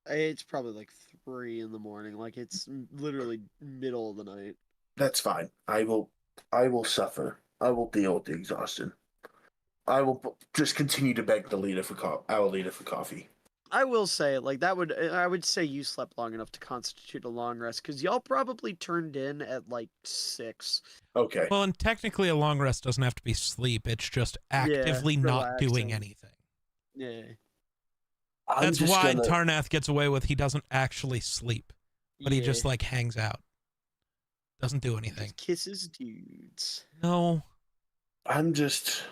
It's probably like 3 in the morning. Like it's literally middle of the night. That's fine. I will suffer. I will deal with the exhaustion. I will just continue to beg the leader for our leader for coffee. I will say, like I would say you slept long enough to constitute a long rest because y'all probably turned in at like 6. Okay. Well, and technically a long rest doesn't have to be sleep. It's just actively not doing relaxing. anything. Yeah. I'm That's just why gonna- Tarnath gets away with he doesn't actually sleep, but he Yeah. just like hangs out. Doesn't do He anything. just kisses dudes. No, I'm just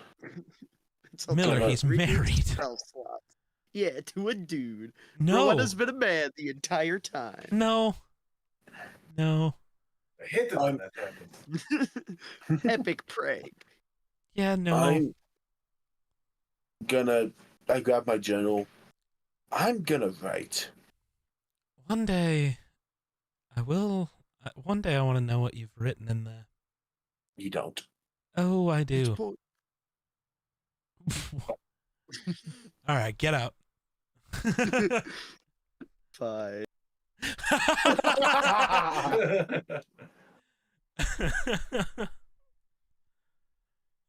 It's a Miller, lot. he's 3 dudes, married. 12 slots. Yeah, to a dude. No, Rowan has been a man the entire time. no, no. I hinted on that happened. Epic prank. Yeah, no. I grab my journal. I'm gonna write. One day, I will. One day, I want to know what you've written in there. You don't. Oh, I It's do. po- All right, get out. Fine.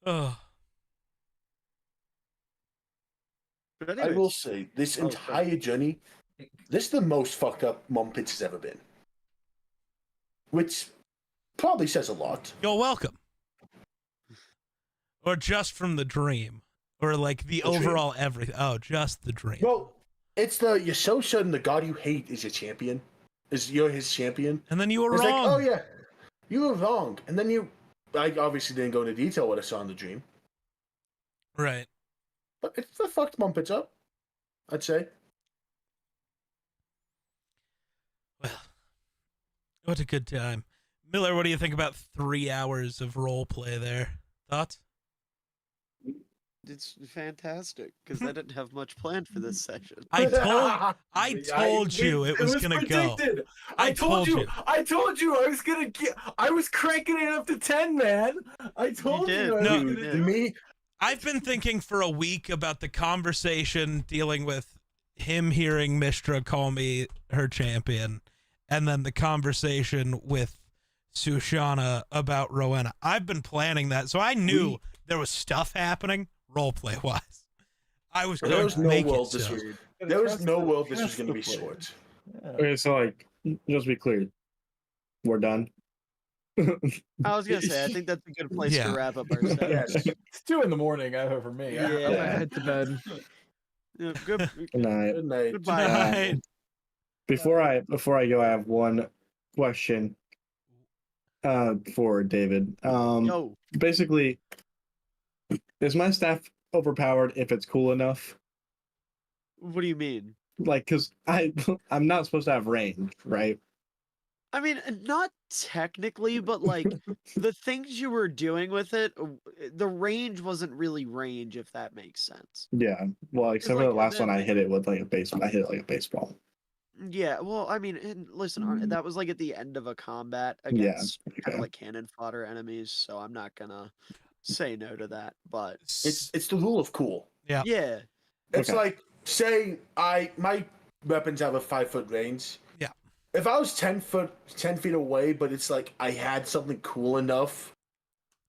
Oh, But I will anyways, say, this Oh, sorry. entire journey, this is the most fucked up Mumpets has ever been. Which probably says a lot. you're welcome. Or just from the dream, or like the dream. overall everything. Oh, just the dream. Well, it's you're so certain the god you hate is your champion. You're his champion. And then you were It's wrong. like, oh yeah, you were wrong. And then I obviously didn't go into detail what I saw in the dream. Right. But it's the fucked Mumpets up, I'd say. Well, what a good time. Miller, what do you think about 3 hours of role play there? Thoughts? it's fantastic because I didn't have much planned for this session. I told you it was gonna go. predicted. I I told told you. you. I told you I was gonna get. I was cranking it up to 10, man. I told did. you. I was No. gonna Yeah. do it. Me, I've been thinking for a week about the conversation dealing with him hearing Mistra call me her champion, and then the conversation with Sushana about Rowena. I've been planning that, so I knew there was stuff happening roleplay wise. I was there going was to no make it world this so. was. There was Trust no the- world this was trust going to the be player. short. Yeah. Okay, so like, just to be clear, we're done. I was gonna say I think that's a good place Yeah. to wrap up our session. Yes. It's 2 in the morning. I for me. Yeah. I'm gonna head to bed. Yeah, good. Good night. Good night. Goodbye. Right. Before I go, I have one question for David. Yo, Basically, is my staff overpowered if it's cool enough? what do you mean? Like, cause I'm not supposed to have range, right? I mean, not technically, but like the things you were doing with it, the range wasn't really range, if that makes sense. Yeah. Well, except for like, the last one, then- I hit it with like a baseball. I hit it like a baseball. Yeah, well, I mean, and listen, that was like at the end of a combat Yeah, against kind okay. of like cannon fodder enemies, so I'm not gonna say no to that. But It's the rule of cool. Yeah. yeah, It's Okay. like, say my weapons have a 5-foot range. Yeah. If I was 10 feet away, but it's like I had something cool enough,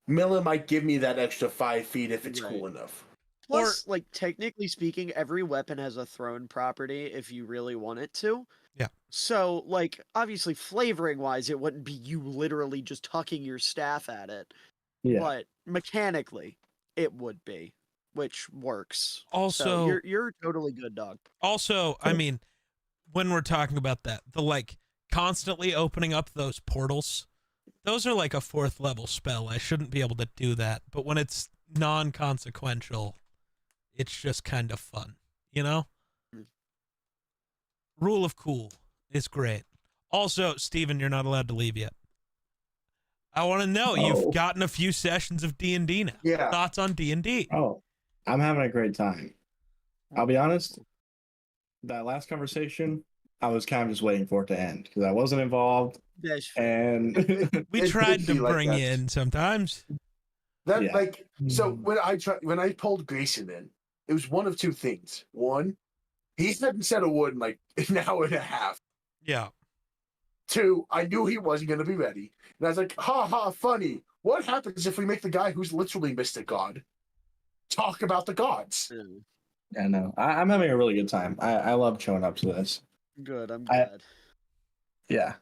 Miller might give me that extra 5 feet if it's cool Right. enough. plus, like technically speaking, every weapon has a thrown property if you really want it to. Yeah. So, like, obviously, flavoring wise, it wouldn't be you literally just tucking your staff at it. Yeah. But mechanically, it would be, which works. Also, So you're totally good, dog. Also, I mean, when we're talking about that, the like constantly opening up those portals, those are like a 4th level spell. I shouldn't be able to do that. But when it's non-consequential, it's just kind of fun, you know? Mm. Rule of cool is great. Also, Steven, you're not allowed to leave yet. I want to know, Oh. you've gotten a few sessions of D&D now. Yeah. Thoughts on D&D? Oh, I'm having a great time. I'll be honest. That last conversation, I was kind of just waiting for it to end because I wasn't involved, That's fair. and We It tried did to be like bring that. you in sometimes. That Yeah. like so when I pulled Grayson in, it was one of two things. One, he hadn't said a word in like an hour and a half. Yeah. 2, I knew he wasn't going to be ready, and I was like, "Ha ha, funny. What happens if we make the guy who's literally Mr. God talk about the gods?" Mm, I know I'm having a really good time. I love showing up to this. Good, I'm I- glad. Yeah,